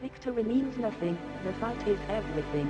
Victory means nothing, the fight is everything.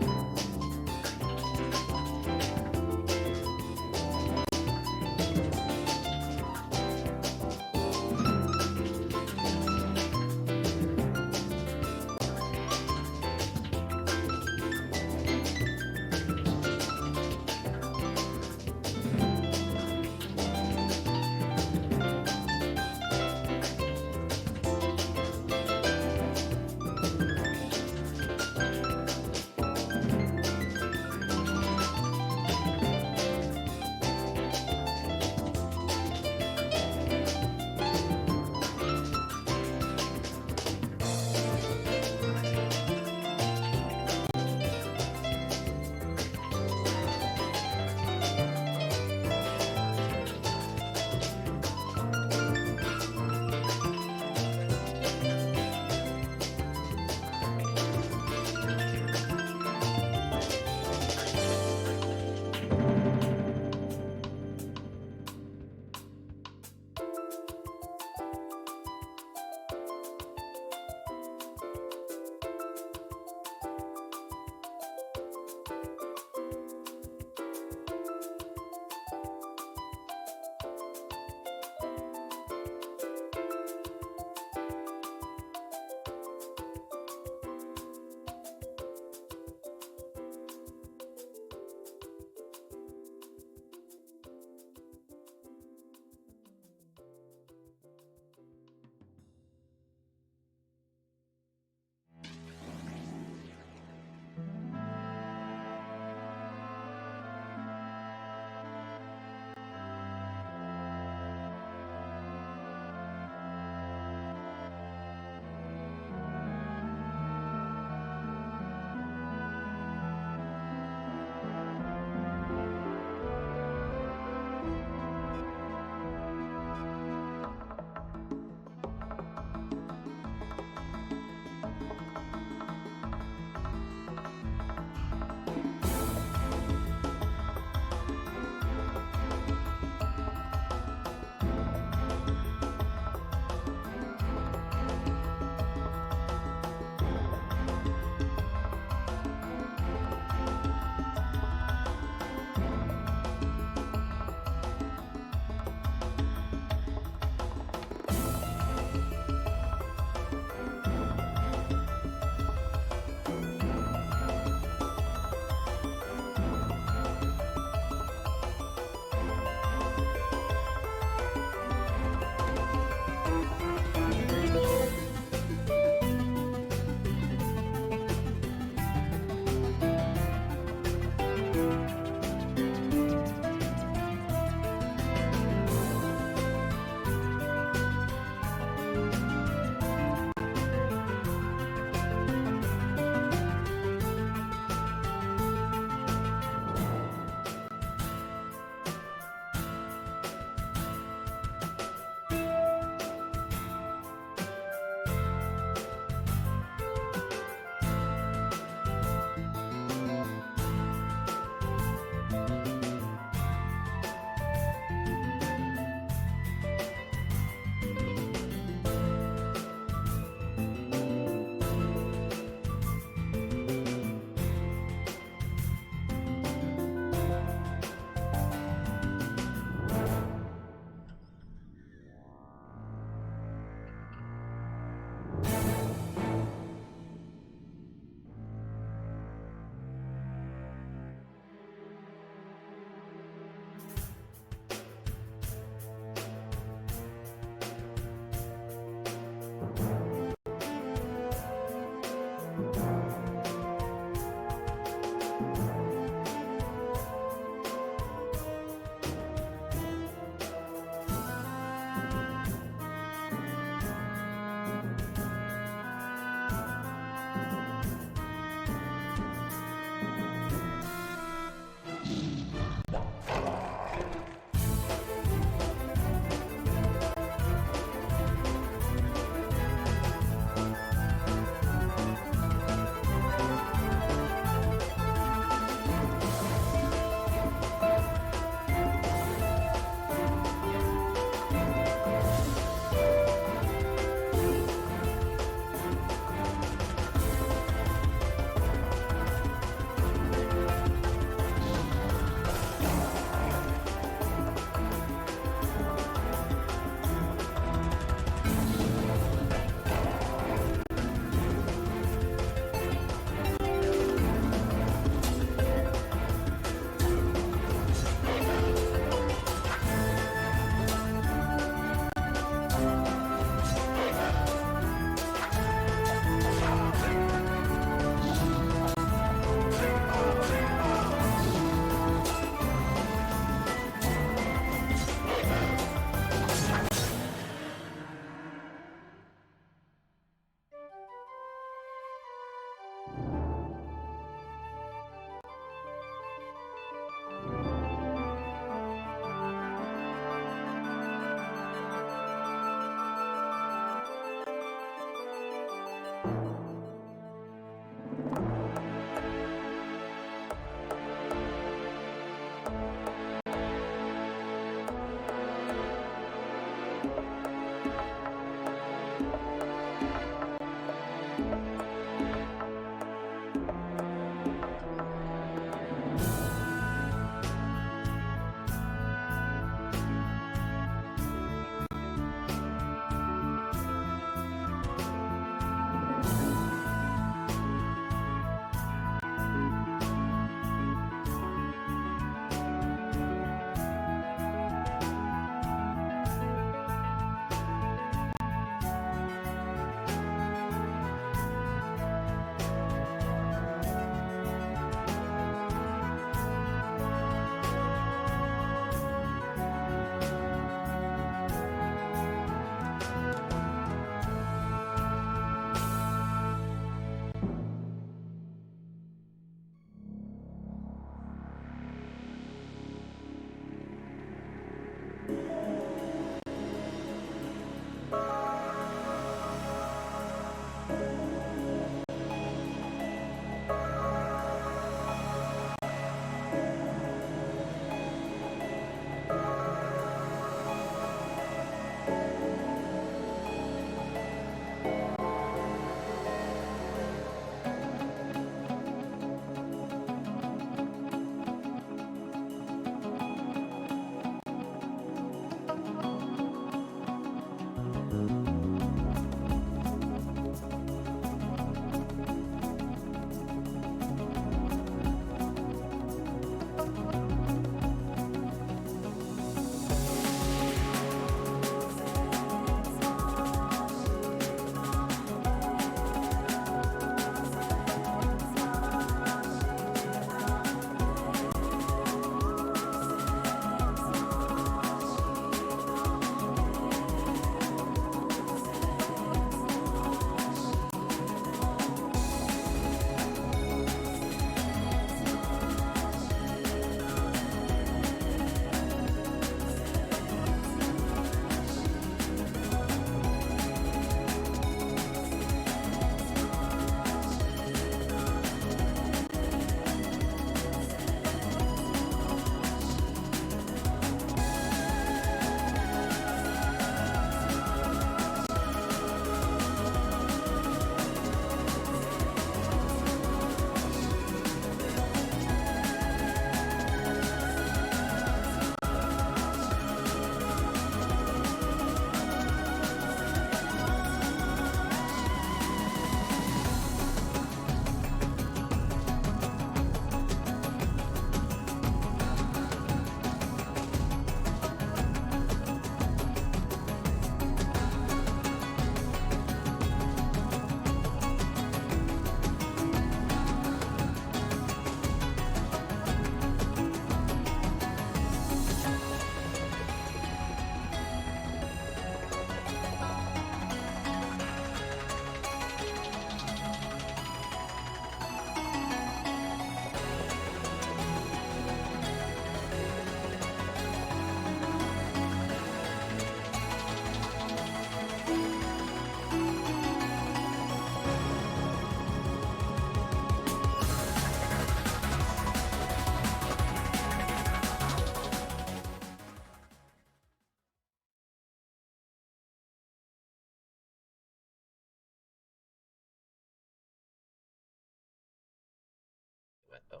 phone.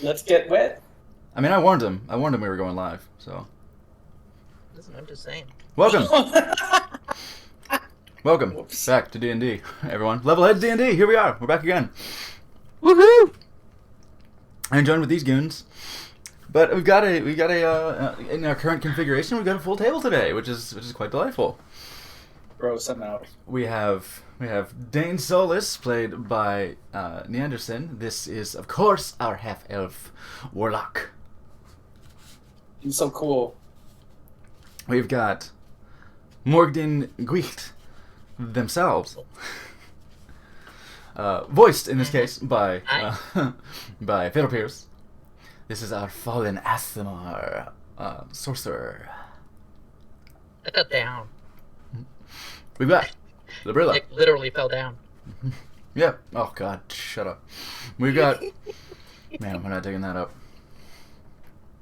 Let's get wet. I mean, I warned him. I warned him we were going live. So, Listen, I'm just saying. welcome, welcome Whoops. back to D&D, everyone. Levelhead D&D. Here we are. We're back again. Woohoo! I joined with these goons, but we've got a in our current configuration, we've got a full table today, which is quite delightful. Gross, I'm out. We have Dane Solis, played by Neanderson. This is, of course, our half-elf warlock. He's so cool. We've got Morgdin Gwicht themselves, voiced in this case by by Fiddle Pierce. This is our fallen Asimar sorcerer. I fell down. We've got Librilla. Nick literally fell down. Yeah. Oh God, shut up. We've got. Man, we're not digging that up.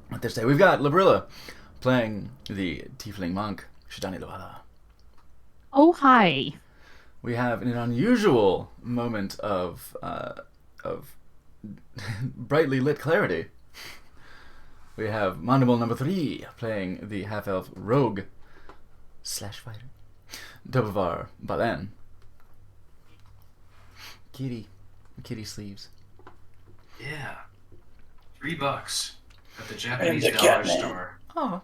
What they say? We've got Librilla playing the Tiefling monk Shidani Luala. Oh, hi. We have an unusual moment of brightly lit clarity. We have Mandible number 3 playing the half-elf rogue / fighter Dobavar Balen. Kitty sleeves. Yeah. $3 at the Japanese the dollar Catman. store. Oh.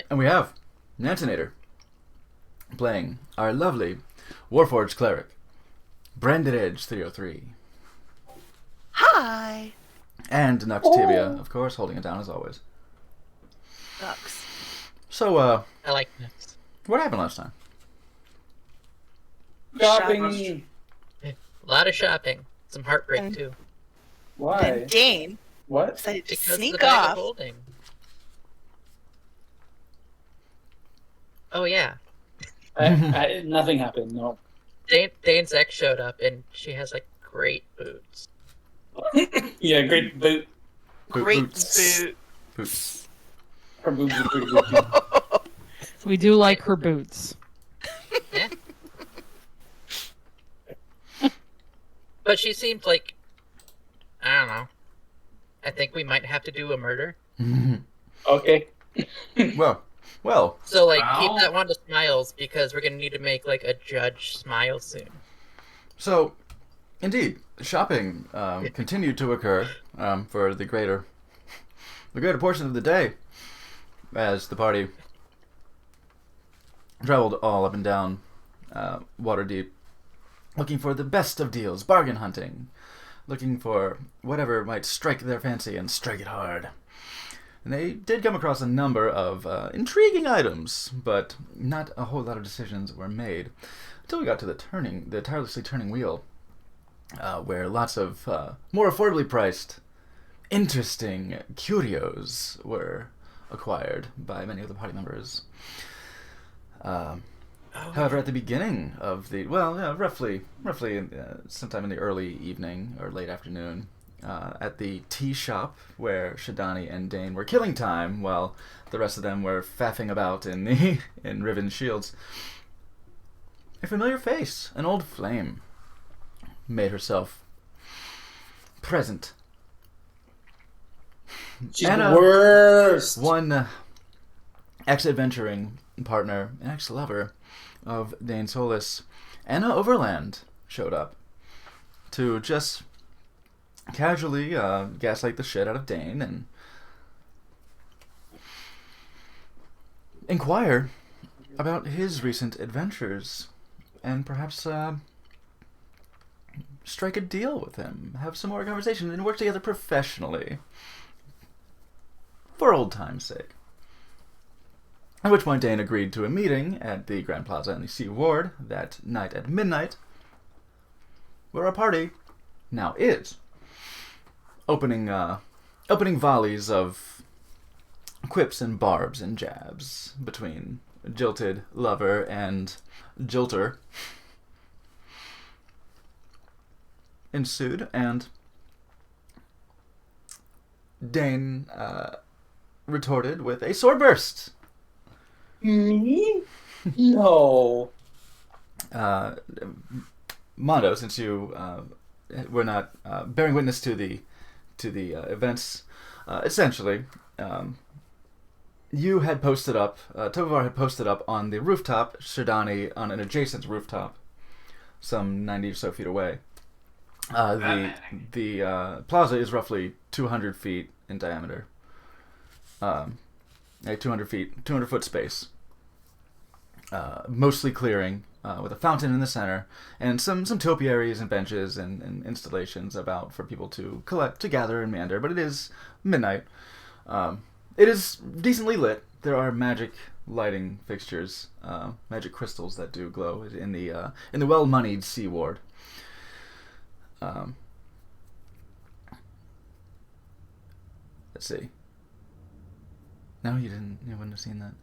And we have Nantinator playing our lovely Warforged cleric Branded Edge 303. Hi. And Noctavia, of course, holding it down as always. Sucks. So, I like this. what happened last time? Shopping. A lot of shopping. Some heartbreak, And- too. Why? And Dane What? decided to Because of the sneak bag of off. holding. Oh, yeah. Nothing happened. No. Dane's ex showed up, and she has, like, great boots. Yeah, great boot. Great Boots. boot. Boots. Her boobs are pretty good. We do like her boots. Yeah. But she seemed like, I don't know. I think we might have to do a murder. Okay. well, So, like, Wow. keep that one to Smiles, because we're gonna need to make, like, a judge smile soon. so, indeed, shopping continued to occur for the greater portion of the day as the party traveled all up and down Waterdeep, looking for the best of deals, bargain hunting, looking for whatever might strike their fancy and strike it hard. And they did come across a number of intriguing items, but not a whole lot of decisions were made until we got to the tirelessly turning wheel, where lots of more affordably priced, interesting curios were acquired by many of the party members. However, at the beginning of the roughly sometime in the early evening or late afternoon, at the tea shop where Shidani and Dane were killing time while the rest of them were faffing about in the in Riven Shields, a familiar face, an old flame, made herself present. She's And, the worst. One ex-adventuring partner, an ex-lover of Dane Solis, Anna Overland, showed up to just casually gaslight the shit out of Dane and inquire about his recent adventures and perhaps strike a deal with him, have some more conversation, and work together professionally for old time's sake. At which point Dane agreed to a meeting at the Grand Plaza in the Sea Ward that night at midnight, where our party now is opening volleys of quips and barbs and jabs between jilted lover and jilter ensued, and Dane retorted with a sword burst. Me? No. Mondo, since you bearing witness to the events. Essentially, you had posted up. Tovar had posted up on the rooftop. Shidani on an adjacent rooftop, some 90 or so feet away. The plaza is roughly 200 feet in diameter. A 200 foot space. Mostly clearing, with a fountain in the center, and some topiaries and benches and installations about for people to gather and meander. But it is midnight. It is decently lit. There are magic lighting fixtures, magic crystals that do glow in the well-moneyed Sea Ward. Let's see. No, you wouldn't have seen that.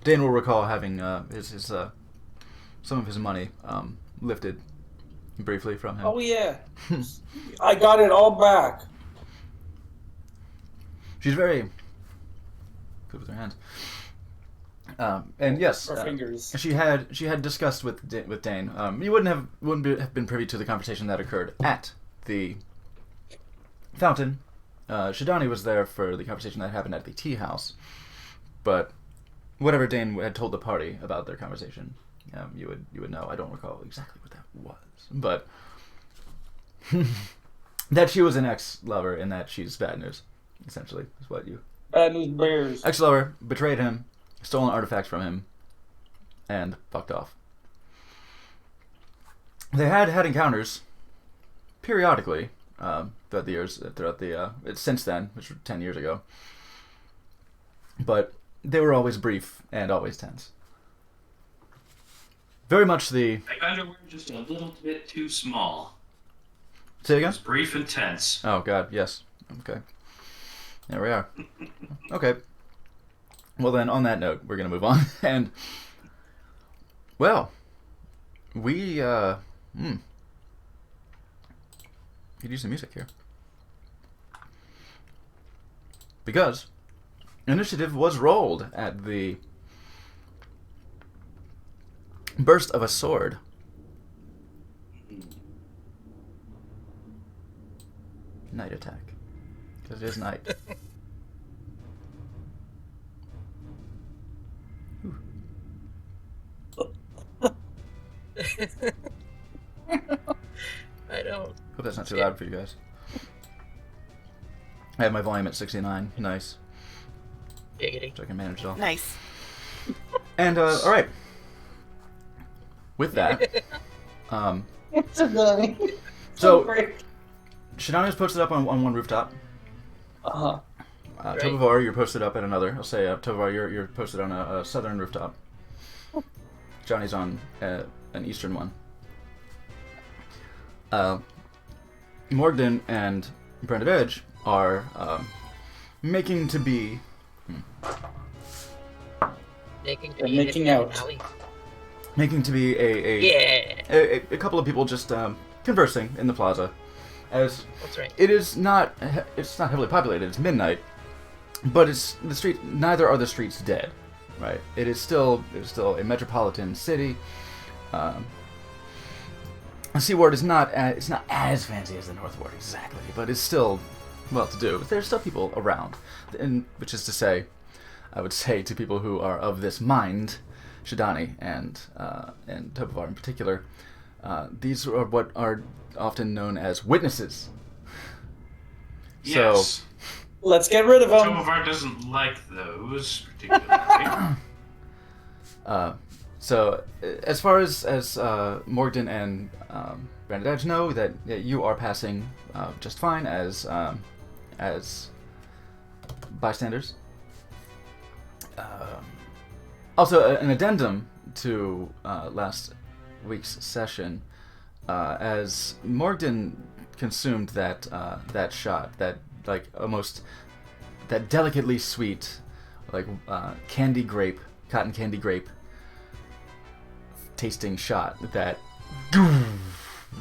Dane will recall having his some of his money lifted briefly from him. Oh yeah, I got it all back. She's very good with her hands. And yes, Her fingers. she had discussed with Dane. You wouldn't have been privy to the conversation that occurred at the fountain. Shidani was there for the conversation that happened at the tea house, but whatever Dane had told the party about their conversation, you would know. I don't recall exactly what that was, but that she was an ex-lover and that she's bad news, essentially, is what you... Bad news bears. Ex-lover betrayed him, stolen artifacts from him, and fucked off. They had encounters periodically throughout the years, since then, which was 10 years ago. But they were always brief and always tense. Very much the... Like underwear, just a little bit too small. Say it again? It's brief and tense. Oh, God, yes. Okay. There we are. Okay. Well, then, on that note, we're going to move on. And, well, we, could use some music here. Because initiative was rolled at the burst of a sword. Night attack. Because it is night. I don't. Hope that's not too loud for you guys. I have my volume at 69. Nice. Giggity. So I can manage it all. Nice. And, alright. With that, It's a guy. so, great. Shidani was posted up on one rooftop. Uh-huh. Right. Tovar, you're posted up at another. I'll say, Tovar, you're posted on a southern rooftop. Johnny's on an eastern one. Morgden and Branded Edge are making to be... Making They're making out. Making to be Yeah. a couple of people just conversing in the plaza. As That's right. it is not, it's not heavily populated. It's midnight, but it's the street. Neither are the streets dead, right? It is still a metropolitan city. Sea Ward is not it's not as fancy as the North Ward exactly, but it's still well-to-do. But there's still people around, and which is to say, I would say to people who are of this mind, Shidani and Topovar in particular, these are what are often known as witnesses. Yes. Let's get rid of them. Tovar doesn't like those particularly. So, as far as Morgden and Branded Edge know that you are passing just fine as bystanders. Also, an addendum to last week's session, as Morgden consumed that shot, that like almost that delicately sweet, like cotton candy grape tasting shot that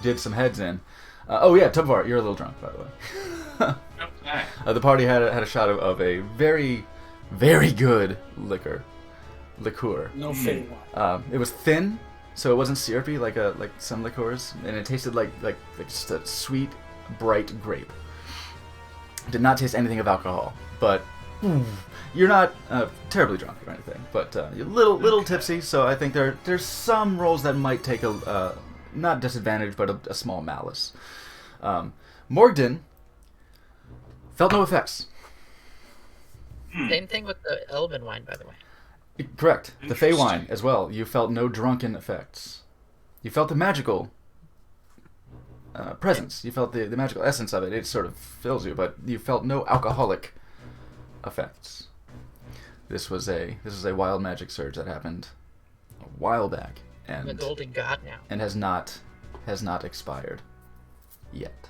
did some heads in. Oh yeah, Tovar, you're a little drunk, by the way. Okay. The party had a shot of a very, very good liqueur. No fitting one. It was thin, so it wasn't syrupy like some liqueurs, and it tasted like just a sweet, bright grape. Did not taste anything of alcohol, but you're not terribly drunk or anything, but you're little tipsy. So I think there's some rolls that might take a not disadvantage, but a small malice. Morgden felt no effects. Same thing with the Elven wine, by the way. Correct. The Fey wine Interesting. as well. You felt no drunken effects. You felt the magical presence. You felt the magical essence of it. It sort of fills you, but you felt no alcoholic effects. This was a wild magic surge that happened a while back, I'm a and golden god now. has not expired yet.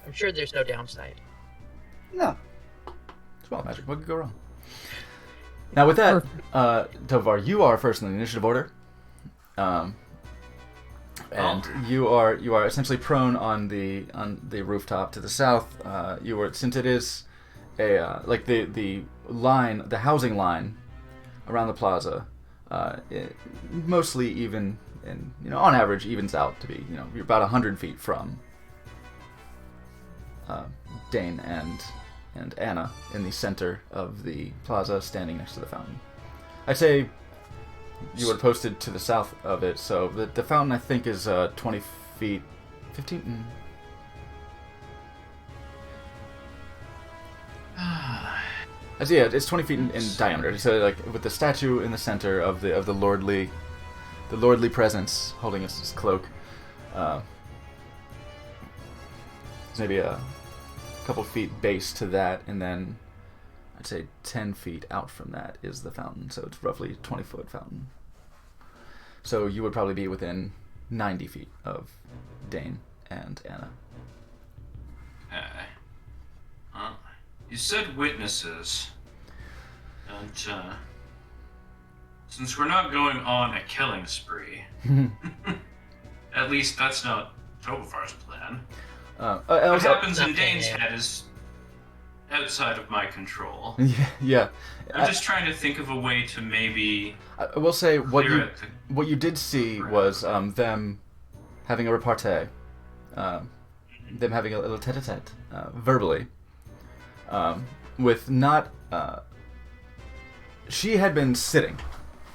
I'm sure there's no downside. No. It's wild magic. What could go wrong? Now with that, Tovar, you are first in the initiative order, and you are essentially prone on the rooftop to the south. Since it is a like the housing line around the plaza, it mostly even, and on average evens out to be you're about 100 feet from Dane and Anna in the center of the plaza, standing next to the fountain. I'd say you were posted to the south of it, so the fountain I think is 20 feet, 15. Yeah, it's 20 feet in diameter. So like with the statue in the center of the lordly presence holding his cloak. There's maybe a couple feet base to that, and then I'd say 10 feet out from that is the fountain, so it's roughly a 20-foot fountain. So you would probably be within 90 feet of Dane and Anna. Okay. You said witnesses, and since we're not going on a killing spree, at least that's not Tovar's plan. What happens in Dane's head is outside of my control. Yeah. I'm just trying to think of a way to maybe I will say clear it. what you did see was them having a repartee, them having a little tete-a-tete verbally, with not. She had been sitting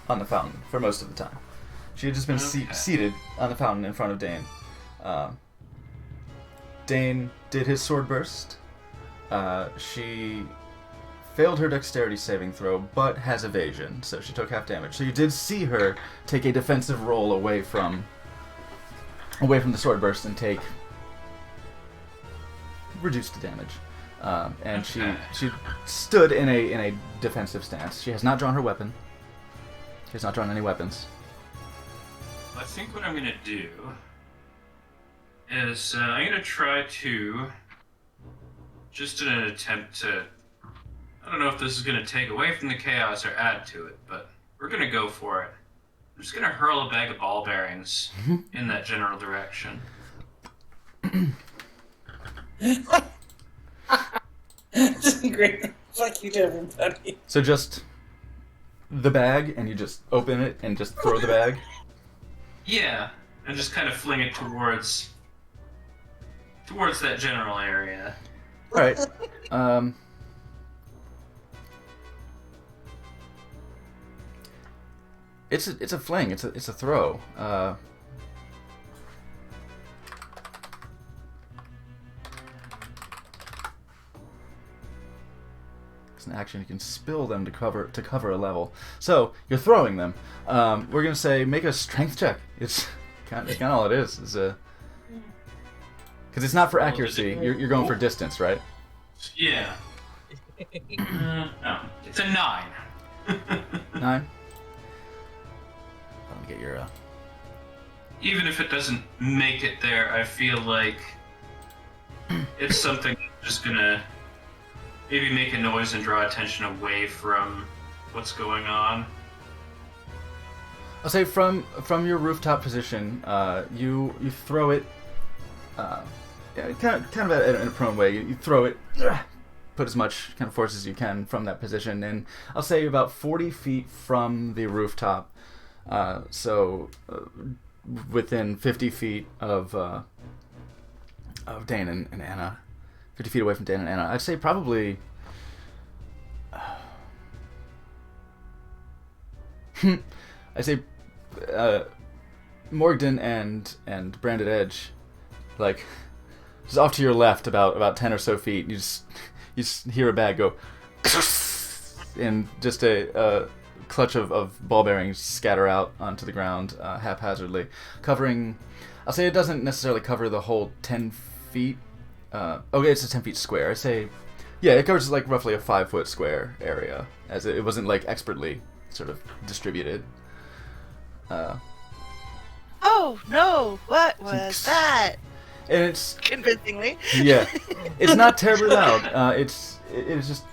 on the fountain for most of the time. She had just been seated on the fountain in front of Dane. Dane did his sword burst. She failed her dexterity saving throw, but has evasion, so she took half damage. So you did see her take a defensive roll away from the sword burst and take reduced damage. And she stood in a defensive stance. She has not drawn her weapon. She has not drawn any weapons. I think what I'm gonna do is I'm gonna try to, just in an attempt to, I don't know if this is gonna take away from the chaos or add to it, but we're gonna go for it. I'm just gonna hurl a bag of ball bearings in that general direction. It's great. Fuck you to everybody. So just the bag, and you just open it and just throw the bag. Yeah, and just kind of fling it towards that general area. All right. It's a fling. It's a throw. It's an action. You can spill them to cover a level. So you're throwing them. We're gonna say make a strength check. It's kind of all it is. It's a because it's not for accuracy. You're going for distance, right? Yeah. No, it's a 9. 9. Let me get your. Even if it doesn't make it there, I feel like it's something that's just gonna maybe make a noise and draw attention away from what's going on. I'll say from your rooftop position, you throw it, kind of in a prone way. You throw it, put as much kind of force as you can from that position, and I'll say about 40 feet from the rooftop, Within 50 feet of Dane and Anna, 50 feet away from Dane and Anna, I'd say probably. I'd say Morgden and Branded Edge, like, just off to your left about 10 or so feet. You just hear a bag go, and just a clutch of ball bearings scatter out onto the ground haphazardly, covering. I'll say it doesn't necessarily cover the whole 10 feet. Okay, it's a 10 feet square. I say, yeah, it covers like roughly a 5-foot square area, as it wasn't like expertly sort of distributed. Oh no! What was that? And it's Convincingly. yeah, it's not terribly loud. It's just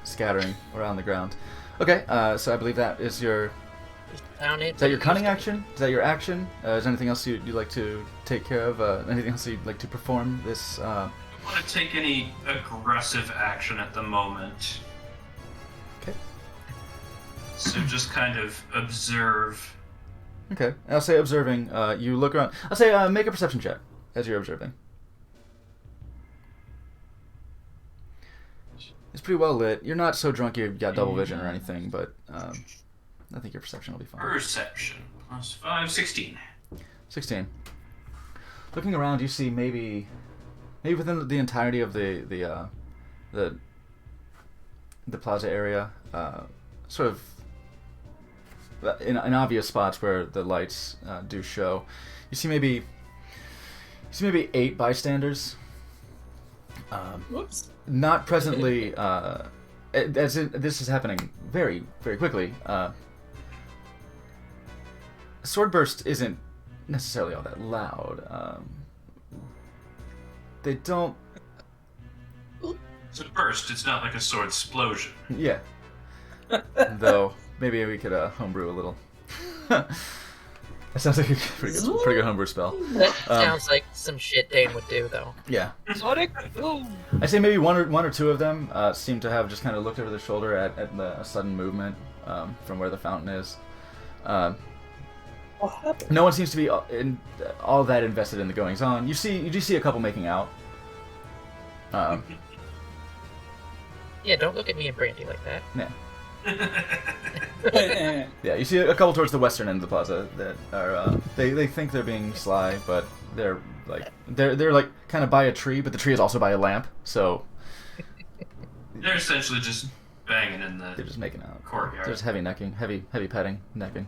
scattering around the ground. Okay, so I believe that is your. Found it. Is that your cunning action? Is that your action? Is there anything else you'd like to take care of? Anything else you'd like to perform this? I don't want to take any aggressive action at the moment. Okay. So just kind of observe. Okay. I'll say observing. You look around. I'll say make a perception check as you're observing. It's pretty well lit. You're not so drunk you've got double vision or anything, but I think your perception will be fine. Perception plus 5, 16. 16. Looking around, you see maybe within the entirety of the plaza area, sort of in obvious spots where the lights do show, you see maybe 8 bystanders. Whoops. Not presently. As this is happening very, very quickly. Swordburst isn't necessarily all that loud. They don't. It's a burst, it's not like a sword explosion. Yeah. Though maybe we could homebrew a little. That sounds like a pretty good homebrew spell. That sounds like some shit Dane would do, though. Yeah. Sonic boom. I say maybe one or two of them seem to have just kind of looked over their shoulder at a sudden movement from where the fountain is. What happened? No one seems to be all that invested in the goings on. You do see a couple making out. Yeah, don't look at me and Brandy like that. Yeah. Yeah, you see a couple towards the western end of the plaza that are they think they're being sly, but they're like kind of by a tree, but the tree is also by a lamp, so They're essentially just banging in they're the just making out. courtyard. They're just heavy necking, heavy petting, necking.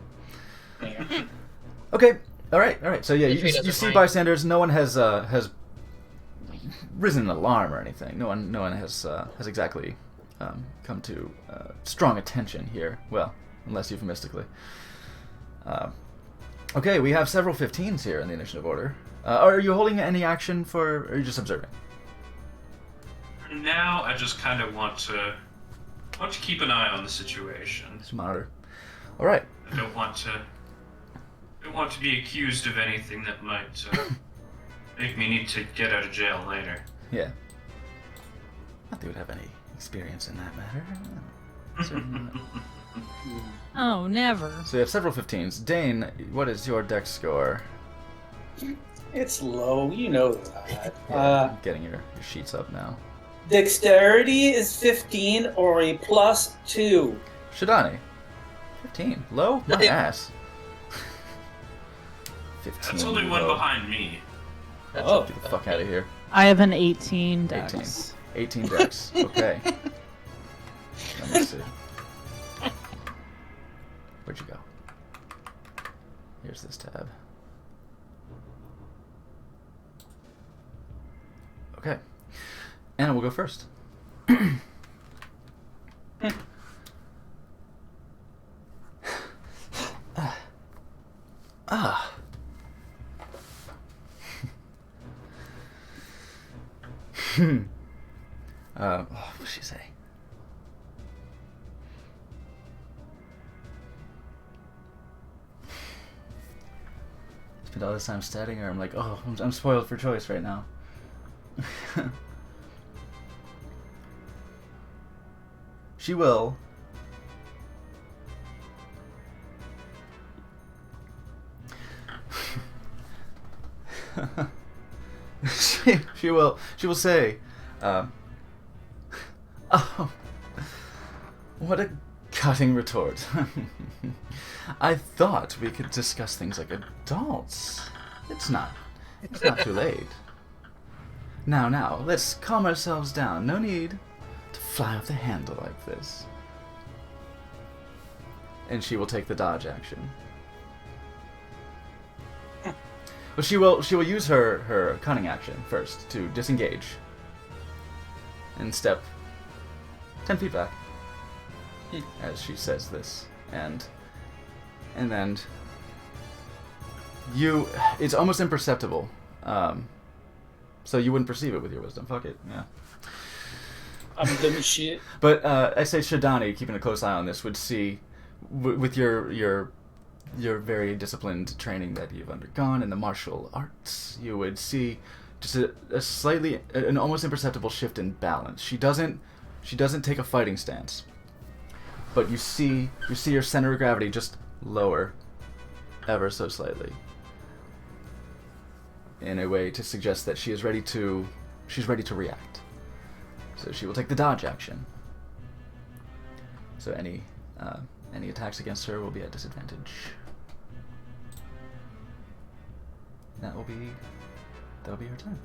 Okay, all right. So yeah, The you tree doesn't see mind. bystanders. No one has risen in alarm or anything. No one has exactly come to strong attention here. Well, unless euphemistically. Okay, we have several 15s here in the initiative order. Are you holding any action or are you just observing? Now I just kind of want to keep an eye on the situation. Just monitor. All right. I don't want to be accused of anything that might make me need to get out of jail later. Yeah. Not that they would have any experience in that matter. Certainly not. Oh, never. So you have several 15s. Dane, what is your dex score? It's low, you know that. I'm getting your sheets up now. Dexterity is 15 or a +2. Shidani, 15. Low? My ass. 15. That's only one low. behind me. That's Oh. Get the fuck out of here. I have an 18 dex. 18 dex. Okay. Let me see. Where'd you go? Here's this tab. Okay. Anna will go first. Ah. What did she say? Spent all this time studying her. I'm like, oh, I'm spoiled for choice right now. She will she will say, "Oh, what a cutting retort! I thought we could discuss things like adults. It's not too late. Now, let's calm ourselves down. No need to fly off the handle like this." And she will take the dodge action. But she will use her cunning action first to disengage and step 10 feet back as she says this, and then it's almost imperceptible, so you wouldn't perceive it with your wisdom. Fuck it, yeah. I'm dumb as shit. But I say Shadani, keeping a close eye on this, would see with your very disciplined training that you've undergone in the martial arts, you would see just an almost imperceptible shift in balance. She doesn't take a fighting stance, but you see your center of gravity just lower, ever so slightly, in a way to suggest that she's ready to react. So she will take the dodge action. So any attacks against her will be at disadvantage. That'll be her turn.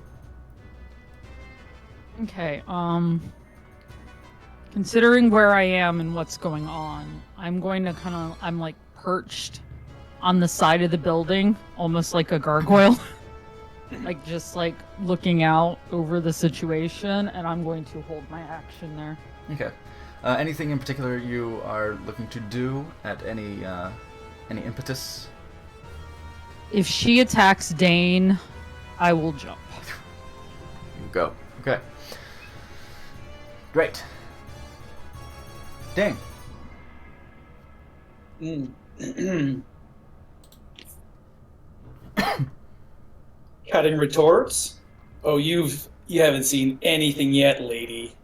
Okay, considering where I am and what's going on, I'm going to I'm like perched on the side of the building, almost like a gargoyle. Like just like looking out over the situation, and I'm going to hold my action there. Okay. Anything in particular you are looking to do at any impetus? If she attacks Dane, I will jump. You go. Okay. Great. Dane. Cutting retorts. Oh, you haven't seen anything yet, lady.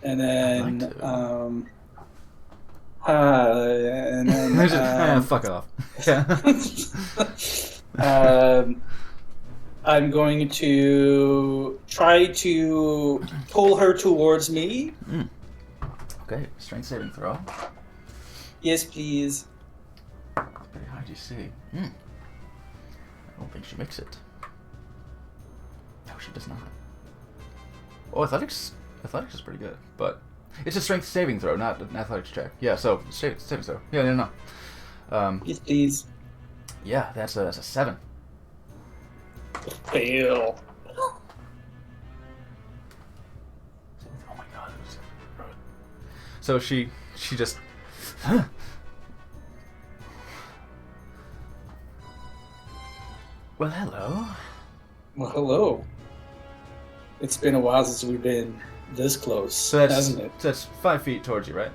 And then, fuck off. I'm going to try to pull her towards me. Okay, strength saving throw. Yes, please. Very high DC. I don't think she makes it. No, she does not. Oh, athletics is pretty good, but it's a strength saving throw, not an athletics check. Yeah, so saving throw. Yeah, no. Yes, please. Yeah, that's a 7. Fail. Oh my god. So she just. Well, hello. Well, hello. It's been a while since we've been this close, So hasn't it? that's 5 feet towards you, right?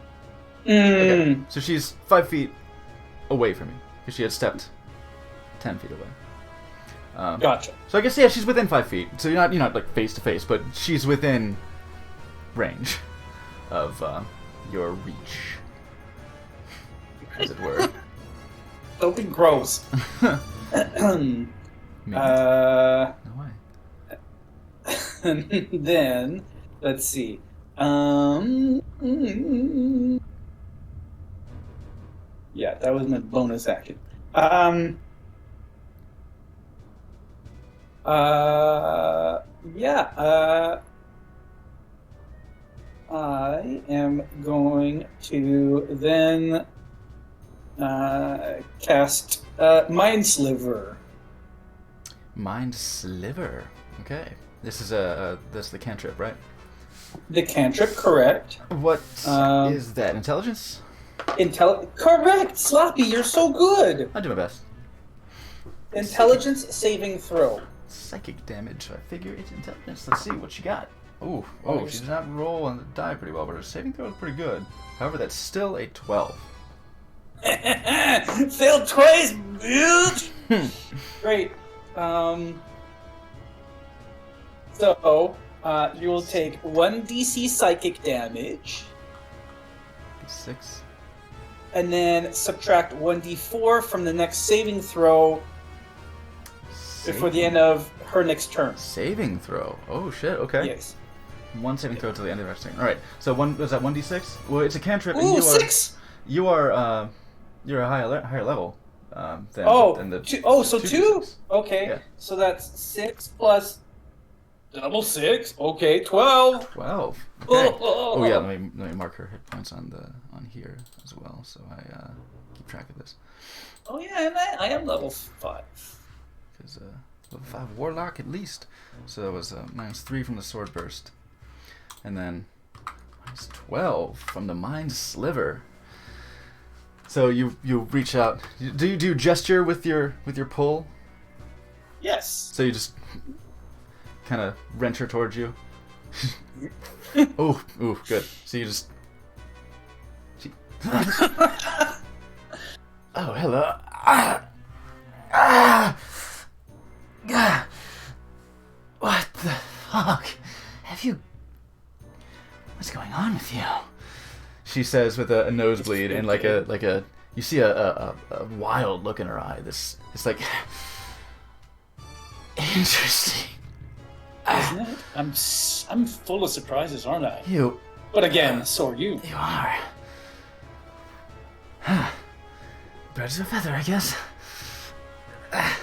Mm. Okay. So she's 5 feet away from you because she had stepped 10 feet away. Gotcha. So I guess she's within 5 feet. So you're not like face to face, but she's within range of your reach, as it were. Don't be gross. Me? Uh, No way. and then let's see. Yeah, that was my bonus action. I am going to then cast Mind Sliver. Mind Sliver. Okay. This is that's the cantrip, right? The cantrip, correct. What is that? Intelligence? Correct, Sloppy, you're so good. I'll do my best. Intelligence saving throw. Psychic damage. I figure it's intelligence. Let's see what she got. Ooh, she did not roll on the die pretty well, but her saving throw is pretty good. However, that's still a 12. Failed twice, bitch. Great. So you will take 1d6 psychic damage, 6. and then subtract 1d4 from the next saving throw. before the end of her next turn. Saving throw. Oh shit. Okay. Yes. One saving throw till the end of the turn. All right. So one was that 1d6? Well, it's a cantrip, and Ooh, you are 6! you are you're a higher level than Oh, the two, oh, so 2? 2d6. Okay, Yeah. so that's 6 plus double 6. Okay, 12. 12. Okay. Oh. Oh yeah. Let me mark her hit points on here as well, so I keep track of this. Oh yeah, and I am level 5. Because level 5 warlock at least. So that was -3 from the sword burst, and then -12 from the mind sliver. So you reach out. Do you gesture with your pull? Yes. So you just kind of wrench her towards you. Ooh, good. So you just. Oh, hello. What the fuck? Have you... What's going on with you? She says with a nosebleed and like a you see a wild look in her eye. It's like interesting. Isn't it? I'm full of surprises, aren't I? You But again, so are you. are. Huh. Birds of a feather, I guess.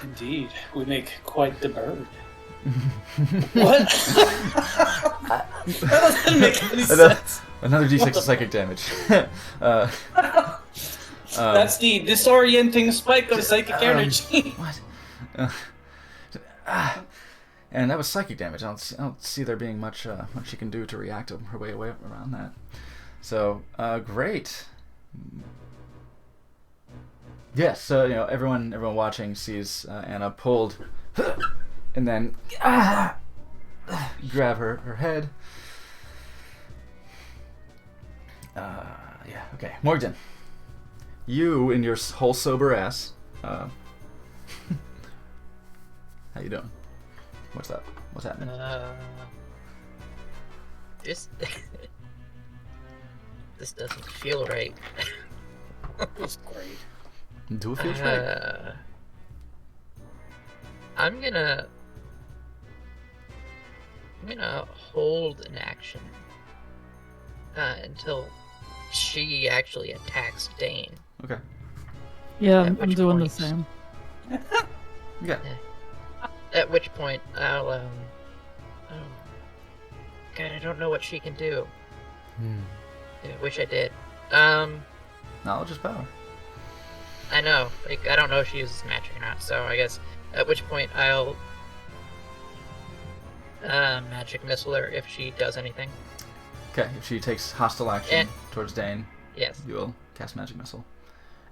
Indeed, we make quite the bird. What? That doesn't make any sense. Another d6 of psychic damage. That's the disorienting spike of psychic energy. What? And that was psychic damage. I don't see there being much she can do to react her way around that. So great. Yes. So everyone watching sees Anna pulled, and then grab her head. Yeah. Okay. Morgan, you and your whole sober ass. How you doing? What's up? What's happening? Just this doesn't feel right. That's great. Do it feels right. I'm gonna hold an action until she actually attacks Dane. Okay. Yeah, At I'm which doing the point- same. Yeah. At which point I'll oh, God, I don't know what she can do. I wish I did. Knowledge is power. I know. Like, I don't know if she uses magic or not, so I guess at which point I'll magic missile her if she does anything. Okay. If she takes hostile action towards Dane, Yes. you will cast magic missile.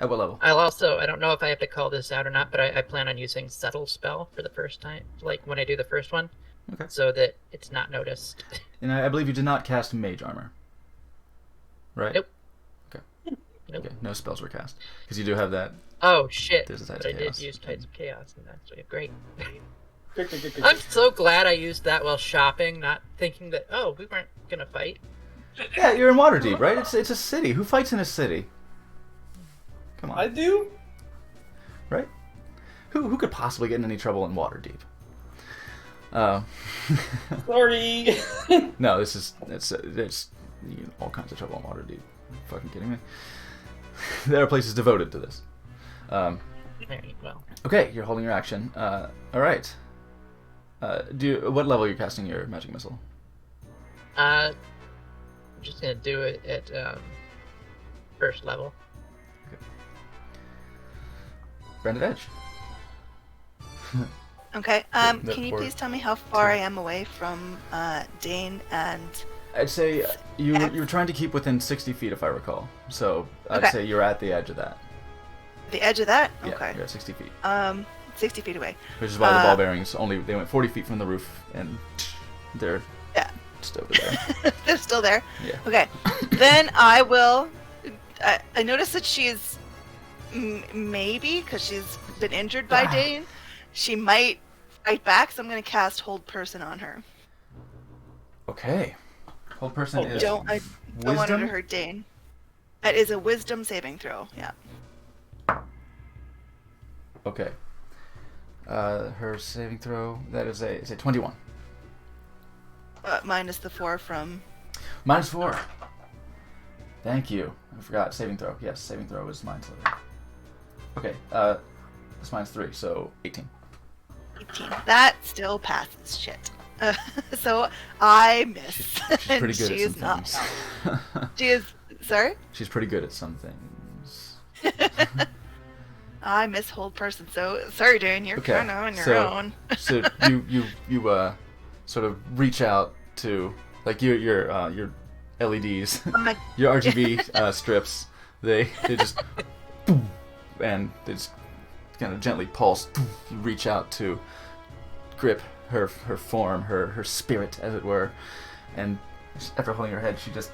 At what level? I'll also, I don't know if I have to call this out or not, but I plan on using Subtle Spell for the first time, like when I do the first one, Okay. so that it's not noticed. And I believe you did not cast mage armor. Right? Nope. Okay. Nope. Okay. No spells were cast because you do have that. Oh shit! There's a Tides But I of did Chaos. use Tides of Chaos, and that's great. Good. I'm so glad I used that while shopping, not thinking that, oh, we weren't gonna fight. Yeah, you're in Waterdeep, right? It's a city. Who fights in a city? Come on. I do. Right? Who could possibly get in any trouble in Waterdeep? Sorry. No, it's you get all kinds of trouble in Waterdeep. Are you fucking kidding me? There are places devoted to this. Very well. Okay, you're holding your action. All right. What level are you casting your magic missile? I'm just gonna do it at first level. Branded Edge. Okay. That Can you for- please tell me how far I am away from Dane and? I'd say you were trying to keep within 60 feet, if I recall. So I'd Okay. say you're at the edge of that. The edge of that? Yeah, Okay. you're at 60 feet. 60 feet away. Which is why the ball bearings they went 40 feet from the roof, and they're Yeah. just over there. They're still there. Yeah. Okay. Then I will. I noticed that she's maybe because she's been injured by Dane. She might fight back, so I'm going to cast Hold Person on her. Okay. Hold person is I don't want her wisdom. to hurt Dane. That is a Wisdom saving throw. Yeah. Okay. Her saving throw, that is a 21. Minus the 4 from. -4. Thank you. I forgot. Saving throw. Yes, saving throw is -11. Okay, that's -3, so 18. 18. That still passes shit. So I miss. She's pretty good she at is some not. things. She is. Sorry? She's pretty good at some things. I miss hold person. So sorry, Darren. You're Okay, kind of on your so- own. So you sort of reach out to like your LEDs, Oh my- your RGB strips. They just boom, and they just kind of gently pulse. You reach out to grip her form, her spirit, as it were, and after holding her head, she just.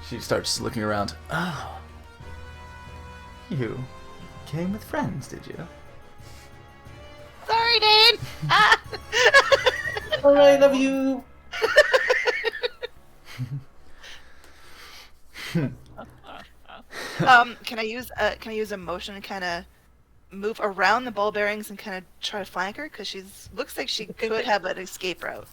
She starts looking around. Oh, you came with friends, did you? Sorry, Dane. Ah! All right, love you. Can I use a motion and kind of move around the ball bearings and kind of try to flank her? Because looks like she could have an escape route.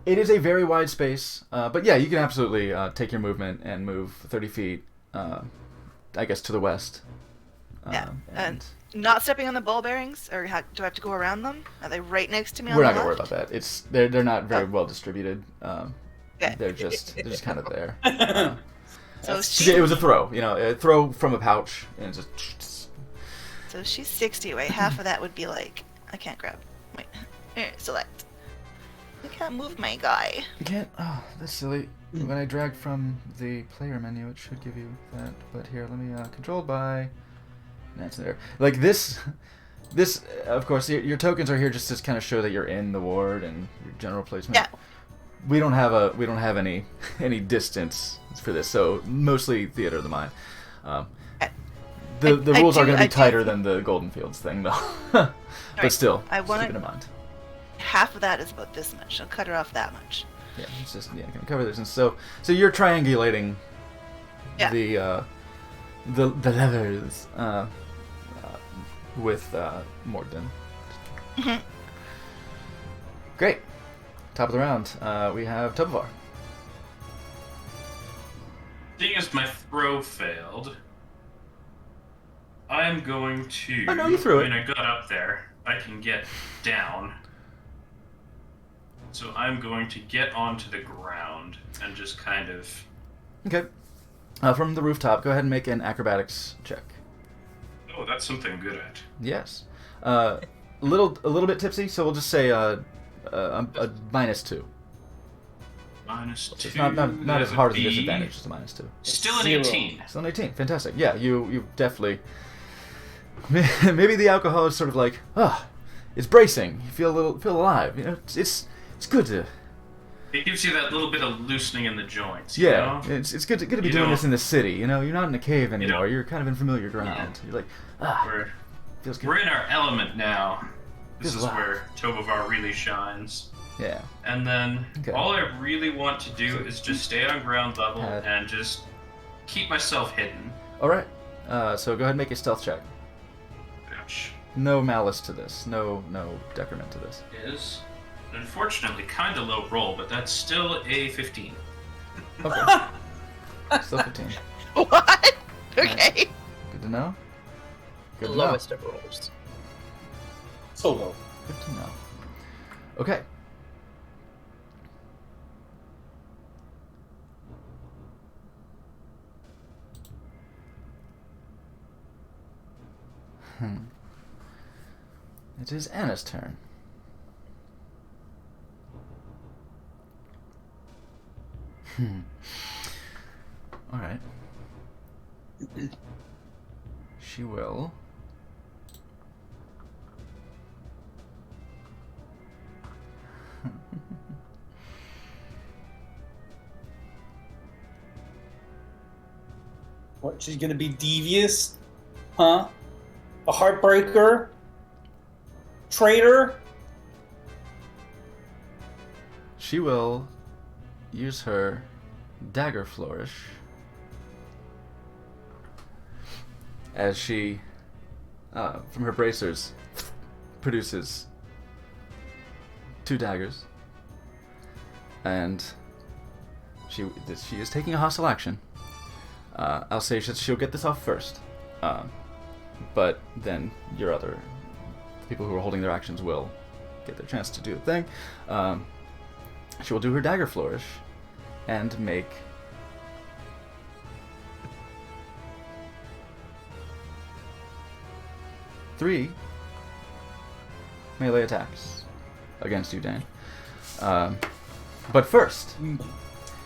It is a very wide space, but yeah, you can absolutely take your movement and move 30 feet, I guess, to the west. Yeah, and not stepping on the ball bearings, or do I have to go around them? Are they right next to me? we're on not the gonna worry left? about that. They're not very well distributed. Okay. They're just kind of there. So It was a throw, a throw from a pouch, and just. So she's 60 away. Half of that would be like, I can't grab. Wait. Select. I can't move my guy. You can't. Oh, that's silly. When I drag from the player menu, it should give you that. But here, let me controlled by. That's there. Like this. Of course, your tokens are here just to kind of show that you're in the ward and your general placement. Yeah. We don't have any distance for this, so mostly theater of the mind. The rules are going to be tighter than the Golden Fields thing, though. But Right. still, I just wanna- keep it in mind. Half of that is about this much. I'll cut her off that much. Yeah, it's just going to cover this, and so you're triangulating Yeah. the levers with Morgden. Mhm. Great. Top of the round, we have Tobovar. Seeing as my throw failed, I'm going to. Oh, no, you threw it. When I got up there, I can get down. So I'm going to get onto the ground and just kind of. Okay. From the rooftop, go ahead and make an acrobatics check. Oh, that's something I'm good at. Yes. A little bit tipsy, so we'll just say a -2. -2. It's not that as would hard as a be disadvantage, just a -2. Still an 0. 18. Still an 18. Fantastic. Yeah, you definitely. Maybe the alcohol is sort of like, it's bracing. You feel alive. It's good to. It gives you that little bit of loosening in the joints. Yeah, You know? it's good to be You doing know- this in the city. You're not in a cave anymore. know- You're kind of in familiar ground. You're like, feels good. We're in our element now. This Feels is alive. where Tobovar really shines. Yeah. And then Okay. all I really want to do is just stay on ground level Had- and just keep myself hidden. All right. So go ahead and make a stealth check. Which No malice to this. No decrement to this. is unfortunately kind of low roll, but that's still a 15. Okay. Still 15. What? Okay. Good to know. The Good to know. lowest of rolls. So low. Good to know. Okay. It is Anna's turn. All right. She will. What? She's gonna be devious? Huh? A heartbreaker? Traitor? She will use her dagger flourish as she, from her bracers, produces 2 daggers, and she is taking a hostile action. I'll say she'll get this off first, but then the people who are holding their actions will get their chance to do the thing. She will do her dagger flourish and make 3 melee attacks against you, Dane. But first,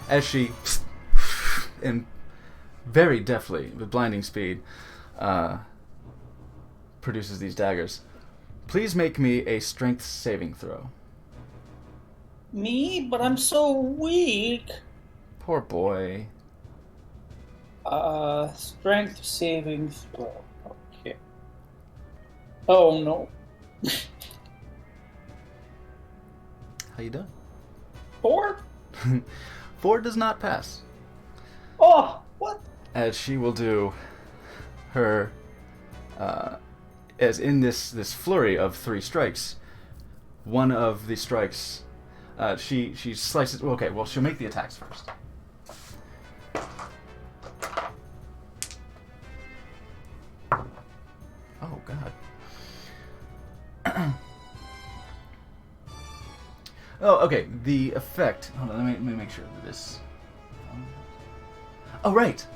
as she, in very deftly, with blinding speed, produces these daggers, please make me a strength saving throw. Me? But I'm so weak. Poor boy. Strength saving throw. Okay. Oh no. How you doing? 4? 4 does not pass. Oh, what? As she will do her, as in this flurry of 3 strikes, one of the strikes, she slices. Okay, well she'll make the attacks first. Oh God. Oh, okay. The effect. Hold on. Let me make sure that this. Oh, right.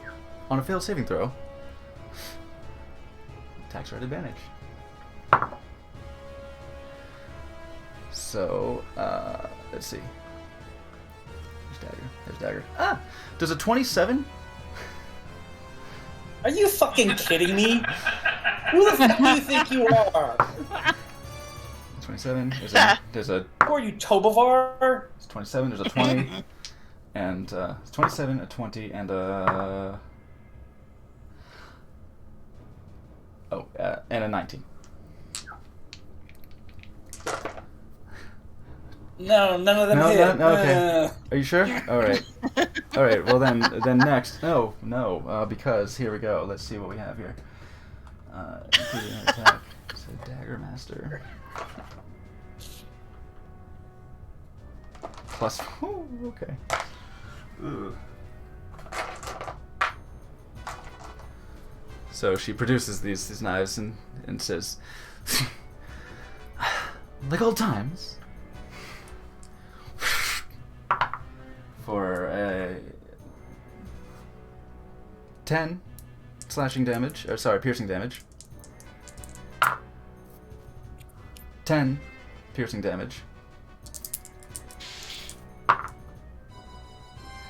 On a failed saving throw, attacks are at advantage. So, let's see. There's dagger. Ah! Does a 27? Are you fucking kidding me? Who the fuck do you think you are? 27. There's a. Who are you, Tobovar? It's 27. There's a 20. And, it's 27, a 20, and a. Oh, and a 19. No, none of them hit. No, okay. Are you sure? All right. All right. Well, then next. No, because here we go. Let's see what we have here. Including an attack. So Dagger Master. Plus. Ooh, okay. Ooh. So she produces these knives and says, like old times. For 10 slashing damage, or sorry, piercing damage. 10 piercing damage.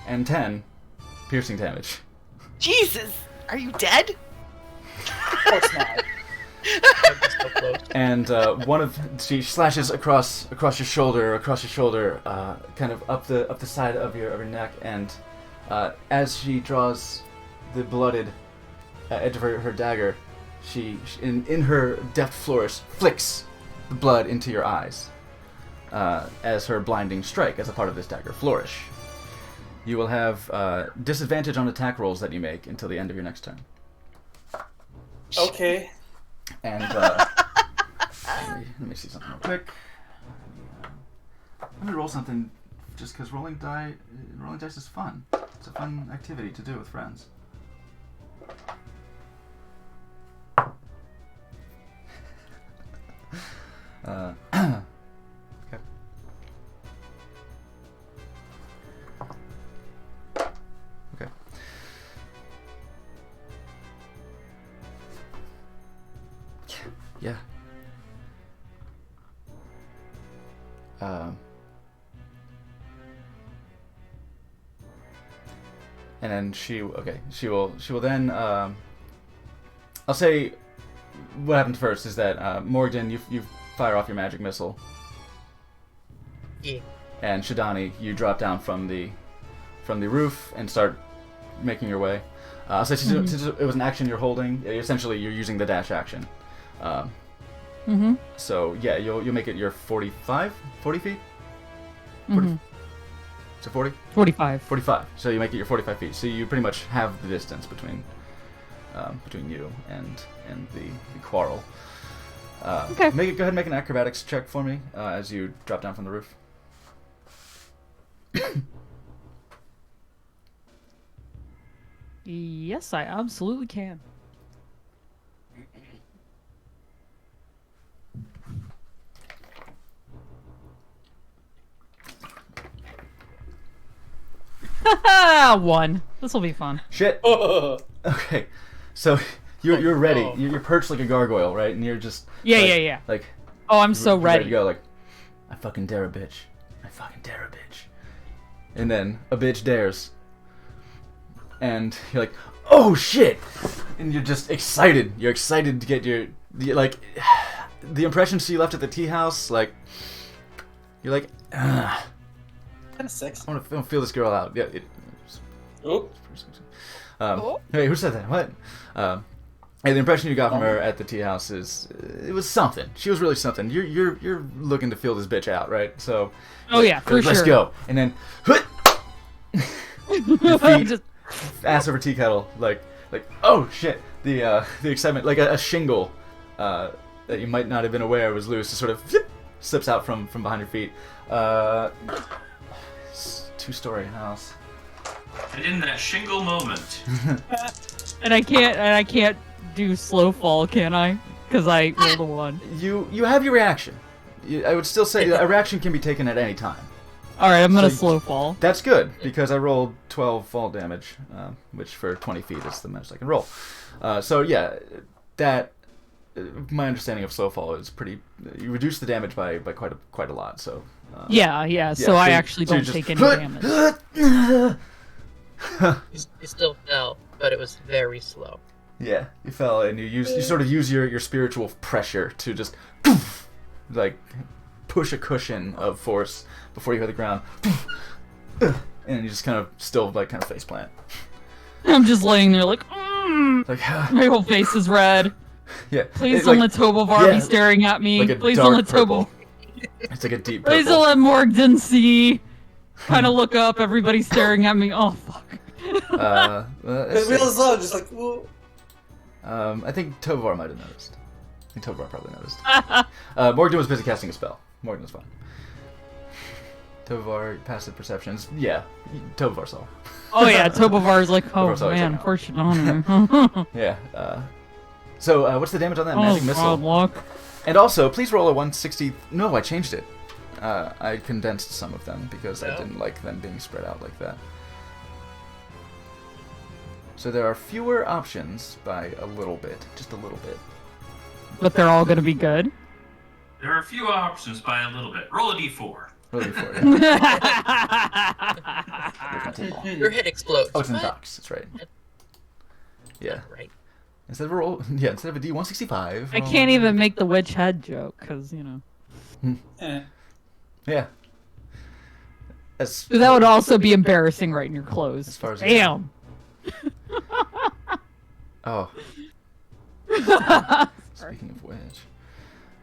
And 10 piercing damage. Jesus, are you dead? Of course not. And she slashes across your shoulder, kind of up the side of your neck, and as she draws the blooded edge of her dagger, she in her deft flourish flicks the blood into your eyes as her blinding strike as a part of this dagger flourish. You will have disadvantage on attack rolls that you make until the end of your next turn. Okay. And let me see something real quick. Let me roll something, just because rolling dice is fun. It's a fun activity to do with friends. Okay. Okay. Yeah. And then she will then I'll say what happened first is that Morgan, you fire off your magic missile. Yeah. And Shidani, you drop down from the roof and start making your way. So since it was an action you're holding, essentially you're using the dash action. So yeah, you'll make it your 40 feet? 40, so 40? 45. 45. So you make it your 45 feet. So you pretty much have the distance between between you and the quarrel. Okay. Go ahead and make an acrobatics check for me as you drop down from the roof. Yes, I absolutely can. One. This will be fun. Shit. Okay, so you're ready. no. You're perched like a gargoyle, right? And you're just Yeah, like, yeah. Like Oh, I'm so you're ready to ready. go. Like, I fucking dare a bitch. I fucking dare a bitch. And then a bitch dares, and you're like, oh shit! And you're just excited. You're excited to get like the impressions you left at the tea house. Like you're like, I Kind of sexy. want to feel this girl out. Yeah. Oh, Hey, who said that? What? And the impression you got from her at the tea house is it was something. She was really something. You're looking to feel this bitch out, right? So. Oh yeah, for Let's sure. go. And then, your feet, Just- ass over tea kettle, like oh shit. The excitement, like a shingle that you might not have been aware was loose, just sort of slips out from behind your feet. Two-story house. And in that shingle moment, and I can't do slow fall, can I? Because I rolled a 1. You have your reaction. I would still say a reaction can be taken at any time. All right, I'm gonna So- slow fall. That's good, because I rolled 12 fall damage, which for 20 feet is the most I can roll. So yeah, that my understanding of slow fall is pretty. You reduce the damage by quite a lot. So Yeah. So I actually so you don't just- take any damage. You still fell, but it was very slow. Yeah, you fell and you sort of use your spiritual pressure to just like push a cushion of force before you hit the ground, and you just kind of still like kind of face plant. I'm just laying there like, Like my whole face is red. yeah, Please it's don't like, let Tobovar yeah, be staring at me. like a Please don't dark let purple. Tobo. It's like a deep Please purple. don't let Morgden see. Kind of look up. Everybody's staring at me. Oh fuck. Let's we see. all saw it, just like, ooh. I think Tovar might have noticed. I think Tovar probably noticed. Morgan was busy casting a spell. Morgan was fine. Tovar, passive perceptions. Yeah, Tovar saw. Oh yeah, Tobovar's like, oh Tobovar's always man, like, fortune honor. Yeah. So, what's the damage on that magic Oh missile? god, luck. And also, please roll a 160. No, I changed it. I condensed some of them because I No. didn't like them being spread out like that. So there are fewer options by a little bit, just a little bit. But they're all gonna be good. there are a few options by a little bit. Roll a d4. Really for it. Yeah. Your head explodes. Oh, it's in What? Docs. That's right. Yeah. Right. Instead of a roll, yeah, instead of a D165. I can't even make the witch head joke because Eh. Yeah. As that would also be embarrassing right in your clothes. As far as Damn. Oh. Speaking of which,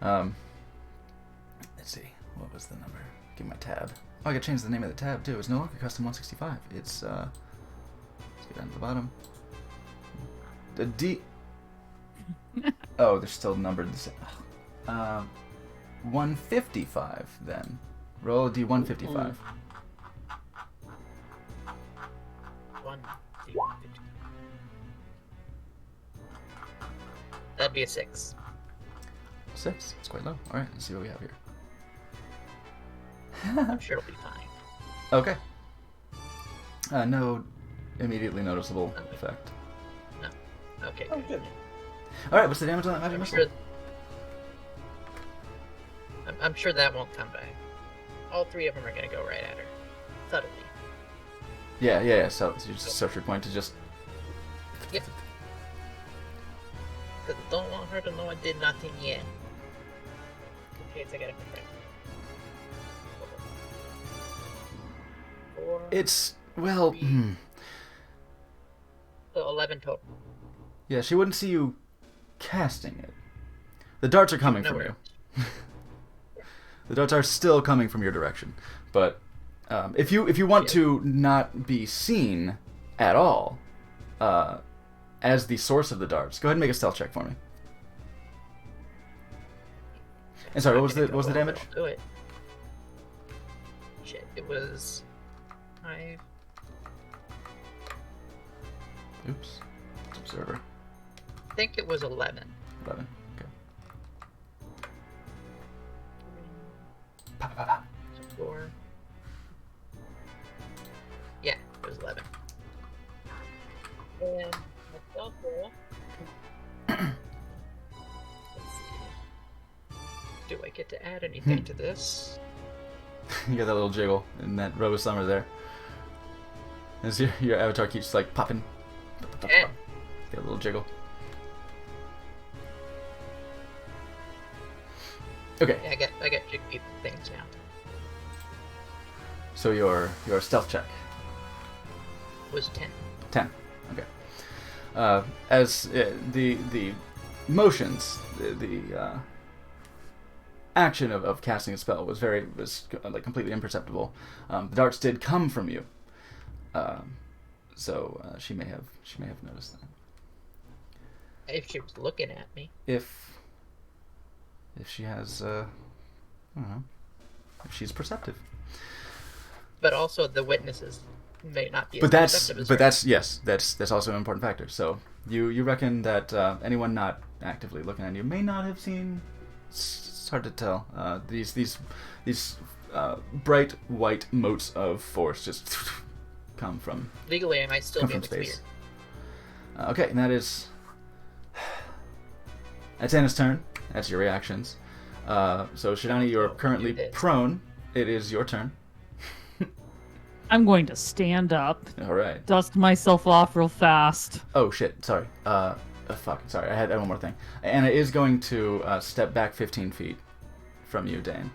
let's see. What was the number? Give me my tab. Oh, I gotta change the name of the tab too. It's no longer custom 165. It's let's get down to the bottom. The D. Oh, they're still numbered the same. 155 then. Roll a D155. 1, 2, 3. That'd be a 6. 6. It's quite low. All right, let's see what we have here. I'm sure it'll be fine. Okay. No immediately noticeable effect. Okay. Oh, good. All right, what's the damage on that magic I'm missile? sure. I'm sure that won't come back. All 3 of them are gonna go right at her, subtly. Yeah. So you just search your point to just. Yep. Cause I don't want her to know I did nothing yet. In case I get a confirm. 4, It's well. so 11 total. Yeah, she wouldn't see you casting it. The darts are coming No from worries. you. The darts are still coming from your direction, but if you want to not be seen at all, as the source of the darts. Go ahead and make a stealth check for me. And sorry, what was the damage? I'll do it. Shit, it was 5. Oops. Observer. I think it was 11. 11. Okay. Pa, pa, pa. 4. Yeah, it was 11. And my stealth roll. Let's see. Do I get to add anything to this? You got that little jiggle in that Robo Summer there. As your avatar keeps like popping. Eh. Get a little jiggle. Okay, Yeah, I get jiggy things now. so your stealth check. Was 10. 10. Okay. As the motions, the action of casting a spell was like completely imperceptible. The darts did come from you, so she may have noticed that. If she was looking at me. If she has, I don't know, if she's perceptive. But also the witnesses may not be. But as that's perceptive as but her. that's also an important factor. So you reckon that anyone not actively looking at you may not have seen. It's hard to tell. These bright white motes of force just come from Legally, I might still be in the space. clear. Okay, and that is. That's Anna's turn. That's your reactions. So Shidani, you're currently you did. prone. It is your turn. I'm going to stand up, All right. dust myself off real fast. Oh shit! Sorry. Fuck. Sorry. I had one more thing. Anna is going to step back 15 feet from you, Dane.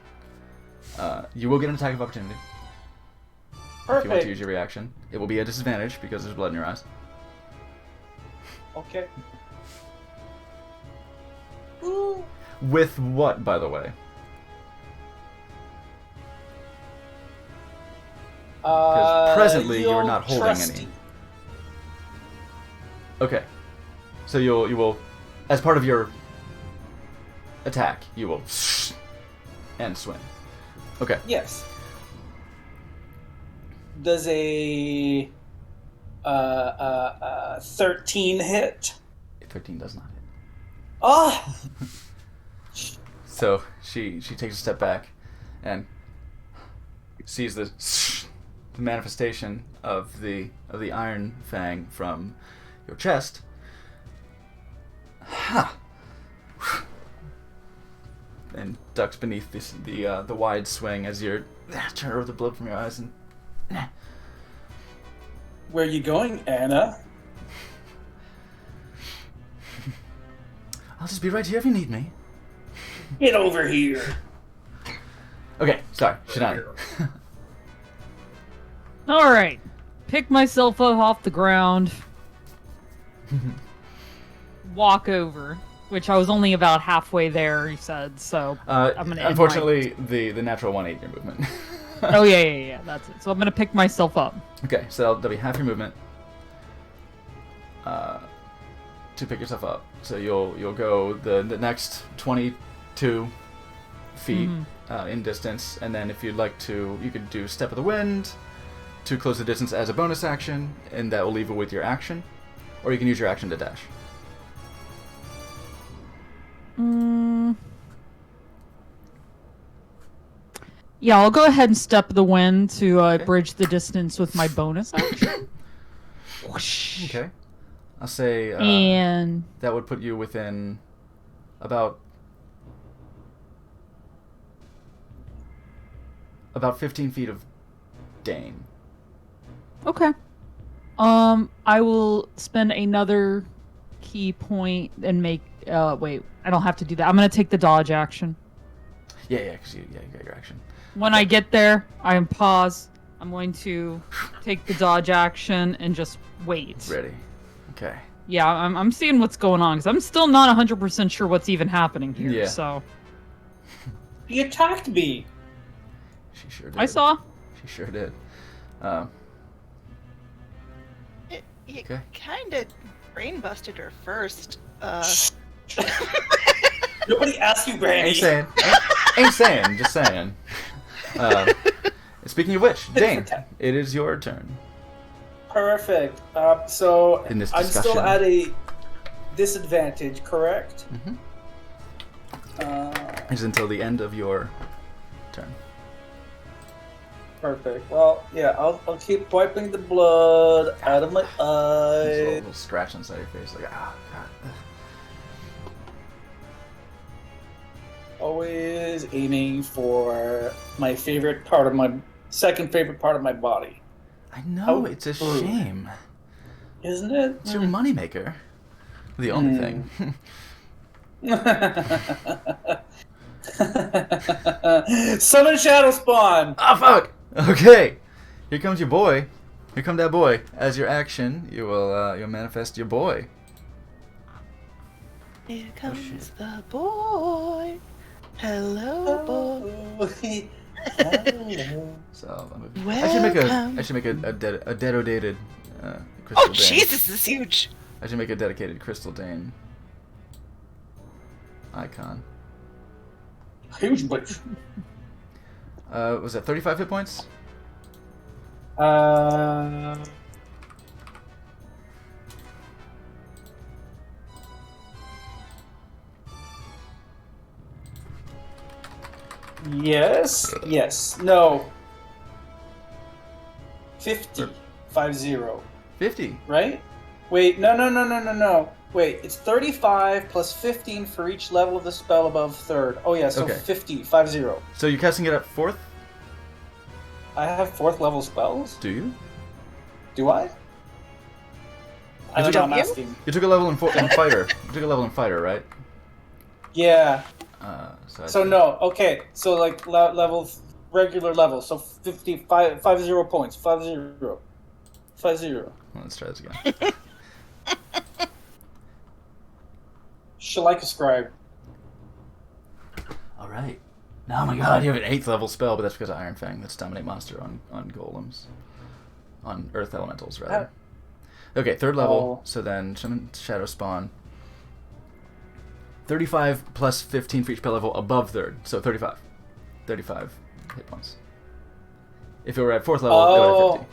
You will get an attack of opportunity if you want to Perfect. use your reaction. It will be a disadvantage because there's blood in your eyes. Okay. Ooh. With what, by the way? Because presently you're not holding trusty. any. Okay. So you will, as part of your attack, you will and swing. Okay. Yes. Does a 13 hit? 13 does not hit. Oh! So she takes a step back and sees the manifestation of the iron fang from your chest. Ha! And ducks beneath the wide swing as you're trying to rub the blood from your eyes and. Where you going, Anna? I'll just be right here if you need me. Get over here. Okay, sorry, Shidani. All right, pick myself up off the ground, walk over, which I was only about halfway there. He said, so I'm gonna. end Unfortunately, the natural 1 8 your movement. Oh yeah, that's it. So I'm gonna pick myself up. Okay, so that'll be half your movement to pick yourself up. So you'll go the next 22 feet in distance, and then if you'd like to, you could do Step of the Wind to close the distance as a bonus action, and that will leave it with your action, or you can use your action to dash. Yeah, I'll go ahead and step the wind to bridge the distance with my bonus action. Whoosh. Okay. I'll say And that would put you within about 15 feet of Dane. okay. I will spend another key point and make. Wait, I don't have to do that. I'm gonna take the dodge action. Yeah, because you got your action. When I get there, I am pause. I'm going to take the dodge action and just wait. Ready. Okay. Yeah, I'm seeing what's going on because I'm still not 100% sure what's even happening here. Yeah. So He attacked me. She sure did. I saw. She sure did. You Okay. kind of brain busted her first. Nobody asked you, Brandy. Ain't saying. Ain't saying. Just saying. Speaking of which, Dane, it is your turn. Perfect. So In this I'm still discussion. at a disadvantage, correct? Mhm. Uh, It's until the end of your turn. perfect. Well, yeah, I'll keep wiping the blood out of my There's a eye. little scratch inside your face, like God. Always aiming for my favorite part of my second favorite part of my body, I know Oh, it's a ooh. shame. isn't it? It's your moneymaker. The only thing. Sun and Shadow Spawn. Ah, fuck! Okay, here comes your boy. Here come that boy. As your action, you'll manifest your boy. Here comes the boy. Hello, boy. So I should make a dedicated Crystal Oh, Dane. Jesus, this is huge. I should make a dedicated Crystal Dane icon. Huge bitch. Was that 35 hit points? Yes. No. 50. 50. 50. Right? Wait, no. Wait, it's 35 plus 15 for each level of the spell above third. Oh yeah, so Okay. 50. So you're casting it at 4th? I have 4th level spells? Do you? Do I? I don't know, I'm you? asking. You took a level in fighter. You took a level in fighter, right? Yeah. So So no, okay. So like level, regular level. So 50 points. 50. Well, let's try this again. Shalika Scribe. All right. Oh my God, you have an 8th level spell, but that's because of Iron Fang. That's Dominate Monster on golems, on Earth Elementals rather. Okay, 3rd level. Oh. So then Summon Shadow Spawn. 35 plus 15 for each spell level above 3rd, so 35. 35 hit points. If it were at 4th level, it would have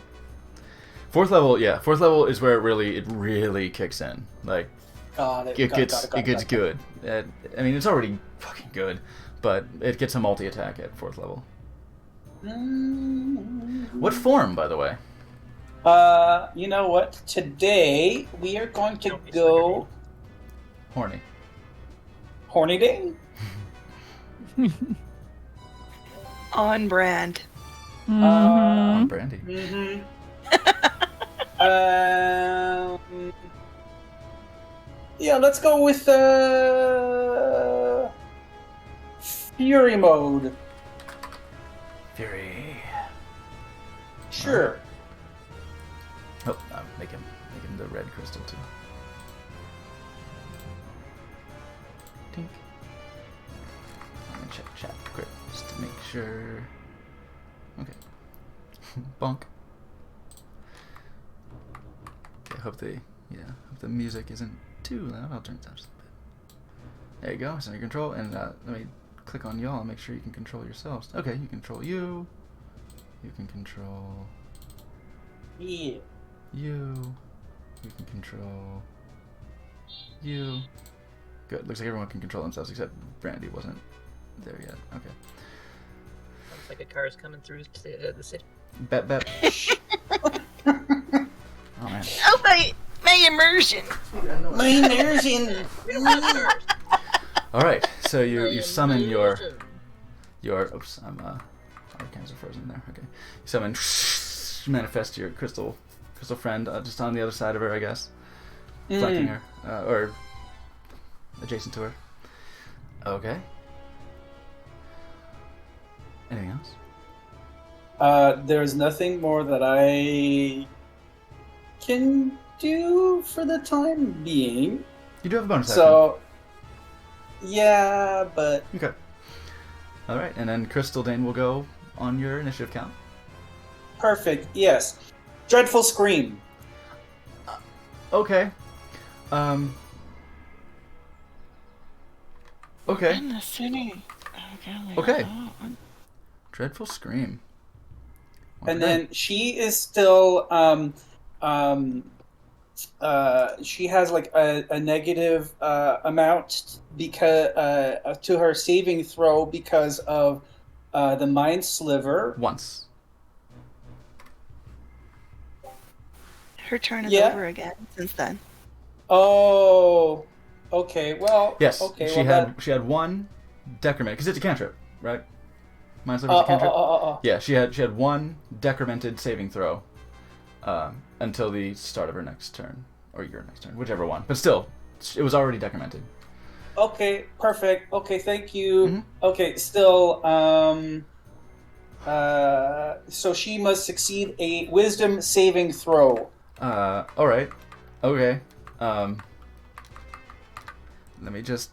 50. 4th level, yeah. 4th level is where it really kicks in. Like, Got it. it got gets it. good. I mean, it's already fucking good, but it gets a multi-attack at 4th level. What form, by the way? You know what? Today we are going to go Horny. Horny Day. On brand. On Brandy. Mm-hmm. Yeah, let's go with Fury mode. Fury. Sure. Oh, make him the red crystal too. Tink. I'm gonna check chat quick just to make sure. Okay. Bonk. Okay, hope the music isn't too loud. I'll turn it down just a bit. There you go. It's under control, and let me click on y'all and make sure you can control yourselves. Okay, you control you. You can control Yeah. you. You can control you. Good. Looks like everyone can control themselves except Brandy wasn't there yet. Okay. Looks like a car is coming through the city. Bet. Oh man. Oh, my immersion. My immersion. All right. So you summon your. Oops. All kinds of frozen there. Okay. You summon. Manifest your crystal friend just on the other side of her, I guess, flanking her or adjacent to her. Okay. Anything else? There's nothing more that I can do for the time being. You do have a bonus action. So, yeah, but Okay. All right, and then Crystal Dane will go on your initiative count. perfect. Yes, Dreadful Scream. Okay. Okay. In the city. Okay. Dreadful scream. And then she is still she has like a negative amount because to her saving throw because of the mind sliver. Once. Her turn is Yeah. over again since then. Oh, okay. Well, Yes. Okay. She had one decrement because it's a cantrip, right? Mind Sliver's a cantrip. Yeah, she had one decremented saving throw until the start of her next turn, or your next turn, whichever one. But still, it was already decremented. Okay, perfect. Okay, thank you. Mhm. Okay, still, so she must succeed a wisdom saving throw. All right. Okay. Let me just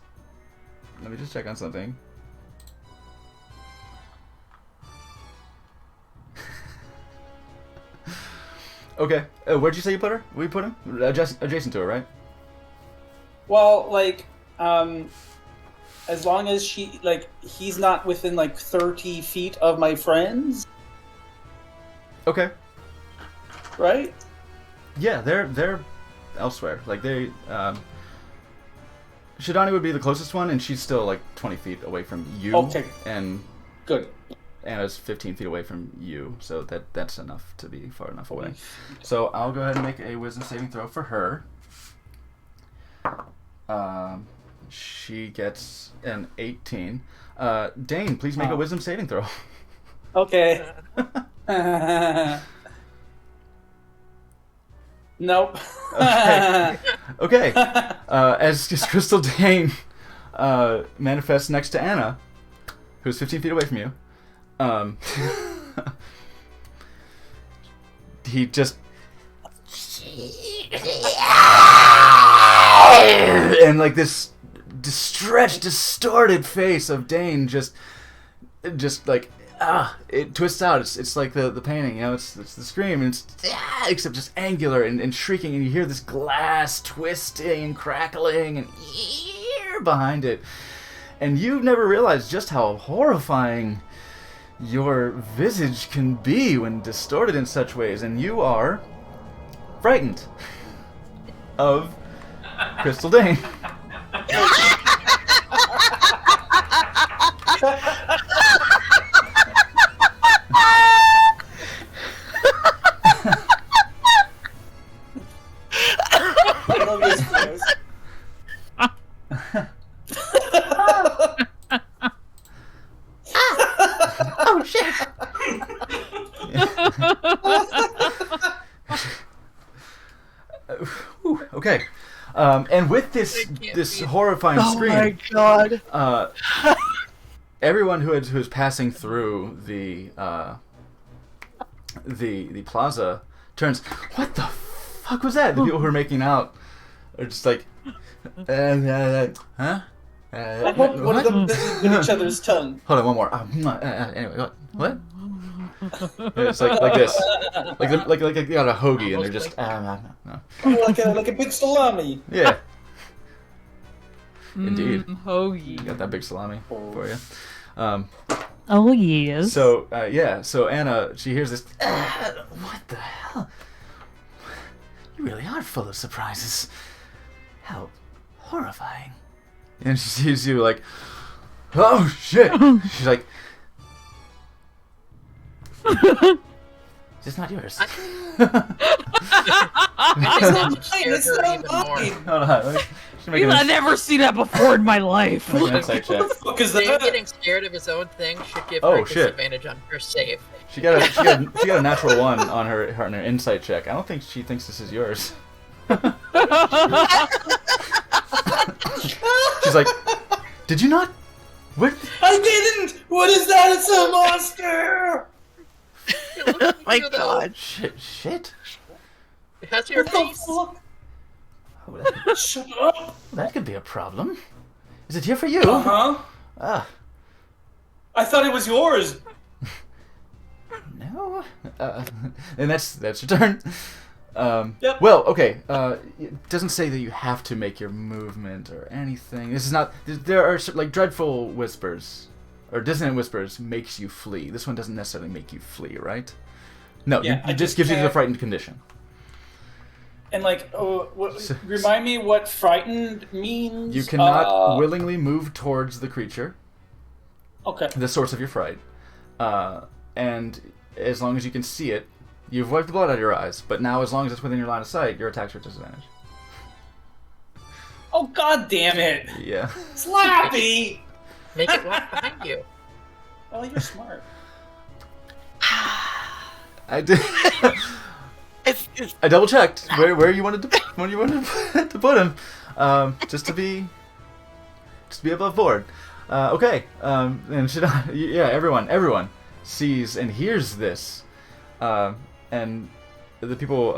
check on something. Okay. Where'd you say you put her? We put him adjacent to her, right? Well, like, as long as he's not within like 30 feet of my friends, Okay. right? Yeah, they're elsewhere. Like they, Shidani would be the closest one, and she's still like 20 feet away from you. Okay. And Good. Anna's 15 feet away from you, so that's enough to be far enough away. So I'll go ahead and make a wisdom saving throw for her. She gets an 18. Dane, please make a wisdom saving throw. Okay. Nope. Okay. As Crystal Dane manifests next to Anna, who's 15 feet away from you, he just and like this stretched, distorted face of Dane just like it twists out. It's like the painting, you know. It's the scream, and it's except just angular and shrieking, and you hear this glass twisting and crackling and behind it, and you've never realized just how horrifying your visage can be when distorted in such ways, and you are frightened of Crystal Dane. I love this voice. Oh shit! Okay, and with this horrifying Oh scream, my god. everyone who's passing through the plaza turns. What the fuck was that? The people who are making out are just like, huh? I hope one of them doesn't with each other's tongue. Hold on, one more. Anyway, what? It's like this, like you got a hoagie, and they're just no. Like a big salami. Yeah. Indeed, Hoagie. you got that big salami for you. Oh yes. So so Anna, she hears this. What the hell? You really are full of surprises. How horrifying. And she sees you like, oh shit. She's like, it's not yours. I think that should scare It's her not even more. mine. Hold on. She's making I've never seen that before in my life. an insight check. Fuck is Dane that? getting scared of his own thing should give Oh, her shit. disadvantage on her save. She got a natural 1 on her insight check. I don't think she thinks this is yours. She's like, did you not? What? I didn't! What is that? It's a monster! Oh my god. Shit. It has your What the face. fuck? Oh, that, Shut up! that could be a problem. Is it here for you? Uh-huh. Ah, I thought it was yours. no. And that's your turn. Yep. Well, okay. It doesn't say that you have to make your movement or anything. This is not. There are like dreadful whispers, or dissonant whispers makes you flee. This one doesn't necessarily make you flee, right? No, Yeah, I it just just gives you the can't- frightened condition. And like, remind me what frightened means. You cannot willingly move towards the creature, Okay. the source of your fright, and as long as you can see it, you've wiped the blood out of your eyes. But now, as long as it's within your line of sight, your attacks are at disadvantage. Oh God damn it, Yeah. Slappy! Make it walk behind you. Oh, you're smart. I did. It's I double checked where you wanted to put him, just to be above board. Okay, and should I, yeah, everyone sees and hears this, and the people.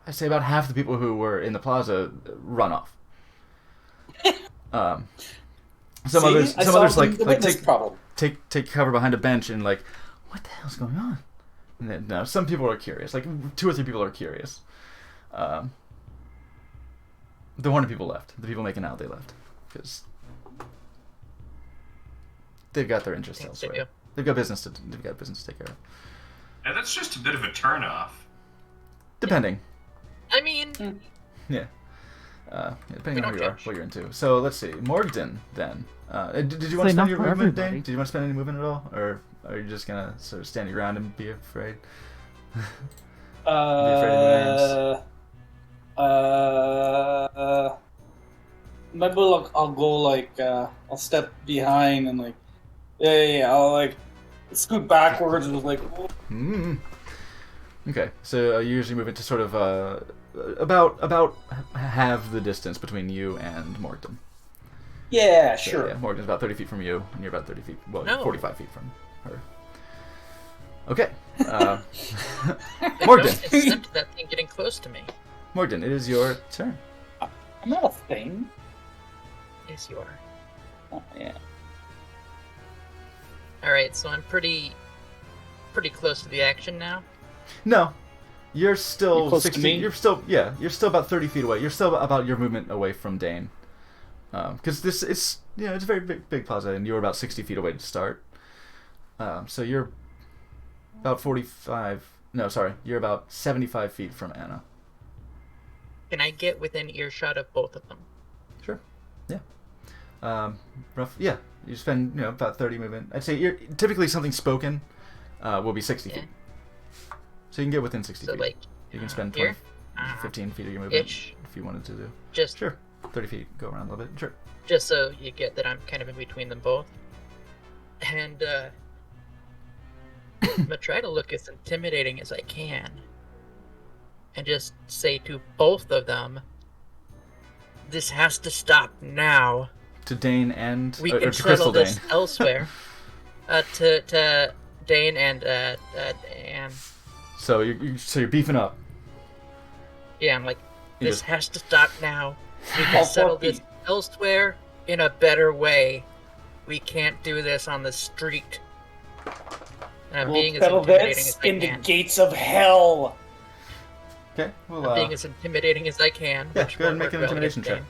I say about half the people who were in the plaza run off. Some See? others I solved like the like witness take problem. take cover behind a bench and like, what the hell's going on? And then, no, some people are curious. Like 2 or 3 people are curious. The 100 people left. The people making out, they left because they've got their interests Things to elsewhere. do. They've got business to take care of. Yeah, that's just a bit of a turnoff. Depending. I mean, Yeah. Depending on We who don't you are, judge. what you're into. So let's see, Morgden. Then, did you want to Say spend not your for movement, Dane? everybody. Did you want to spend any movement at all, or are you just gonna sort of stand your ground and be afraid? Maybe I'll go like I'll step behind and like yeah I'll like scoot backwards and like Mm. Okay, so you usually move it to sort of about halve the distance between you and Morgden. yeah So, sure. yeah, Morgan's about 30 feet from you, and you're about 30 feet. Well, No. 45 feet from her. Okay. I Morgan. don't accept that thing getting close to me. Morgan, it is your turn. I'm not a thing. Yes, you are. Oh, yeah. Alright, so I'm pretty close to the action now. No, you're still You're close to 60. me? You're still about 30 feet away. You're still about your movement away from Dane. Because it's it's a very big plaza, and you were about 60 feet away to start. So you're about 45. No, sorry, you're about 75 feet from Anna. Can I get within earshot of both of them? Sure. Yeah. Yeah. You spend about 30 movement. I'd say typically something spoken will be 60 feet. So you can get within 60 So feet. like You can spend here? 15 feet of your movement Itch. if you wanted to do. Just Sure. 30 feet. Go around a little bit. Sure. just so you get that I'm kind of in between them both. And I'm gonna try to look as intimidating as I can. And just say to both of them, this has to stop now. To Dane and We or can to Crystal settle this Dane. elsewhere. To Dane and Anne. So you're beefing up. Yeah, I'm like, You this just- has to stop now. We All can settle four this feet. elsewhere in a better way. We can't do this on the street. And I'm We'll being as settle intimidating this as I in the can. gates of hell. Okay. Well, I'm being as intimidating as I can. yeah, which go ahead and won't make an work well intimidation against check. Dane.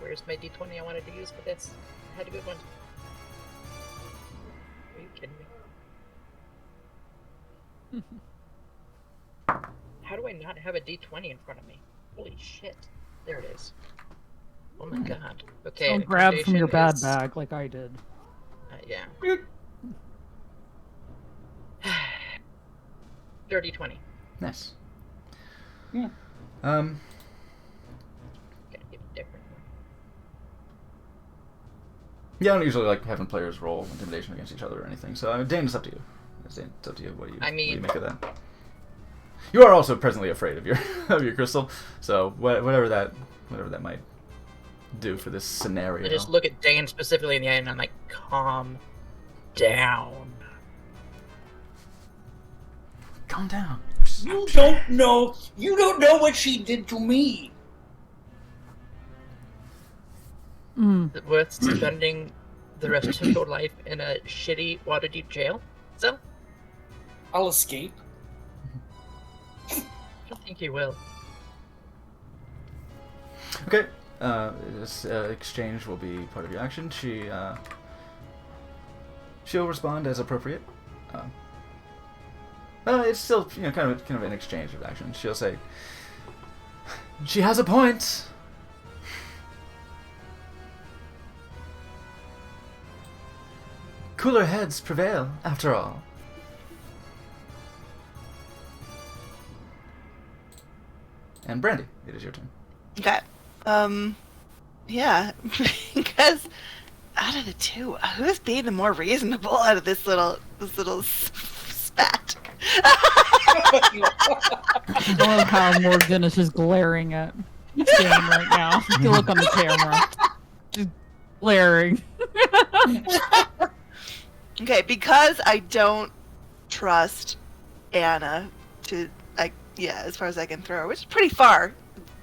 Where's my d20 I wanted to use for this? I had a good one. Are you kidding me? How do I not have a d20 in front of me? Holy shit. There it is. Oh my god. Okay. Don't grab from your bad intimidation is- bag like I did. Yeah. Dirty 20. nice. Yeah. Gotta give a different one. Yeah, I don't usually like having players roll intimidation against each other or anything. So Dane, it's up to you. It's up to you. What do you I mean- make of that? You are also presently afraid of your of your crystal. So whatever that might do for this scenario. I just look at Dan specifically in the eye and I'm like, calm down. Calm down. You don't know. You don't know what she did to me. Mm. Is it worth spending the rest of your life in a shitty Waterdeep jail cell? I'll escape. I don't think you will. Okay. This exchange will be part of your action. She'll respond as appropriate. It's still kind of an exchange of action. She'll say, "She has a point." Cooler heads prevail, after all. And Brandy, it is your turn. Okay. Yeah, because out of the two, who's being the more reasonable out of this little spat? I love how Morgan is just glaring at Sam right now. You can look on the camera. Just glaring. Okay, because I don't trust Anna to, as far as I can throw her, which is pretty far.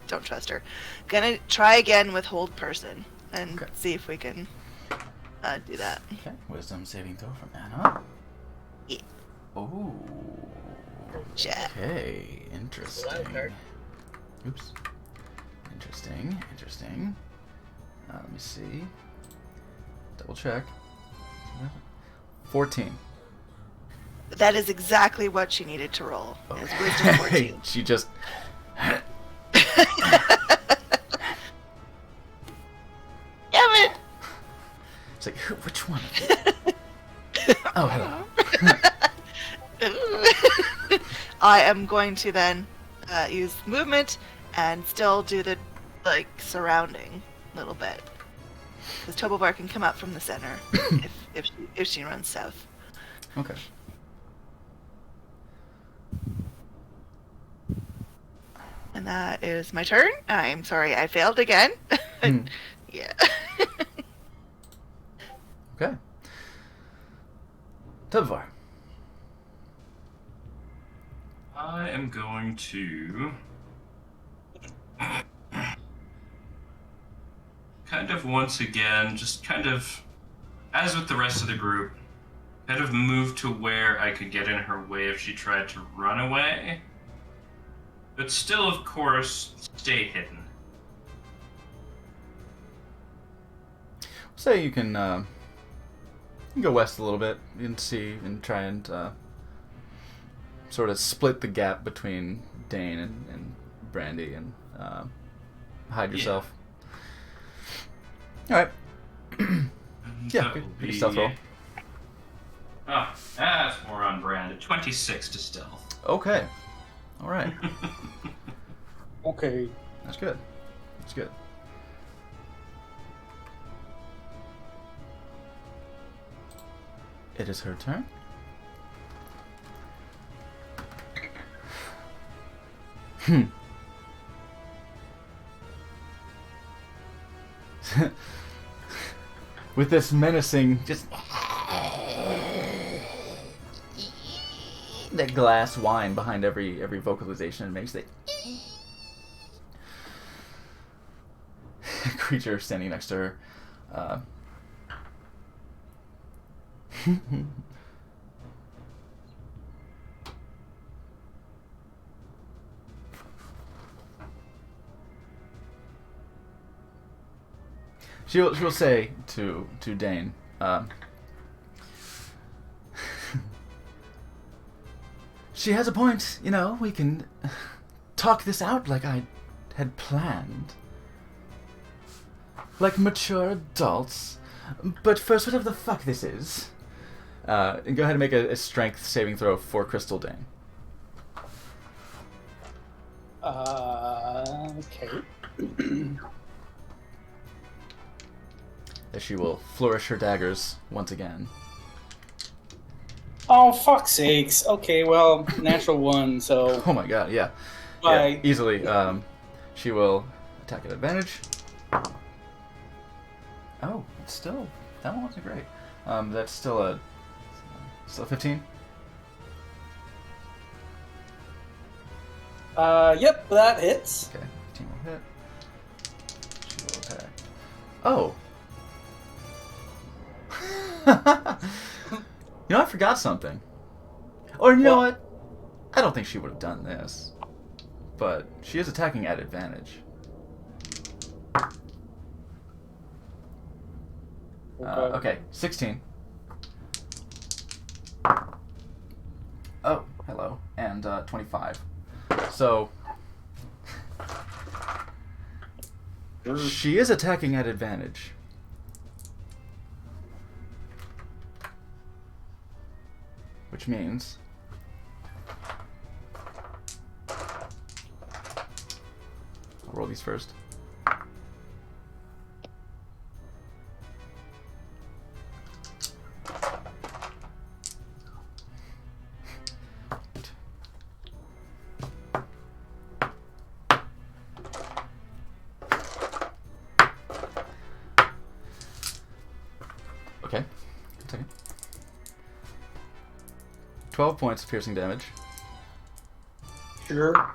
Don't trust her. Gonna try again with hold person and see if we can do that. Okay, wisdom saving throw from Anna. Yeah. Oh. Yeah. Okay, interesting. Wild card. Oops. Interesting. Let me see. Double check. 14. That is exactly what she needed to roll. Is wisdom 14. She just. Damn it! It's like, which one? Oh, hello. I am going to then use movement and still do the surrounding little bit, because Tobovar can come up from the center if she runs south. Okay. And that is my turn. I'm sorry, I failed again. Yeah. Okay. Tobovar. I am going to kind of once again, just kind of, as with the rest of the group, kind of move to where I could get in her way if she tried to run away. But still, of course, stay hidden. Say you can go west a little bit and see and try and sort of split the gap between Dane and Brandy and hide yourself. All right. Yeah, That good. will Make a stealth roll. Oh, that's more on brand. 26 to stealth. Okay. All right. Okay. That's good. That's good. It is her turn. With this menacing, just that glass whine behind every vocalization it makes, that creature standing next to her. She'll say to Dane, she has a point, we can talk this out like I had planned. Like mature adults. But first, whatever the fuck this is. And go ahead and make a strength saving throw for Crystal Dane. Okay. As she will flourish her daggers once again. Oh, fuck's sakes. Okay, well, natural one, so... Oh my god, yeah. Bye. Yeah, easily. She will attack at advantage. Oh, it's still... That one wasn't great. That's still a 15? Yep, that hits. Okay, 15 will hit. She will attack. Oh! You know, I forgot something. Or you know What? what? I don't think she would have done this. But she is attacking at advantage. Okay, 16. Oh, hello. And 25. So, she is attacking at advantage. Which means... I'll roll these first. Okay. 12 points of piercing damage. Sure.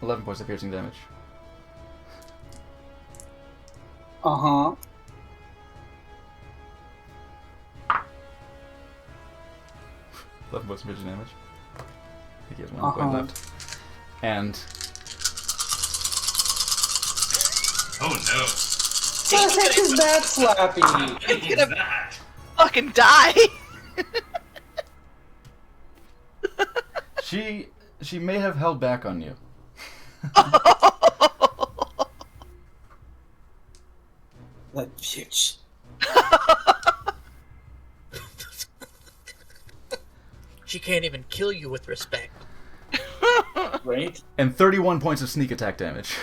11 points of piercing damage. Uh-huh. 11 points of piercing damage. I think he has one point left. And Oh no. What the heck is that, Slappy? What is gonna- that? Fucking die! she may have held back on you. That bitch. She can't even kill you with respect. Right? And 31 points of sneak attack damage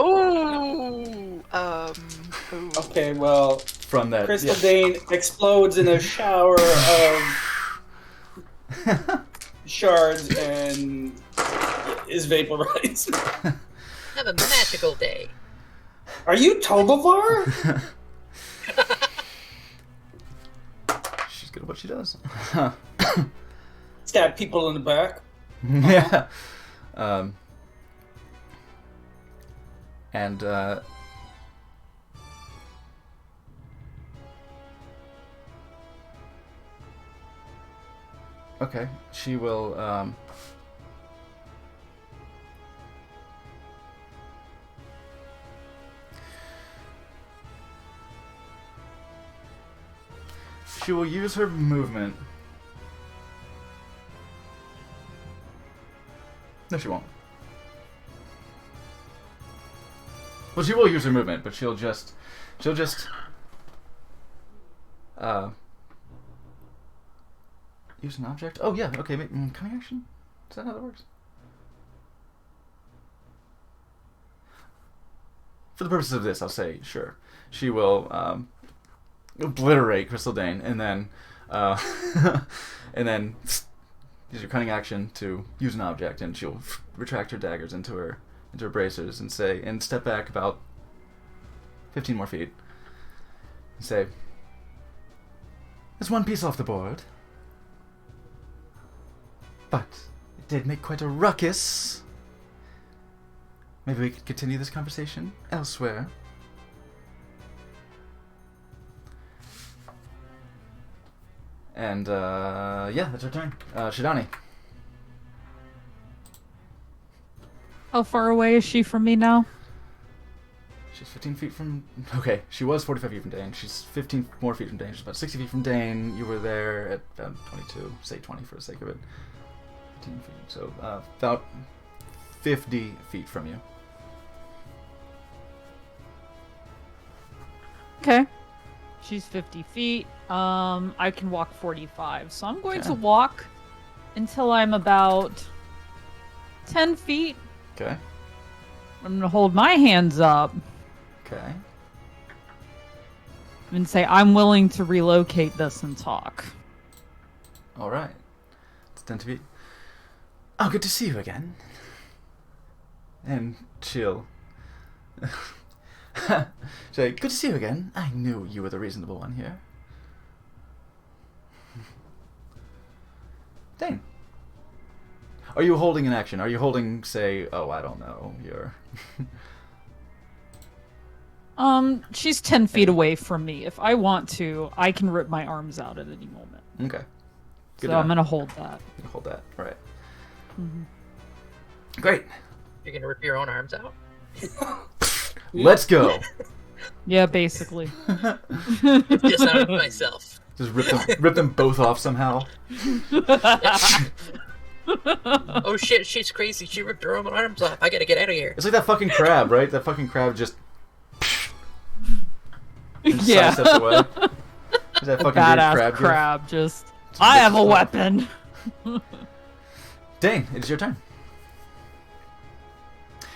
Ooh. Ooh. Okay, well, from that. Crystal Dane explodes in a shower of shards and is vaporized. Have a magical day. Are you Tobovar? She's good at what she does. Stab people in the back. Yeah. And okay, she will use her movement. No, she won't. Well, she will use her movement, but she'll just use an object. Oh yeah, okay. Cunning action. Is that how that works? For the purposes of this, I'll say sure. She will obliterate Crystal Dane, and then use her cunning action to use an object, and she'll retract her daggers into her bracers and step back about 15 more feet and say, "There's one piece off the board, but it did make quite a ruckus. Maybe we could continue this conversation elsewhere." And yeah, that's her turn. Shidani. How far away is she from me now? She's 15 feet from... Okay, she was 45 feet from Dane. She's 15 more feet from Dane. She's about 60 feet from Dane. You were there at about 22. Say 20 for the sake of it. 15 feet. So about 50 feet from you. Okay. She's 50 feet. I can walk 45. So I'm going Okay. to walk until I'm about 10 feet. Okay. I'm going to hold my hands up Okay. and say, I'm willing to relocate this and talk. All right. It's 10 feet. Oh, good to see you again. And she'll... say, good to see you again. I knew you were the reasonable one here. Dane. Are you holding an action? Are you holding, say, oh, I don't know, your... She's 10 feet away from me. If I want to, I can rip my arms out at any moment. Okay. Good So I'm gonna hold that. hold that. All right. Mhm. Great. You're gonna rip your own arms out? Let's go. Yeah, basically. Disarmed myself. Just rip them both off somehow. Oh shit, she's crazy. She ripped her own arms off. I gotta get out of here. It's like that fucking crab, right? That fucking crab just Yeah. sidesteps away. Is that fucking weird Badass crab? crab, just. I have a weapon. Dane, it's your turn.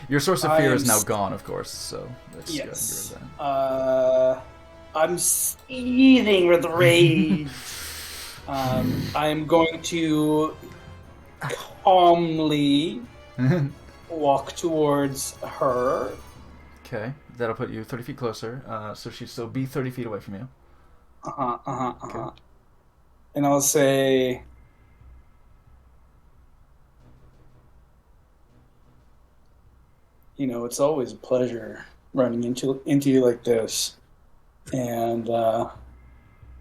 Your source of fear is now gone, of course. So let's go and get Yes. rid of that. I'm seething with rage. I'm going to calmly walk towards her. Okay, that'll put you 30 feet closer. So she'd still be 30 feet away from you. And I'll say, you know, it's always a pleasure running into you like this, and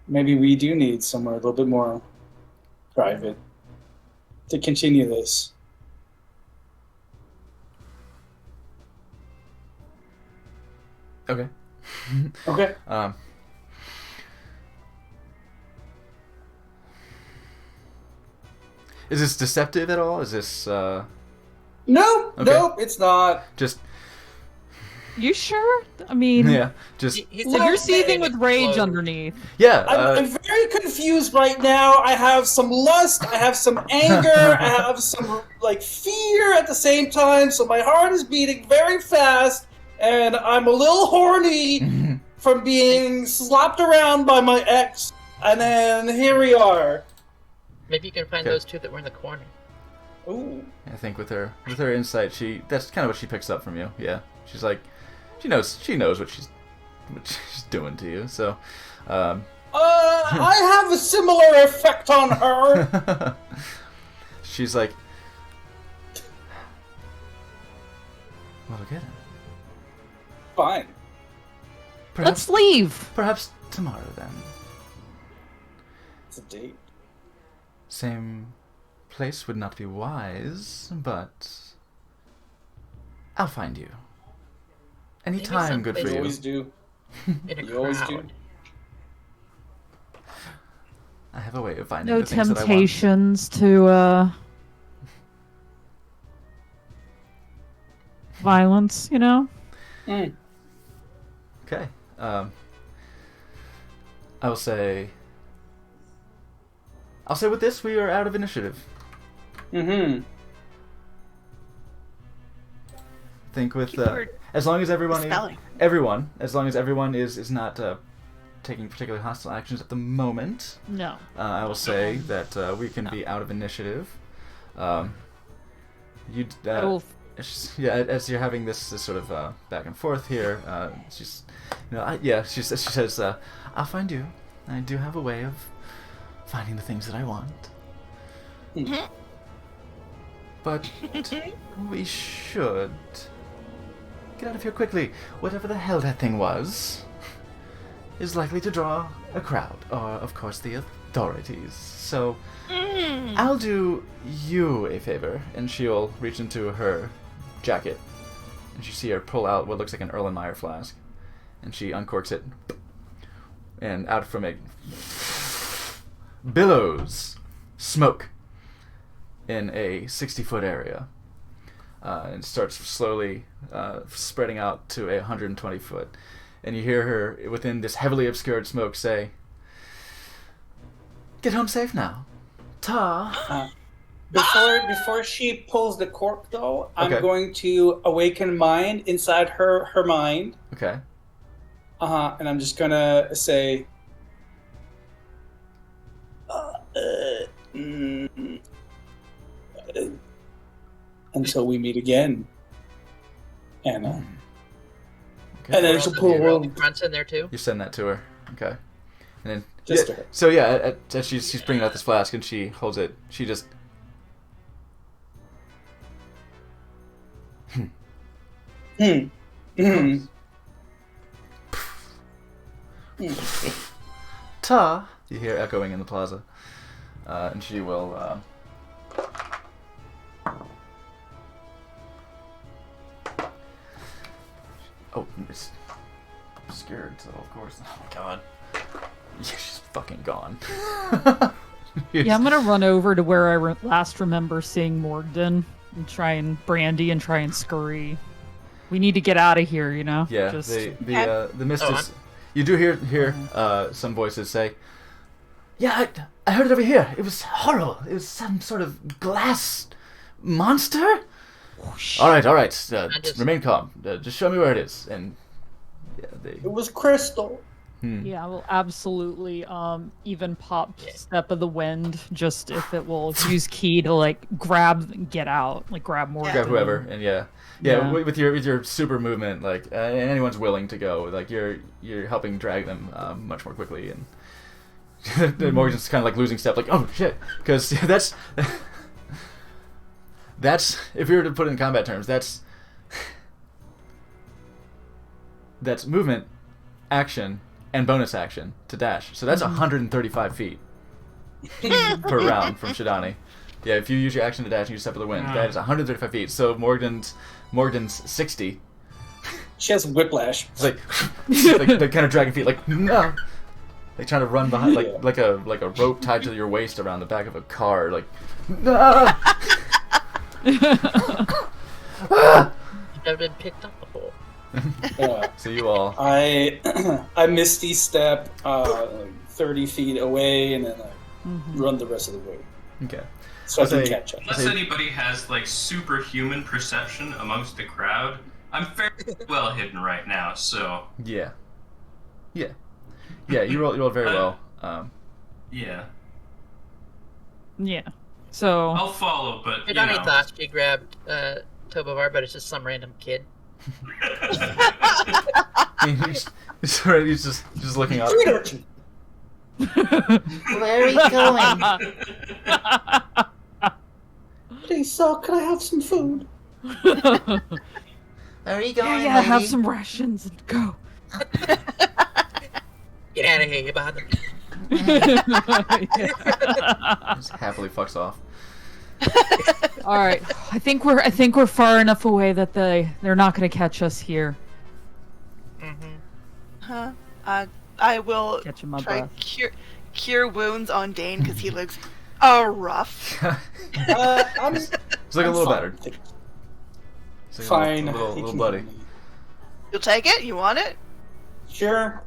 maybe we do need somewhere a little bit more private to continue this. Okay. Okay. Is this deceptive at all? Is this No, Okay. no, it's not. just You sure? I mean, yeah, just He's well, you're like seething with rage explode. underneath. yeah? I'm very confused right now. I have some lust, I have some anger, I have some like fear at the same time. So my heart is beating very fast, and I'm a little horny from being slapped around by my ex. And then here we are. Maybe you can find Okay. those two that were in the corner. Ooh. I think with her insight, that's kind of what she picks up from you. Yeah, she's like, she knows what she's doing to you. So, I have a similar effect on her. she's like, well, get him. Fine. Let's leave. Perhaps tomorrow then. It's a date. Same place would not be wise, but I'll find you. Any Maybe time good someplace for You you. always do. In a You always do. crowd. I have a way of finding No the things that I want. temptations to violence, you know? Mm. Okay. I will say. With this, we are out of initiative. Mm-hmm. I think with Keep your as long as everyone spelling. is not taking particularly hostile actions at the moment, No. I will say that we can be out of initiative. I will as you're having this sort of back and forth here, she's, she says, I'll find you. I do have a way of finding the things that I want. But we should get out of here quickly. Whatever the hell that thing was is likely to draw a crowd, or of course the authorities. So I'll do you a favor, and she'll reach into her jacket, and you see her pull out what looks like an Erlenmeyer flask, and she uncorks it, and out from it billows smoke in a 60-foot area, and starts slowly spreading out to 120 foot. And you hear her, within this heavily obscured smoke, say, "Get home safe now. Ta." Before she pulls the cork, though, I'm Okay. going to awaken mind inside her mind. Okay. And I'm just gonna say, until we meet again, Anna. Okay. And then she'll pull Roll her fronts in there too. You send that to her. Okay. And then Just to her. So yeah, as she's bringing out this flask and she holds it, she just Hmm. Ta! You hear echoing in the plaza. And she will, Oh, it's scared, so of course. Oh my god. Yeah, she's fucking gone. Yeah, I'm gonna run over to where I last remember seeing Morgden and try and Brandy and try and scurry. We need to get out of here, you know. Yeah, Just... the mist is. You do hear some voices say, "Yeah, I heard it over here. It was horrible. It was some sort of glass monster." All right. Remain calm. Just show me where it is. And yeah, It was crystal. Yeah, I will absolutely even pop Step of the Wind, just if it will use key to like get out, like grab more. grab whoever, and yeah. With your super movement, like and anyone's willing to go, like you're helping drag them much more quickly, and Morgan's kind of like losing step, like oh shit, because that's if we were to put it in combat terms, that's movement, action, and bonus action to dash. So that's 135 feet per round from Shidani. Yeah, if you use your action to dash and you step of the wind, that is 135 feet. So Morgan's 60. She has whiplash. It's like they're kind of dragging feet, like no. They trying to run behind, like a rope tied to your waist around the back of a car, like no. You've never been picked up before. Yeah. So you all. I misty step 30 feet away and then I run the rest of the way. Okay. So I can catch up. Unless anybody has like superhuman perception amongst the crowd, I'm fairly well hidden right now. So Yeah. You rolled very well. yeah, Yeah. So I'll follow. But you Shidani know, thought she grabbed Tobovar, but it's just some random kid. He's just looking up. Sweet urchin. Where are we going? Please, sir, can I have some food? Where are you going, yeah, have lady? some rations and go. Get out of here, you're behind me. Just happily fucks off. All right, I think we're far enough away that they're not gonna catch us here. Huh? I will Catching my try breath. cure wounds on Dane because he looks rough. I'm It's like a little better. It's like Fine. A little bloody. You'll take it? You want it? Sure.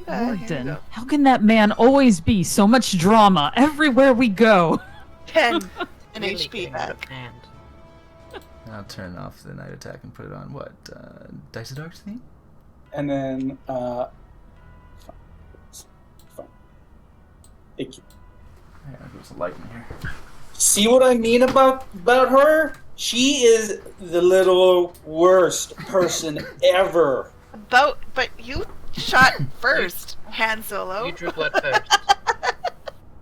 Okay, here you Morgden, go. how can that man always be so much drama everywhere we go? 10 Really HP getting out of back. hand. I'll turn off the night attack and put it on what? Dice of Dark's theme? And then, fine. Thank you. Yeah, I'll give us a light in here. See what I mean about her? She is the little worst person ever. But you shot first, Han Solo. You drew blood first.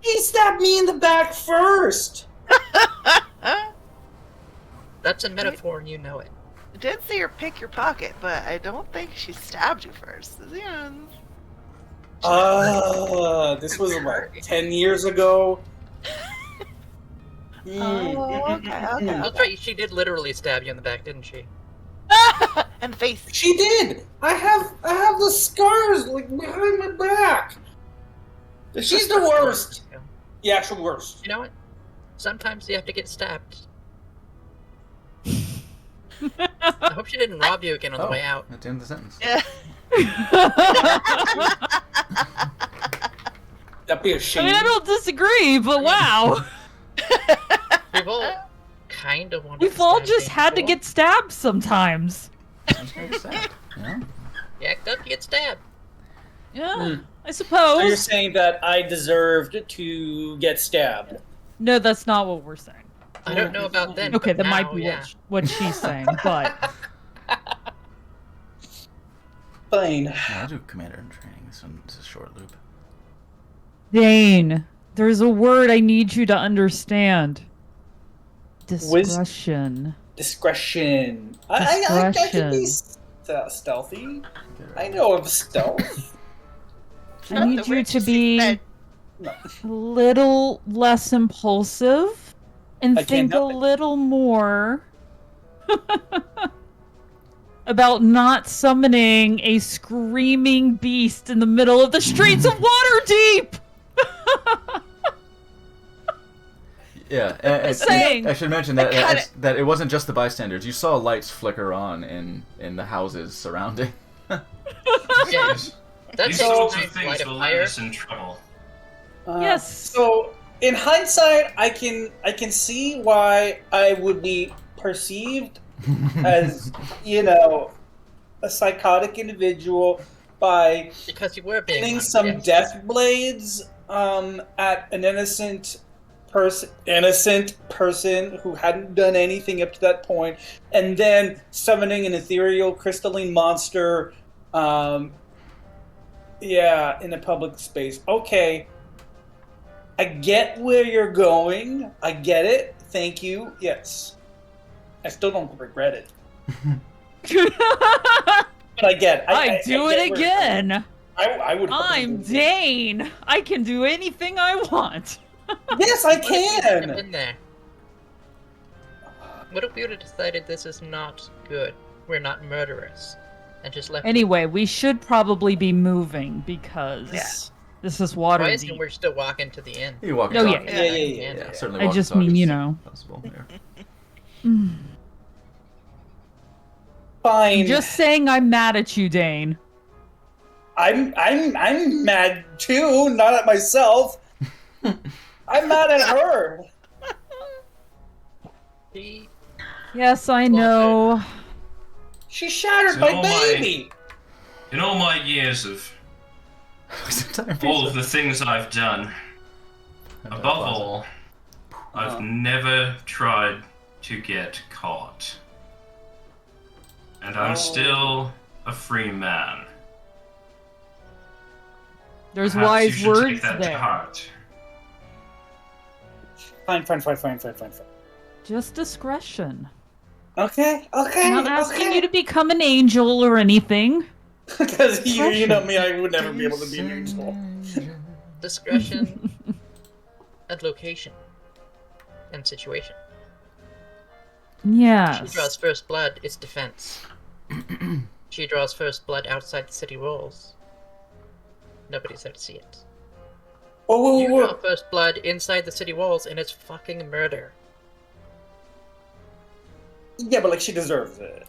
He stabbed me in the back first. That's a metaphor and you know it. I did see her pick your pocket, but I don't think she stabbed you first. Yeah. This was about 10 years ago. Oh, okay. That's right, she did literally stab you in the back, didn't she? And face. She did. I have the scars like behind my back. She's the worst. The actual worst. You know what? Sometimes you have to get stabbed. I hope she didn't rob you again on the way out. At the end of the sentence. Yeah. That'd be a I shame. mean, I don't disagree, but wow, We've all kind of wanted we've to all stab just Jane had to before. get stabbed sometimes. That's very sad. Yeah. You act up, you get stabbed. Yeah, I So you're suppose. saying that I deserved to get stabbed? No, that's not what we're saying. I don't know about then. Okay, but that might now, be yeah. what she's saying, but Fine. No, I'll do commander in training. This is a short loop. Dane, there's a word I need you to understand. Discretion. Discretion. I can be stealthy. I know of stealth. I need The you witch to she be said. a little less impulsive and I can't think a help it. little more about not summoning a screaming beast in the middle of the streets of Waterdeep. Yeah, Just saying. I should mention that it wasn't just the bystanders. You saw lights flicker on in the houses surrounding. Yes. That's These a sorts nice of things light of will land fire. us in trouble. Yes. So, in hindsight, I can see why I would be perceived as, a psychotic individual by Because you were being hitting honest, some yes. death blades at an innocent person who hadn't done anything up to that point, and then summoning an ethereal crystalline monster in a public space. Okay, I get where you're going. I get it. Thank you. Yes. I still don't regret it. But I get it. I do get it where- again. I would. I'm Dane. I can do anything I want. Yes, I What if we had can. been there? What if we would have decided this is not good? We're not murderers, and just left. Anyway, we should probably be moving because this is Why isn't Waterdeep. we're still walking to the inn? You walk. Oh, and talk. yeah. Yeah, certainly. I walk and just talk mean, is you know. possible here. Fine. I'm just saying I'm mad at you, Dane. I'm mad too, not at myself. I'm mad at her. She- Yes, I know. She shattered So my all my- baby. In all my years of all of the things I've done, above all, I've never tried to get caught. And I'm still a free man. There's Perhaps you wise should words take that to there. heart. Fine. Just discretion. Okay. I'm not asking you to become an angel or anything. Because you know me, I would never be able to be an angel. Discretion and location and situation. Yes. She draws first blood, it's defense. She draws first blood outside the city walls. Nobody's there to see it. You draw first blood inside the city walls, and it's fucking murder. Yeah, but like she deserves it.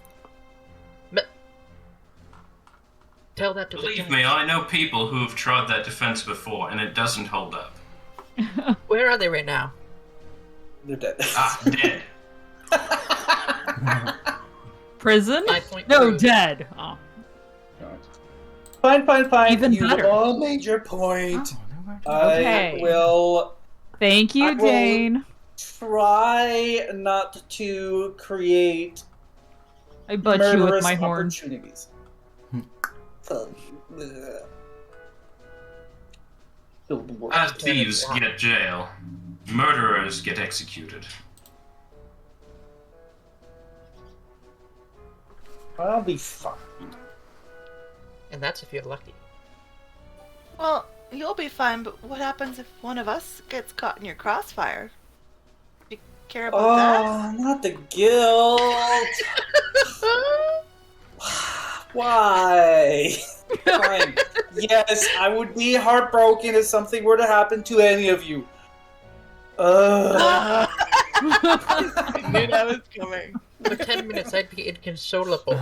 Tell that to the Believe judge. me, I know people who have tried that defense before, and it doesn't hold up. Where are they right now? They're dead. Ah, dead. Prison? 5 point No, proof. dead. Oh. Fine. Even you better. all made your point. Okay. I will Thank you, I will- Dane. try not to create I butt you with murderous my horn. opportunities. As thieves get jail, murderers get executed. I'll be fine. And that's if you're lucky. Well, you'll be fine, but what happens if one of us gets caught in your crossfire? Do you care about that? Oh, not the guilt. Why? Fine. Yes, I would be heartbroken if something were to happen to any of you. I knew that was coming. For 10 minutes, I'd be inconsolable.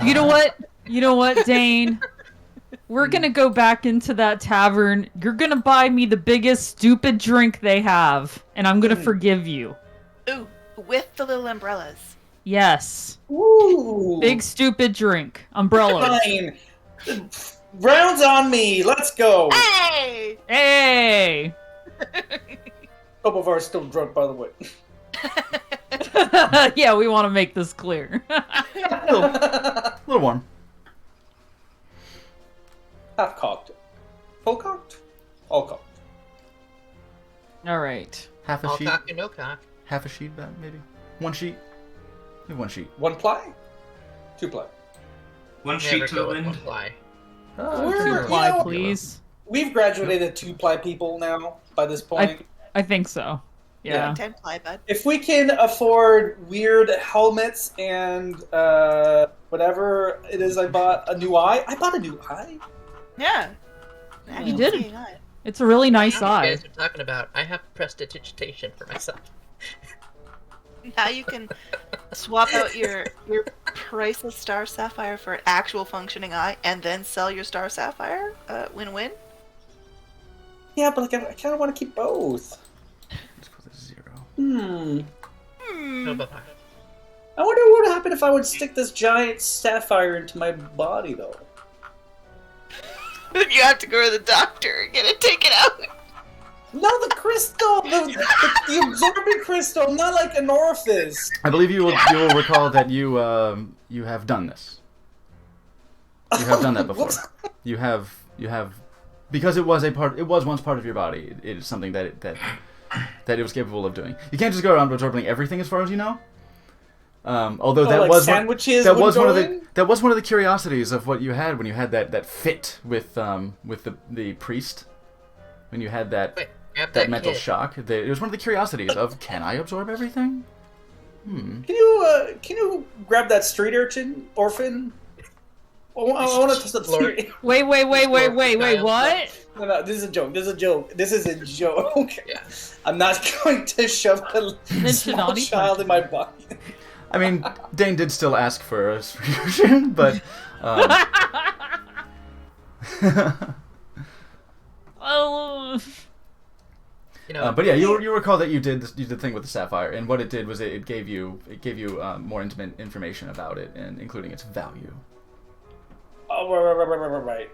You know what? You know what, Dane? We're gonna go back into that tavern. You're gonna buy me the biggest stupid drink they have, and I'm gonna forgive you. Ooh, with the little umbrellas. Yes. Ooh. Big stupid drink. Umbrella. Fine. Rounds on me. Let's go. Hey! Hey! Couple of ours still drunk, by the way. Yeah, we want to make this clear. A little warm. Half cocked. Full cocked? All cocked. All right. Half a All sheet. cock and no cock. Half a sheet back, maybe. One sheet. Maybe one sheet. 1 ply? 2 ply. One Never sheet to go the with wind. one fly. Where- Reply, you know- please. we've graduated to 2-ply people now by this point. I think so. Yeah. 10 ply, bud. If we can afford weird helmets and whatever it is I bought, a new eye. I bought a new eye. Yeah. You did. Seeing eye. It's a really nice What eye. you guys are talking about? I have prestidigitation for myself. Now you can swap out your priceless star sapphire for an actual functioning eye, and then sell your star sapphire. Win-win. Yeah, but like I kind of want to keep both. Let's go to 0. No, bye-bye. I wonder what would happen if I would stick this giant sapphire into my body, though. You have to go to the doctor and get it taken out. No, the crystal, the absorbing crystal, not like an orifice. I believe you will recall that you have done this. You have done that before. You have because it was once part of your body. It is something that it was capable of doing. You can't just go around absorbing everything, as far as you know. Although that like was sandwiches. that was one of the curiosities of what you had when you had that fit with the priest. When you had that. Wait, grab that mental kid. shock. It was one of the curiosities of, can I absorb everything? Can you grab that street orphan? I want to test the theory. Wait, what? No, this is a joke. This is a joke. Yeah. I'm not going to shove a small Shinani child in my body. I mean, Dane did still ask for a solution, but... Oh. But yeah, you recall that you did the thing with the sapphire, and what it did was it gave you more intimate information about it, and including its value. Oh, right.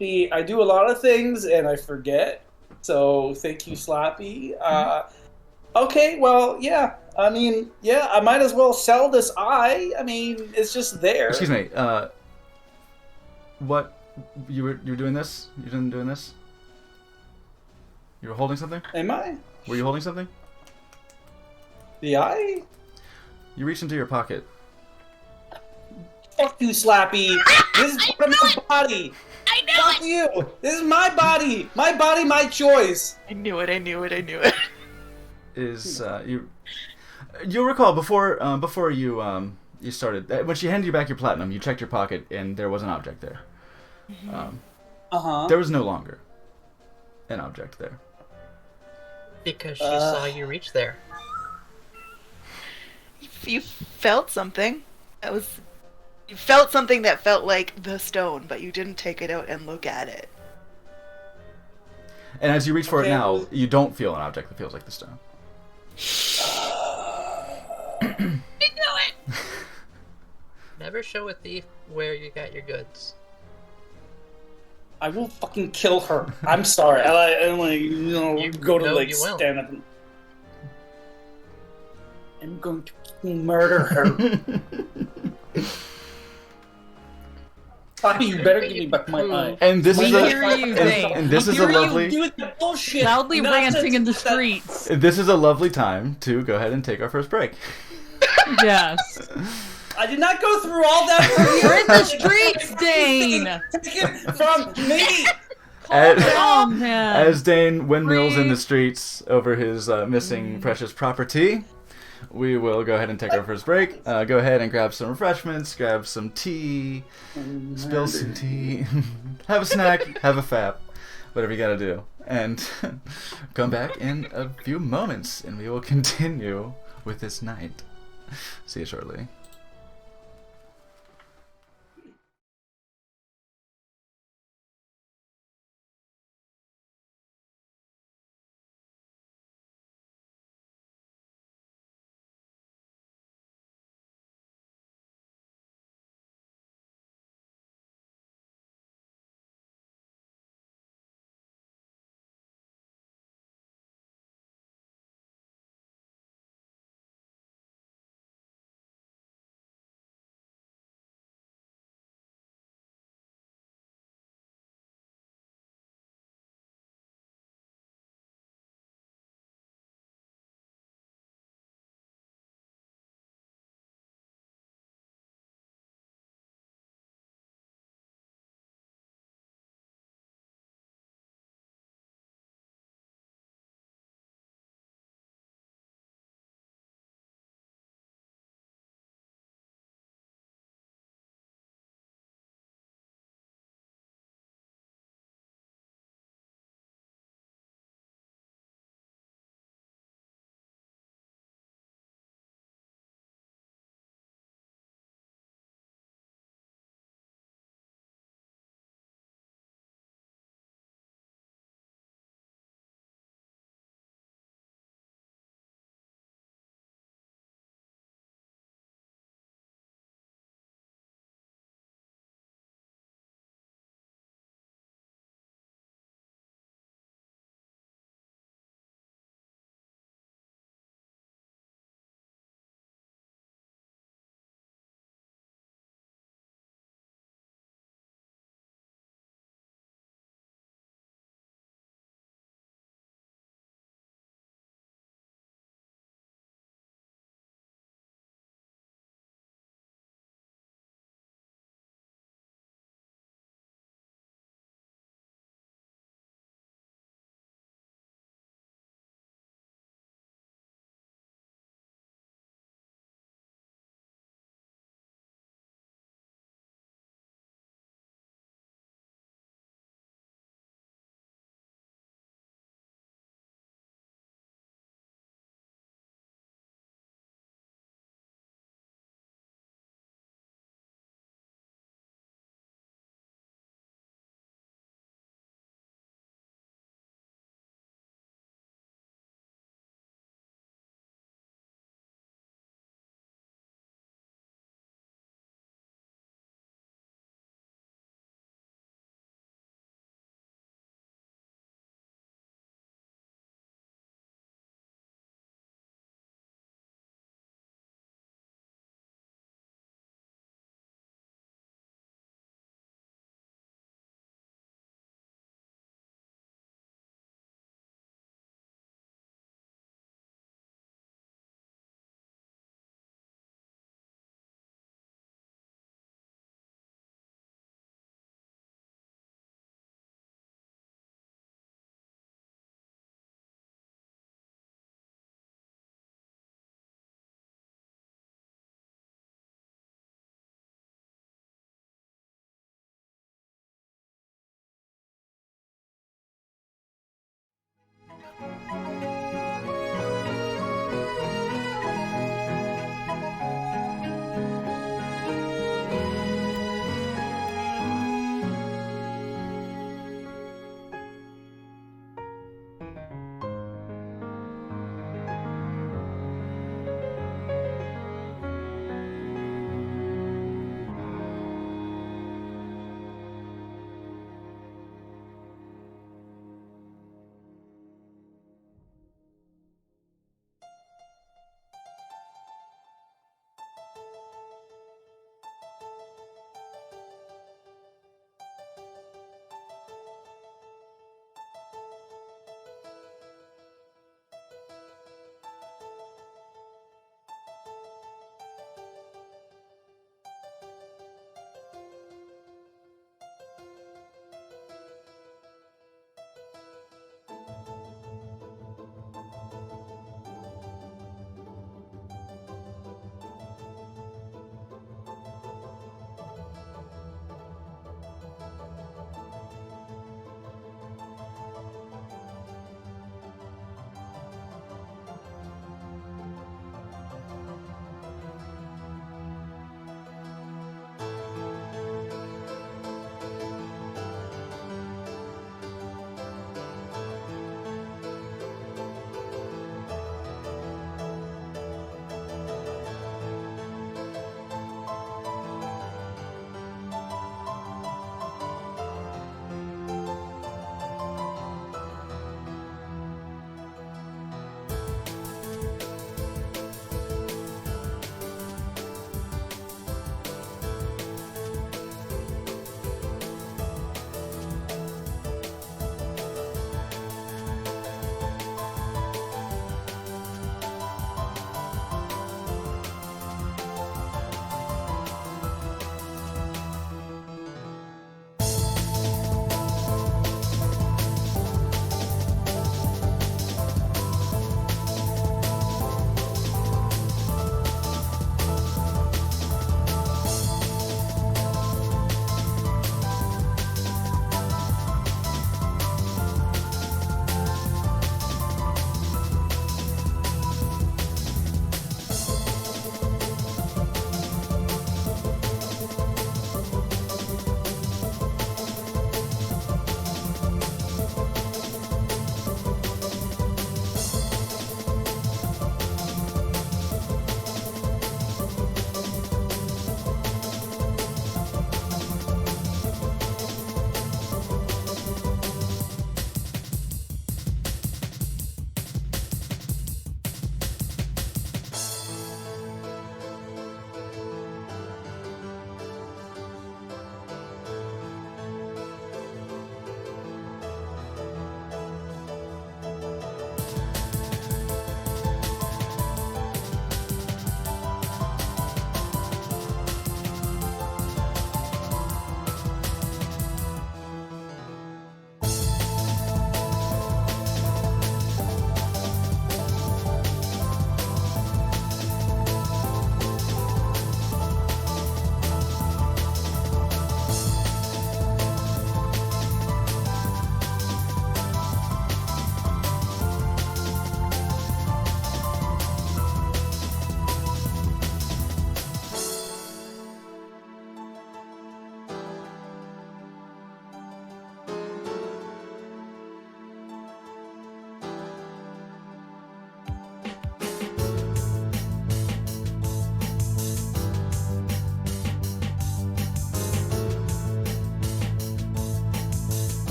See, I do a lot of things and I forget. So thank you, Slappy. Okay, well, yeah. I mean, yeah, I might as well sell this eye. I mean, it's just there. Excuse me. What you're doing this? You didn't doing this? You were holding something? Am I? Were you holding something? The eye? You reached into your pocket. Fuck you, Slappy. This is part of my body. I knew Fuck you. This is my body. My body, my choice. I knew it. Is you'll recall before you started when she handed you back your platinum, you checked your pocket and there was an object there. There was no longer an object there. Because she saw you reach there. You felt something. You felt something that felt like the stone, but you didn't take it out and look at it. And as you reach for it now, you don't feel an object that feels like the stone. I knew it. Never show a thief where you got your goods. I will fucking kill her. I'm sorry. I'm like, go to like stand up. I'm going to fucking murder her. Poppy, you better give me back my eye. And this is a lovely. Do that bullshit. Loudly Nonsense. ranting in the streets. This is a lovely time to go ahead and take our first break. Yes. I did not go through all that for you. We're in the streets, Dane. Taken from me. Oh man. As Dane windmills in the streets over his missing precious property, we will go ahead and take our first break. Go ahead and grab some refreshments, grab some tea, spill some tea, have a snack, have a fap, whatever you gotta do. And come back in a few moments and we will continue with this night. See you shortly.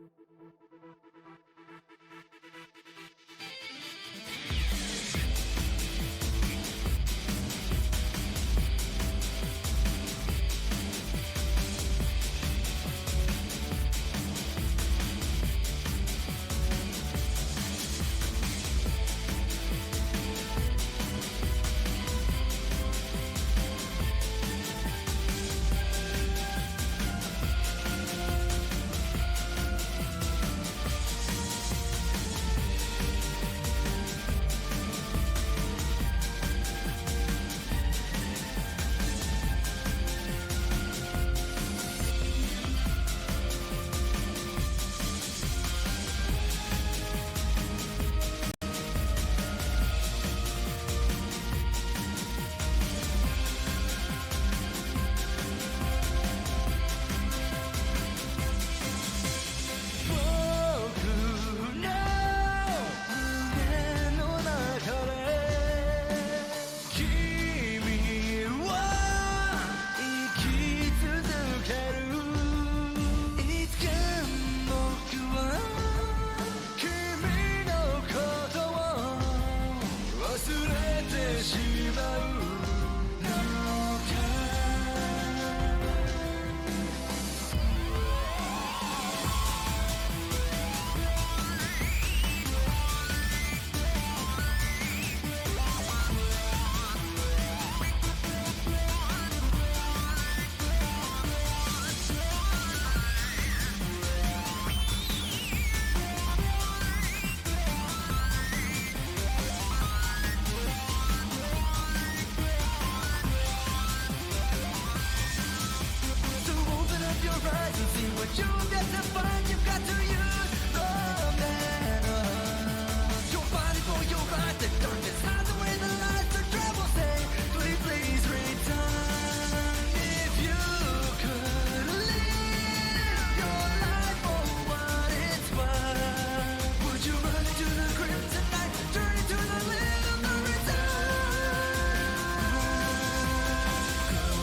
こ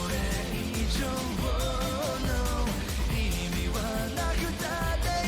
れ以上の意味はなくたって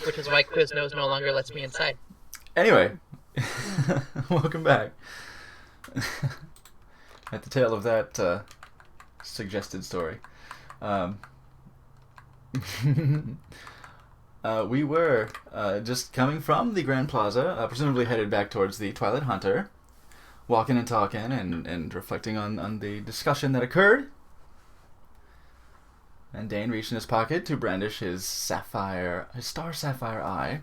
Which is why Quiznos no longer lets me inside. Anyway, welcome back. At the tail of that suggested story. We were just coming from the Grand Plaza, presumably headed back towards the Twilight Hunter, walking and talking and reflecting on the discussion that occurred. And Dane reached in his pocket to brandish his star sapphire eye.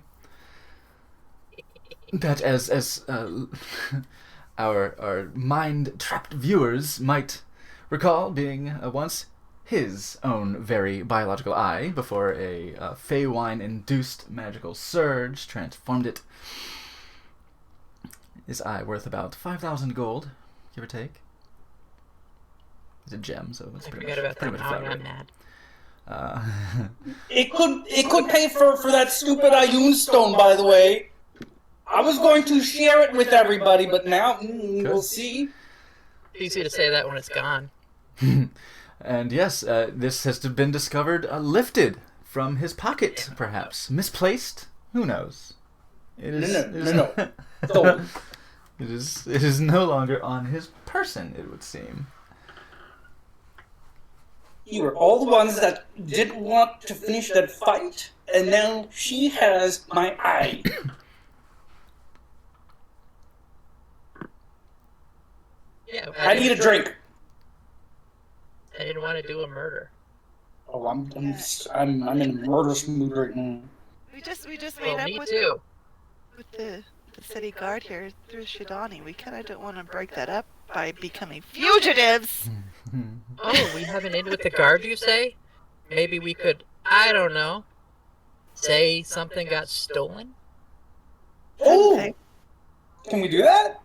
That, as our mind-trapped viewers might recall, being once his own very biological eye before a Feywine-induced magical surge transformed it. His eye worth about 5,000 gold, give or take. It's a gem, so it's pretty much Now I'm mad. It could pay for that stupid Ioun stone, by the way. I was going to share it with everybody, but now we'll see. Easy to say that when it's gone. And yes, this has been discovered lifted from his pocket, perhaps misplaced. Who knows? It is No. So, it is no longer on his person. It would seem. you were all the ones that didn't want to finish that fight, and now she has my eye. Yeah, I need a drink. I didn't want to do a murder. Oh, I'm in a murderous mood right now. We just Well, made me up too. with the city guard here through Shidani. We kind of don't want to break that up by becoming fugitives. Oh, we have an in with the guard, you say? Maybe we could, I don't know, say something got stolen? Oh! Can we do that?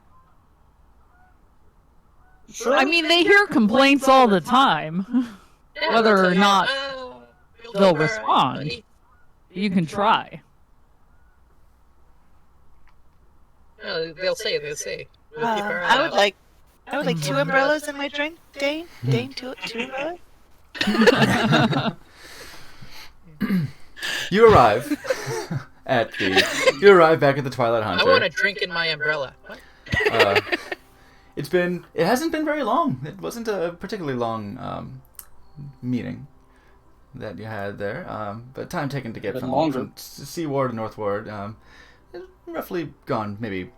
Sure. I mean, they hear complaints all the time. Yeah, Whether they'll or tell you, not "Oh, we'll they'll do our respond. buddy." You can try. They'll say. We'll keep our eye I would out. like 2 umbrellas in my drink. Dane, two umbrellas. You arrive You arrive back at the Twilight Hunter. I want a drink in my umbrella. What? It hasn't been very long. It wasn't a particularly long meeting that you had there, but time taken to get from seaward to northward, is roughly gone maybe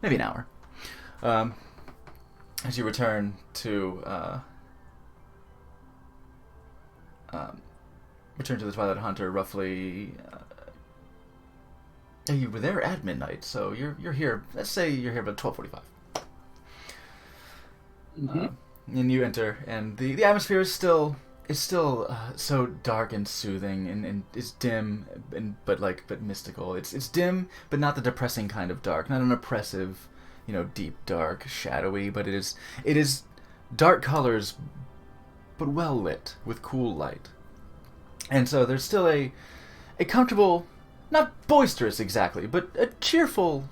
an hour. As you return to the Twilight Hunter, roughly. You were there at midnight, so you're here. Let's say you're here about 12:45. And you enter, and the atmosphere is still so dark and soothing, and it's dim, but mystical. It's dim, but not the depressing kind of dark. Not an oppressive, deep dark, shadowy. But it is dark colors, but well lit with cool light. And so there's still a comfortable, not boisterous exactly, but a cheerful,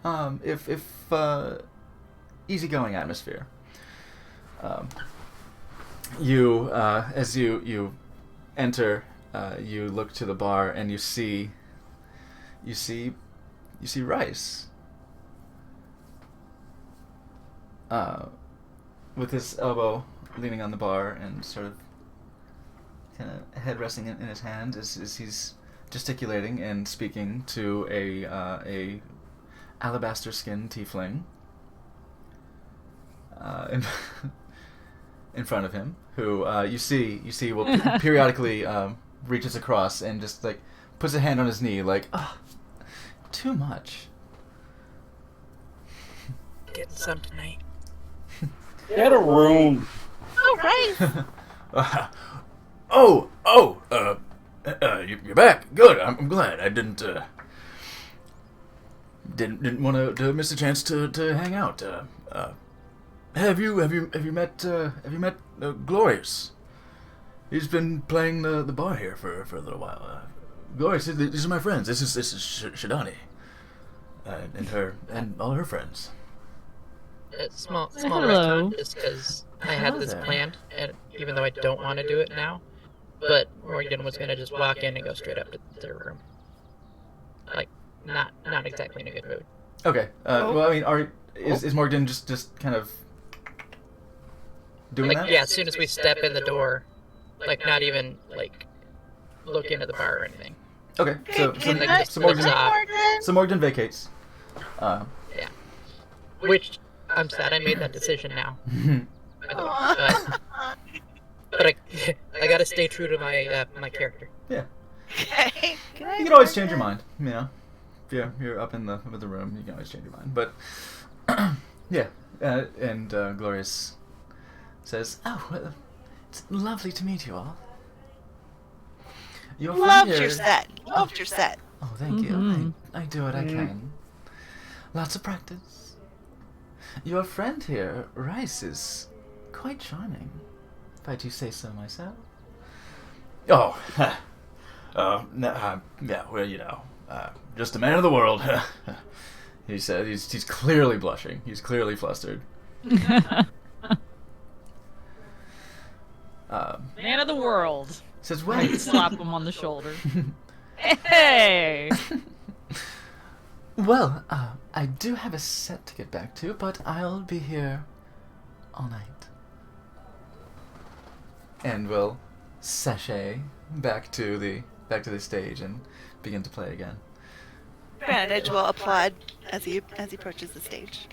if easygoing atmosphere. As you enter, you look to the bar and you see Rice, with his elbow leaning on the bar and sort of kind of head resting in his hand as he's gesticulating and speaking to a alabaster skinned tiefling in front of him, who you see will periodically reaches across and just like puts a hand on his knee, like, too much. Get some tonight. Get a room. Oh, right. You're back. Good. I'm glad. I didn't want to miss a chance to hang out. Have you met Glorious? He's been playing the bar here for a little while. Glorious, these are my friends. This is Shidani, and all her friends. Small Hello. retcon, just because I had this planned, and even though I don't want to do it now, but Morgan was gonna just walk in and go straight up to their room. Like, not exactly in a good mood. Okay. Well, I mean, is Morgan just kind of doing Like, that? yeah, as soon as we step in the door, like, not even, like, look into the bar or anything. Okay. So And, like, just Morgan, flips off. so Morgan vacates. Which, I'm sad I made that decision now. By the way. But I gotta stay true to my character. Yeah. Okay. You can always change your mind. You know, if you're up in the room, you can always change your mind. But yeah, and Glorious says, "Oh, well, it's lovely to meet you all. Your friend Loved here- your set. Loved your set. Oh, thank you. I do what I can. Lots of practice. Your friend here, Rice, is quite charming, if I do say so myself." Oh, yeah, well, you know, just a man of the world. He said he's clearly blushing. He's clearly flustered. Man of the world. Says, I well, slap him on the shoulder. Hey! well, I do have a set to get back to, but I'll be here all night. And we'll sashay back to the stage and begin to play again. Bandage will applaud as he approaches the stage.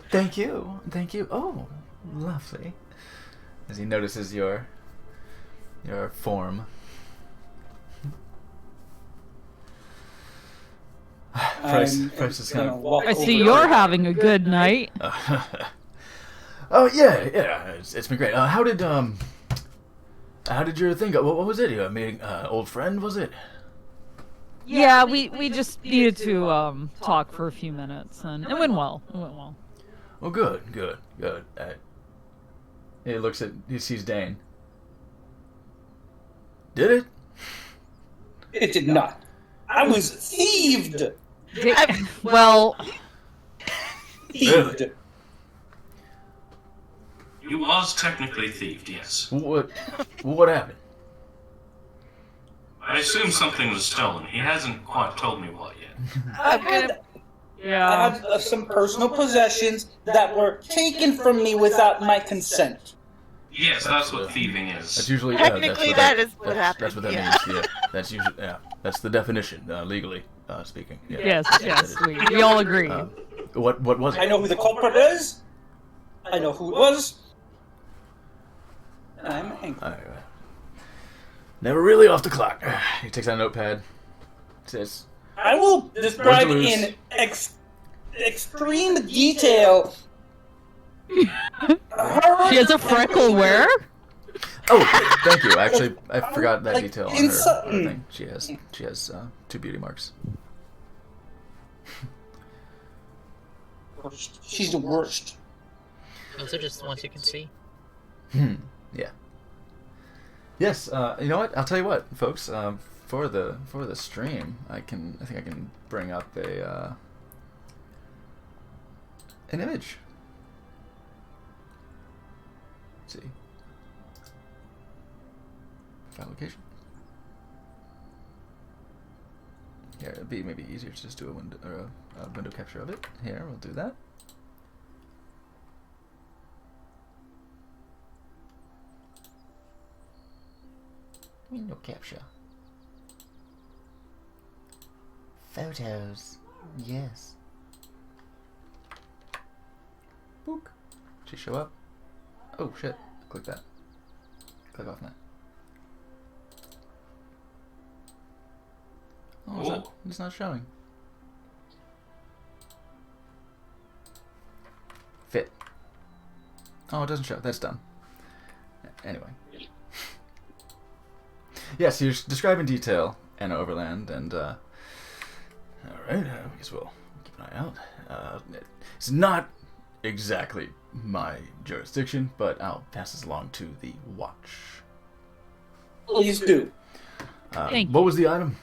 Thank you. Oh, lovely. As he notices your form. Price is kind of. I see you're having a good night. Oh yeah, it's been great. How did your thing go? What was it? You meeting old friend? Was it? Yeah, we just needed to talk for a few minutes, and it went well. Oh, good. He sees Dane. Did it? It did not. I was thieved. Well, Thieved. You was technically thieved, yes. What happened? I assume something was stolen. He hasn't quite told me what yet. I had yeah. some personal possessions that were taken from me without my consent. Yes, that's what thieving is. That's usually Technically, that's that is what happened. That's what that yeah. means. Yeah, that's usually that's the definition legally speaking. Yeah. Yes, we all agree. What was it? I know who the culprit is. I know who it was. And I'm angry. Never really off the clock. He takes out a notepad. Says, I will describe Where's the in extreme detail. She has a freckle where? "Oh, thank you. Actually, I forgot that Like, detail on in her some- thing. She has 2 beauty marks." She's the worst. Those are just the ones you can see. Yeah. Yes. You know what? I'll tell you what, folks. For the stream, I think I can bring up an image. Let's see. File location. Here, it'd be maybe easier to just do a window capture of it. Here, we'll do that. Window capture. Photos. Yes. Book. She show up? Oh shit! Click that. Click off that. Oh, it's not showing. Fit. Oh, it doesn't show. That's done. Anyway. Yes, you're describing detail Anna Overland, and alright, I guess we'll keep an eye out. It's not exactly my jurisdiction, but I'll pass this along to the watch. Please do. Thank What was the item?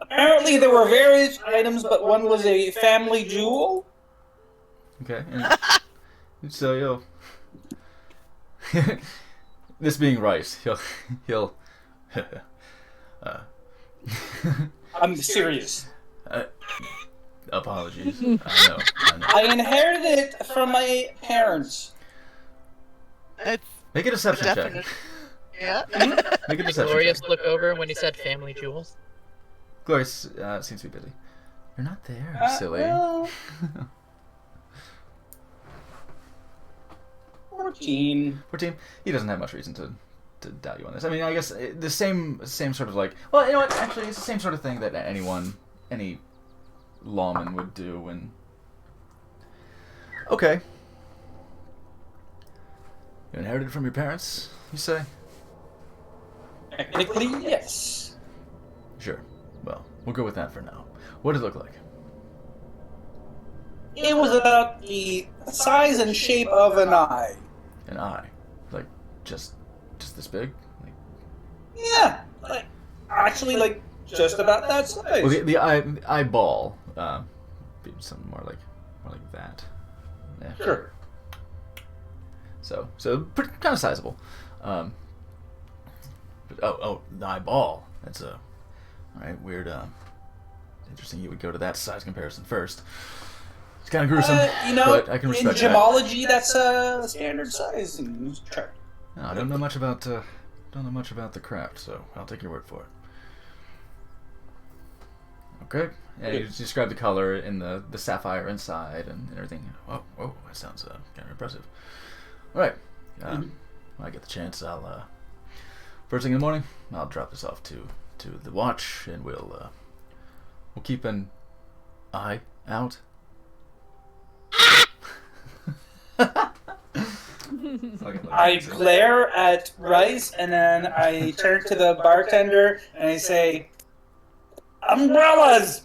Apparently there were various items, but one was a family jewel. Okay, So you'll this being right, he'll I'm serious. Apologies. I know. I inherited it from my parents. It's Make a deception check. definite. Yeah. Make a deception Glorious check. look over when he said family jewels. Glorious seems to be busy. You're not there, silly. Well, 14. 14. He doesn't have much reason to doubt you on this. I mean, I guess the same sort of like. Well, you know what? Actually, it's the same sort of thing that any lawman would do when. Okay. You inherited it from your parents, you say? Technically, yes. Sure. Well, we'll go with that for now. What did it look like? It was about the size and shape of an eye. An eye, like just this big. Like, Yeah, like actually, like just about that size. well, the eyeball, be something more like that. Yeah. Sure. So pretty kind of sizable. But the eyeball. That's all right. Weird. Interesting. You would go to that size comparison first. It's kind of gruesome, but I can respect in that. gemology, that's a standard size. And No, I don't know much about the craft, so I'll take your word for it. Okay. Yeah, you just describe the color in the sapphire inside and everything. Whoa, that sounds kind of impressive. All right. When I get the chance, I'll first thing in the morning, I'll drop this off to the watch, and we'll keep an eye out. I glare at Rice, and then I turn to the bartender and I say, "Umbrellas,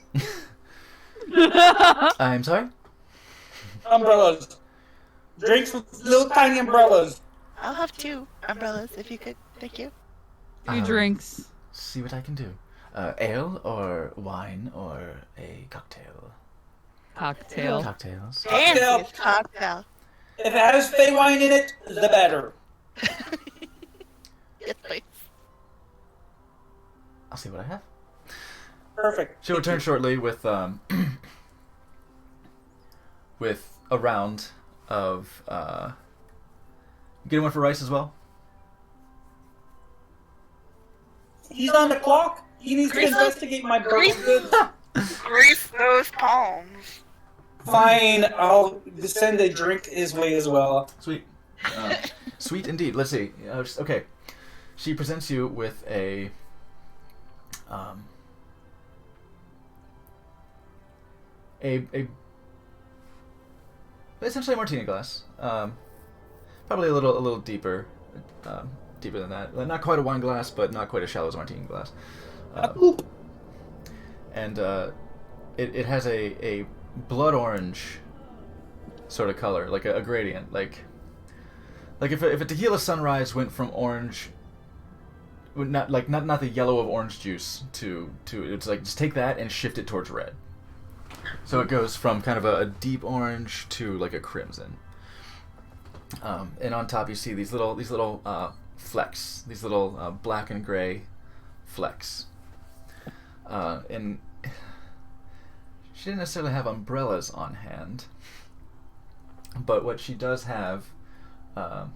I'm sorry? umbrellas, drinks with little tiny umbrellas." I'll have 2 umbrellas if you could. Thank you. 2 drinks. See what I can do. Ale or wine or a cocktail? Cocktail. Cocktails. Fancy cocktail. If it has Fey wine in it, the better. Yes, please. I'll see what I have. Perfect. She'll return shortly with with a round of get one for Rice as well. He's on the clock. He needs to investigate my broken goods. Grease those palms. Fine, I'll send a drink his way as well. Sweet. Sweet indeed. Let's see. Okay. She presents you with a essentially a martini glass. Probably a little deeper, deeper than that. Not quite a wine glass, but not quite as shallow as a martini glass. And it has a blood orange sort of color, like a gradient, like if a tequila sunrise went from orange, not the yellow of orange juice to it's like just take that and shift it towards red. So it goes from kind of a deep orange to like a crimson. And on top you see these little flecks, these little black and gray flecks. And she didn't necessarily have umbrellas on hand, but what she does have are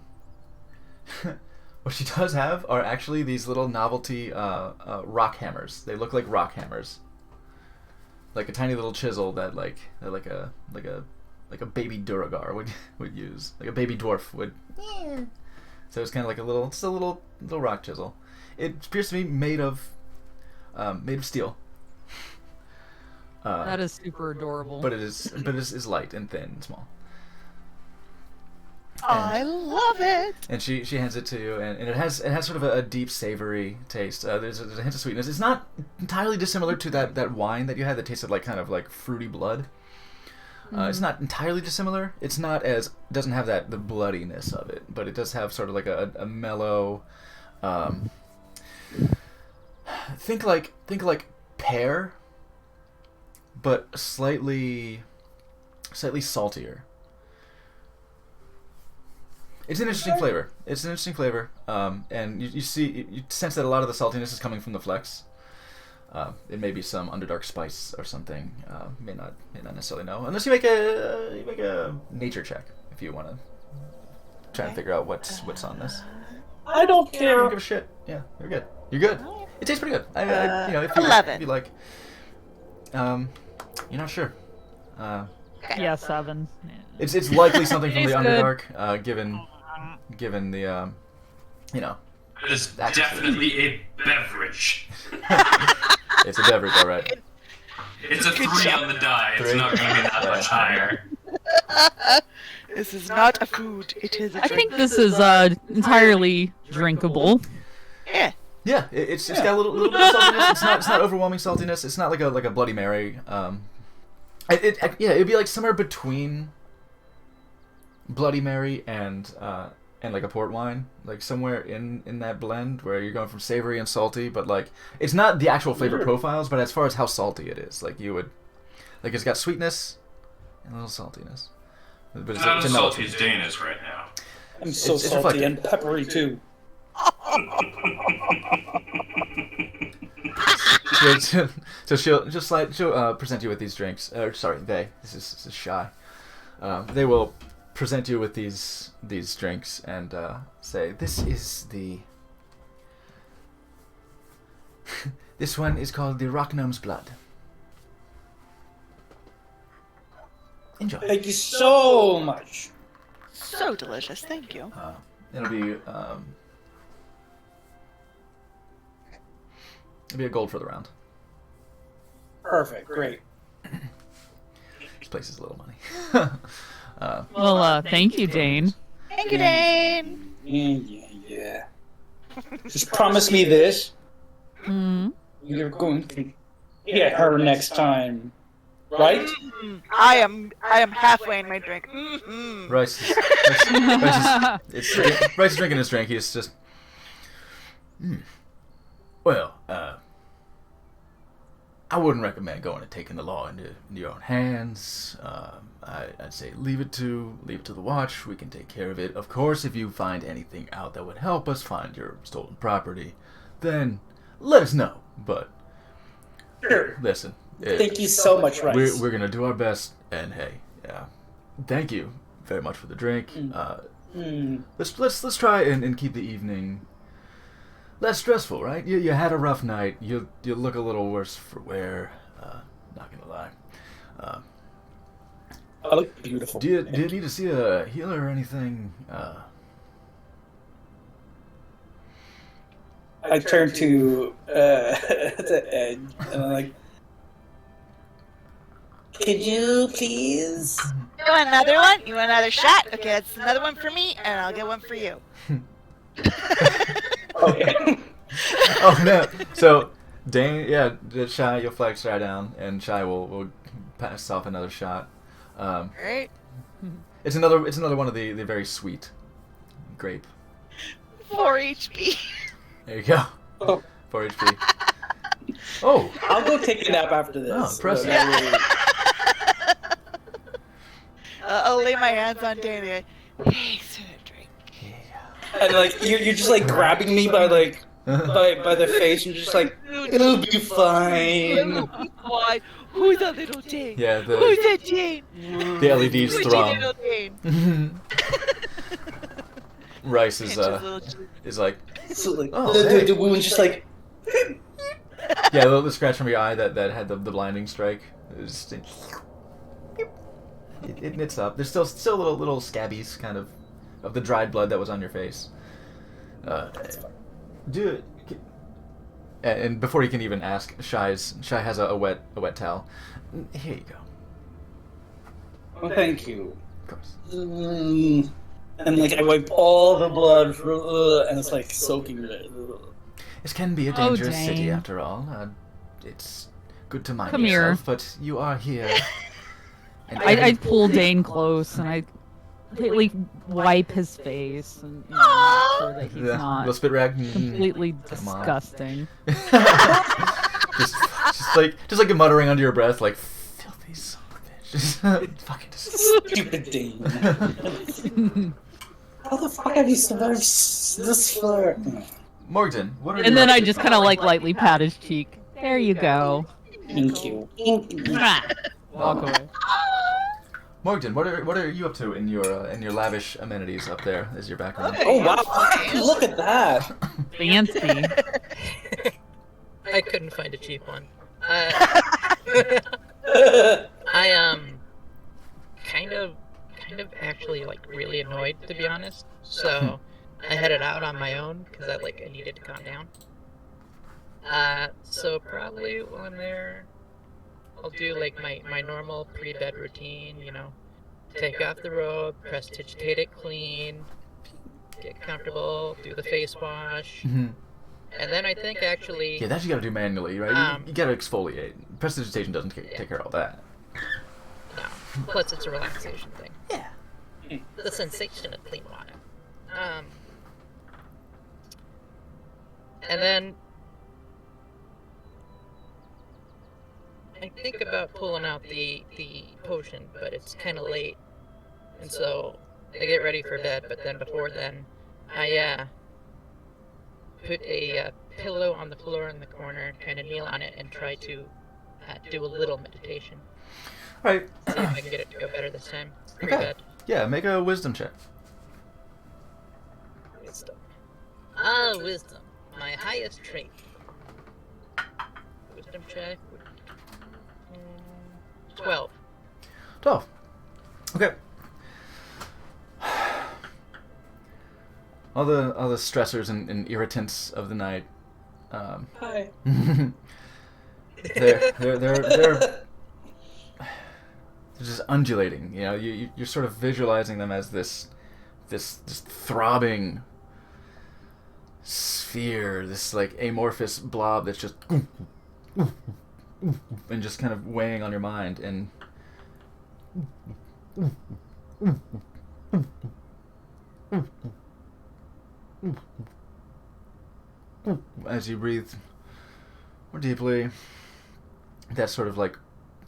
actually these little novelty rock hammers. They look like rock hammers, like a tiny little chisel that like a baby Duragar would use, like a baby dwarf would. Yeah. So it's kind of like a little rock chisel. It appears to be made of steel. That is super adorable. But it is light and thin and small. I love it. And she hands it to you, and it has sort of a deep savory taste. There's a hint of sweetness. It's not entirely dissimilar to that wine that you had that tasted like kind of like fruity blood. It's not entirely dissimilar. It's not doesn't have the bloodiness of it, but it does have sort of like a mellow. Think like pear, but slightly saltier. It's an interesting flavor. It's an interesting flavor, and you sense that a lot of the saltiness is coming from the flex. It may be some Underdark spice or something. May not necessarily know unless you make a nature check if you want to try and figure out what's on this. I don't I care. don't give a shit. Yeah, you're good. You're good. It tastes pretty good. You know, if you 11. like, you're not sure. Yeah, 7. Yeah. It's likely something from the Tastes good. Underdark, given the you know, It is That's definitely a beverage. it's a beverage, all right. It's a 3 on the die. It's 3. not going to be that much higher. This is not a food. It is a I drink. think this is entirely drinkable. Yeah. Yeah, it's got a little bit of saltiness. It's not overwhelming saltiness. It's not like a Bloody Mary. It'd be like somewhere between Bloody Mary and like a port wine, like somewhere in that blend where you're going from savory and salty, but like it's not the actual flavor profiles, but as far as how salty it is, like you would, like it's got sweetness and a little saltiness. But it's, Not it's as a salty melting. as Dane is right now. I'm so It's salty reflective. and peppery too. So she'll present you with these drinks. Sorry, this is Shy. They will present you with these drinks and say, "This is the. This one is called the Rock Gnome's Blood. Enjoy." Thank you so much. So delicious. Thank you. It'll be a gold for the round. Perfect. Great. This place is a little money. Well, thank you, Dane. Thank you, Dane. Yeah. Just promise me this. Mm. You're going to get her next time, right? I am halfway in my drink. Mm-hmm. Rice is drinking his drink. He's just. Well, I wouldn't recommend going and taking the law into your own hands. I'd say leave it to the watch. We can take care of it. Of course, if you find anything out that would help us find your stolen property, then let us know. But Sure. listen, Thank you so much, Rice. we're gonna do our best. And hey, thank you very much for the drink. Let's try and keep the evening less stressful, right? You had a rough night. You look a little worse for wear. Not gonna lie. I look beautiful. Do you need to see a healer or anything? I turn to Ed and I'm like, could you please? You want another one? You want another shot? Okay, that's another one for me, and I'll get one for you. Okay. Oh no! So Dane, Shy, you'll flag Shy down, and Shy will pass off another shot. Right? It's another one of the very sweet grape. 4 HP. There you go. Oh. 4 HP. Oh, I'll go take a nap after this. Oh, impressive. I'll lay my hands on Danny. Thanks for the drink. And like you're just like grabbing me by like by the face and just like it'll be fine. Why? Who's a little Dane? yeah. Who's a Dane? The LEDs Who's a thrum. little Dane? Rice Pinches little Dane. is like, So like Oh, the hey. wound's just like yeah, the little scratch from your eye that had the blinding strike. It knits up. There's still little scabbies kind of the dried blood that was on your face. Do it. And before he can even ask, Shy has a wet towel. Here you go. oh, thank you. Of course. And like I wipe all the blood and it's like soaking it. This can be a Oh, dangerous city dang. after all. It's good to mind Come yourself, here. but you are here. And I pull Dane close and I completely wipe his face and make sure that he's little not spit rag. completely Come on. disgusting. just like muttering under your breath, like filthy son of a bitch. Just fucking disgusting. Stupid Dane. How the fuck have you survived this far? Morgan, what are And you then up I to? just kind of like lightly pat his cheek. There you go. Thank you. Walk away. Morgan, what are you up to in your lavish amenities up there as your background? Oh wow! Look at that. Fancy. I couldn't find a cheap one. I kind of actually like really annoyed, to be honest. So I headed out on my own because I needed to calm down. So probably while I'm there, I'll do like my normal pre-bed routine, take off the robe, prestidigitate it clean, get comfortable, do the face wash, Mhm. and then I think actually Yeah, that you gotta do manually, right? You gotta exfoliate. Prestidigitation doesn't take care of all that. no. Plus it's a relaxation thing. Yeah. The sensation of clean water. And then I think about pulling out the potion, but it's kind of late, and so I get ready for bed. But then before then, I put a pillow on the floor in the corner, kind of kneel on it, and try to do a little meditation. All right. See if I can get it to go better this time. Okay. Pre-bed. Yeah, make a wisdom check. Wisdom. Wisdom. My highest trait. Wisdom check. 12. 12. Okay. All the stressors and irritants of the night. Hi. they're just undulating. You're sort of visualizing them as this throbbing sphere, this like amorphous blob that's just and just kind of weighing on your mind, and as you breathe more deeply, that sort of like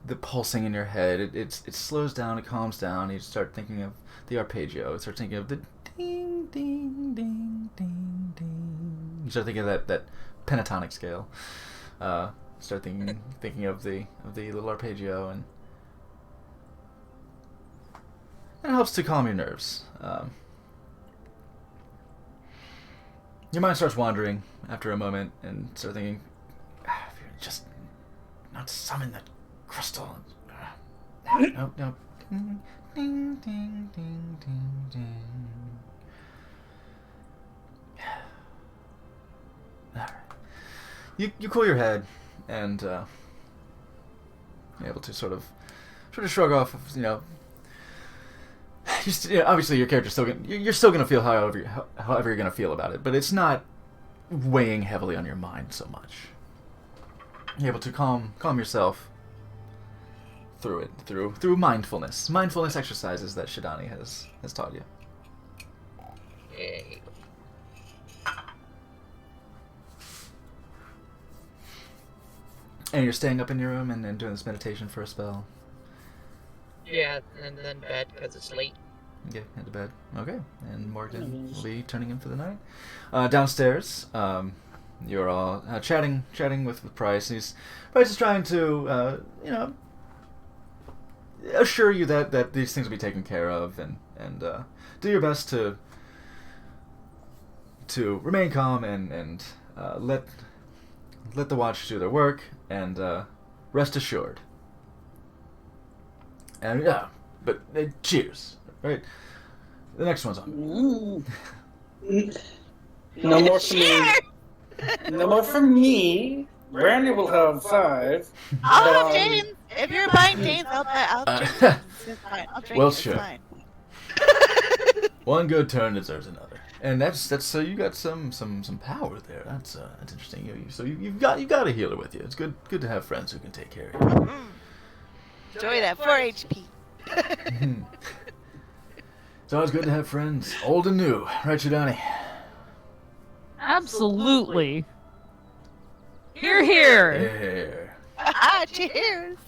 the pulsing in your head, it slows down, it calms down. You start thinking of the arpeggio. You start thinking of the ding ding ding ding ding. You start thinking of that pentatonic scale. Start thinking of the little arpeggio, and it helps to calm your nerves. Your mind starts wandering after a moment, and start thinking, if you just not summon that crystal. No. Ding ding ding ding ding. All right. You cool your head, and you're able to sort of shrug off. Obviously your character's you're still gonna feel however you're gonna feel about it, but it's not weighing heavily on your mind so much. You're able to calm yourself through it through mindfulness exercises that Shidani has taught you. Yay. And you're staying up in your room and doing this meditation for a spell. Yeah, and then bed because it's late. Okay, into bed. Okay, and Morgan will be turning in for the night. Downstairs, you're all chatting with Price. Price is trying to, assure you that these things will be taken care of, and do your best to remain calm and let the watch do their work, and rest assured. And but cheers, right? The next one's on. No more for me. No more for me. Brandy will have 5. I'll have James. If you're buying James, I'll drink James. It's fine. I'll drink Well, it. sure. It's fine. One good turn deserves another, and that's so you got some power there. That's interesting. You've got a healer with you. It's good to have friends who can take care of you. Enjoy that 4 HP. It's always good to have friends, old and new, right, Shidani? Absolutely. Here, here. Here. Cheers.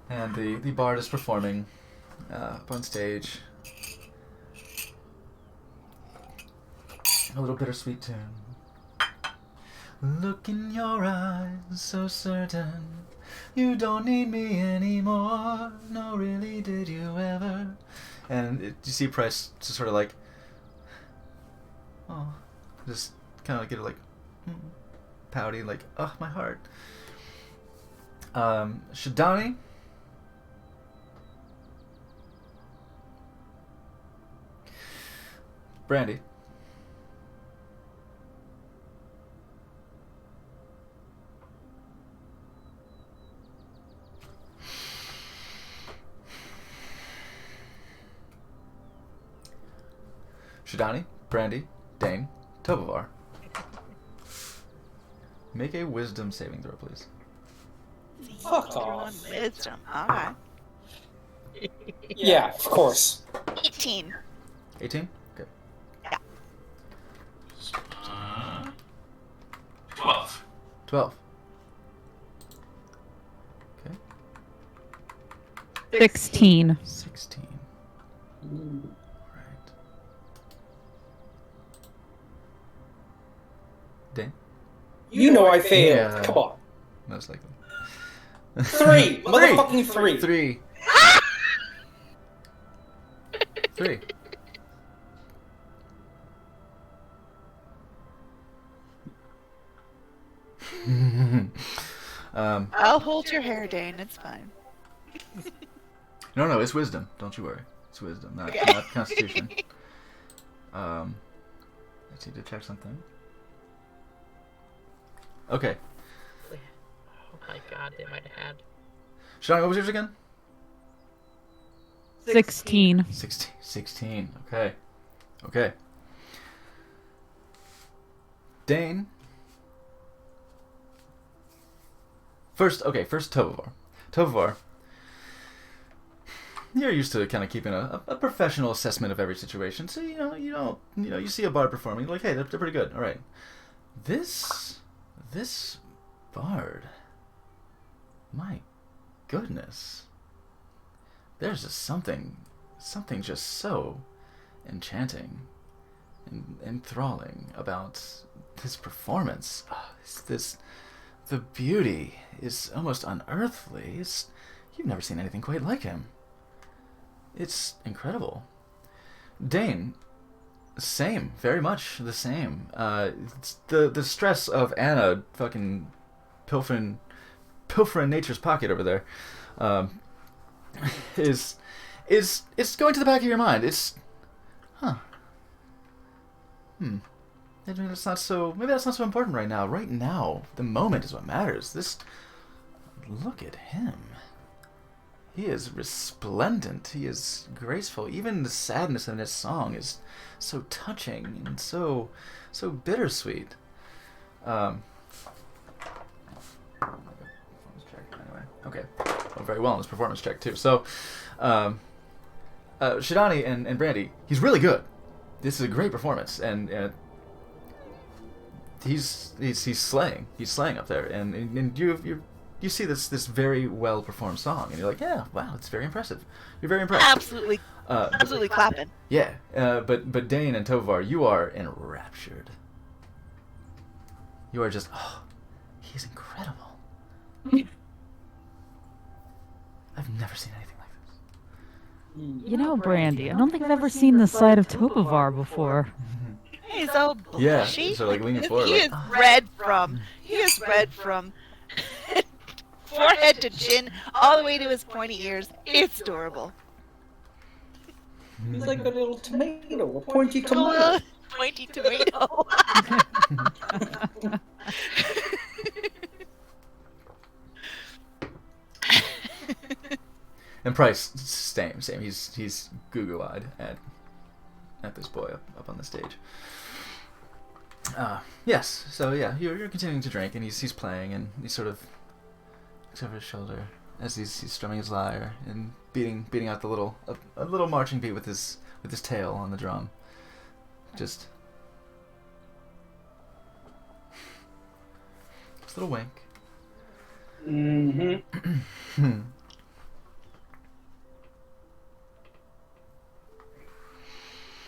And the bard is performing up on stage. A little bittersweet tune. Look in your eyes, so certain you don't need me anymore. No, really, did you ever? And you see Price just sort of like, oh, just kind of get like pouty, like, oh, my heart. Shidani. Brandy. Shidani, Brandy, Dane, Tobovar. Make a wisdom saving throw, please. Fuck off. Wisdom. Okay. Yeah, of course. 18. 18? Okay. 12. 12. Okay. 16. 16. Right. Dane? You know I failed. Yeah. Come on. Most likely. 3. Motherfucking 3. 3. 3. I'll hold your hair, Dane. It's fine. No, it's wisdom. Don't you worry. It's wisdom, not constitution. Let's need to check something. Okay. Oh my god, they might have had. Sean, what was yours again? 16. 16. Okay. Okay. Dane. First Tobovar. Tobovar. You're used to kind of keeping a professional assessment of every situation, so you see a bard performing, you're like, hey, they're pretty good. All right. This bard. My goodness. There's just something just so enchanting and enthralling about his performance. The beauty is almost unearthly. You've never seen anything quite like him. It's incredible. Dane, same, very much the same. The stress of Anna fucking pilfering nature's pocket over there, is going to the back of your mind. Maybe that's not so important right now. Right now, the moment is what matters. Look at him. He is resplendent. He is graceful. Even the sadness in his song is so touching and so bittersweet. Okay. Oh, very well in his performance check too. So, Shidani and Brandy, he's really good. This is a great performance, and he's slaying. He's slaying up there, and you see this very well performed song, and you're like, yeah, wow, it's very impressive. You're very impressed. Absolutely clapping. Yeah, but Dane and Tovar, you are enraptured. You are just, he's incredible. I've never seen anything like this. You know, Brandy, I don't think I've ever seen the side of Tobovar before. He's all blushy. Yeah, so like leaning forward. He is red from forehead to chin, all the way to his pointy ears. It's adorable. He's like a little tomato, a pointy tomato. Pointy tomato. And Price, same. He's goo-goo-eyed at this boy up on the stage. Yes. So yeah, you're continuing to drink, and he's playing, and he sort of looks over his shoulder as he's strumming his lyre and beating out a little marching beat with his tail on the drum. Just a little wink. Mm-hmm.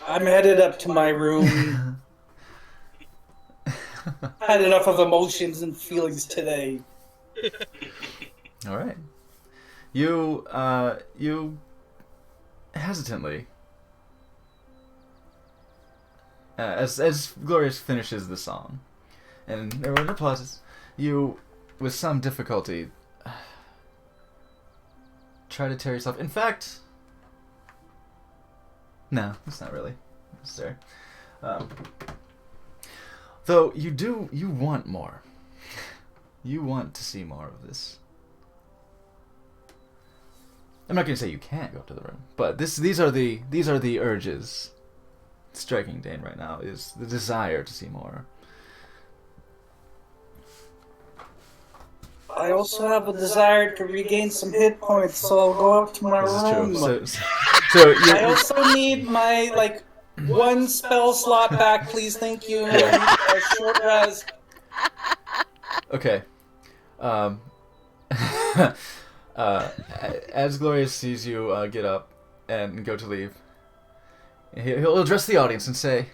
I'm headed up to my room. Had enough of emotions and feelings today. All right. You hesitantly, as Glorious finishes the song, and everyone applauds, you, with some difficulty, try to tear yourself. In fact, no, it's not really necessary. Though you want more. You want to see more of this. I'm not going to say you can't go up to the room, but these are the urges striking Dane right now, is the desire to see more. I also have a desire to regain some hit points, so I'll go up to my room. This is true. So I also need my, like, one spell slot back, please, thank you. Short rest. Okay. As Glorious sees you get up and go to leave, he'll address the audience and say,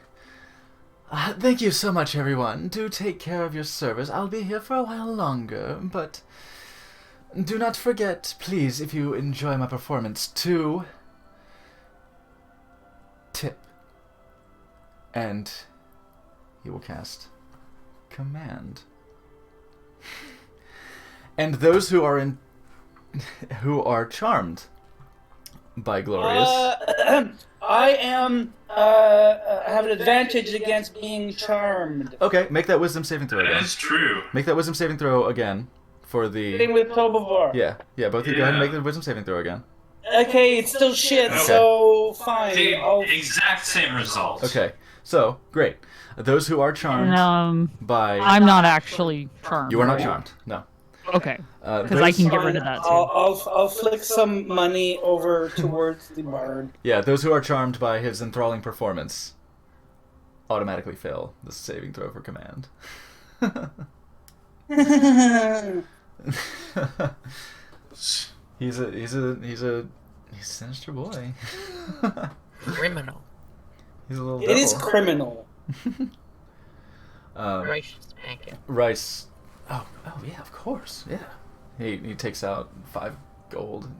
"Thank you so much, everyone. Do take care of your servers. I'll be here for a while longer, but do not forget, please, if you enjoy my performance, to tip." And he will cast Command. And those who are charmed by Glorious. I have an advantage against being charmed. Okay, make that wisdom saving throw again. That is true. Make that wisdom saving throw again for the. Same with Tobavor. Yeah, both of you go ahead and make the wisdom saving throw again. Okay, it's still shit, Okay. so fine. Exact same result. Okay, so great. Those who are charmed by. I'm not actually charmed. You are not right? charmed. No. Okay. Because I can get rid of that too. I'll flick some money over towards the bard. Yeah, those who are charmed by his enthralling performance automatically fail the saving throw for command. He's a sinister boy. Criminal. He's a little. It is devil. criminal. Rice pancake. Rice. Oh yeah, of course. Yeah. He takes out 5 gold.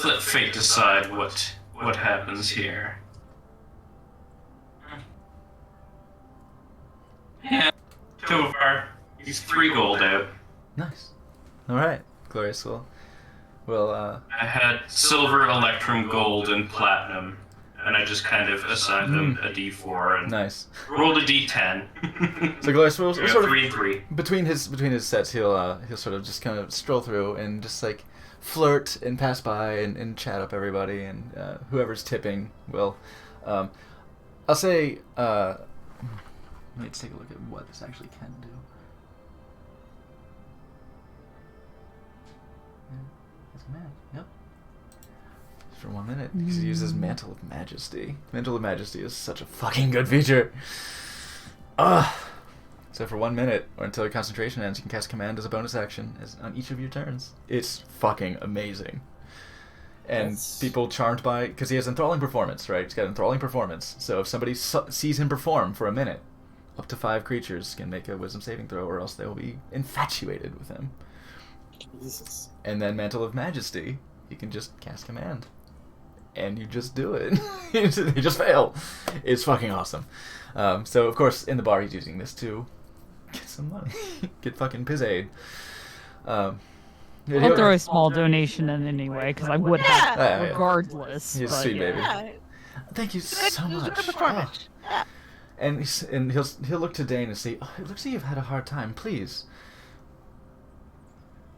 Let fate decide what happens here. Yeah. Tovar, he's 3 gold out. Nice. All right. Glorious will I had silver, electrum, gold, and platinum, and I just kind of assigned them a D4 and nice. rolled a D10. So Glorious will We got sort of 3 and 3. between his sets he'll sort of just kind of stroll through and just like flirt and pass by and chat up everybody, and whoever's tipping will I'll say let me take a look at what this actually can do. It's a man. Yep. For 1 minute, because he uses Mantle of Majesty. Mantle of Majesty is such a fucking good feature. So for 1 minute, or until your concentration ends, you can cast Command as a bonus action on each of your turns. It's fucking amazing. And people charmed by... Because he has enthralling performance, right? He's got enthralling performance. So if somebody sees him perform for a minute, up to 5 creatures can make a wisdom saving throw, or else they will be infatuated with him. Jesus. And then Mantle of Majesty, you can just cast Command. And you just do it. You just fail. It's fucking awesome. So, of course, in the bar, he's using this to get some money. Get fucking Pizzade. I'll throw a small donation in anyway, because I would have Yeah. regardless. He's a but sweet yeah. baby. Yeah. Thank you Good, so it was a much. good performance. Yeah. And he'll look to Dane and say, "Oh, it looks like you've had a hard time. Please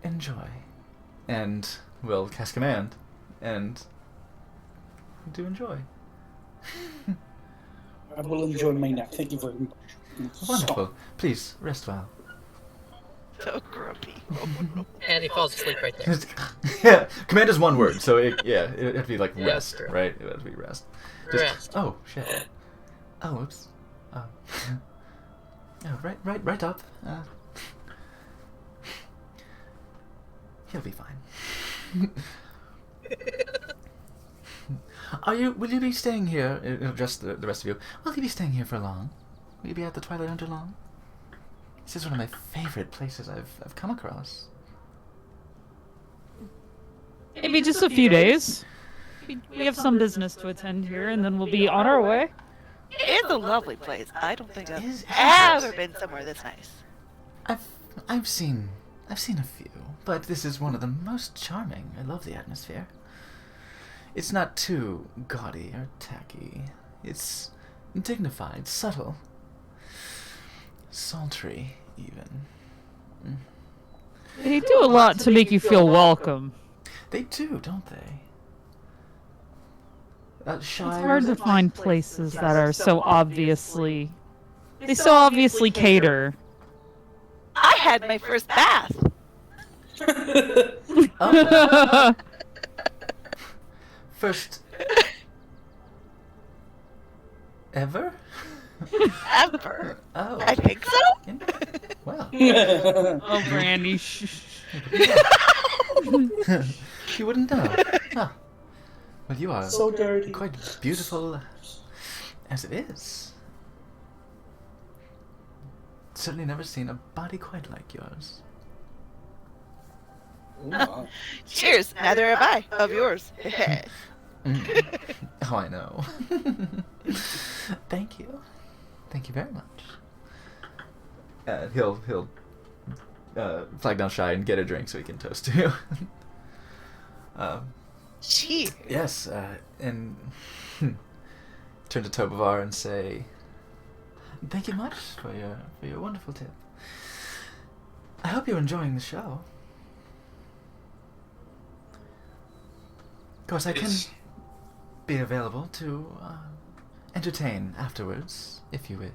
enjoy." And we'll cast Command, and do enjoy. I will enjoy my nap. Thank you very much. Wonderful. Please rest well. So grumpy. And he falls asleep right there. Yeah, Command is one word, so it would have to be like Yeah, rest, true. right? It would have to be rest. Rest. Oh shit. Oh, oops. Oh. Oh, right up. He'll be fine. Will you be staying here? Just the rest of you. Will you be staying here for long? Will you be at the Twilight Hunter long? This is one of my favorite places I've come across. Maybe just a few days. We have some business to attend here, and then we'll be on our way. It's a lovely place. I don't think I've Is it? ever been somewhere this nice. I've seen a few, but this is one of the most charming. I love the atmosphere. It's not too gaudy or tacky. It's dignified, subtle, sultry, even. They do a lot to make you feel welcome. They do, don't they? It's hard to find places that are so obviously... They so obviously cater. I had my first bath. Oh. First ever? Ever. Oh. I think so. Well. Oh, Brandy. You wouldn't know. Huh. Well, you are So dirty. quite beautiful as it is. Certainly never seen a body quite like yours. Cheers. Neither have I. Of yours. Oh, I know. Thank you. Thank you very much. He'll flag down Shy and get a drink so he can toast to you. Cheers. Yes, and turn to Tobovar and say, "Thank you much for your wonderful tip. I hope you're enjoying the show. Of course, I can be available to entertain afterwards, if you wish."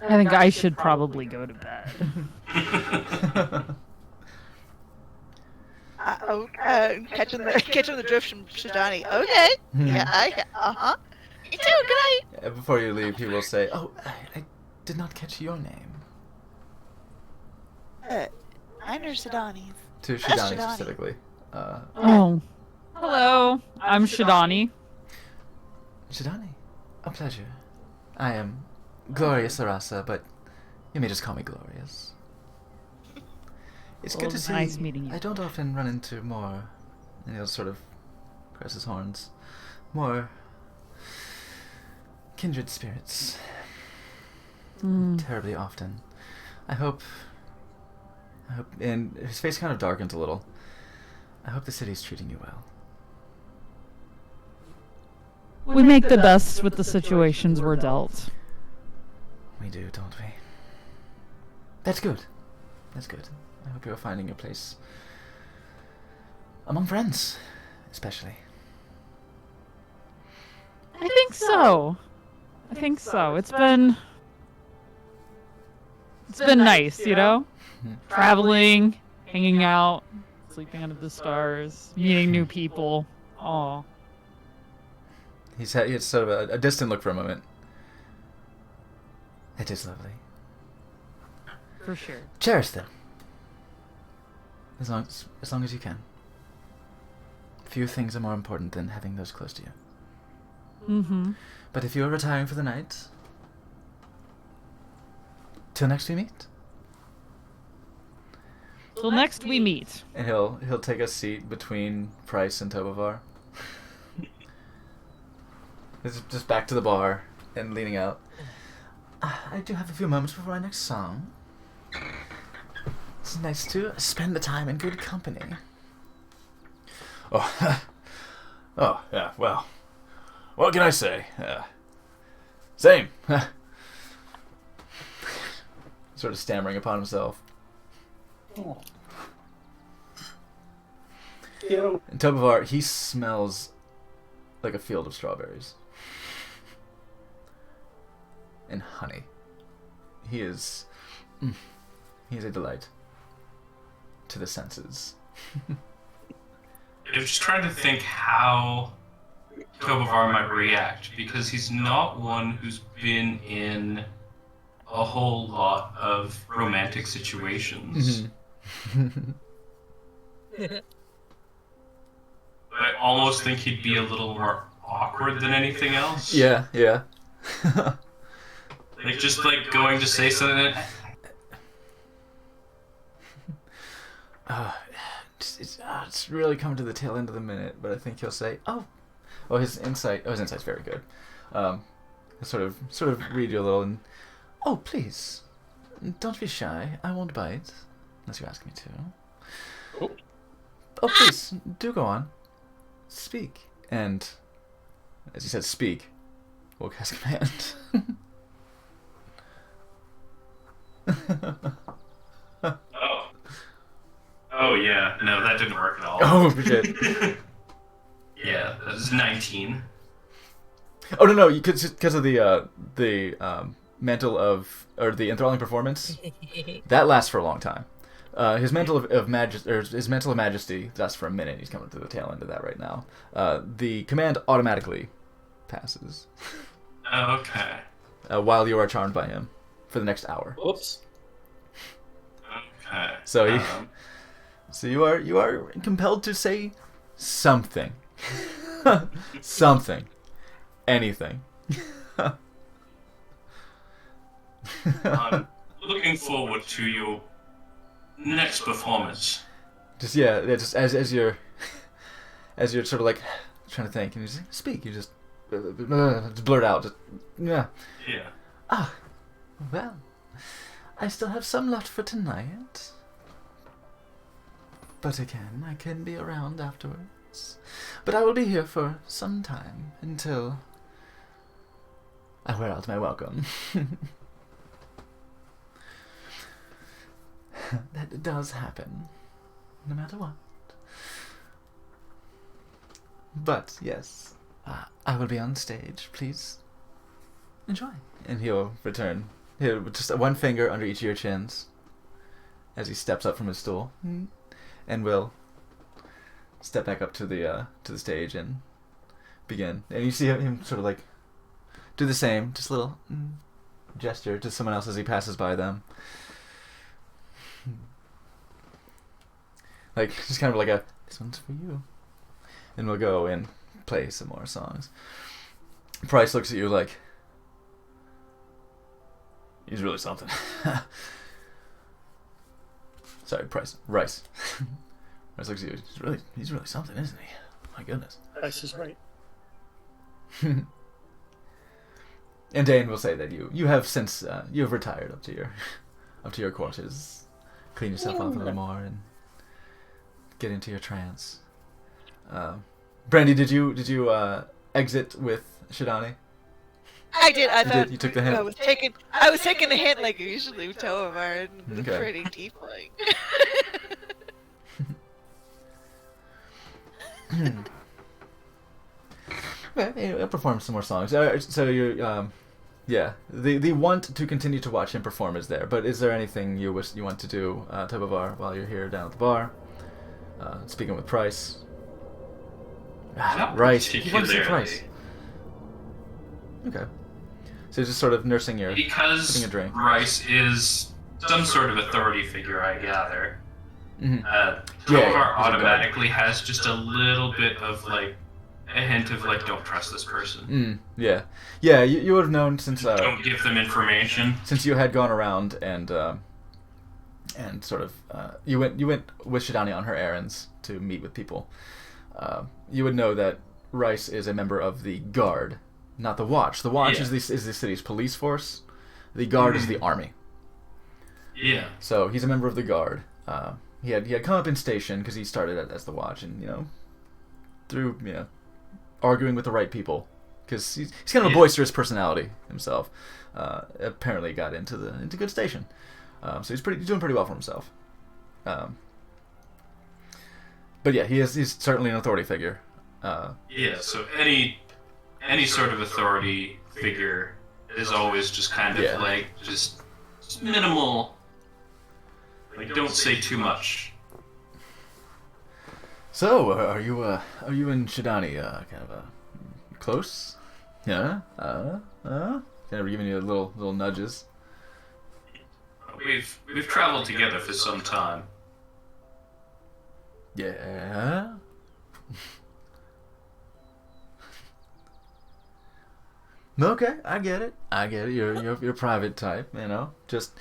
I think I should probably go to bed. Catching the drift from Shidani. Okay. Yeah. You too. Good night. Before you leave, he will say, "Oh, I did not catch your name." I'm Shidani. To That's Shidani Shidani. specifically. Oh. Hello. I'm Shidani. Shidani, a pleasure. I am Glorious Arasa, but you may just call me Glorious. It's Well, good it to was see. nice meeting you. I don't often run into more, and he'll sort of press his horns, more kindred spirits. Terribly often. I hope, and his face kind of darkens a little. I hope the city's treating you well. We make the best with the situations we're dealt. We do, don't we? That's good. That's good. I hope you're finding your place among friends, especially. I think so. It's been nice, you know? Traveling, hanging out, sleeping under the stars, meeting new people. Aw. He had sort of a distant look for a moment. It is lovely. For sure. Cherish them. As long as you can. Few things are more important than having those close to you. Mm-hmm. But if you're retiring for the night, till next we meet. Till next we meet. And he'll take a seat between Price and Tobovar. Just back to the bar and leaning out. I do have a few moments before our next song. It's nice to spend the time in good company. Oh, oh yeah. Well, what can I say? Same. Sort of stammering upon himself. Oh. Ew. And Tobovar, he smells like a field of strawberries. And honey. He is a delight to the senses. I was just trying to think how Tobovar might react, because he's not one who's been in a whole lot of romantic situations. I almost think he'd be a little more awkward than anything else. Yeah, yeah. Like, just, like, going to say something. It's really coming to the tail end of the minute, but I think he'll say, his insight's very good. He'll sort of read you a little and, please, don't be shy. I won't bite, unless you ask me to. Please, do go on. Speak. And, as he said, speak, we'll cast command. Oh yeah, no, that didn't work at all. Oh, shit. Yeah, that was 19. Oh no, because of the mantle of, or the enthralling performance, that lasts for a long time. His mantle of majesty lasts for a minute. He's coming to the tail end of that right now. The command automatically passes. Okay. While you are charmed by him for the next hour. Whoops. Okay. So so you are compelled to say something. Something. Anything. I'm looking forward to your next performance. Just as you're sort of like trying to think, and you just speak. You just blurt out. Just, yeah. Yeah. Well, I still have some left for tonight. But again, I can be around afterwards. But I will be here for some time, until I wear out my welcome. That does happen, no matter what. But, yes, I will be on stage. Please enjoy. And he'll return. He'll just one finger under each of your chins as he steps up from his stool. And will step back up to the stage and begin. And you see him sort of like do the same, just a little gesture to someone else as he passes by them. Like, just kind of like this one's for you. And we'll go and play some more songs. Price looks at you like, he's really something. Sorry, Rice. Rice looks at you. He's really something, isn't he? My goodness. Rice is right. And Dane will say that you have since you have retired up to your quarters, clean yourself up a little more, and get into your trance. Brandy, did you exit with Shidani? I did. I thought you took the hint. I was taking the hint like usually Tovar and the pretty tiefling. Well, I'll perform some more songs. So you, the want to continue to watch him perform is there. But is there anything you want to do, Tobavar, while you're here down at the bar, speaking with Price? Right. You want to see Price. Okay. So just sort of nursing your, because a drink. Rice is some sort of authority figure, I gather. Mm-hmm. Tovar automatically has just a little bit of like a hint of like, don't trust this person. Yeah. You would have known since don't give them information. Since you had gone around and sort of you went with Shidani on her errands to meet with people. You would know that Rice is a member of the Guard. Not the Watch. The Watch is the city's police force. The Guard is the army. Yeah. So he's a member of the Guard. He had come up in station because he started as the Watch, and through arguing with the right people, because he's kind of a boisterous personality himself. Apparently got into good station. So he's doing pretty well for himself. But yeah, he's certainly an authority figure. So any sort of authority figure is always just kind of like just minimal. Like, don't say too much. So, are you and Shidani kind of close? Yeah. Kind of giving you little nudges. We've traveled together for some time. Yeah. Okay, I get it. You're a private type, you know. Just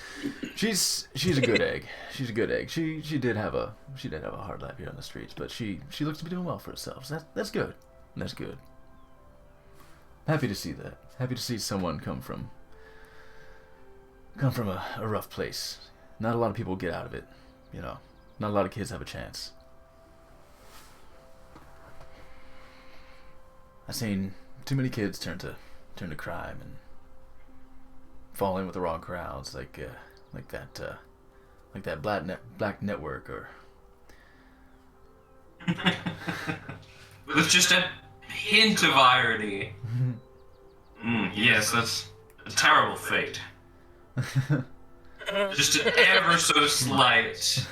she's a good egg. She's a good egg. She did have a hard life here on the streets, but she looks to be doing well for herself. So that's good. That's good. Happy to see that. Happy to see someone come from a rough place. Not a lot of people get out of it, you know. Not a lot of kids have a chance. I've seen too many kids turn to crime and fall in with the wrong crowds, like that Black Network or. With just a hint of irony. Yes, that's a terrible fate. Just ever so slight.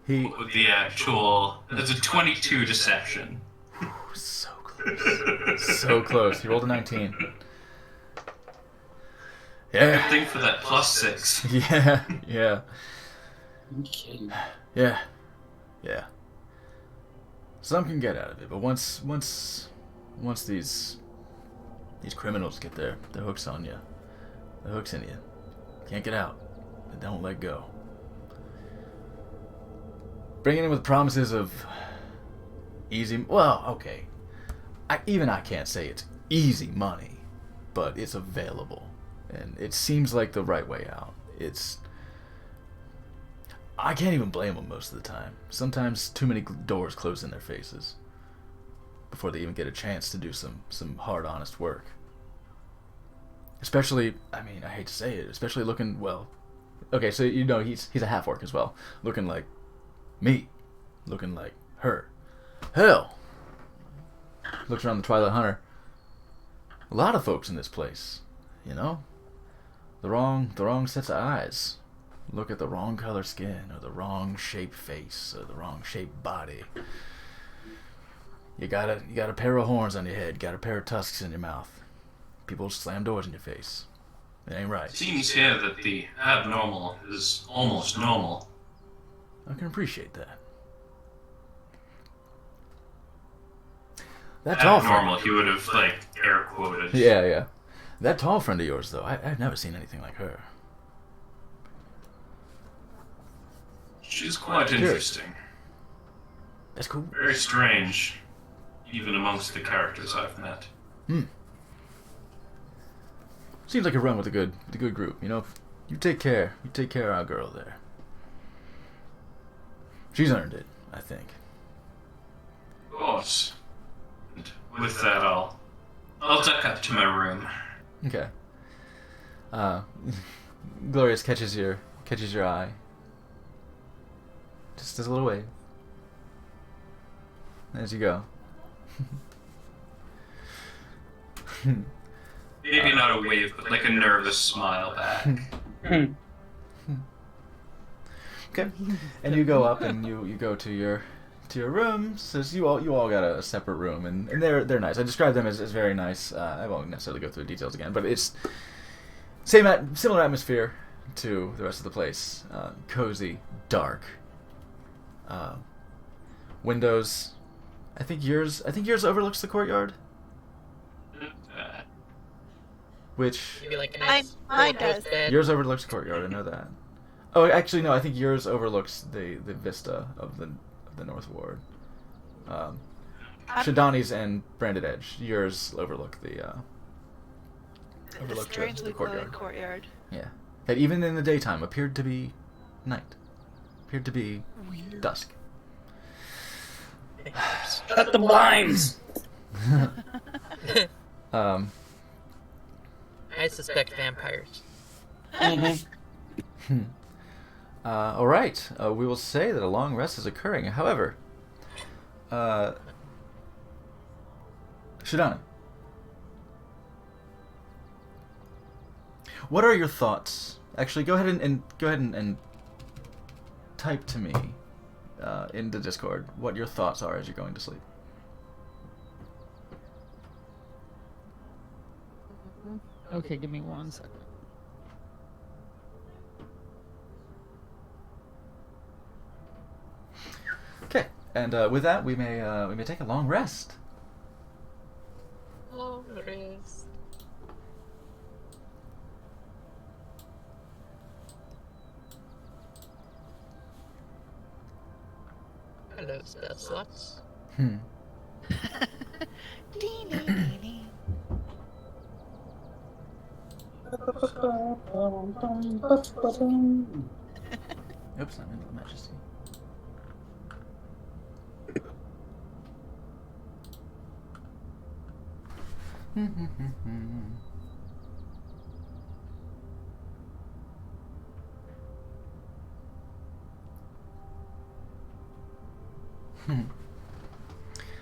The actual, it's a 22 deception. So close. So close. He rolled a 19. Yeah. Good thing for that +6. Yeah. Okay. Yeah. Some can get out of it, but once these criminals get their hooks on you, the hooks in you, can't get out. They don't let go. Bringing in with promises of easy. Well, okay. I can't say it's easy money, but it's available, and it seems like the right way out. I can't even blame them most of the time. Sometimes too many doors close in their faces before they even get a chance to do some hard, honest work. Especially, I mean, I hate to say it, especially looking, well, okay, so you know he's a half-orc as well, looking like me, looking like her. Hell, looks around the Twilight Hunter. A lot of folks in this place, you know, the wrong sets of eyes. Look at the wrong color skin, or the wrong shaped face, or the wrong shaped body. You got a pair of horns on your head, got a pair of tusks in your mouth. People slam doors in your face. It ain't right. It seems here that the abnormal is almost normal. I can appreciate that. That tall Abnormal, friend. he would have, like, air quoted. Yeah. That tall friend of yours, though, I've never seen anything like her. She's quite interesting. That's cool. Very strange, even amongst the characters I've met. Seems like a run with a good group. You know, you take care of our girl there. She's earned it, I think. Of course. And with that, I'll duck up to my room. Okay. Glorious catches your eye. Just does a little wave. As you go. Maybe not a wave, but like a nervous smile back. Okay. And you go up and you go to your room. So you all got a separate room, and they're nice. I describe them as very nice. I won't necessarily go through the details again, but it's similar atmosphere to the rest of the place. Cozy, dark. Windows. I think yours overlooks the courtyard. Which Maybe like a nice Mine full-house does. bed. yours overlooks the courtyard. I know that. Oh, actually, no. I think yours overlooks the vista of the North Ward. Shadani's and Branded Edge. Yours overlook the Strangely glowing courtyard. Yeah, that even in the daytime appeared to be night. Appeared to be dusk. Shut the blinds! I suspect vampires. All right. We will say that a long rest is occurring. However, Shadani, what are your thoughts? Actually, go ahead and type to me into Discord what your thoughts are as you're going to sleep. Okay, give me 1 second. Okay. And with that, we may take a long rest. Long rest. Hello, spell slots. Oops, I'm in Majesty.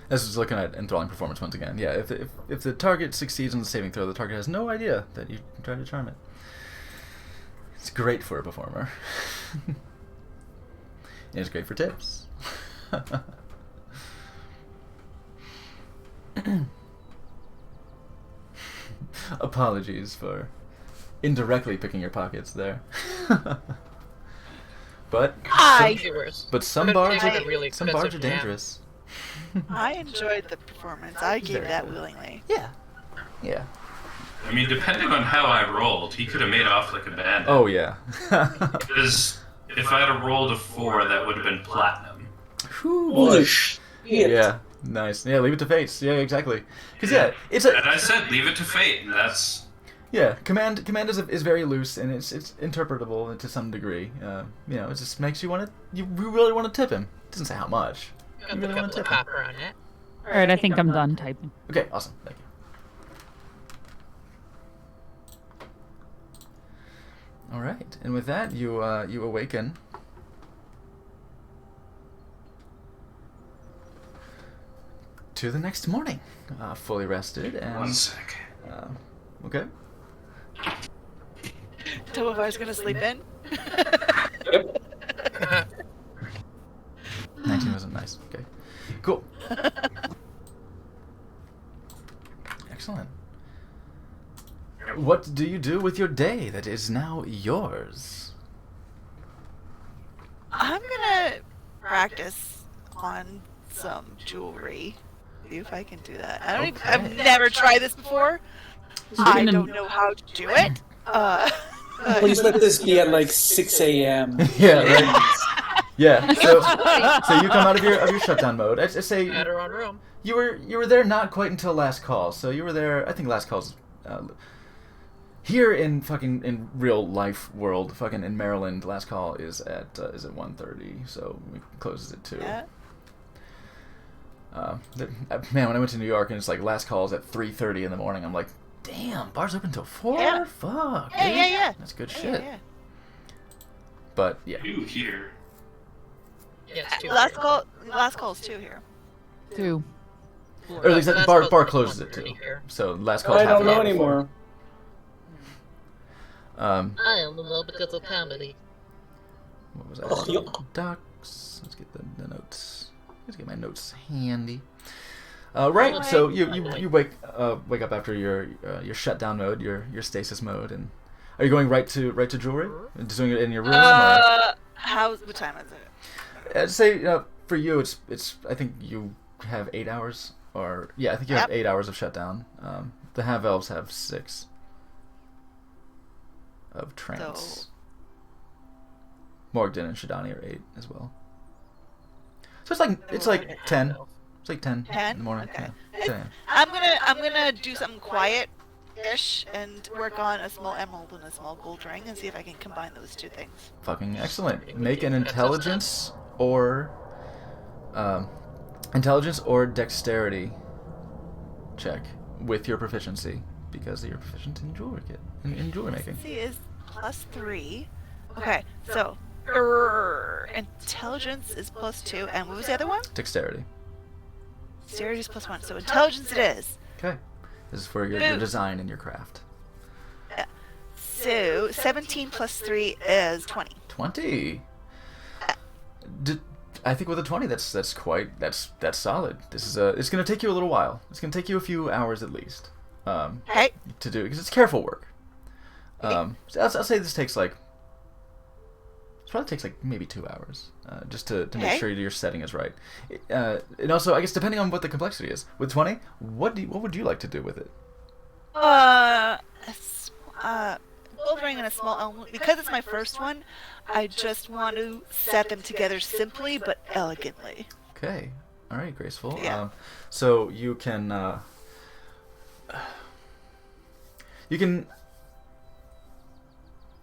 This is looking at enthralling performance once again. Yeah, if the target succeeds on the saving throw, the target has no idea that you tried to charm it. It's great for a performer. And it's great for tips. Apologies for indirectly picking your pockets there. But some bards are dangerous. I enjoyed the performance. I gave that willingly. Yeah. Yeah. I mean, depending on how I rolled, he could have made off like a bandit. Oh, yeah. Because if I had rolled a 4, that would have been platinum. Holy shit. Yeah, nice. Yeah, leave it to fates. Yeah, exactly. Because it's a. And I said, leave it to fate, and that's. Yeah, command is very loose and it's interpretable to some degree. You know, it just makes you really want to tip him. It doesn't say how much. You really want to tip him. All right, I think I'm done typing. Okay, awesome. Thank you. All right, and with that, you awaken. To the next morning, fully rested and. 1 sec. Okay. Tomovar's gonna sleep in. 19 wasn't nice. Okay. Cool. Excellent. What do you do with your day that is now yours? I'm gonna practice on some jewelry. See if I can do that. I've never tried this before. I don't know how to do it. Please let this be at like 6 a.m. Yeah, right. Yeah. So you come out of your shutdown mode. I say you were there not quite until last call. So you were there. I think last call's here in real life world. Fucking in Maryland, last call is at 1:30. So we closes at 2. Yeah. Man, when I went to New York and it's like last call is at 3:30 in the morning, I'm like, damn, bars open till 4? Yeah. Fuck. Yeah, dude. yeah. That's good Yeah, shit. yeah. But yeah. 2 here. Yes, 2 Last call's 2 here. 2. Or at least the bar closes at 2. So last call. I don't know anymore. I don't know because of comedy. What was that? Docs. Let's get the notes. Let's get my notes handy. Right. So you wake up after your shutdown mode, your stasis mode, and are you going right to jewelry? Just doing it in your room? What time is it? I'd say for you, it's. I think you have 8 hours, or I think you have 8 hours of shutdown. The half elves have 6 of trance. So... Morgden and Shadani are 8 as well. So it's like 10. It's like 10 in the morning. Okay. Yeah. 10 a.m. I'm gonna do something quiet-ish and work on a small emerald and a small gold ring and see if I can combine those 2 things. Fucking excellent. Make an intelligence or dexterity check with your proficiency because you're proficient in jewelry in jewelry making. See, is +3. Okay, so intelligence is +2, and what was the other one? Dexterity. Dexterity is +1, so intelligence it is. Okay. This is for your design and your craft. So 17 + 3 is 20. 20. I think with a 20, that's solid. This is it's gonna take you a little while. It's gonna take you a few hours at least. To do because it's careful work. So I'll say this takes like probably takes like maybe 2 hours, just to make sure your setting is right. And also, I guess depending on what the complexity is, with 20, what would you like to do with it? Gold ring and a small element. Because it's my first one, I just want to set them together simply but elegantly. Okay. All right, graceful. Yeah. So you can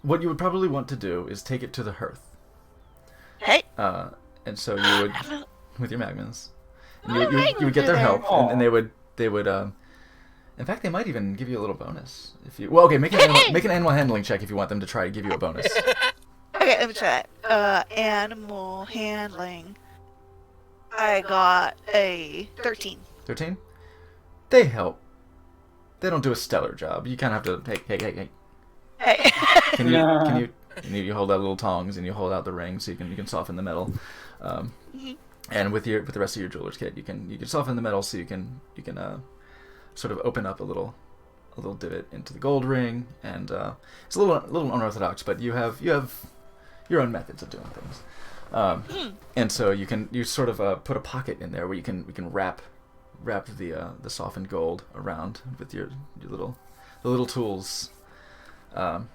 what you would probably want to do is take it to the hearth. Hey. And so you would with your magmans. You would get their help, and they would in fact, they might even give you a little bonus if you. Well, okay, make an animal handling check if you want them to try to give you a bonus. Okay, let me try that. Animal handling. I got a 13. 13? They help. They don't do a stellar job. You kind of have to. Hey. Hey. Can you hold out little tongs and you hold out the ring so you can soften the metal. And with the rest of your jeweler's kit, you can soften the metal so you can sort of open up a little divot into the gold ring, and it's a little unorthodox, but you have your own methods of doing things. And so you sort of put a pocket in there where we can wrap the softened gold around with your little tools. And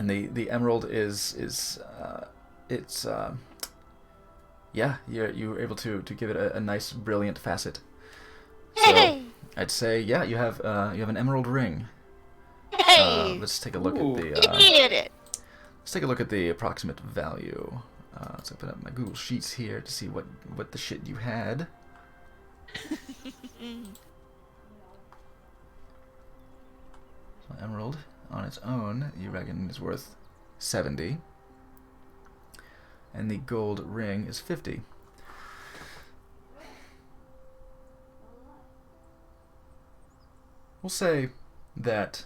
the emerald is you're able to give it a nice brilliant facet. So I'd say you have an emerald ring. Let's take a look at the let's take a look at the approximate value. Let's open up my Google Sheets here to see what the shit you had. So emerald on its own, you reckon, is worth 70, and the gold ring is 50. We'll say that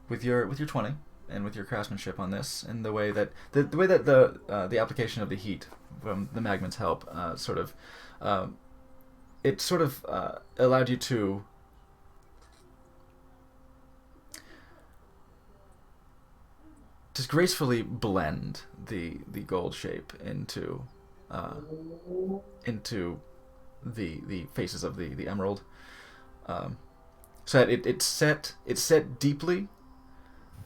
with your 20 and with your craftsmanship on this, and the way that the application of the heat from the magman's help allowed you to just gracefully blend the gold shape into the faces of the emerald. So that it's set deeply,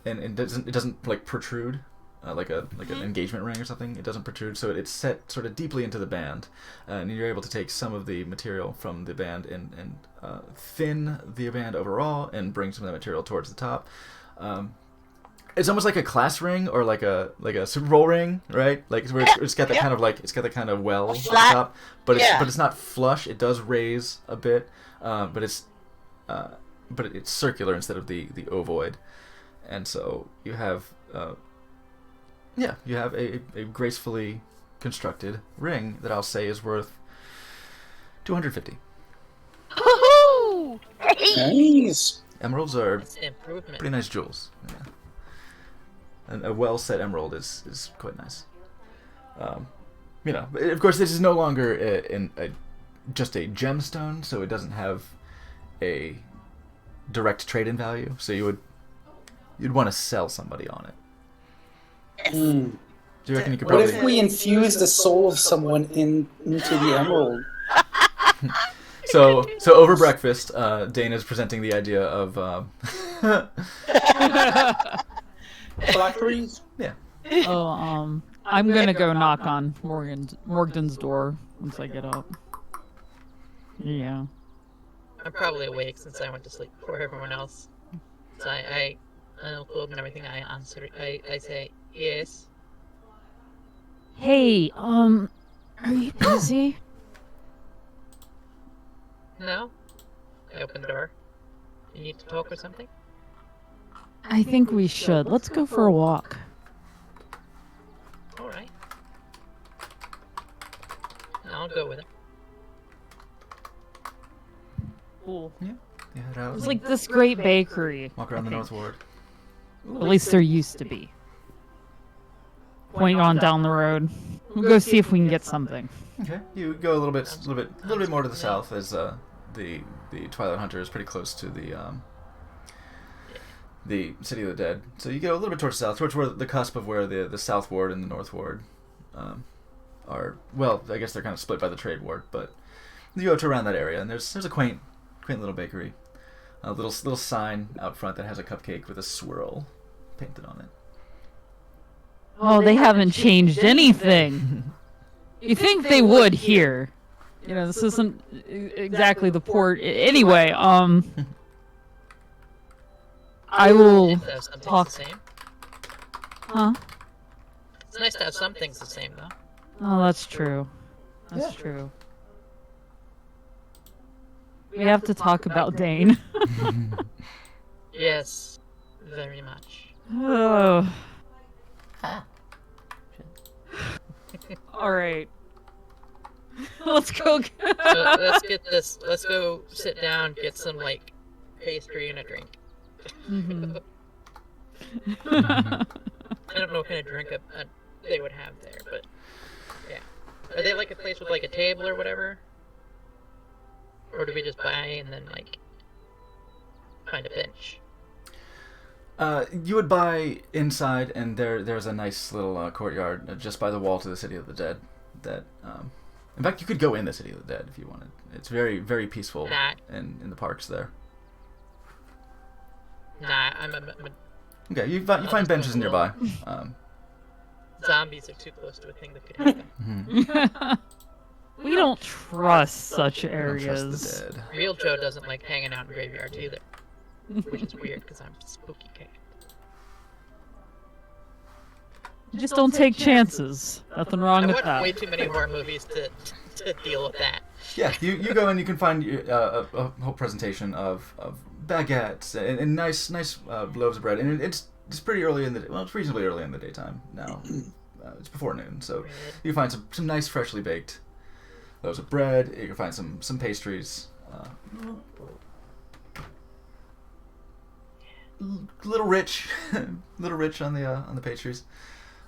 and it doesn't like protrude like an engagement ring or something. It doesn't protrude, so it's set sort of deeply into the band, and you're able to take some of the material from the band and thin the band overall and bring some of that material towards the top. It's almost like a class ring or like a Super Bowl ring, right? Like where it's got that kind of well at the top, but it's not flush. It does raise a bit, but it's circular instead of the ovoid, and so you have a gracefully constructed ring that I'll say is worth 250. Woohoo! Nice. Emeralds are That's an improvement. pretty nice jewels. Yeah. And a well set emerald is quite nice. Of course, this is no longer just a gemstone, so it doesn't have a direct trade-in value. So you'd want to sell somebody on it. Do you reckon you could probably? What if we infuse the soul of someone into the emerald? So over breakfast, Dane is presenting the idea of Phylacteries? Yeah. Oh, I'm gonna go knock on Morgan's door once I get up. Yeah. I'm probably awake since I went to sleep before everyone else. So I open everything. I answer. I say yes. Hey, are you busy? No. I open the door. You need to talk or something? I think we should. Let's go for a walk. All right. I'll go with it. Cool. Yeah, head out. It's like this great bakery. Walk around the North Ward. At least there used to be. Point on down the road. We'll go see if we can get something. Okay, you go a little bit more to the south, as the Twilight Hunter is pretty close to the City of the Dead. So you go a little bit towards south, towards where the cusp of where the South Ward and the North Ward are. Well, I guess they're kind of split by the Trade Ward, but you go to around that area, and there's a quaint little bakery, a little sign out front that has a cupcake with a swirl painted on it. Oh, they haven't changed anything. You think they would here? You know, this isn't exactly the port. Anyway, I will talk. The same. Huh? It's nice to have some things the same, though. Oh, that's true. That's true. We have to talk about Dane. Yes, very much. Oh. All right. Let's go. Let's get this. Let's go sit down, get some like pastry and a drink. Mhm. I don't know what kind of drink they would have there, but yeah. Are they like a place with like a table or whatever? Or do we just buy and then like find a bench? You would buy inside, and there's a nice little courtyard just by the wall to the City of the Dead. That, in fact, you could go in the City of the Dead if you wanted. It's very, very peaceful in the parks there. Nah, Okay, you find benches nearby. Zombies are too close to a thing that could happen. We don't trust such Don't areas. trust the dead. Real Joe doesn't like hanging out in graveyards either, which is weird because I'm a spooky cat. Just don't take chances. Nothing wrong I with watch that. way too many horror movies to deal with that. Yeah, you go and you can find a whole presentation of baguettes and nice loaves of bread, and it's pretty early in the well, it's reasonably early in the daytime now. It's before noon, so you can find some nice freshly baked loaves of bread. You can find some pastries. Little rich, little rich on the pastries.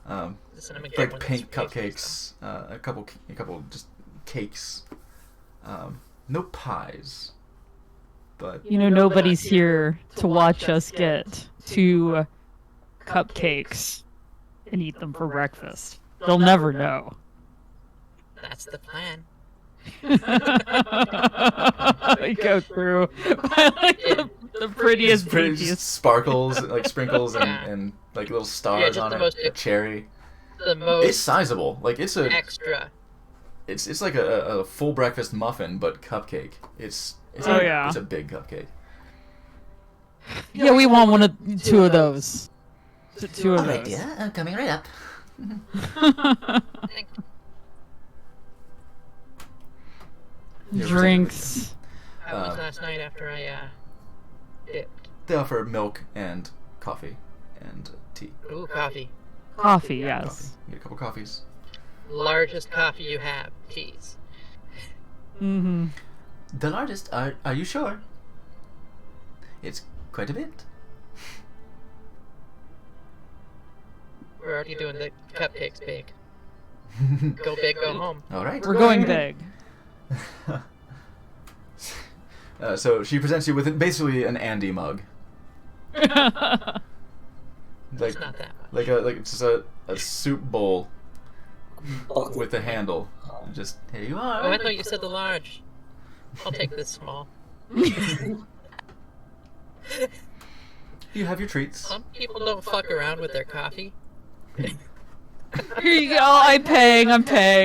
Listen, I'm gonna get Like one of pink those pastries, cupcakes, a couple just cakes. No pies, but You know, nobody's here to watch us get 2 cupcakes and eat them for breakfast. They'll never know. though. That's the plan. We go through like the prettiest, pretty beaches. sparkles, like sprinkles and like little stars just on the it. most- A cherry. The most It's sizable. Like it's extra. it's like a full breakfast muffin, but cupcake. It's Oh, yeah. It's a big cupcake. Yeah, we want 2 of those. 2 of Alright, those. dear. I'm coming right up. Drinks. How was last night after I dipped? They offer milk and coffee and tea. Ooh, coffee. Coffee, yes. You get a couple coffees. Largest coffee you have, please. Mm-hmm. The largest? Are you sure? It's quite a bit. We're already doing the cupcakes big. Go big, go home. All right. We're going big. So she presents you with basically an Andy mug. It's Like not that much. like it's just a soup bowl with a handle. Just here you Oh, are. I thought you said the large. I'll take this small. You have your treats. Some people don't fuck around with their coffee. Here you go. I'm paying.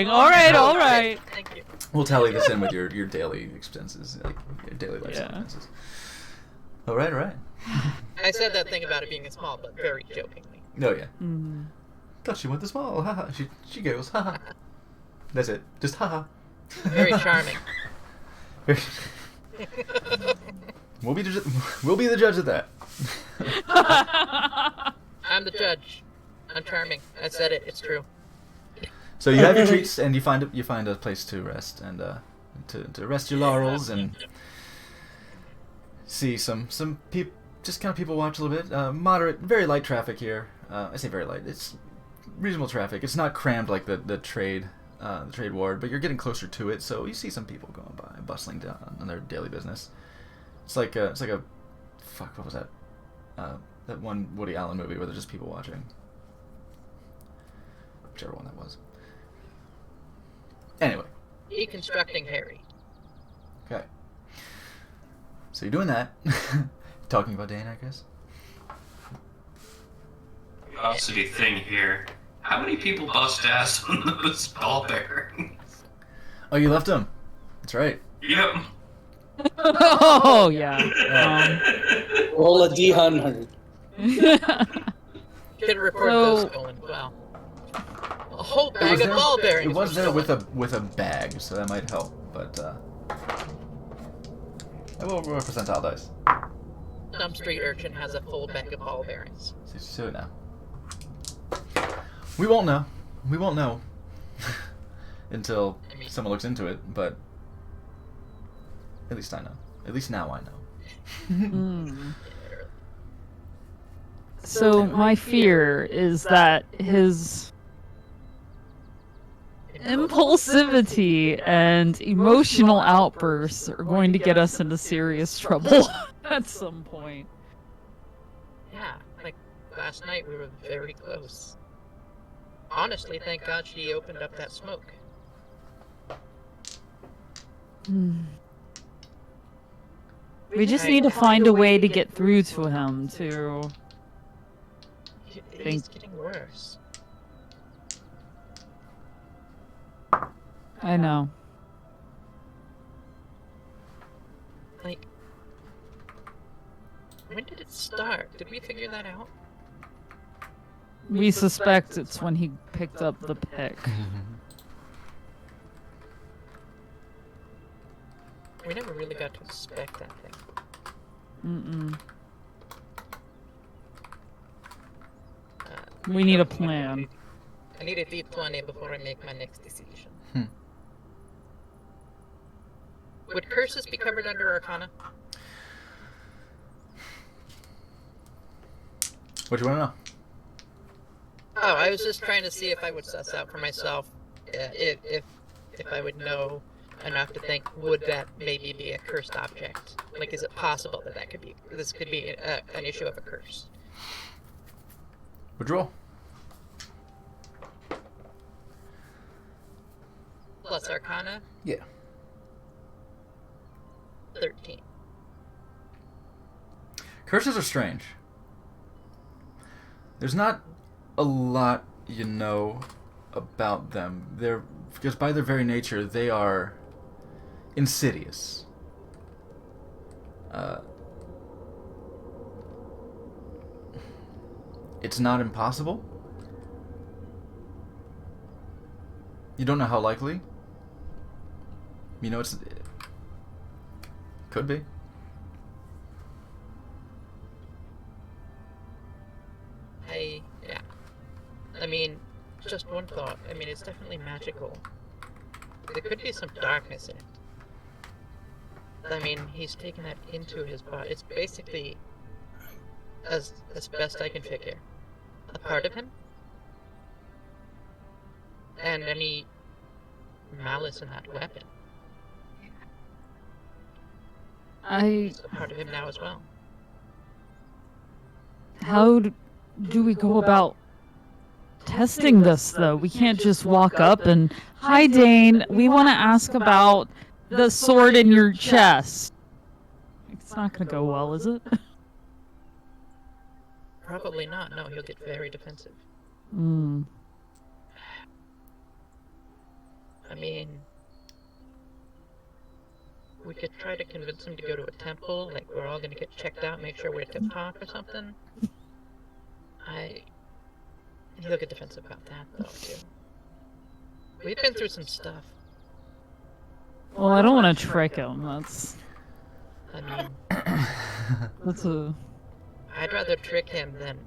All right, all right. Thank you. We'll tally this in with your daily expenses, like your daily life Yeah. expenses. All right, all right. I said that thing about it being small, but very jokingly. Oh yeah. Mm. Thought she went the small. Haha. She giggles. Haha. That's it. Just haha. Very charming. We'll be the judge of that. I'm the judge. I'm charming. I said it. It's true. So you have your treats, and you find a place to rest and to rest your laurels and see some people, just kind of people watch a little bit. Moderate, very light traffic here. I say very light. It's reasonable traffic. It's not crammed like the trade ward, but you're getting closer to it, so you see some people going by, bustling down on their daily business. It's like a fuck. What was that? That one Woody Allen movie where there's just people watching. Whichever one that was. Anyway. Deconstructing Harry. Okay. So you're doing that. Talking about Dane, I guess. Curiosity thing here. How many people bust ass on those ball bearings? Oh, you left him. That's right. Yep. Oh yeah. Roll a D100. Should report those stolen. Wow. A whole bag of ball bearings. It was there with a bag, so that might help. But I will roll percentile dice. Some street urchin has a full bag of ball bearings. So now. We won't know. We won't know until someone looks into it. But at least I know. At least now I know. So my fear is that his impulsivity and emotional outbursts are going to get us into serious trouble at some point. Yeah, like last night we were very close. Honestly, thank God she opened up that smoke. We just need to find a way to get through to him to... He's getting worse. I know. Like, when did it start? Did we figure that out? We suspect it's when he picked up the pick. We never really got to inspect that thing. We need a plan. I need a D20 before I make my next decision. Would curses be covered under Arcana? What do you want to know? Oh, I was just trying to see if I would suss out for myself, if I would know enough to think, would that maybe be a cursed object? Like, is it possible that this could be an issue of a curse? Would you roll? Plus Arcana? Yeah. 13. Curses are strange. There's not a lot you know about them. Because by their very nature, they are insidious. It's not impossible. You don't know how likely. You know, it's... Could be. Yeah. I mean, just one thought. I mean, it's definitely magical. There could be some darkness in it. I mean, he's taken that into his body. It's basically, as best I can figure, a part of him. And any malice in that weapon. It's a part of him now as well. How do we go about testing this, though? We can't just walk up and, "Hi, Dane, we want to ask about the sword in your chest." It's not going to go well, is it? Probably not. No, he'll get very defensive. I mean, we could try to convince him to go to a temple, like we're all gonna get checked out, make sure we're tip-top or something. He'll get defensive about that, though, too. We've been through some stuff. Well, I don't want to trick him. I mean... That's a... I'd rather trick him than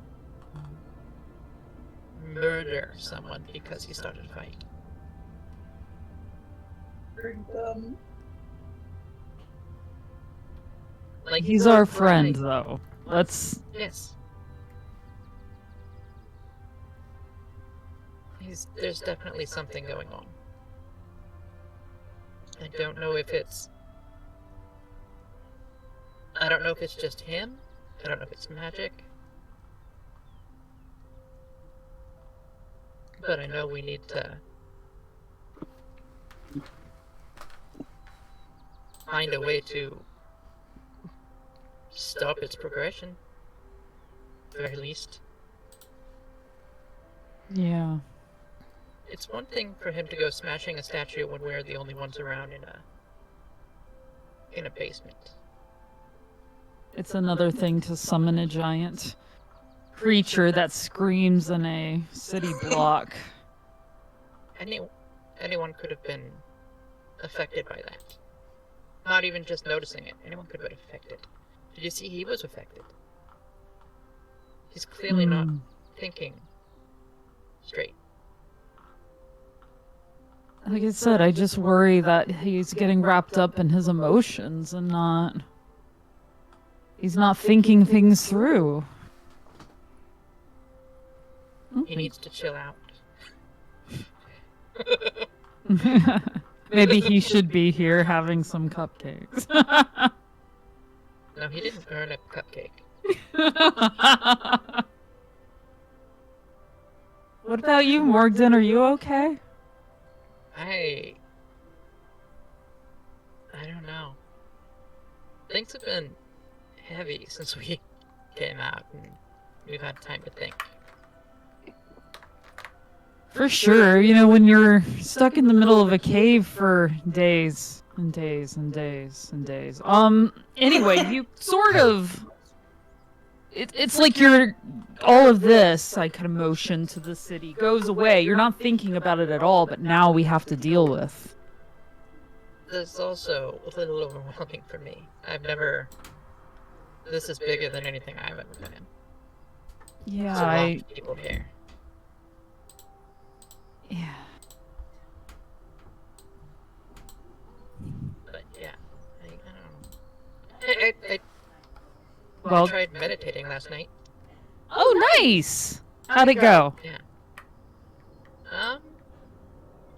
murder someone because he started a fight. Like, he's our friend, though. Let's... Yes. There's definitely something going on. I don't know if it's just him. I don't know if it's magic. but I know we need to find a way to stop its progression, at the very least. Yeah. It's one thing for him to go smashing a statue when we're the only ones around in a basement. It's another thing to summon a giant creature that screams in a city block. Anyone could have been affected by that. Not even just noticing it. Anyone could have been affected. Did you see he was affected? He's clearly not thinking straight. Like I said, I just worry that he's getting wrapped up in his emotions and he's not thinking things through. He needs to chill out. Maybe he should be here having some cupcakes. No, he didn't earn a cupcake. What about you, Morgden? Are you okay? I don't know. Things have been heavy since we came out, and we've had time to think. For sure. You know, when you're stuck in the middle of a cave for days and days and days and days. Anyway, you sort of... It's like all of this, like, emotion to the city goes away. You're not thinking about it at all, but now we have to deal with. This is also a little overwhelming for me. This is bigger than anything I've ever been in. Yeah, There's a lot of people here. Yeah. But yeah, I don't know. I tried meditating last night. Oh, nice! How'd it go? Yeah.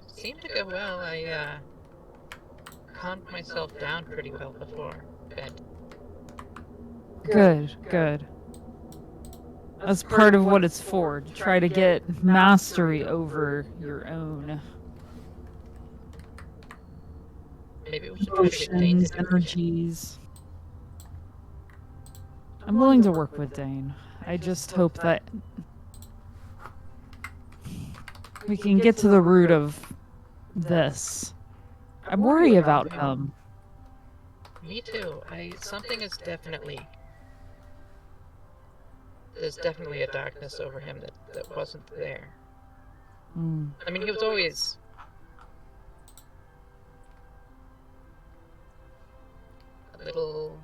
Seemed to go well. I calmed myself down pretty well before bed. Good, good. That's part of what it's for, to try to get mastery over your own Maybe we should try to get Dane emotions, to do it. energies. I'm willing to work with Dane. I just hope that we can get to the root of this. I'm worried about him. Me too. Something is definitely... There's definitely a darkness over him that wasn't there. Mm. I mean, he was always... a little...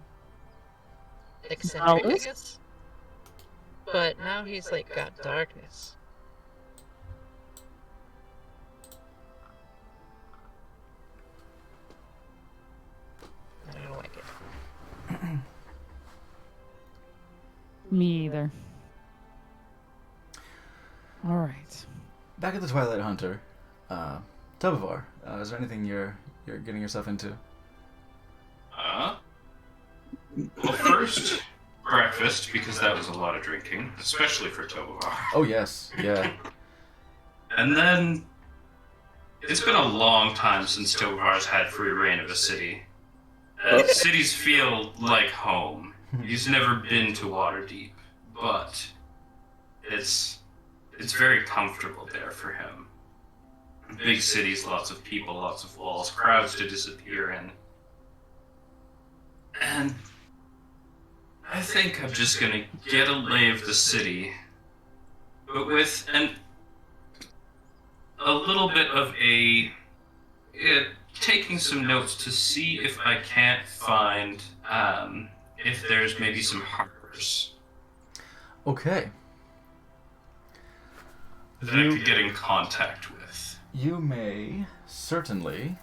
eccentric, I Alice? guess? But now he's, like, got darkness. And I don't like it. Me either. Alright. Back at the Twilight Hunter, Tobovar, is there anything you're getting yourself into? Well, first, breakfast, because that was a lot of drinking, especially for Tobovar. Oh yes, yeah. And then, it's been a long time since Tobovar's had free reign of a city. Cities feel like home. He's never been to Waterdeep, but it's very comfortable there for him. Big cities, lots of people, lots of walls, crowds to disappear in. And I think I'm just gonna get a lay of the city, but with a little bit of taking some notes to see if I can't find if there's maybe some harbors Okay. that I could get in contact with. You may certainly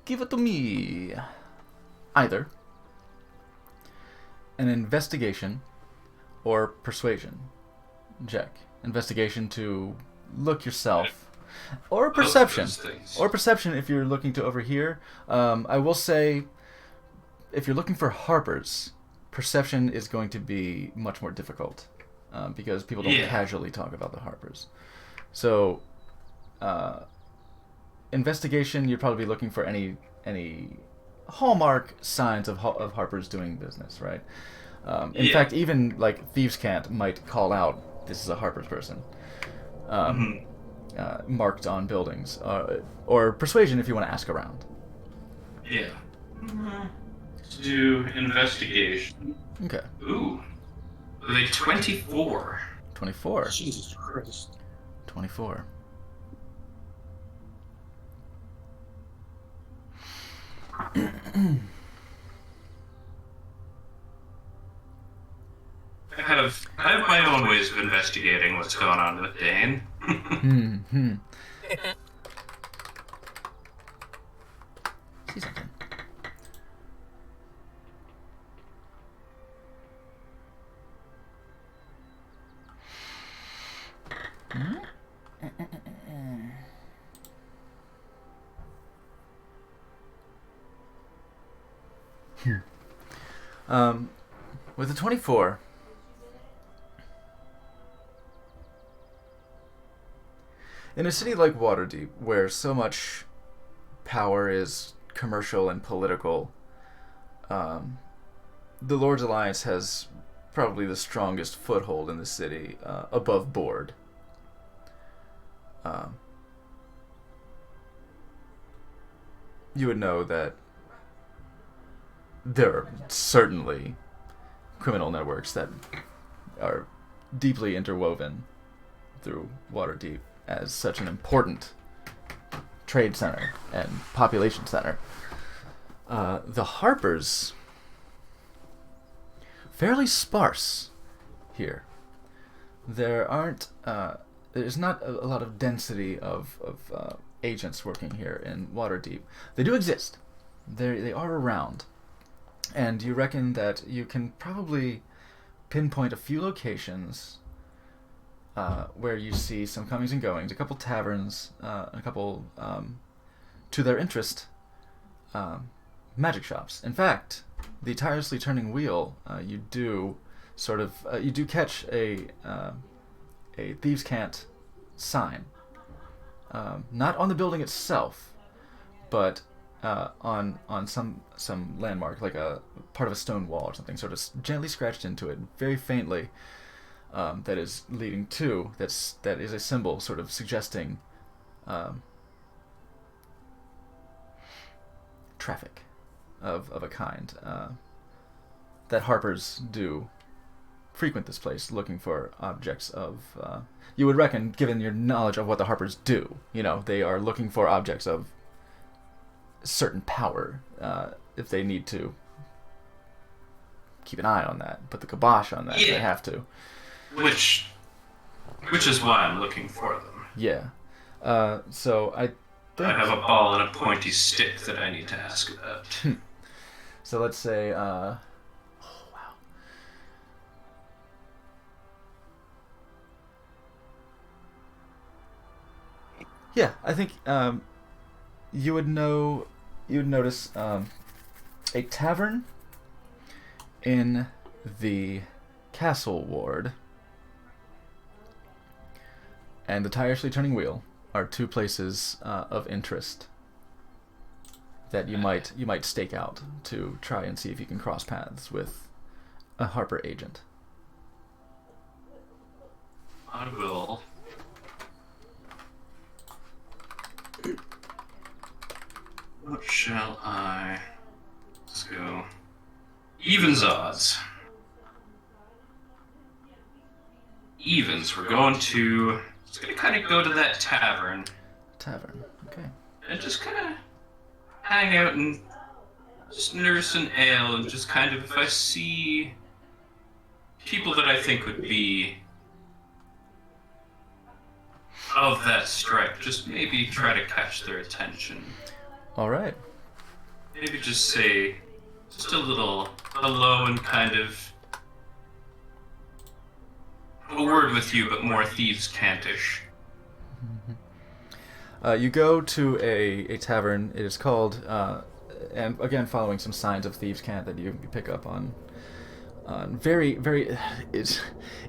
give it to me. Either an investigation or persuasion check. Investigation to look yourself, or perception. Both those things. Or perception if you're looking to overhear. I will say, if you're looking for harbors, perception is going to be much more difficult because people don't Yeah. casually talk about the Harpers. So, investigation, you'd probably be looking for any hallmark signs of Harpers doing business, right? In Yeah. fact, even like Thieves' Cant might call out, "This is a Harper's person," marked on buildings, or persuasion if you want to ask around. Yeah. Let's do investigation. Okay, Ooh. With a 24. 24. Jesus Christ. 24. I have my own ways of investigating what's going on with Dane. Hmm. See something. With a 24, in a city like Waterdeep, where so much power is commercial and political, the Lord's Alliance has probably the strongest foothold in the city, above board. You would know that there are certainly criminal networks that are deeply interwoven through Waterdeep as such an important trade center and population center. The Harpers, fairly sparse here. There's not a lot of density of agents working here in Waterdeep. They do exist. They are around. And you reckon that you can probably pinpoint a few locations where you see some comings and goings, a couple taverns, a couple, to their interest, magic shops. In fact, the Tirelessly Turning Wheel, you do catch a Thieves' Cant sign. Not on the building itself, but on some landmark, like a part of a stone wall or something, sort of gently scratched into it, very faintly. That is leading to that is a symbol, sort of suggesting traffic of a kind. That Harpers do frequent this place, looking for objects of. You would reckon, given your knowledge of what the Harpers do, they are looking for objects of certain power, if they need to keep an eye on that, put the kibosh on that. Yeah. They have to. Which is why I'm looking for them. Yeah. So I think. I have a ball and a pointy stick that I need to ask about. So let's say. Yeah, I think you would notice a tavern in the Castle Ward and the Tirelessly Turning Wheel are two places of interest that you might stake out to try and see if you can cross paths with a Harper agent. I will. What shall I? Let's go. Evens odds. Evens. We're going to. Just gonna kind of go to that tavern Tavern, okay. and just kind of hang out and just nurse an ale and just kind of, if I see people that I think would be of that stripe, just maybe try to catch their attention. All right. Maybe just say just a little hello and kind of a word with you, but more Thieves' Cantish. You go to a tavern. It is called, and again following some signs of Thieves' Cant that you pick up on very, very, it's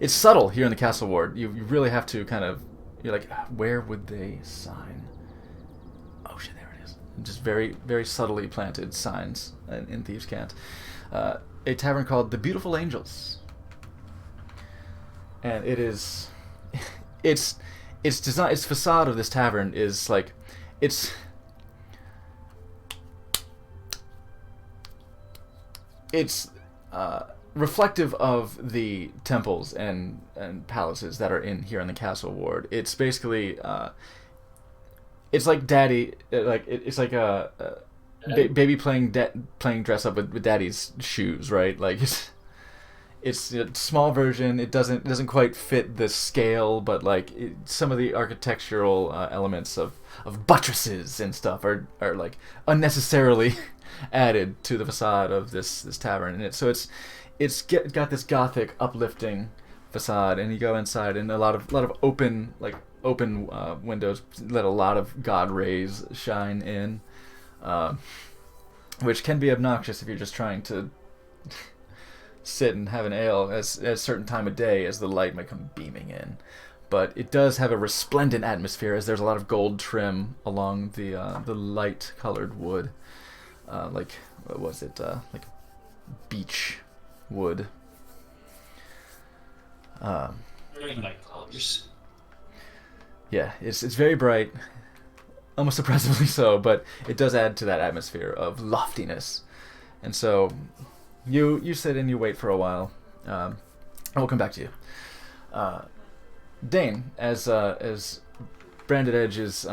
subtle here in the Castle Ward. You really have to kind of, you're like, where would they sign? Oh shit, there it is. Just very, very subtly planted signs in Thieves' Cant. A tavern called the Beautiful Angels. And it is, its design, its facade of this tavern is like, it's reflective of the temples and palaces that are here in the Castle Ward. It's basically it's like daddy, it's like a baby playing dress up with daddy's shoes, right? Like it's a small version. It doesn't quite fit the scale, but like some of the architectural elements of buttresses and stuff are like unnecessarily added to the facade of this tavern, and it's got this gothic, uplifting facade, and you go inside, and a lot of open windows let a lot of god rays shine in, which can be obnoxious if you're just trying to sit and have an ale at a certain time of day as the light might come beaming in. But it does have a resplendent atmosphere, as there's a lot of gold trim along the light colored wood. Like, what was it? Like beech wood. Very light colors. Yeah, it's very bright, almost oppressively so, but it does add to that atmosphere of loftiness. And so, you sit and you wait for a while. And we'll come back to you. Dane, as Branded Edge is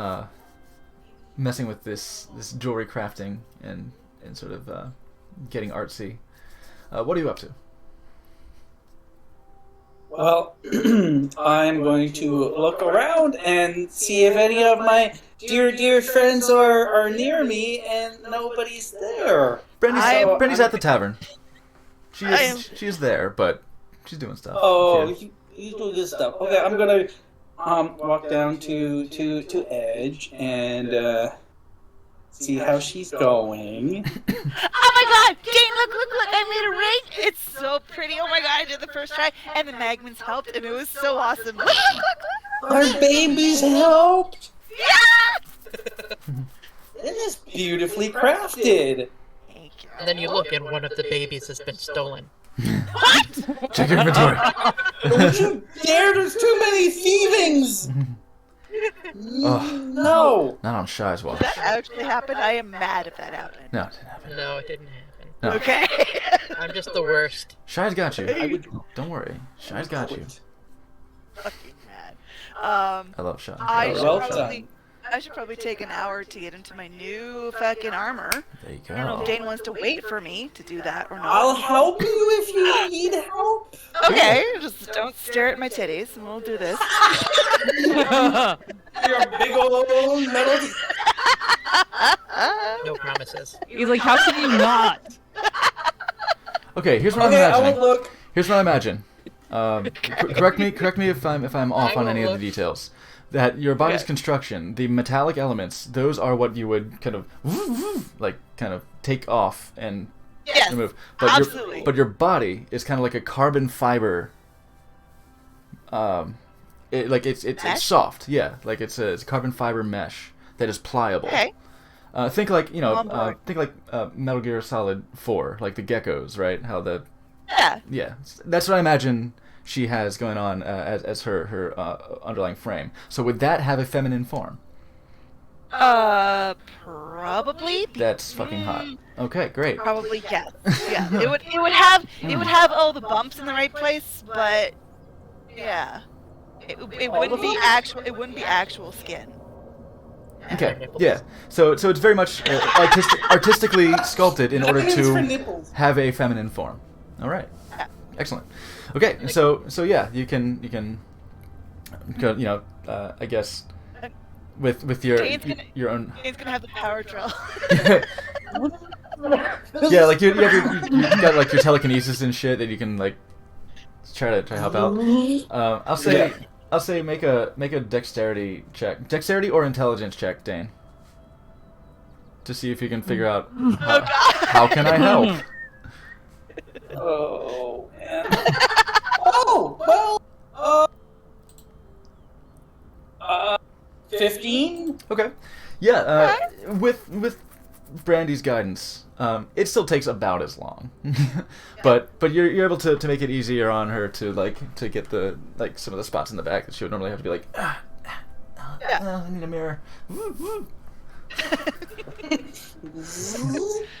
messing with this jewelry crafting and sort of getting artsy, what are you up to? Well, I'm going to look around and see if any of my dear friends are near me, and nobody's there. Brandy's at the tavern. She is there, but she's doing stuff. Oh, he's doing this stuff. Okay, I'm gonna walk down to Edge and see how she's going. Oh my god! Jane, look! I made a ring! It's so pretty! Oh my god, I did the first try, and the Magmans helped, and it was so awesome. Look! Our babies helped! Yes! It is beautifully crafted. Thank you. And then you look, and one of the babies has been stolen. What? Check your inventory. Don't you dare! There's too many thievings! No! Not on Shy's watch. Did that actually happen? I am mad if that happened. No, it didn't happen. No, it didn't happen. No. Okay. I'm just the worst. Shy's got you. Don't worry. Shy's got you. Fucking mad. I love Shy. I should probably take an hour to get into my new fucking armor. There you I don't know go. if Dane wants to wait for me to do that or not. I'll help you if you need help. Okay, just don't stare at my titties, and we'll do this. Your big old metal. No promises. He's like, how can you not? Okay, here's what I'm Okay, I imagining. won't look. Here's what I imagine. Correct me if I'm off on any of the details. That your body's construction, the metallic elements, those are what you would kind of take off and Yes, remove. absolutely. But your body is kind of like a carbon fiber. It's soft, yeah. Like it's a carbon fiber mesh that is pliable. Okay. Think like Metal Gear Solid 4, like the geckos, right? How the Yeah. That's what I imagine she has going on as her underlying frame. So would that have a feminine form? Probably. That's fucking hot. Okay, great. Probably yes. Yeah. It would have all the bumps in the right place, but yeah. It wouldn't be actual. It wouldn't be actual skin. Okay, yeah. So it's very much artistically sculpted in order to have a feminine form. All right. Excellent. Okay, so yeah, you can I guess with your own. Dane's gonna have the power drill. Yeah, like you got like your telekinesis and shit that you can like try to help out. I'll say make a dexterity check, dexterity or intelligence check, Dane, to see if you can figure out how can I help. Oh 15? Okay. Yeah, with Brandy's guidance, it still takes about as long, but you're able to make it easier on her to get the some of the spots in the back that she would normally have to be like, I need a mirror.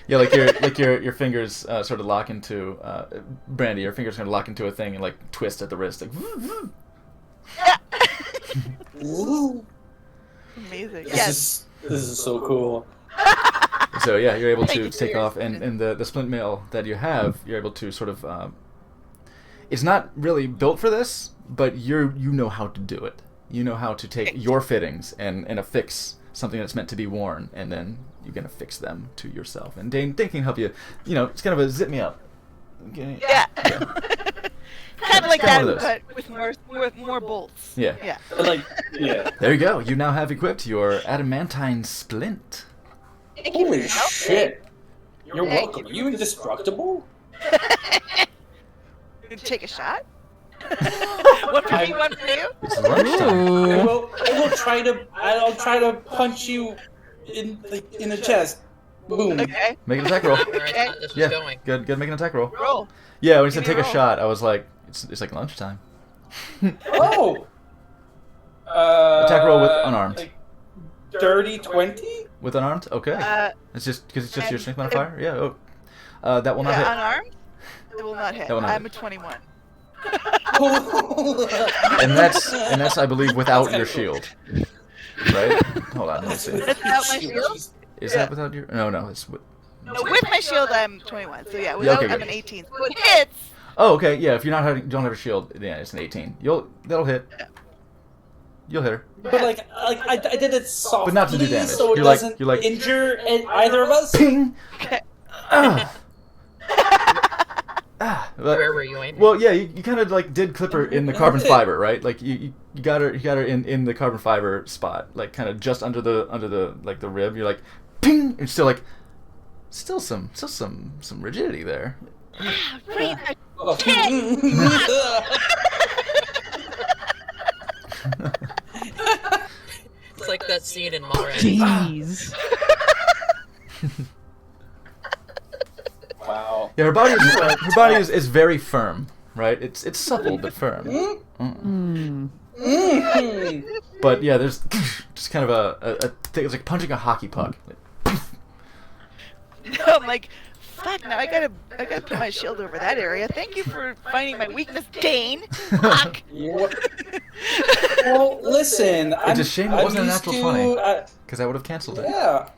Yeah, your fingers sort of lock into Brandy. Your fingers kind of lock into a thing and like twist at the wrist, like. Amazing. This is so cool. So yeah, you're able to take off, and the splint mail that you have, you're able to sort of. It's not really built for this, but you know how to do it. You know how to take your fittings and affix something that's meant to be worn, and then you're gonna fix them to yourself. And Dane can help you. You know, it's kind of a zip me up. Okay. Yeah. Kind of like that, but with more bolts. Yeah. Yeah. There you go. You now have equipped your adamantine splint. Holy shit! You're welcome. Are you indestructible? Take a shot. One for me, one for you. It's lunchtime. I'll try to punch you in the chest. Boom. Okay. Make an attack roll. Okay. This was going. Good. Make an attack roll. Roll. Yeah, when you said Give take me a a shot, I was like, it's like lunchtime. Oh. Attack roll with unarmed. Like dirty 20? With unarmed? Okay. It's just because it's just your strength modifier. Yeah. Oh. That will not hit. Unarmed. It will not hit. That will not I'm hit. a 21. And that's I believe without your shield. Right? Hold on. Let me see. Without my shield? Is that without your? No. It's. No, with my shield, I'm 21. So yeah, without, okay, I'm good. an 18. So it hits. Oh, okay. Yeah. If you're not having, don't have a shield, yeah, it's an 18. That'll hit. You'll hit her. But I did it softly, But not to do damage. so it You're like- doesn't you're like- injure either of us. Ping. Okay. Where were you aiming? Well, yeah, you kind of like did clip her in the carbon fiber, right? Like you got her in the carbon fiber spot, like kind of just under the like the rib. You're like, ping, and still like, still some rigidity there. Breathe. It's like that scene in Mallrats. Jeez. Wow. Yeah, her body is very firm, right? It's supple but firm. But yeah, there's just kind of a thing. It's like punching a hockey puck. I'm like, fuck. Now I gotta put my shield over that area. Thank you for finding my weakness, Dane. Fuck. Well, listen. It's a shame it wasn't a used natural to- 20, because I would have canceled it. Yeah.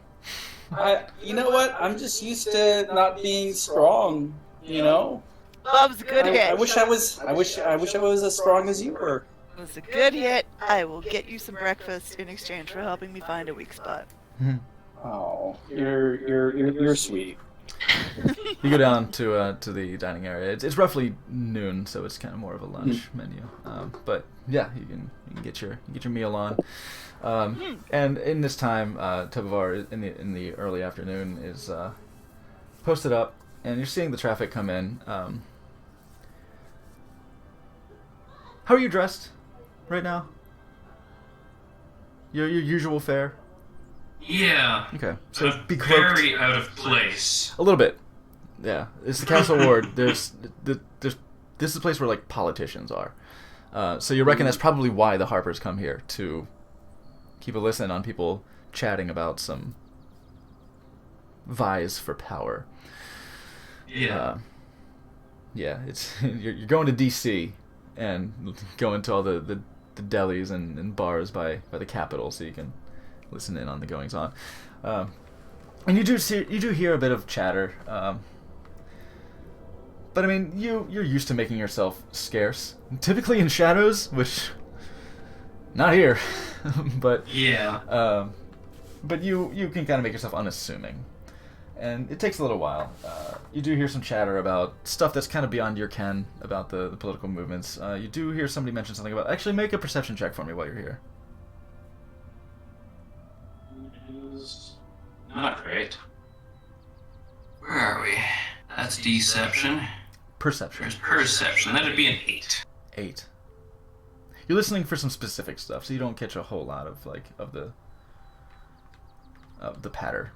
You know what? I'm just used to not being strong. You know. Love's a good hit. I wish I was as strong as you were. It was a good hit. I will get you some breakfast in exchange for helping me find a weak spot. Oh, you're sweet. You go down to the dining area. It's roughly noon, so it's kind of more of a lunch menu. But yeah, you can get your meal on. And in this time, Tobovar in the early afternoon is posted up, and you're seeing the traffic come in. How are you dressed right now? Your usual fare? Yeah. Okay, so But be cloaked. very out of place. A little bit. Yeah, it's the council ward. There's this is the place where like politicians are. So you reckon that's probably why the Harpers come here, to keep a listen on people chatting about some vies for power. Yeah. Yeah, it's you're going to DC and going to all the delis and bars by the Capitol, so you can listen in on the goings on. And you do hear a bit of chatter. But I mean, you're used to making yourself scarce, typically in shadows, which not here. But Yeah. but you can kind of make yourself unassuming, and it takes a little while. You do hear some chatter about stuff that's kind of beyond your ken about the political movements. You do hear somebody mention something about, actually make a perception check for me while you're here. Not great. Where are we? That's deception. Perception. There's perception. That'd be an 8. 8. you're listening for some specific stuff, so you don't catch a whole lot of the patter.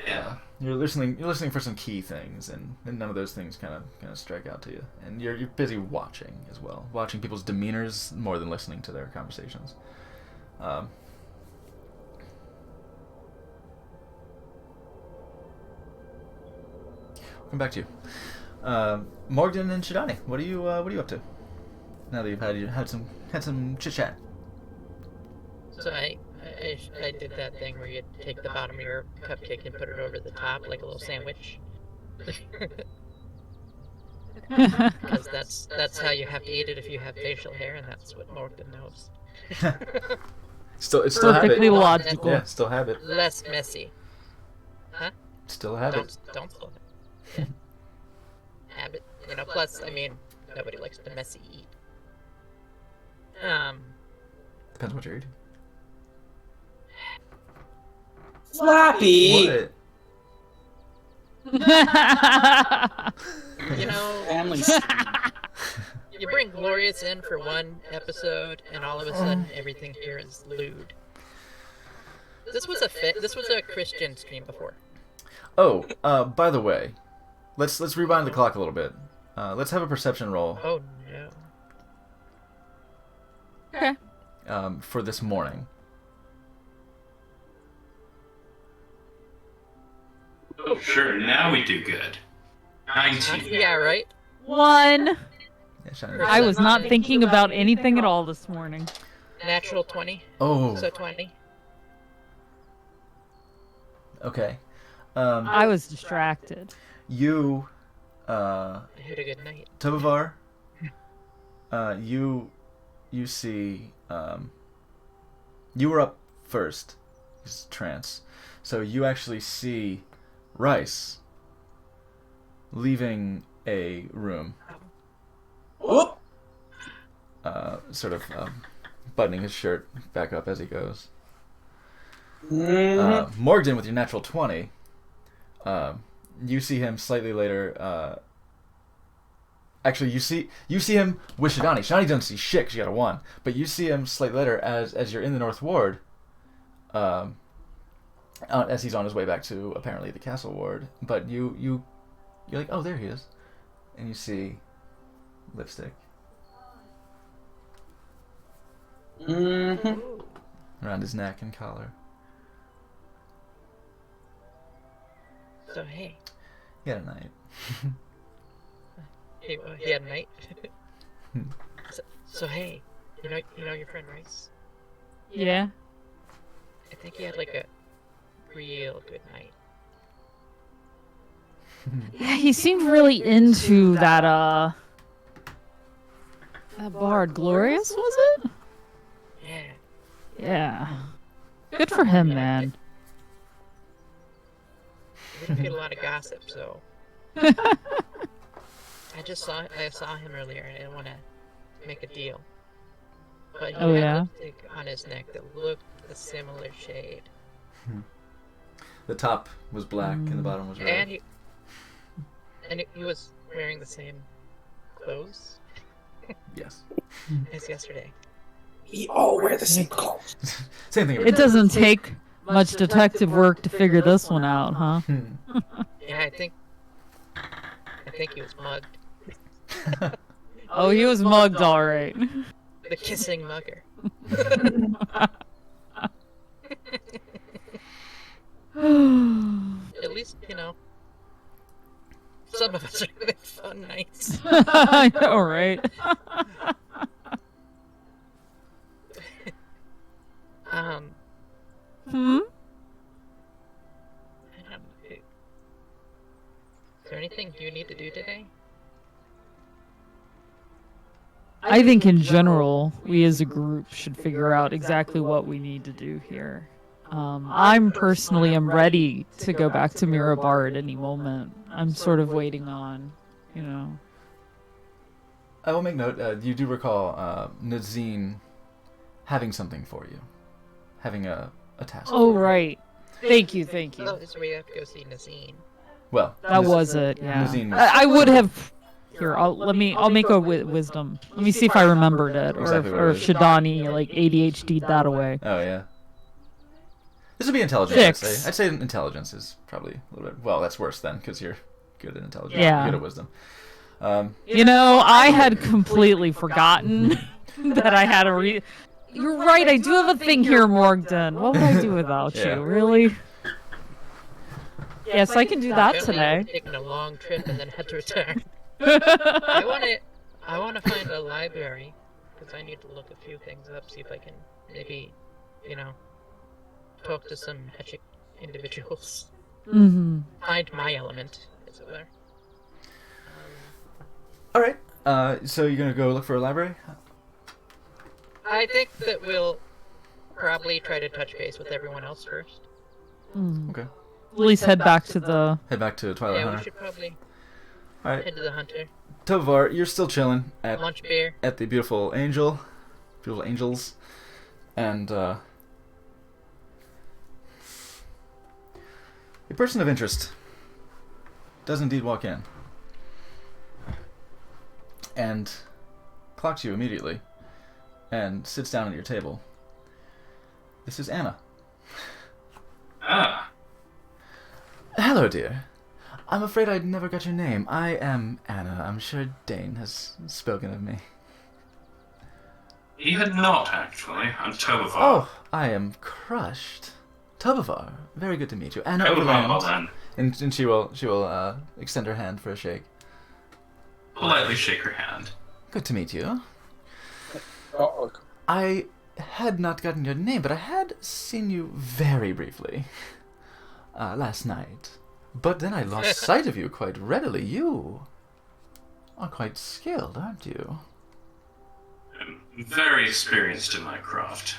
Yeah. You're listening for some key things, and none of those things kind of strike out to you. And you're busy watching as well, watching people's demeanors more than listening to their conversations. Come back to you, Morgan and Shidani. What are you up to? Now that you've had some chit chat. So I did that thing where you take the bottom of your cupcake and put it over the top like a little sandwich. Because that's how you have to eat it if you have facial hair, and that's what Morgan knows. Still Perfectly have it. logical. Yeah, still have it. Less messy. Huh? Still have it. Don't still have it. Yeah. Have it. You know, plus, I mean, nobody likes to messy eat. Depends what you're eating. Slappy! What? You know, Family. you bring Glorious in for one episode, and all of a sudden everything here is lewd. This was a Christian stream before. Oh, by the way, let's rewind the clock a little bit. Let's have a perception roll. Oh no. Okay. For this morning. Oh, sure. Now we do good. 19. Yeah, right? 1. Yeah, Shiny. I was not thinking about anything at all this morning. Natural 20. Oh, So 20. okay. I was distracted. You, I had a good night. Tobavar, you see, you were up first, it's trance, so you actually see Rice leaving a room, Whoop. sort of buttoning his shirt back up as he goes. Mhm. Morgan, with your natural 20, you see him slightly later. Actually, you see him with Shidani. Shidani doesn't see shit 'cause she got a 1, but you see him slightly later as you're in the North Ward. As he's on his way back to apparently the Castle Ward, but you're like, oh, there he is, and you see lipstick Mhm. around his neck and collar. So hey, He had a night. he had a night. so hey, you know your friend Rice? Yeah. I think he had like a real good night. Yeah, he seemed really into that bard. Glorious, was it? Yeah. Yeah. Good for him, man. We didn't get a lot of gossip, so I saw him earlier and I didn't want to make a deal. But he Oh, had yeah? lipstick on his neck that looked a similar shade. The top was black and the bottom was red. And he was wearing the same clothes Yes. as yesterday. We all wear the same clothes. Same thing. It doesn't take much detective work to figure this one out, huh? Yeah, I think he was mugged. Oh, he was mugged, all right. The kissing mugger. At least, some of us are having fun nights. I know, right? Hmm? Is there anything you need to do today? I think in general, we as a group should figure out exactly what we need to do here. I'm personally am ready to go back to Mirabar at any moment. I'm sort of waiting on, I will make note, you do recall Nazine having something for you. Having a task. Oh, right. Thank you. Oh, so we have to go see Nazine. Well, That was it, yeah. Nazine was... I would have Here, I'll make a wisdom. Let me see if I remembered it, Exactly what or it if is. Shadani like ADHD'd that away. Oh yeah. This would be intelligence. 6. I'd say intelligence is probably a little bit. Well, that's worse then, because you're good at intelligence. Yeah. Good at wisdom. You know, I had completely forgotten that I had You're right. I do have a thing here, Morgden. What would I do without Yeah. you? Really? Yes, I can do that Apparently today. you're taking a long trip and then had to return. I want to find a library because I need to look a few things up, see if I can maybe, talk to some magic individuals. Mm-hmm. Find my element, as it were. All right. So you're gonna go look for a library? I think that we'll probably try to touch base with everyone else first. Okay. At least head back to the. Head back to Twilight Yeah, we Hunter. should probably All right. head to the Hunter. Tovar, you're still chilling at Lunch beer. the beautiful angels, and a person of interest does indeed walk in and clocks you immediately and sits down at your table. This is Anna. Ah, Hello, dear. I'm afraid I never got your name. I am Anna. I'm sure Dane has spoken of me. he had not, actually. I'm Tovar. Oh, I am crushed. Tobavar, very good to meet you. Anna Tovar, well Overland. then. And she will extend her hand for a shake. Politely shake her hand. Good to meet you. Oh, I had not gotten your name, but I had seen you very briefly last night. But then I lost sight of you quite readily. You are quite skilled, aren't you? I'm very experienced in my craft.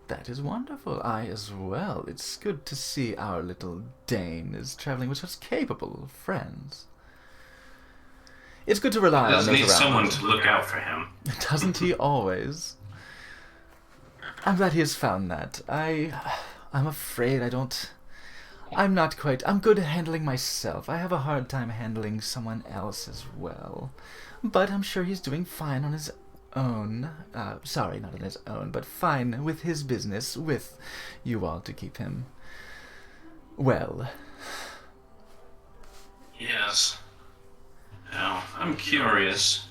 That is wonderful. I as well. It's good to see our little Dane is traveling with such capable friends. It's good to rely on Does those need around someone you. to look out for him. Doesn't he always? I'm glad he has found that. I'm afraid I'm not quite... I'm good at handling myself. I have a hard time handling someone else as well. But I'm sure he's doing fine on his own. Sorry, not on his own, but fine with his business, with you all to keep him well. Yes. Now, I'm curious.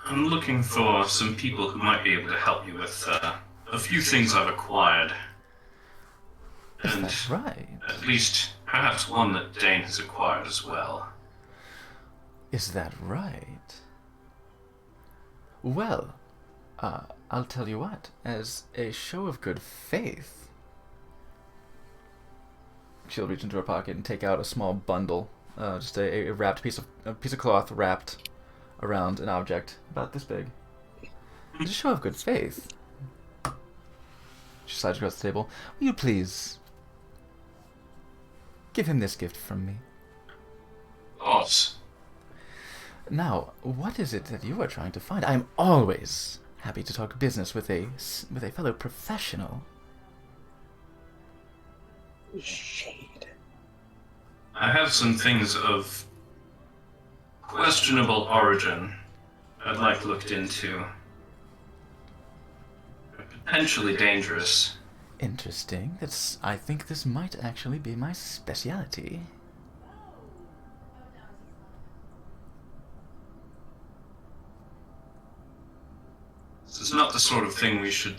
I'm looking for some people who might be able to help me with a few things I've acquired. Is And that right? at least perhaps one that Dane has acquired as well. Is that right? Well, I'll tell you what, as a show of good faith, she'll reach into her pocket and take out a small bundle, just a wrapped piece of cloth wrapped around an object about this big. It's a show of good faith. She slides across the table. Will you please give him this gift from me? Boss. Now, what is it that you are trying to find? I am always happy to talk business with a fellow professional. shade. I have some things of questionable origin I'd like looked into. Potentially dangerous. Interesting. I think this might actually be my speciality. This is not the sort of thing we should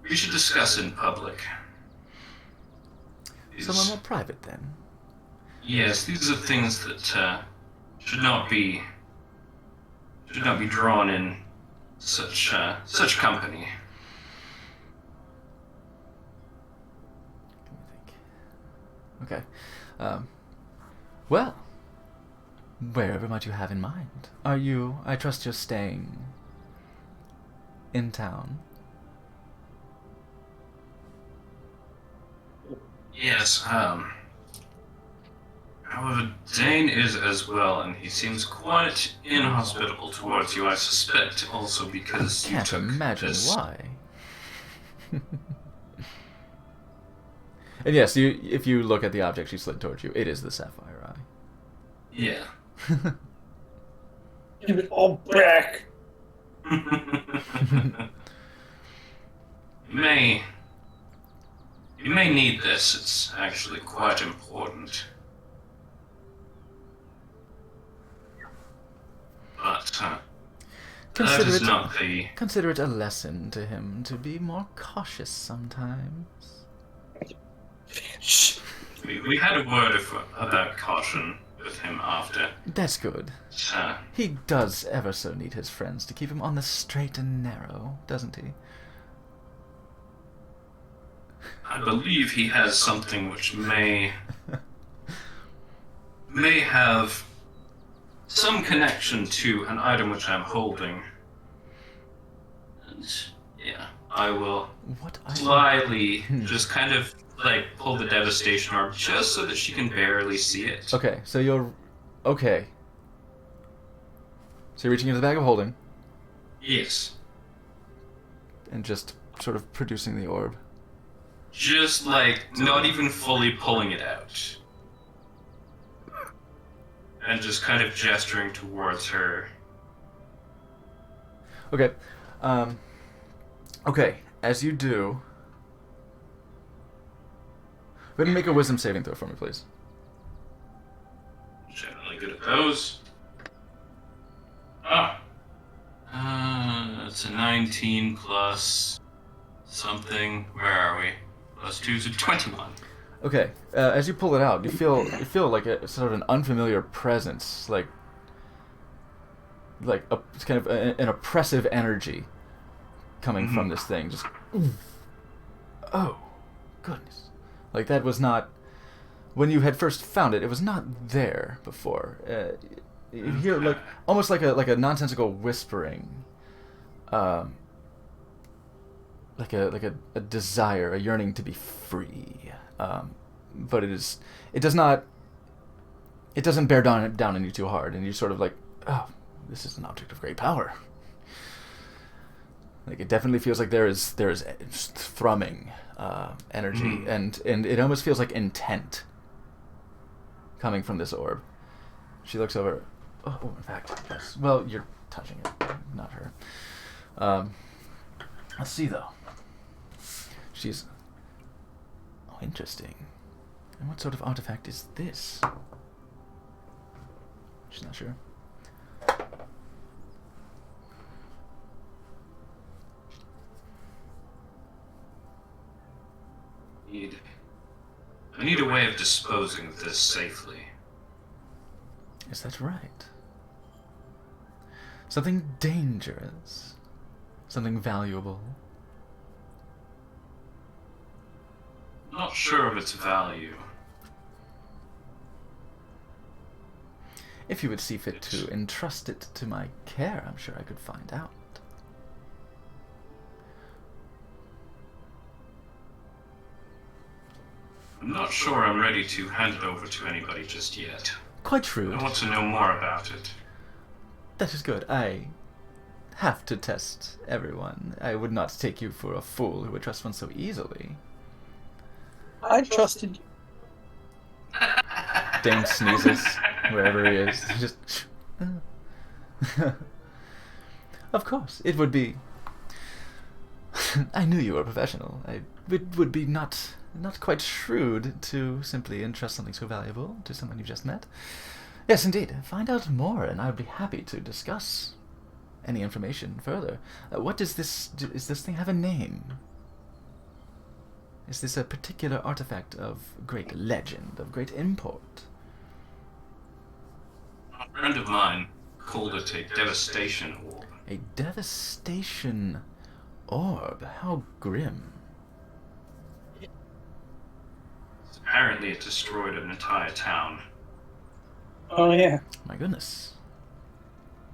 discuss in public. Somewhere more private, then. Yes, these are things that should not be drawn in such company. Let me think. Okay. Well, wherever might you have in mind? I trust you're staying in town. Yes, however, Dane is as well, and he seems quite inhospitable towards you, I suspect, also because you Can't took imagine this. why. And yes, if you look at the object she slid towards you, it is the sapphire eye. Yeah. Give it all back. You may need this. It's actually quite important. But that is not the... Consider it a lesson to him to be more cautious sometimes. Shh. We had a word about caution with him after. That's good. He does ever so need his friends to keep him on the straight and narrow, doesn't he? I believe he has something which may have some connection to an item which I'm holding. And yeah, I will slyly just kind of like pull the devastation orb just so that she can barely see it. Okay, so you're... Okay. So you're reaching into the bag of holding. Yes. And just sort of producing the orb. Just like not even fully pulling it out. And just kind of gesturing towards her. Okay. Okay, as you do... Go ahead and make a wisdom saving throw for me, please. Generally good at those. It's a 19 plus something. Where are we? Plus 2 is a 21. Okay, as you pull it out, you feel like a sort of an unfamiliar presence, like it's kind of an oppressive energy coming from this thing. Just, oh, goodness. Like, that was not... When you had first found it, it was not there before. You hear, like, almost like a nonsensical whispering. Like a desire, a yearning to be free. But it doesn't bear down on you too hard, and you're sort of like, oh, this is an object of great power. Like, it definitely feels like there is thrumming energy, and it almost feels like intent coming from this orb. She looks over. Oh, in fact, yes. Well, you're touching it, not her. Let's see, though. She's... Oh, interesting. And what sort of artifact is this? She's not sure. I need a way of disposing of this safely. Is that right? Something dangerous. Something valuable. Not sure of its value. If you would see fit to entrust it to my care, I'm sure I could find out. I'm not sure I'm ready to hand it over to anybody just yet. Quite shrewd. I want to know more about it. That is good. I have to test everyone. I would not take you for a fool who would trust one so easily. I trusted you. Dane sneezes wherever he is. He just... Of course, it would be... I knew you were a professional. It would be not quite shrewd to simply entrust something so valuable to someone you've just met. Yes, indeed. Find out more, and I would be happy to discuss any information further. What does this... Does this thing have a name? Is this a particular artifact of great legend, of great import? A friend of mine called it a devastation orb. A devastation orb? How grim. Apparently it destroyed an entire town. Oh, yeah. My goodness.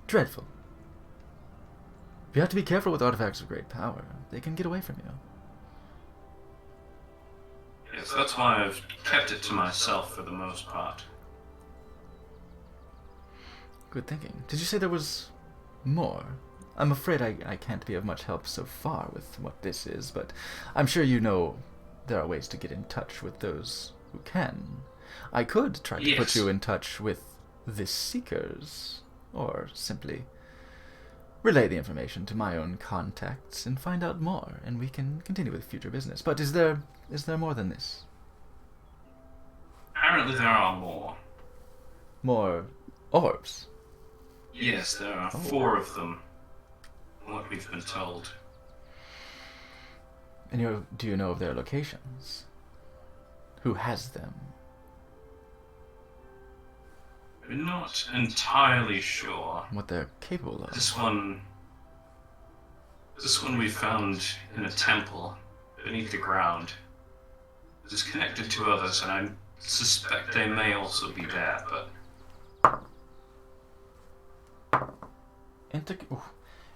Dreadful. You have to be careful with artifacts of great power. They can get away from you. Yes, that's why I've kept it to myself for the most part. Good thinking. Did you say there was more? I'm afraid I can't be of much help so far with what this is, but I'm sure you know there are ways to get in touch with those who can. I could try to put you in touch with the Seekers. or simply relay the information to my own contacts and find out more, and we can continue with future business. But is there more than this? Apparently there are more. More orbs? Yes, there are 4 of them, from what we've been told. And do you know of their locations? Who has them? We're not entirely sure. What they're capable of? This one we found in a temple beneath the ground. It is connected to others, and I suspect they may also be there, but...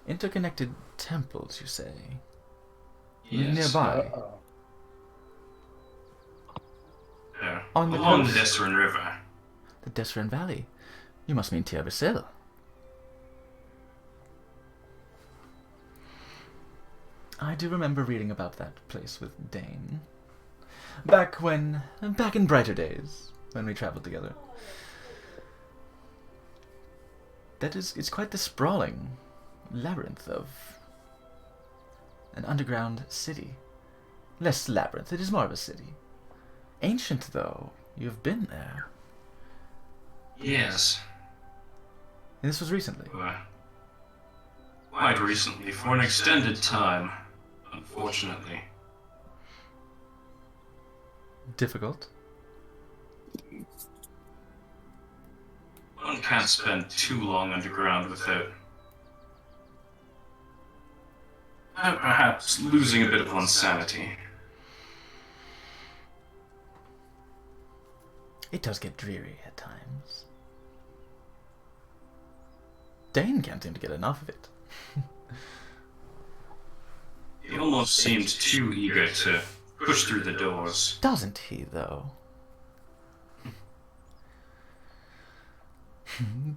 Interconnected temples, you say? Yes. Nearby? There. On the Along the coast? Desrin River. The Desrin Valley? You must mean Tir Basil. I do remember reading about that place with Dane. Back in brighter days, when we traveled together. It's quite the sprawling labyrinth of an underground city. Less labyrinth, it is more of a city. Ancient, though. You've been there. Yes. And this was recently. Quite recently, for an extended time, unfortunately. Difficult? One can't spend too long underground without perhaps losing a bit of one's sanity. It does get dreary at times. Dane can't seem to get enough of it. He almost seemed too eager to push through the doors. Doesn't he, though?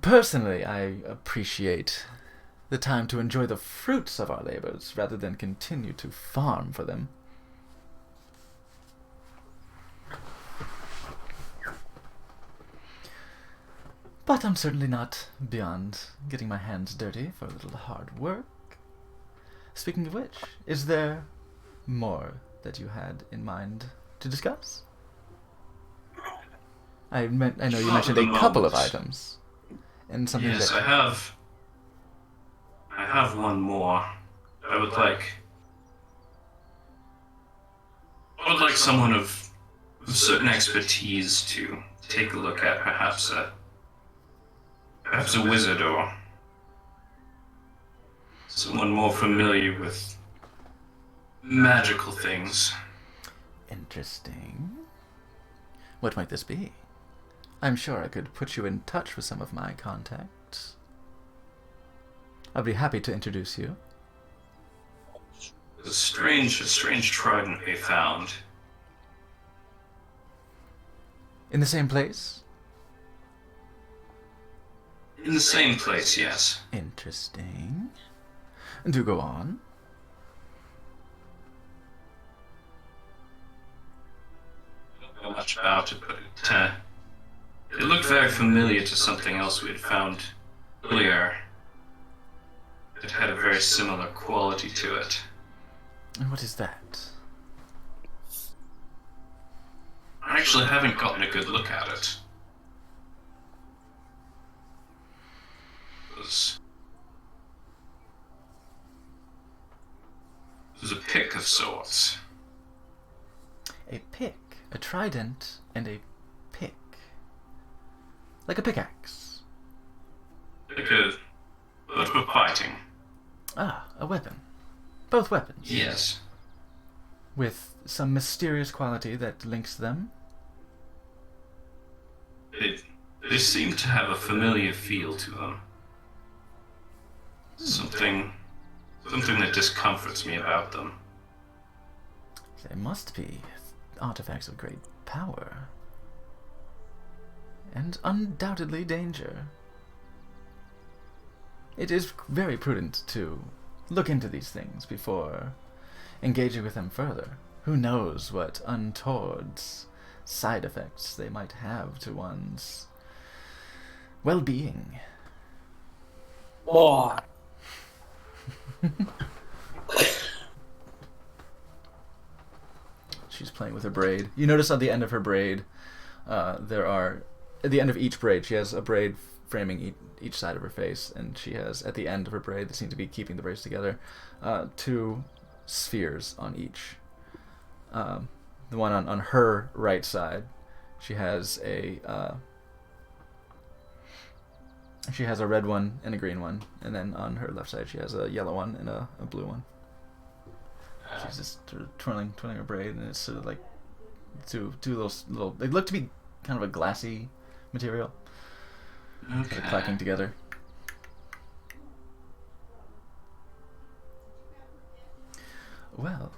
Personally, I appreciate the time to enjoy the fruits of our labors rather than continue to farm for them. But I'm certainly not beyond getting my hands dirty for a little hard work. Speaking of which, is there more that you had in mind to discuss? I know you mentioned a couple of items. And something yes, that... I have one more. I would like someone of certain expertise to take a look at, perhaps a wizard or someone more familiar with magical things. Interesting. What might this be? I'm sure I could put you in touch with some of my contacts. I'd be happy to introduce you. A strange trident they found. In the same place? In the same place, yes. Interesting. Do go on. I don't know much about it, but it looked very familiar to something else we had found earlier. It had a very similar quality to it. And what is that? I actually haven't gotten a good look at it. It was a pick of sorts. A pick, a trident, and a pick. Like a pickaxe. But for fighting. Ah, a weapon. Both weapons. Yes. With some mysterious quality that links them. They seem to have a familiar feel to them. Something that discomforts me about them. They must be artifacts of great power. And undoubtedly danger. It is very prudent to look into these things before engaging with them further. Who knows what untoward side effects they might have to one's well-being. on. She's playing with her braid. You notice on the end of her braid, at the end of each braid, she has a braid framing each side of her face, and she has, at the end of her braid that seem to be keeping the braids together, 2 spheres on each. The one on her right side, she has a red one and a green one, and then on her left side she has a yellow one and a blue one. She's just sort of twirling her braid, and it's sort of like two little. They look to be kind of a glassy material. Okay. Sort of clacking together. Well,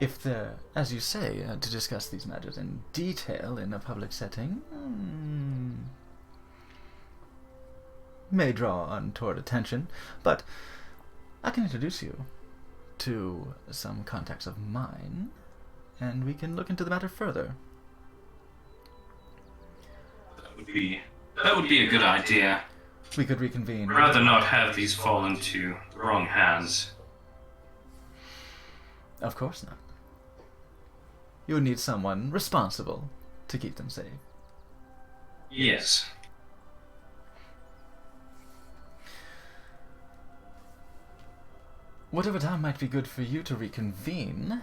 if they're, as you say, to discuss these matters in detail in a public setting, may draw untoward attention, but I can introduce you to some contacts of mine, and we can look into the matter further. That would be a good idea. We could reconvene. I'd rather not have these fall into the wrong hands. Of course not. You would need someone responsible to keep them safe. Yes. Whatever time might be good for you to reconvene,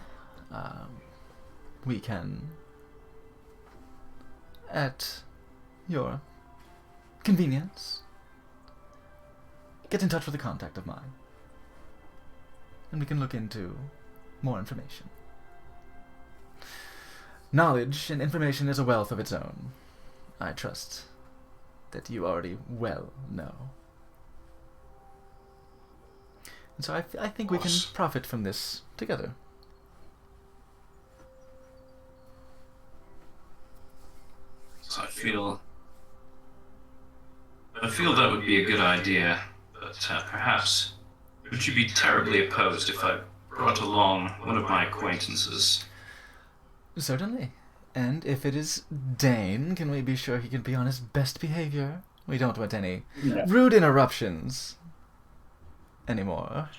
we can, at your convenience, get in touch with a contact of mine, and we can look into more information. Knowledge and information is a wealth of its own. I trust that you already well know. And so I think we can profit from this together. So I feel that would be a good idea, but perhaps would you be terribly opposed if I brought along one of my acquaintances? Certainly. And if it is Dane, can we be sure he can be on his best behavior? We don't want any rude interruptions anymore.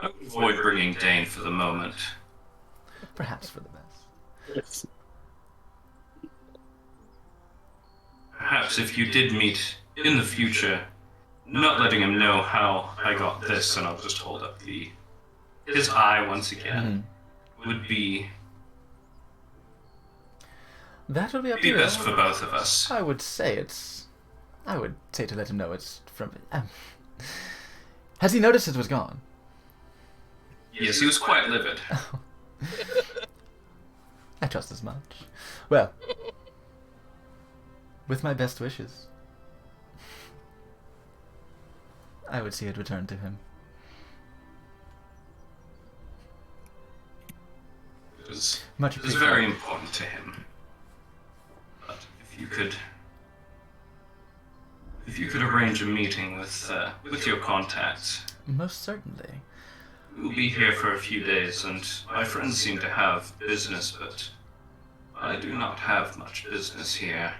I would avoid bringing Dane for the moment. Perhaps for the best. Yes. Perhaps if you did meet in the future, not letting him know how I got this, and I'll just hold up his eye once again, would be that would be up to you. best for both of us. I would say to let him know it's from. Has he noticed it was gone? Yes, he was quite livid. I trust as much. Well, with my best wishes, I would see it return to him. It was Much very appreciated. important to him. But if you could arrange a meeting with your contacts. Most certainly. We'll be here for a few days, and my friends seem to have business, but I do not have much business here.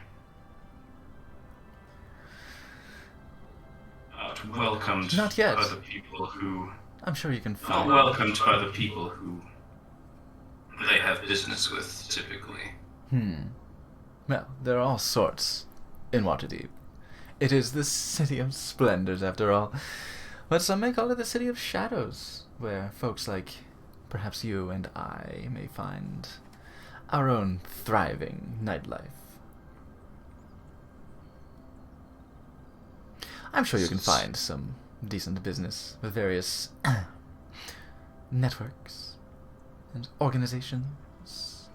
Not welcomed Not yet. by the people who... I'm sure you can Not find. welcomed by the people who they have business with, typically. Well, there are all sorts in Waterdeep. It is the City of Splendors, after all. But some may call it the City of Shadows, where folks like perhaps you and I may find our own thriving nightlife. I'm sure you can find some decent business with various networks and organizations,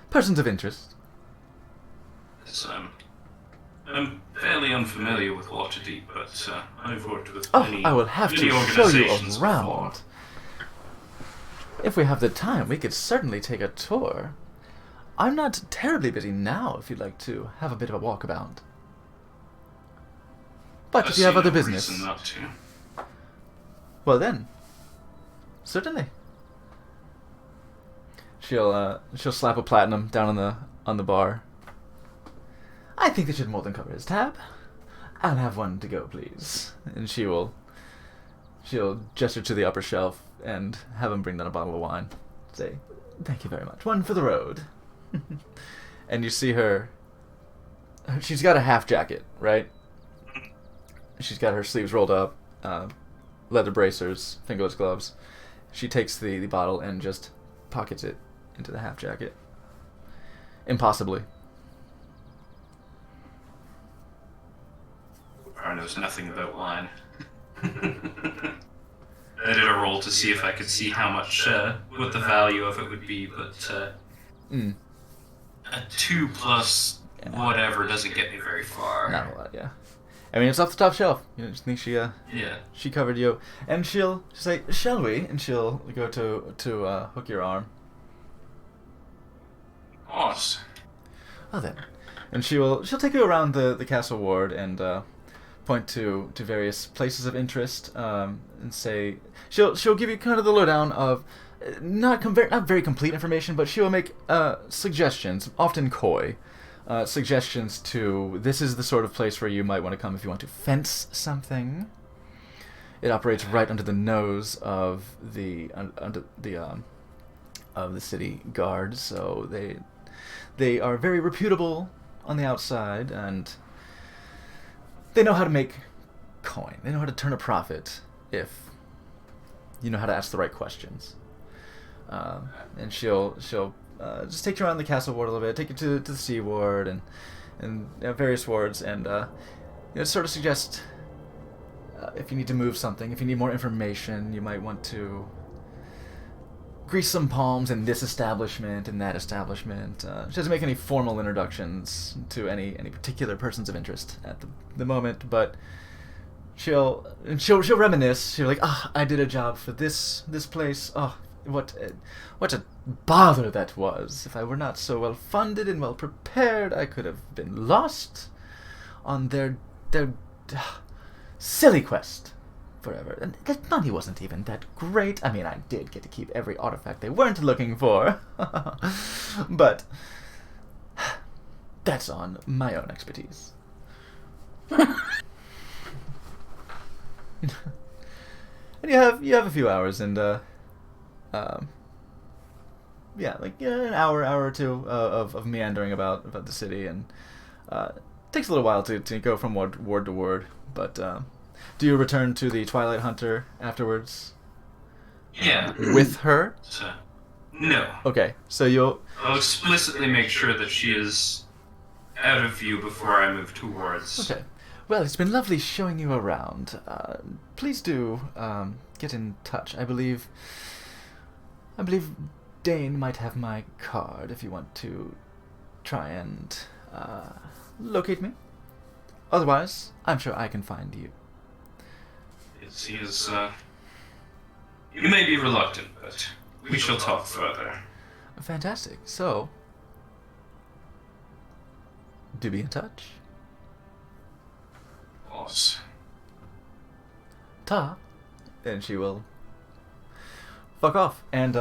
persons of interest. Yes, I'm fairly unfamiliar with Waterdeep, but I've worked with Oh, many, I will have many to show you organizations around. before. If we have the time, we could certainly take a tour. I'm not terribly busy now if you'd like to have a bit of a walkabout. But I if you have see other no business, reason not to. well then, certainly. She'll slap a platinum down on the bar I think they should more than cover his tab. I'll have one to go, please. And she'll gesture to the upper shelf and have him bring down a bottle of wine. Say, thank you very much. One for the road. And you see her. She's got a half jacket, right? She's got her sleeves rolled up, leather bracers, fingerless gloves. She takes the bottle and just pockets it into the half jacket. Impossibly. Bar knows nothing about wine. I did a roll to see if I could see how much, what the value of it would be, but a 2 plus whatever doesn't get me very far. Not a lot, yeah. I mean, it's off the top shelf. You know, just think she covered you, and she'll say, "Shall we?" And she'll go to hook your arm. Awesome. Oh, then, and she'll take you around the castle ward and point to various places of interest, and say she'll give you kind of the lowdown of not very complete information, but she will make suggestions, often coy. Suggestions to, this is the sort of place where you might want to come if you want to fence something. It operates right under the nose of the city guard, so they are very reputable on the outside, and they know how to make coin. They know how to turn a profit if you know how to ask the right questions. And she'll just take you around the castle ward a little bit, take you to the sea ward and various wards, and sort of suggest if you need to move something, if you need more information, you might want to grease some palms in this establishment and that establishment. She doesn't make any formal introductions to any particular persons of interest at the moment, but she'll reminisce. She'll be like, I did a job for this place. Oh, what a bother that was. If I were not so well funded and well prepared, I could have been lost on their silly quest forever. And that money wasn't even that great. I mean, I did get to keep every artifact they weren't looking for. But that's on my own expertise. And you have a few hours, and an hour or two of meandering about the city, and it takes a little while to go from ward to ward. But do you return to the Twilight Hunter afterwards? Yeah. With her? No. Okay, so I'll explicitly make sure that she is out of view before I move towards. Okay. Well, it's been lovely showing you around. Please do get in touch. I believe Dane might have my card if you want to try and locate me. Otherwise, I'm sure I can find you. Yes, he is. You may be reluctant, but we shall talk further. Fantastic. So, do be in touch. Boss. Ta. And she will fuck off. And,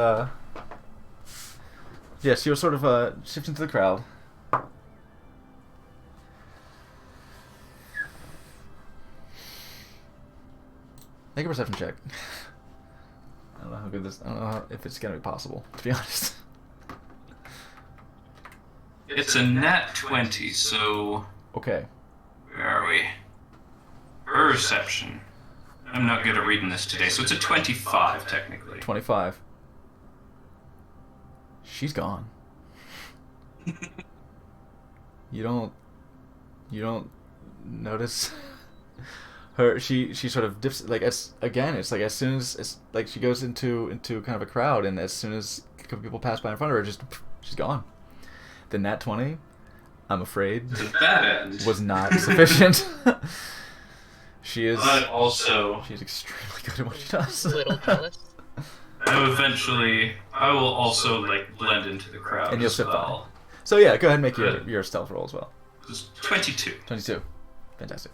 yes, you'll sort of shift into the crowd. Make a perception check. I don't know how good this. I don't know if it's gonna be possible, to be honest. It's a nat 20, so. Okay. Where are we? Perception. I'm not good at reading this today, so it's a 25 technically. 25. She's gone. You don't notice her. She sort of dips, like, it's like as soon as it's like she goes into kind of a crowd, and as soon as a couple people pass by in front of her, she's gone. The nat 20, I'm afraid, was not sufficient. She is. But also, she's extremely good at what she does. A little jealous. I will also like blend into the crowd. And you'll as sit well. fine. So yeah, go ahead and make your stealth roll as well. It's 22. 22. Fantastic.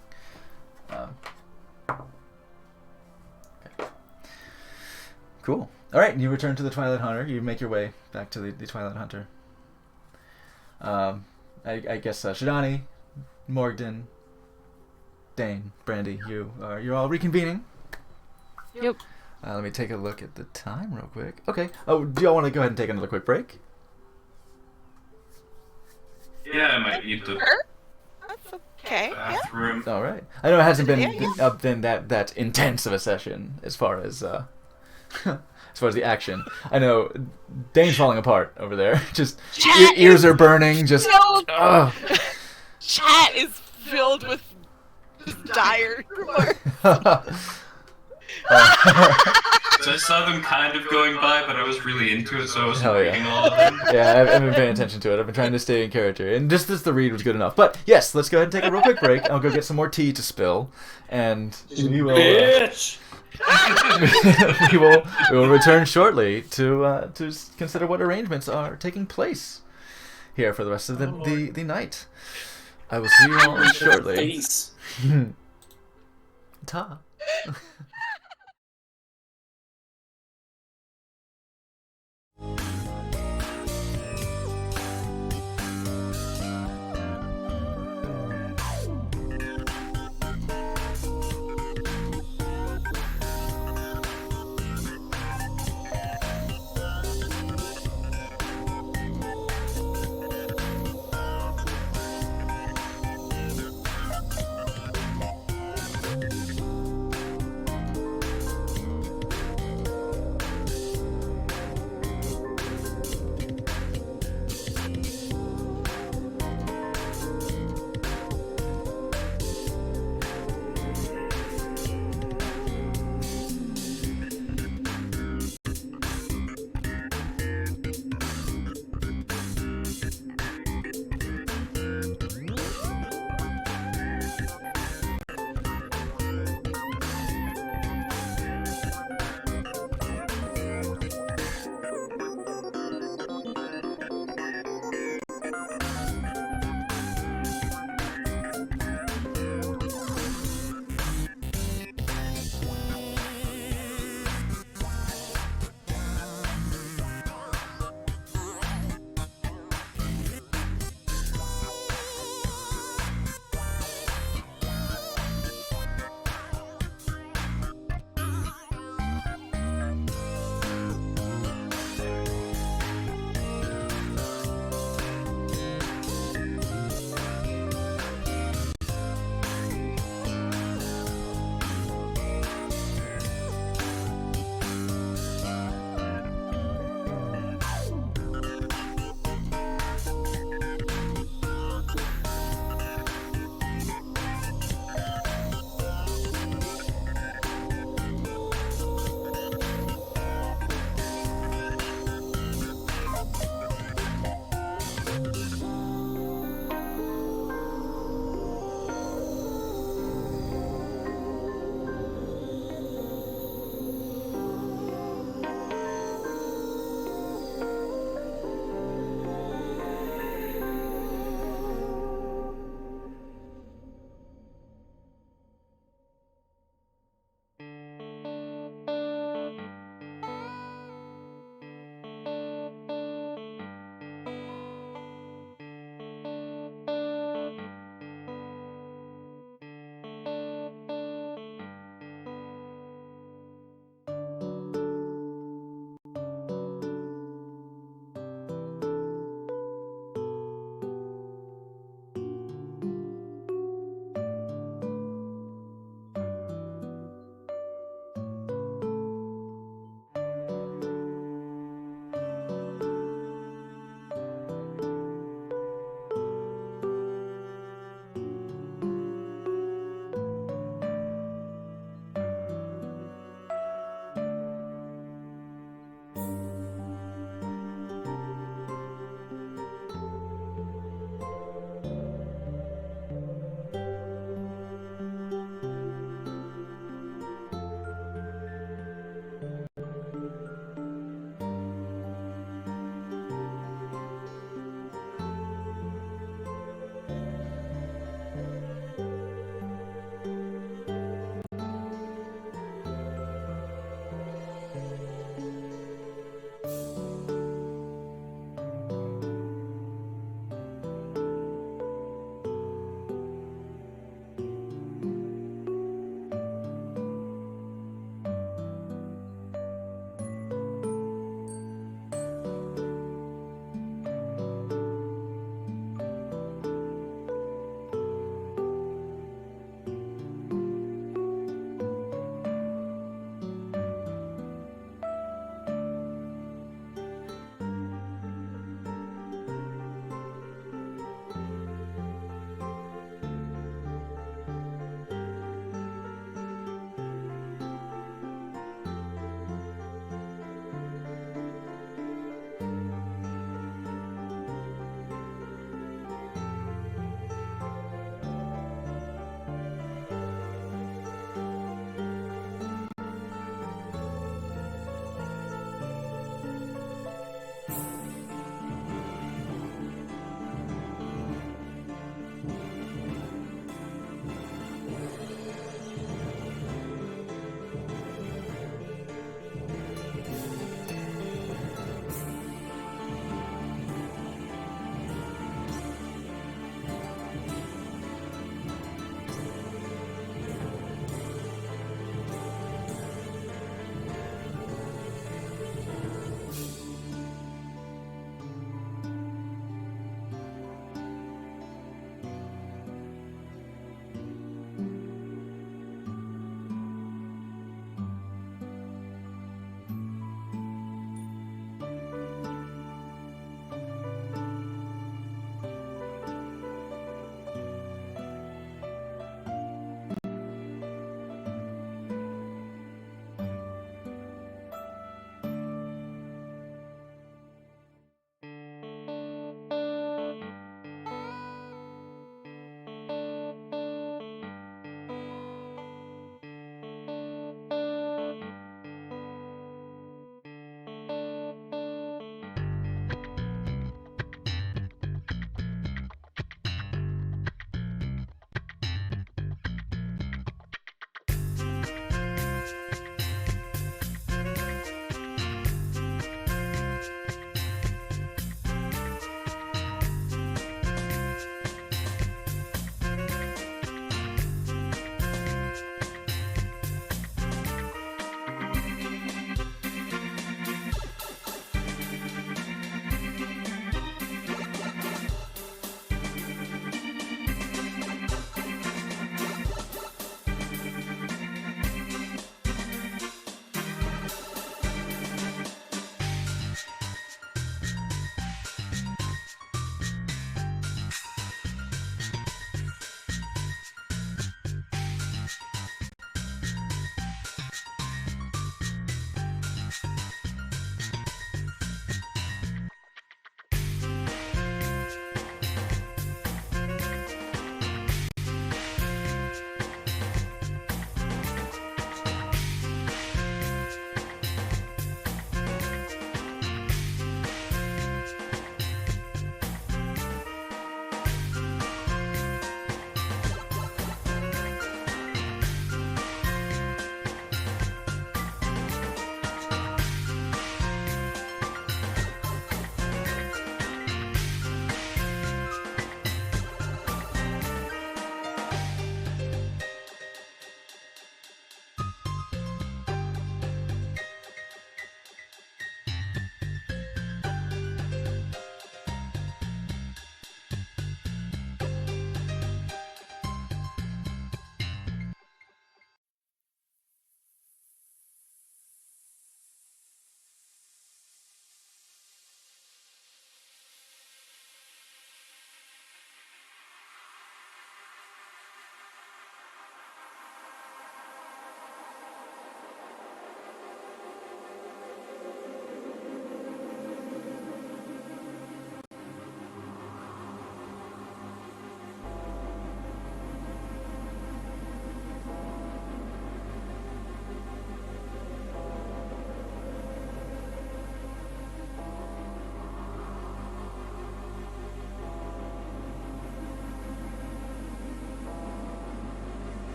Okay. Cool. All right, you return to the Twilight Hunter. You make your way back to the Twilight Hunter. I guess Shidani Morgden, Dane, Brandy, you're all reconvening. Yep. Let me take a look at the time real quick. Okay. Oh, do y'all want to go ahead and take another quick break? Yeah, I might need the That's okay. Yeah. bathroom. All right. I know it hasn't been Yeah. been that intense of a session as far as as far as the action. I know Dane's falling apart over there. Just Chat ears are burning. Just ugh. Chat is filled with just dire remorse. So I saw them kind of going by, but I was really into it, so I wasn't Hell yeah. reading all of them. Yeah, I've been paying attention to it. I've been trying to stay in character, and just the read was good enough. But yes, let's go ahead and take a real quick break. I'll go get some more tea to spill, and we will. Bitch! we will return shortly to consider what arrangements are taking place here for the rest of the night. I will see you all shortly. Face. Ta.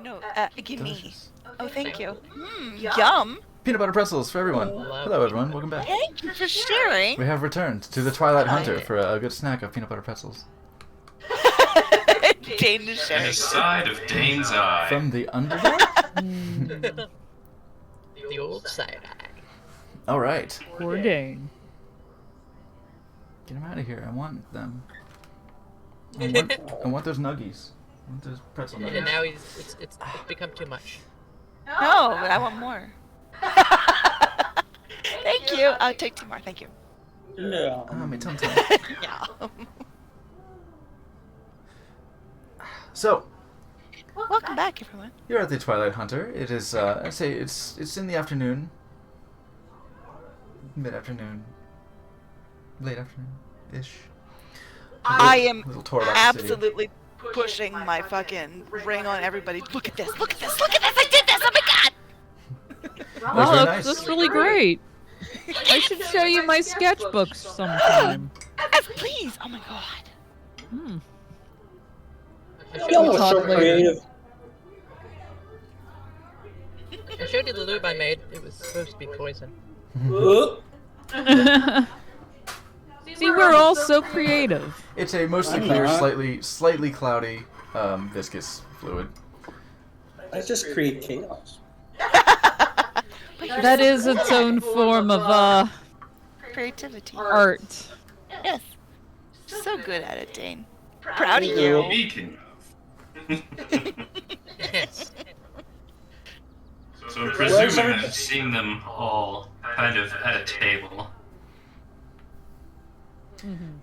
No, give me. Delicious. Oh, thank you. Yum. Peanut butter pretzels for everyone. Love Hello, everyone. Welcome back. Thank you for sharing. We have returned to the Twilight Hunter for a good snack of peanut butter pretzels. Dane is And sharing. a side of Dane's eye. From the Underdark? The old side eye. All right. Poor Dane. Get them out of here. I want them. I want those nuggies. I want those pretzel And nuggies. now it's become too much. No, but I want more. Thank you. I'll take 2 more. Thank you. No. My tum tum. Yeah. So, Welcome back, everyone. you're at the Twilight Hunter. It is, I'd say it's in the afternoon. Mid-afternoon. Late afternoon-ish. I am Little tour about the city. absolutely pushing my fucking ring on everybody. Look at this. Look at this. Look at this. I did this. Oh my god. That's Wow, very that's, nice. that's really great. I should show you my sketchbooks sometime. Yes, please. Oh my god. Hmm. I Y'all were showed, so creative. I showed you the lube I made. It was supposed to be poison. See, we're all so creative. It's a mostly I'm clear, not. slightly cloudy, viscous fluid. I just create chaos. That is its own form of Creativity. art. Yes. So good at it, Dane. Proud of you. Speaking of. Yes. So I'm presuming I've seen them all kind of at a table.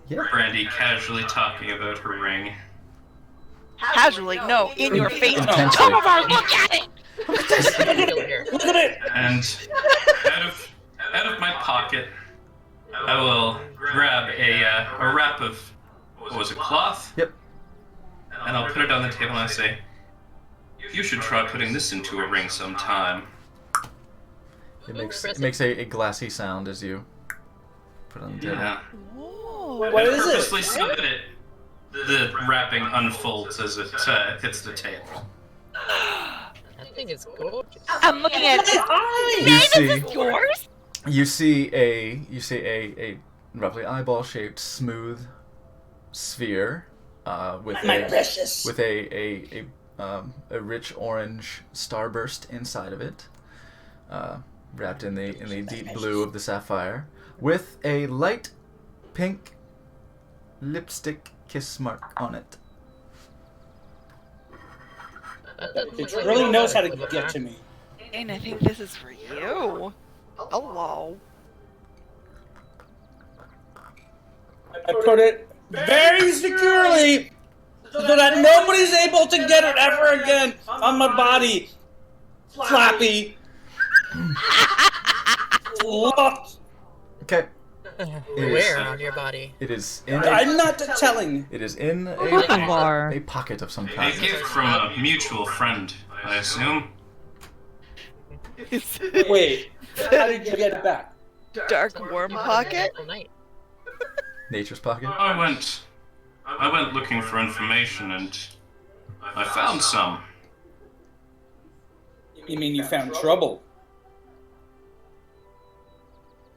Yeah. Brandy casually talking about her ring. Casually, no, in your face. Intensely. Some of our look at it. Still here. Look at it! And out of my pocket, I will grab a wrap of, what was it, cloth? Yep. And I'll put it on the table and I say, you should try putting this into a ring sometime. It makes a glassy sound as you put it on the table. Yeah. What is Purposely it? so that the wrapping unfolds as it hits the table. That thing is gorgeous. I'm looking at it. You Dane, see, is this yours? you see a roughly eyeball-shaped smooth sphere with My a precious. with a rich orange starburst inside of it, wrapped in the deep blue of the sapphire, with a light pink lipstick kiss mark on it. It really knows how to get to me. Dane, I think this is for you. Hello. I put it very securely so that nobody's able to get it ever again on my body. Flappy. Locked. Okay. Where on your body? It is in I'm not telling. it is in Bar. a pocket of some A kind. gift from a mutual friend, I assume. Wait, how did you get it back? Dark worm pocket? Night. Nature's pocket. I went looking for information and I found some. You mean you found trouble?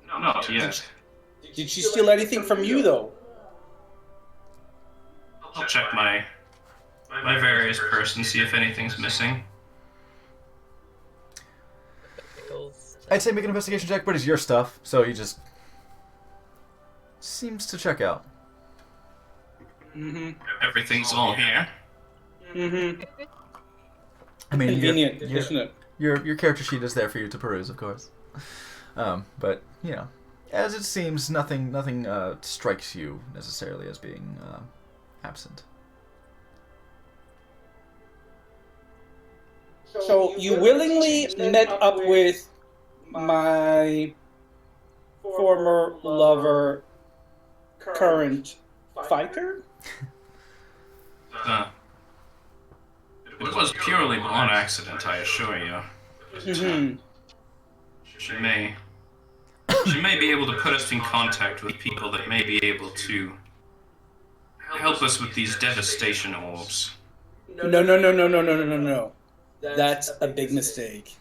Not yet. Did she steal anything from you, though? I'll check my various persons, see if anything's missing. Pickles. I'd say make an investigation check, but it's your stuff, so you just seems to check out. Mm-hmm. Everything's all here. Mm-hmm. I mean, Convenient, isn't it? your character sheet is there for you to peruse, of course. But you know, as it seems, nothing strikes you necessarily as being absent. So you willingly met up with my former lover, current fighter? It was purely on accident, I assure you. Mm-hmm. She may be able to put us in contact with people that may be able to help us with these devastation orbs. No. that's a big mistake.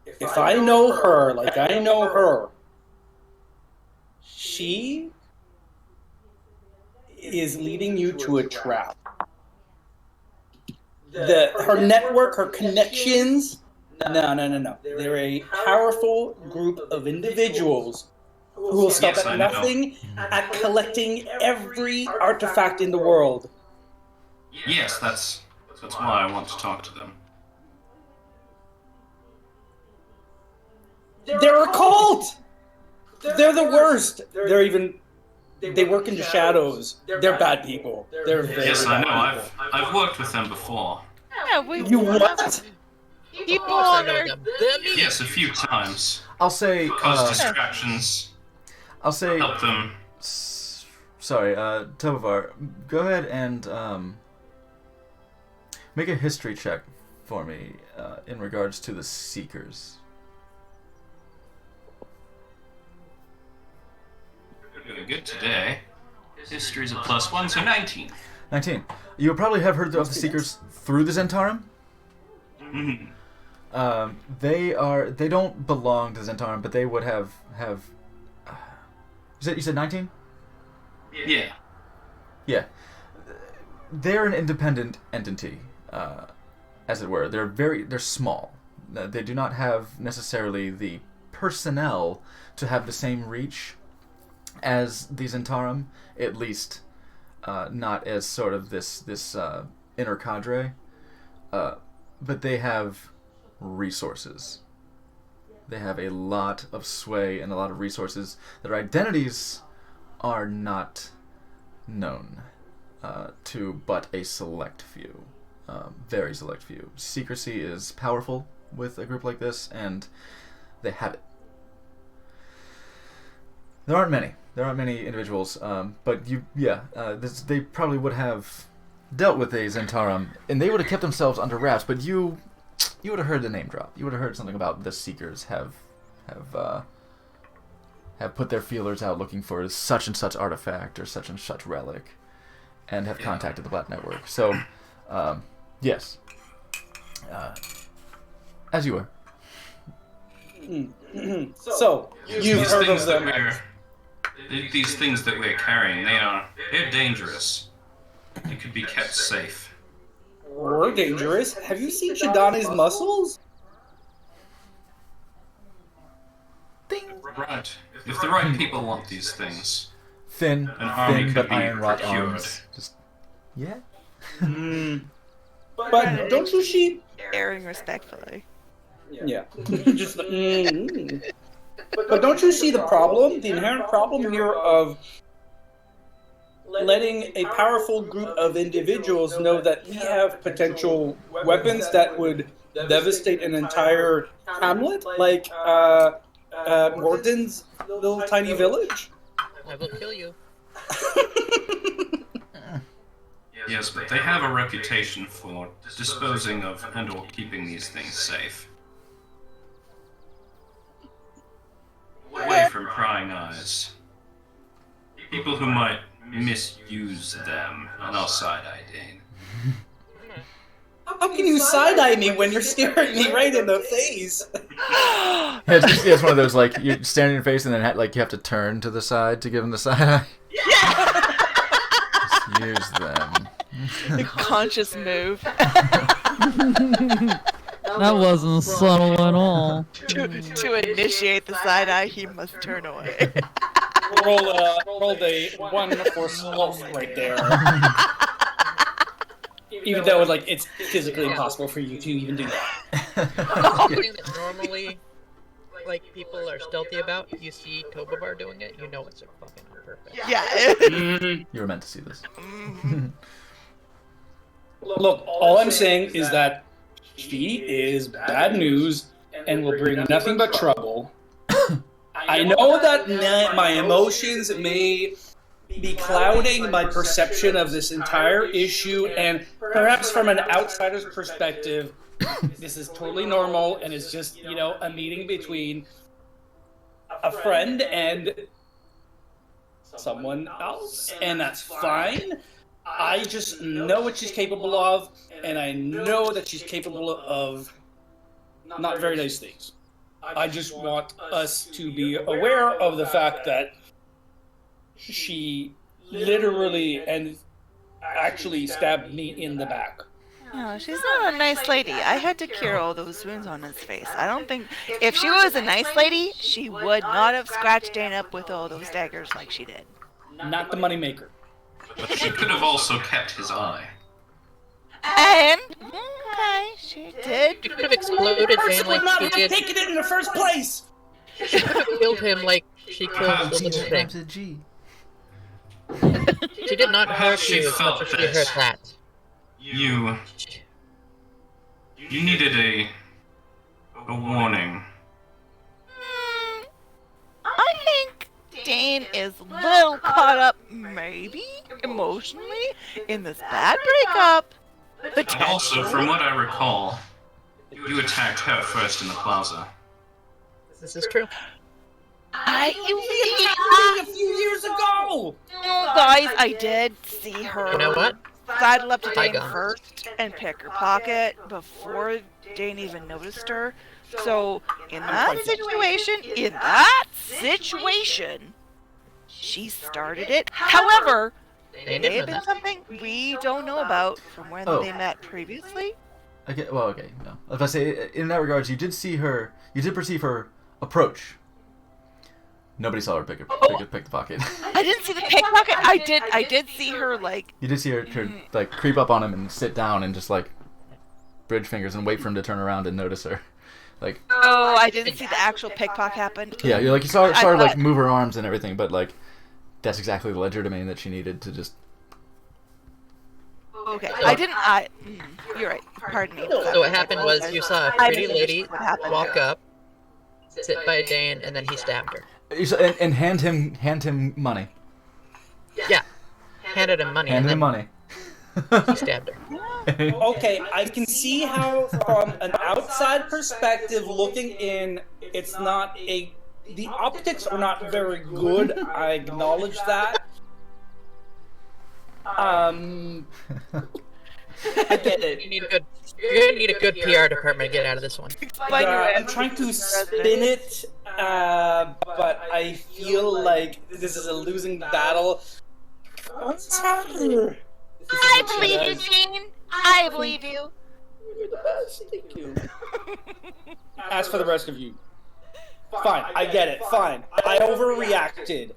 If I know her like I know her, she is leading you to a trap. Her network, her connections, no. They're a powerful group of individuals who will stop at nothing at collecting every artifact in the world. Yes, that's why I want to talk to them. They're a cult! They're the worst. They work in the shadows. They're bad people. They're very Yes, I know. bad people. I've worked with them before. Yeah, we You what? people I on know our them. Yes, a few times. I'll say. Cause distractions. I'll say. Help them. Sorry, Tovar, go ahead and make a history check for me in regards to the Seekers. Doing good today. History's a +1, so 19. 19. You probably have heard of the Seekers through the Zentarum. Mhm. They don't belong to Zentarum, but they would have. You said 19? Yeah. Yeah. They're an independent entity, as it were. They're small. They do not have necessarily the personnel to have the same reach as the Zentarum, at least not as sort of this inner cadre. But they have resources. They have a lot of sway and a lot of resources. Their identities are not known to but a select few. Very select few. Secrecy is powerful with a group like this, and they have it. There aren't many. There aren't many individuals, but they probably would have dealt with a Zentarum, and they would have kept themselves under wraps. But you would have heard the name drop. You would have heard something about the Seekers have put their feelers out looking for such and such artifact or such and such relic, and have contacted the Black Network. So, yes, as you were. So, you've heard of them. These things that we're carrying, they're dangerous. They could be kept safe. We're dangerous. Have you seen Shadani's muscles? Right. If the right people want these things, Thin army but could be iron wrought procured. arms. Just yeah. But don't you see? airing respectfully. Yeah. Just. But don't you see the problem? The inherent problem here of letting a powerful group of individuals know that we have potential weapons that would devastate an entire hamlet, like Gordon's little tiny village. I will kill you. Yes, but they have a reputation for disposing of and/or keeping these things safe. Away from prying eyes. People who might misuse them, and I'll side-eye Dane. How can you side-eye me when you're staring me right in the face? It's one of those, like, you stand in your face and then you have to turn to the side to give them the side eye. Just use them. Conscious move. That wasn't subtle at all. to initiate the side eye, he must turn away. Roll a 1 for stealth right there. Even though it's physically impossible for you to even do that. Something that normally, people are stealthy about. You see Tobabar doing it, you know it's a fucking on purpose. Yeah. You were meant to see this. Look, all I'm saying is that she is bad news and will bring nothing but trouble. I know that my emotions may be clouding my perception of this entire issue, and perhaps from an outsider's perspective, this is totally normal and it's just, a meeting between a friend and someone else, and that's fine. I just know what she's capable of, and I know that she's capable of not very nice things. I just want us to be aware of the fact that she literally and actually stabbed me in the back. No, she's not a nice lady. I had to cure all those wounds on his face. I don't think... If she was a nice lady, she would not have scratched Dane up with all those daggers like she did. Not the moneymaker. But she could have also kept his eye. And... Okay, she did. She could have exploded Dane like she did. Taken it in the first place! She could have killed him like she killed the little thing. Times a G. She did not hurt you as much as she hurt that. You needed a warning. I think Dane is a little caught up, maybe, emotionally, in this bad breakup. And also, from what I recall, you attacked her first in the plaza. This is true. A few years ago! Guys, I did see her You know what? sidle up to Dane Bygones. first and pick her pocket before Dane even noticed her. So, in that situation, she started it. However, They it may didn't have know been that. something we don't know about from when Oh. they met previously. Okay, well, okay, no. I was about to say, in that regards, you did perceive her approach. Nobody saw her pick the pocket. I didn't see the pickpocket. I did see her like. You did see her like creep up on him and sit down and just like bridge fingers and wait for him to turn around and notice her. Like, Oh, I didn't see the actual pickpocket happen. yeah, you saw her thought- like move her arms and everything, but like that's exactly the legerdemain that she needed to just. Okay, I didn't. You're right. Pardon me. So what happened was you saw a I pretty finished lady what happened. walk up, sit by Dane, and then he stabbed her. And hand him money. Yeah. Handed him money. Hand and him money. He stabbed her. Okay, I can see how from an outside perspective looking in, it's not the optics are not very good. I acknowledge that. I get it. You're gonna need a good PR department to get out of this one. I'm trying to spin it, but I feel like this is a losing battle. What's happening? I believe you, Dane. I believe you. You're the best. Thank you. As for the rest of you, fine. I get it. Fine. I overreacted.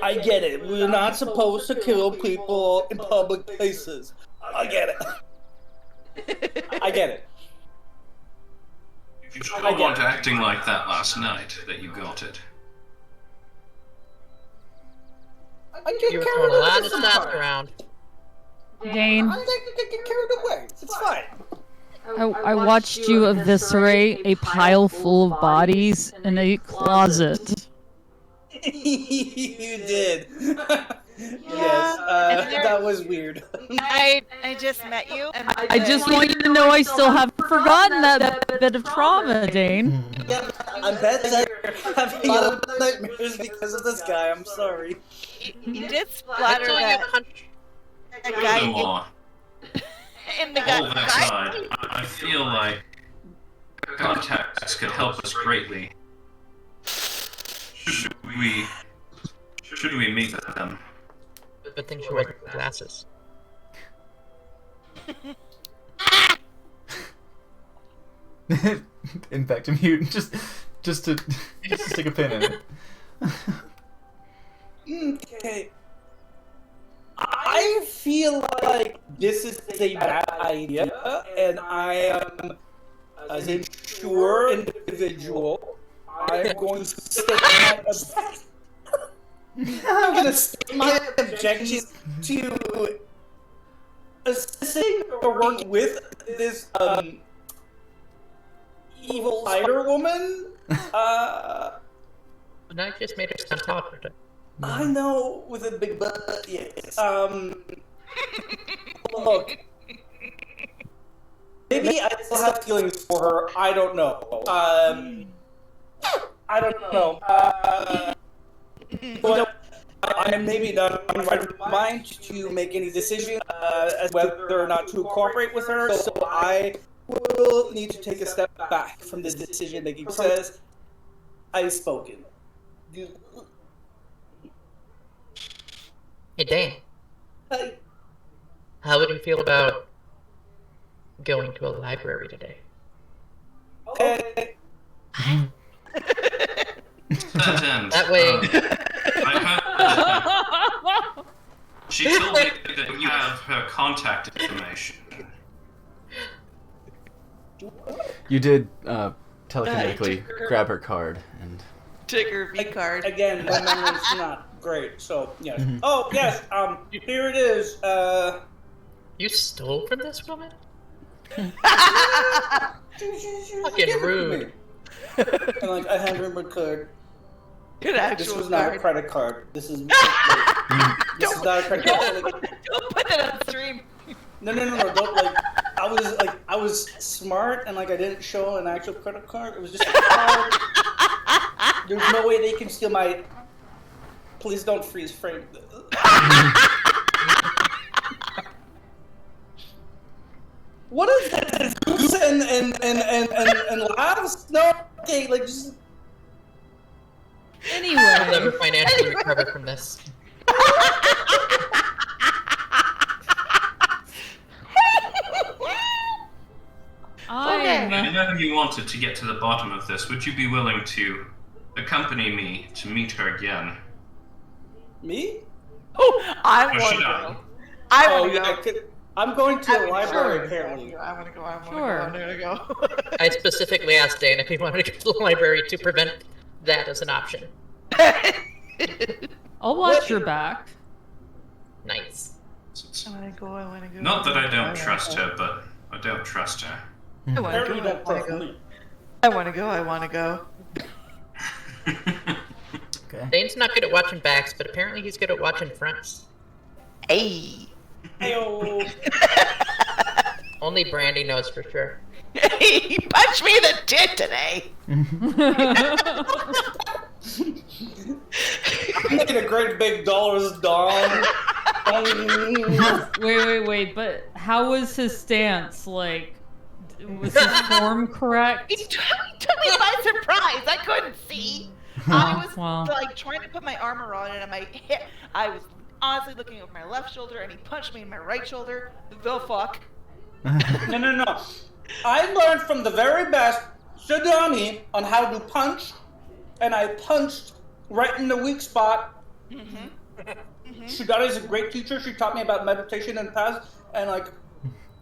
I get it. We're not supposed to kill people in public places. I get it. I get it. You still weren't acting like that last night that you got it. I get You were carried throwing a lot away of stuff sometimes. around. Dane, I get carried away. It's fine. I watched you eviscerate a pile full of bodies in a closet. You did. Yes, that was weird. I just met you. And I just want you to know I still haven't forgotten that bit of trauma, Dane. Yeah, I bet that you're having a lot of nightmares because of this guy. I'm sorry. you did I splatter saw you that punch. guy Furthermore, in the all that gut. aside, I feel like contacts could help us greatly. Should we meet them? Good thing she wears glasses. In fact, mute just to stick a pin in it. Okay. I feel like this is a bad idea, and I am an immature individual. I'm going to state my I'm going to state my objections to assisting or working with this evil spider woman. Now you just made her sound confident. I know, with a big butt, yes. Look. Maybe I still have feelings for her, I don't know. I don't know. But I I am maybe not in the right mind to make any decision as whether or not to cooperate with her, so I will need to take a step back from this decision-making process. I've spoken. Hey, Dane. Hi. How would you feel about going to a library today? Okay. That way... She told me that you have her contact information. You did telekinetically grab her card and. Take her V card. Again, my memory's not great, so yes. Oh yes, here it is. You stole from this woman? Fucking Fucking rude. And like, I hand her my card. Good actual This was not a card. credit card. This is. This is not a credit card. Like, Don't put that on stream. no. Don't like. I was smart and like I didn't show an actual credit card. It was just a card. There's no way they can steal my. Please don't freeze frame. What is that? Goose and laughs? No. Okay, like just. I'll Anyway, never financially recover from this. Okay. I know you wanted to get to the bottom of this. Would you be willing to accompany me to meet her again? Me? Oh, I Or want should to I? go. I Oh want to yeah. go. I'm going to the library sure. apparently. I want to go. I want to Sure. go. I'm gonna go. I specifically asked Dane if he wanted to go to the library to prevent that as an option. I'll watch your back. Nice. I want to go. I want to go. Not that I don't trust her, but I don't trust her. I want to Apparently go. that trust me. I want to go. I want to go. Okay. Dane's not good at watching backs, but apparently he's good at watching fronts. Hey. Heyo. Only Brandy knows for sure. He punched me in the tit today. I'm making a great big dollars dong. Wait, but how was his stance? Like, was his form correct? He took me by surprise. I couldn't see. I was Wow. like trying to put my armor on, and my hip. I was honestly looking over my left shoulder, and he punched me in my right shoulder. The fuck. No. I learned from the very best Shidani on how to punch, and I punched right in the weak spot. Shidani is a great teacher. She taught me about meditation and past, and like,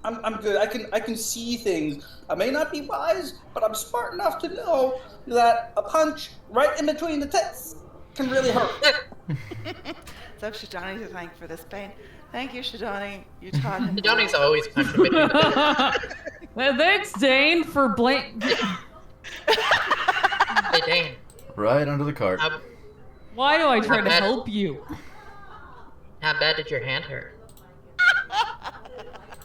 I'm good. I can see things. I may not be wise, but I'm smart enough to know that a punch right in between the tits can really hurt. So Shidani to thank for this pain. Thank you, Shidani. You taught him. Donnie's always punching between the Well, thanks, Dane, for blame. Hey, Dane. Right under the cart. Why do I try to bad- help you? How bad did your hand hurt?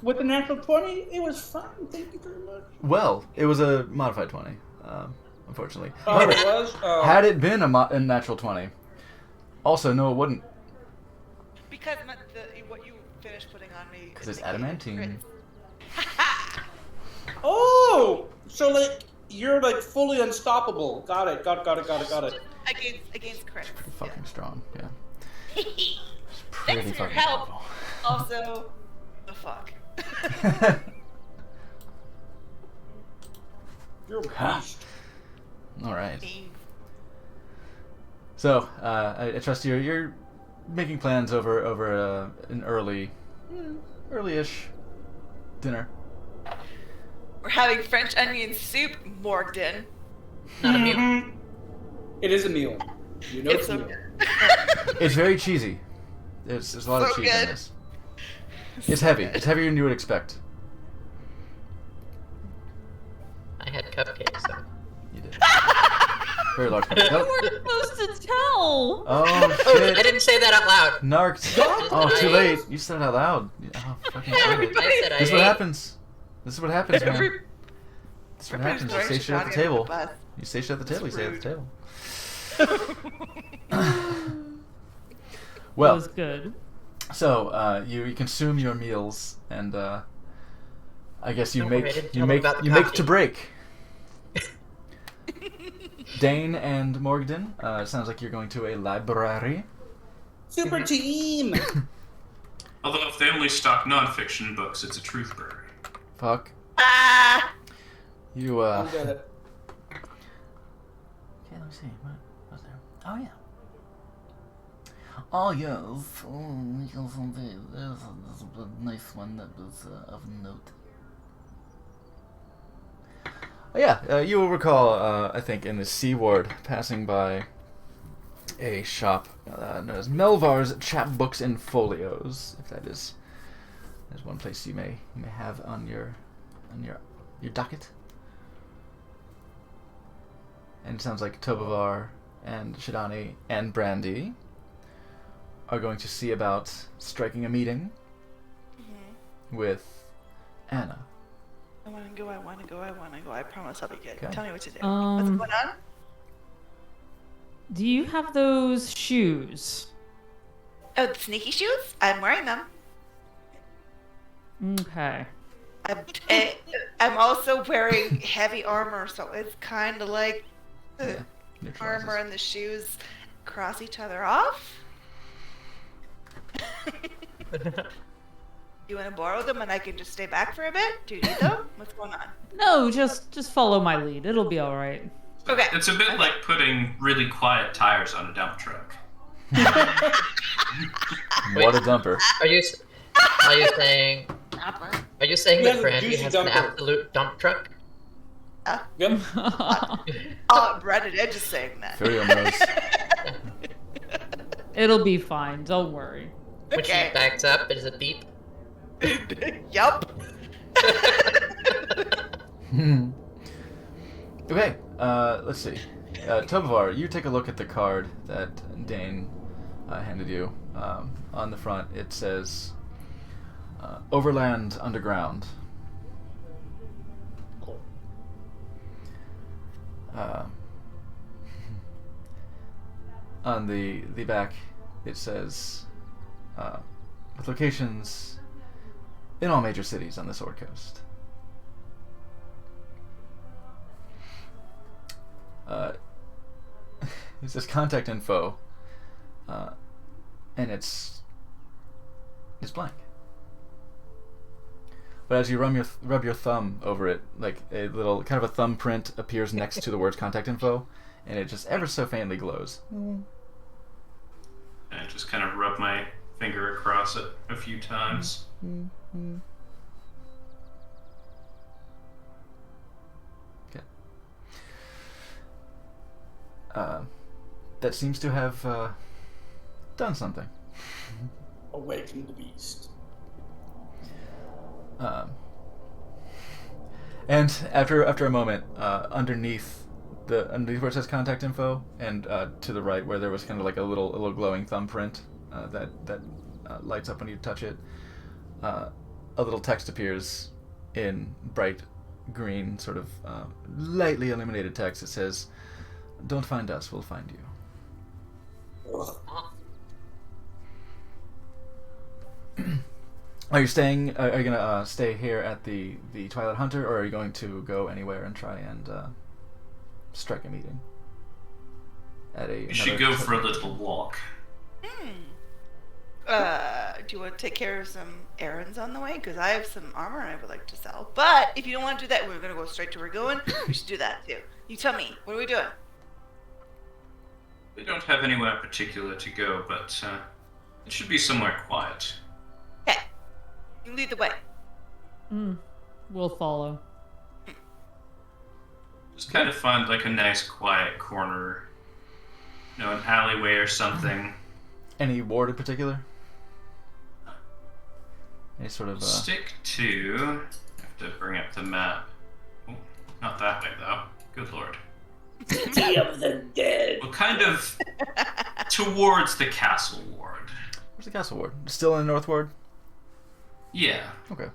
With the natural 20, it was fine. Thank you very much. Well, it was a modified 20, unfortunately. Oh, it was? Had it been a natural 20, also, no, it wouldn't. Because what you finished putting on me. Because it's adamantine. Oh! So, like, you're, like, fully unstoppable. Got it. Against Chris. Pretty fucking strong, yeah. Thanks Pretty for your fucking help. powerful. Also, the fuck. You're a beast. All right. Me. So, I trust you're making plans over an early-ish dinner. We're having French onion soup, Morgden. Not a mute. It is a meal. You know it's a meal. It's very cheesy. There's a lot of So cheese in good. this. It's heavy. It's heavier than you would expect. I had cupcakes, so. You did. Very large. You Nope. weren't supposed to tell. Oh Oh, I shit! didn't say that out loud. Narked. Oh, too late. You said it out loud. Oh, fucking shit. I said I This is what ate. happens. This is what happens, man. Every- This is what everybody's happens. You throwing stay shit at the Shidani under table. bus. You stay shit at the table. You stay at the rude. table. Well, was good. so you consume your meals, and I guess you Don't make worry, I didn't you tell them make about the you make coffee. to break. Dane and Morgden, sounds like you're going to a library. Super team. Although if they only stock nonfiction books, it's a truth brewery. Fuck. Ah! You, I'm good. Okay, let me see. What was there? Oh, yeah. Oh, yes. Oh, there's a nice one that was of note. Oh, yeah, you will recall, I think, in the C Ward, passing by a shop known as Melvar's Chapbooks and Folios, if that is one place you may have on your docket. And it sounds like Tobavar and Shidani and Brandy are going to see about striking a meeting with Anna. I want to go. I promise I'll be good. Okay. Tell me what to do. What's going on? Do you have those shoes? Oh, the sneaky shoes? I'm wearing them. Okay. I'm also wearing heavy armor, so it's kind of like the Yeah, neutralizes. armor and the shoes cross each other off. You want to borrow them and I can just stay back for a bit? Do you need them? What's going on? No, just follow my lead. It'll be all right. Okay. It's a bit like putting really quiet tires on a dump truck. What a dumper. Are you saying Yeah, that the Brandy juicy has an dumper. absolute dump truck? Yep. Brandon Edge is saying that. Furio knows. It'll be fine. Don't worry. When Okay. she backs up, does it beep? Yup. Okay, let's see. Tobavar, you take a look at the card that Dane handed you. On the front, it says Overland Underground. On the back, it says with locations in all major cities on the Sword Coast. It says contact info, and it's blank. But as you rub your thumb over it, like a little kind of a thumbprint appears next to the words contact info, and it just ever so faintly glows. And I just kind of rub my finger across it a few times. Okay. That seems to have done something. Awaken the beast. And after a moment, underneath where it says contact info, and to the right where there was kind of like a little glowing thumbprint that lights up when you touch it, a little text appears in bright green, sort of lightly illuminated text. It says, "Don't find us, we'll find you." Are you staying? Are you gonna stay here at the Twilight Hunter, or are you going to go anywhere and try and strike a meeting? We should go for a little walk. Do you want to take care of some errands on the way? Because I have some armor I would like to sell. But if you don't want to do that, we're going to go straight to where we're going. We should do that too. You tell me. What are we doing? We don't have anywhere in particular to go, but it should be somewhere quiet. Okay. You lead the way. We'll follow. Just kind of find like a nice quiet corner, an alleyway or something. Any ward in particular? Any sort of Stick to. I have to bring up the map. Oh, not that way though. Good lord. City of the dead. Well, kind of towards the castle ward. where's the castle ward? Still in the North Ward? Yeah, Okay.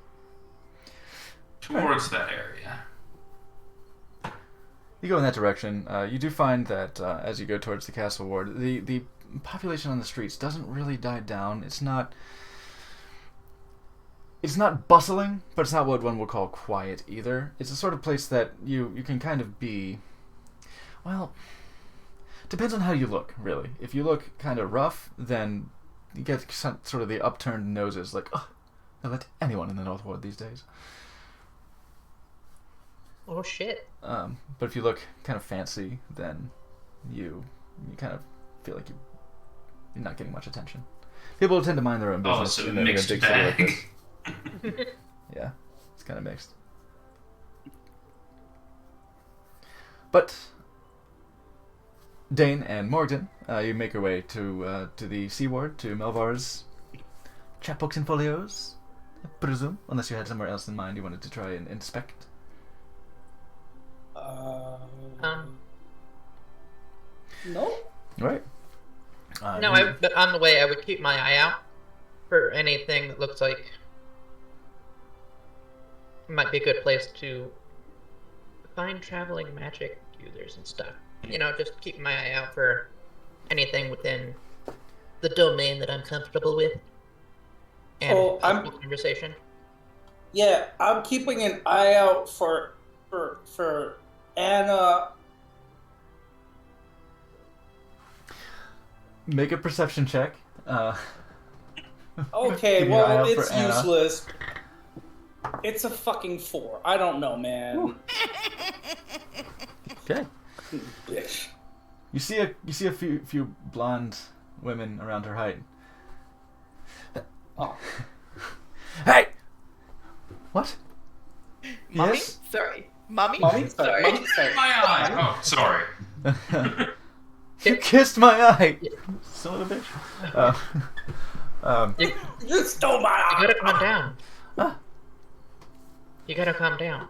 towards that area. You go in that direction. You do find that as you go towards the castle ward, the population on the streets doesn't really die down. It's not bustling, but it's not what one would call quiet either. It's a sort of place that you can kind of be, well, depends on how you look, really. If you look kind of rough, then you get sort of the upturned noses, like, oh, they let anyone in the North Ward these days. Oh shit. But if you look kind of fancy, then you kind of feel like you're not getting much attention. People tend to mind their own business so in a big mixed city bag. like this. Yeah, it's kind of mixed. But Dane and Morgan, you make your way to the Sea Ward, to Melvar's chapbooks and folios, I presume, unless you had somewhere else in mind you wanted to try and inspect. No. Right. No, but on the way, I would keep my eye out for anything that looks like might be a good place to find traveling magic users and stuff. You know, just keep my eye out for anything within the domain that I'm comfortable with. And I'm conversation. Yeah, I'm keeping an eye out for Anna. Make a perception check. Okay, Keep your eye well, out it's for Anna. useless. It's a fucking 4. I don't know, man. Okay. Bitch. You see a few blonde women around her height. Oh. Hey. What? Mommy? Yes? Sorry. Mommy? Mommy? Sorry. Mommy? Sorry. My eye. Oh, sorry. You kissed my eye. Son of a bitch. You stole my You eye! gotta calm down. Ah. You gotta calm down.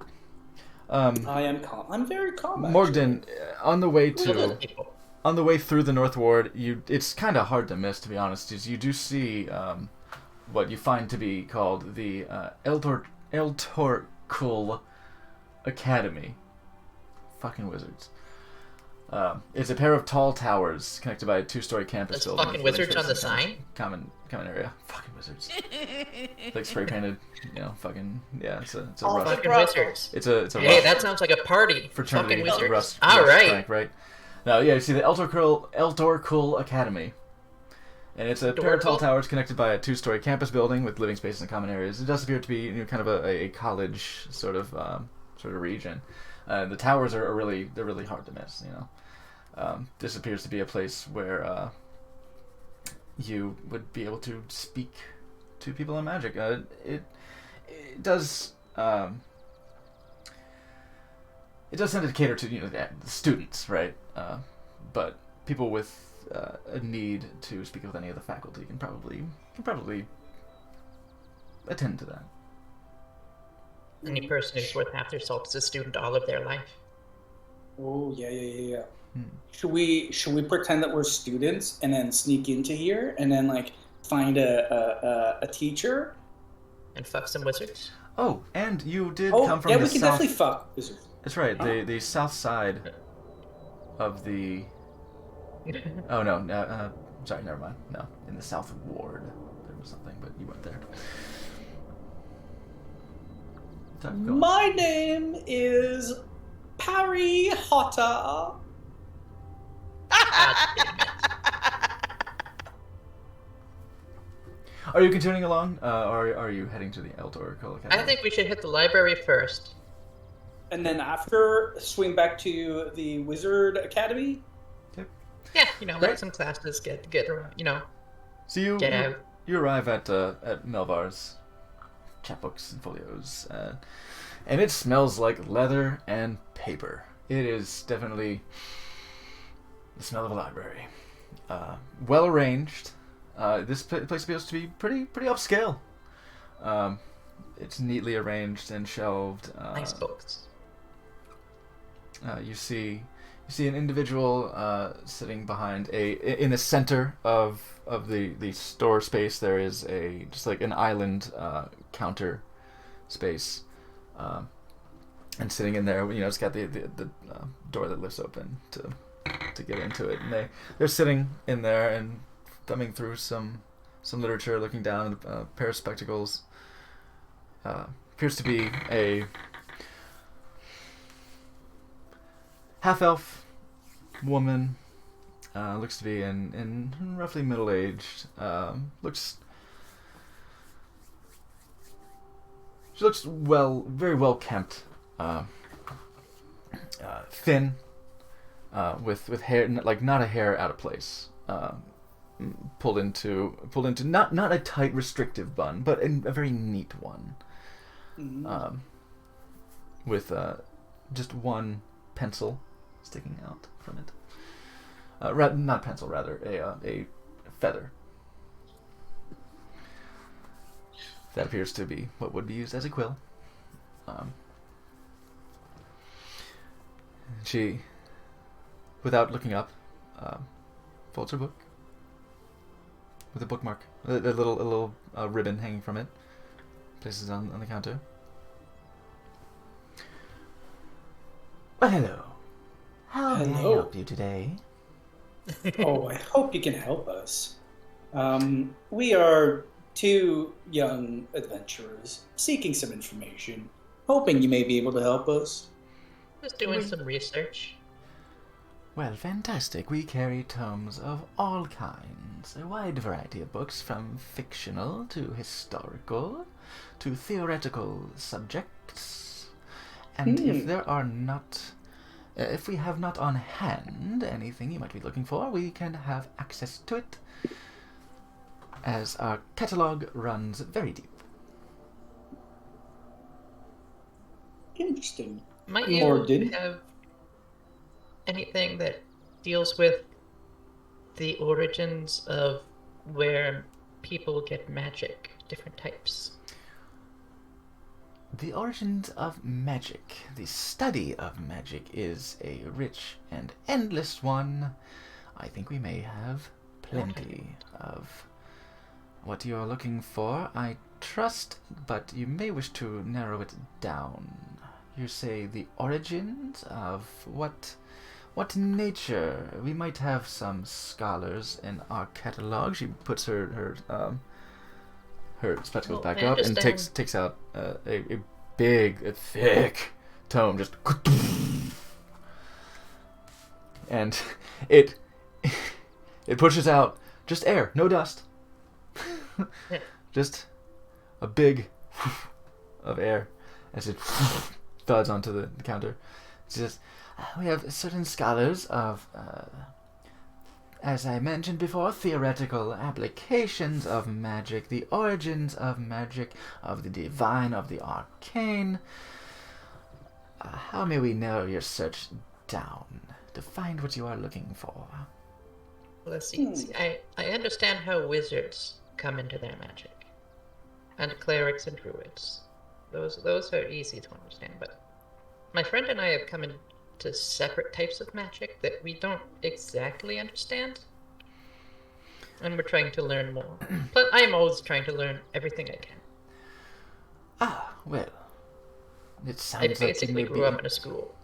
I am calm. I'm very calm, actually. Morgan, on the way Who are those to people? on the way through the North Ward, it's kind of hard to miss, to be honest. Is you do see what you find to be called the Eltorkul Academy. Fucking wizards. It's a pair of tall towers connected by a 2-story campus Those building. fucking with living wizards on the spaces and sign? Common area. Fucking wizards. Like spray painted, fucking yeah. It's a All rust. the Fucking brothels. wizards. It's a Hey, rust that sounds like a party. fraternity. Fucking wizards. Rust All right. prank, right? No, yeah. You see the Eltorkul Academy, and it's a pair of tall Adorable. towers connected by a 2-story campus building with living spaces and common areas. It does appear to be kind of a college sort of region. The towers are really hard to miss. This appears to be a place where you would be able to speak to people in magic. It does tend to cater to the students, right? But people with a need to speak with any of the faculty can probably attend to that. Any person who's worth half their salt is a student all of their life. Oh, yeah. Should we pretend that we're students and then sneak into here and then find a teacher? And fuck some wizards. Oh, and you did Oh, come from yeah, the we can south. definitely fuck wizards. That's right. The south side of the. Oh no! Sorry, never mind. No, in the South Ward there was something, but you went there. Go on. My name is Parry Hotter. God damn it. Are you continuing along, or are you heading to the Eltorkul Academy? I think we should hit the library first. And then after, swing back to the Wizard Academy. Yeah, Right. let some classes get around, So you get out. you arrive at Melvar's chapbooks and folios, and it smells like leather and paper. It is definitely the smell of a library. Well arranged. This place appears to be pretty upscale. It's neatly arranged and shelved. Nice books. You see an individual sitting behind in the center of the store space. There is just like an island counter space, and sitting in there, it's got the door that lifts open to to get into it. And they're sitting in there and thumbing through some literature, looking down at a pair of spectacles. Appears to be a half-elf woman. Looks to be in roughly middle-aged. She looks very well kept. Thin, with hair, like not a hair out of place. Pulled into not a tight restrictive bun, but a very neat one. Mm-hmm. With just one pencil sticking out from it. Not pencil, rather a feather. That appears to be what would be used as a quill. She, without looking up, folds her book with a bookmark, a little ribbon hanging from it. Places on the counter. Well, hello. How may I help you today? Oh, I hope you can help us. We are 2 young adventurers seeking some information, hoping you may be able to help us. Just doing some research. Well, fantastic. We carry tomes of all kinds, a wide variety of books from fictional to historical to theoretical subjects. And if we have not on hand anything you might be looking for, we can have access to it, as our catalog runs very deep. Interesting. Might you have anything that deals with the origins of where people get magic, different types? The origins of magic, the study of magic, is a rich and endless one. I think we may have plenty of what you are looking for, I trust, but you may wish to narrow it down. You say the origins of what nature? We might have some scholars in our catalog. She puts her spectacles back up and takes out a big, thick tome, just, and it pushes out just air, no dust, just a big of air as it thuds onto the counter. It's just, we have certain scholars of, as I mentioned before, theoretical applications of magic, the origins of magic, of the divine, of the arcane. How may we narrow your search down to find what you are looking for? Well, let's see. I understand how wizards come into their magic, and clerics and druids. Those are easy to understand, but my friend and I have come into separate types of magic that we don't exactly understand, and we're trying to learn more. But I am always trying to learn everything I can. Ah, well, it sounds I like basically grew up in a school.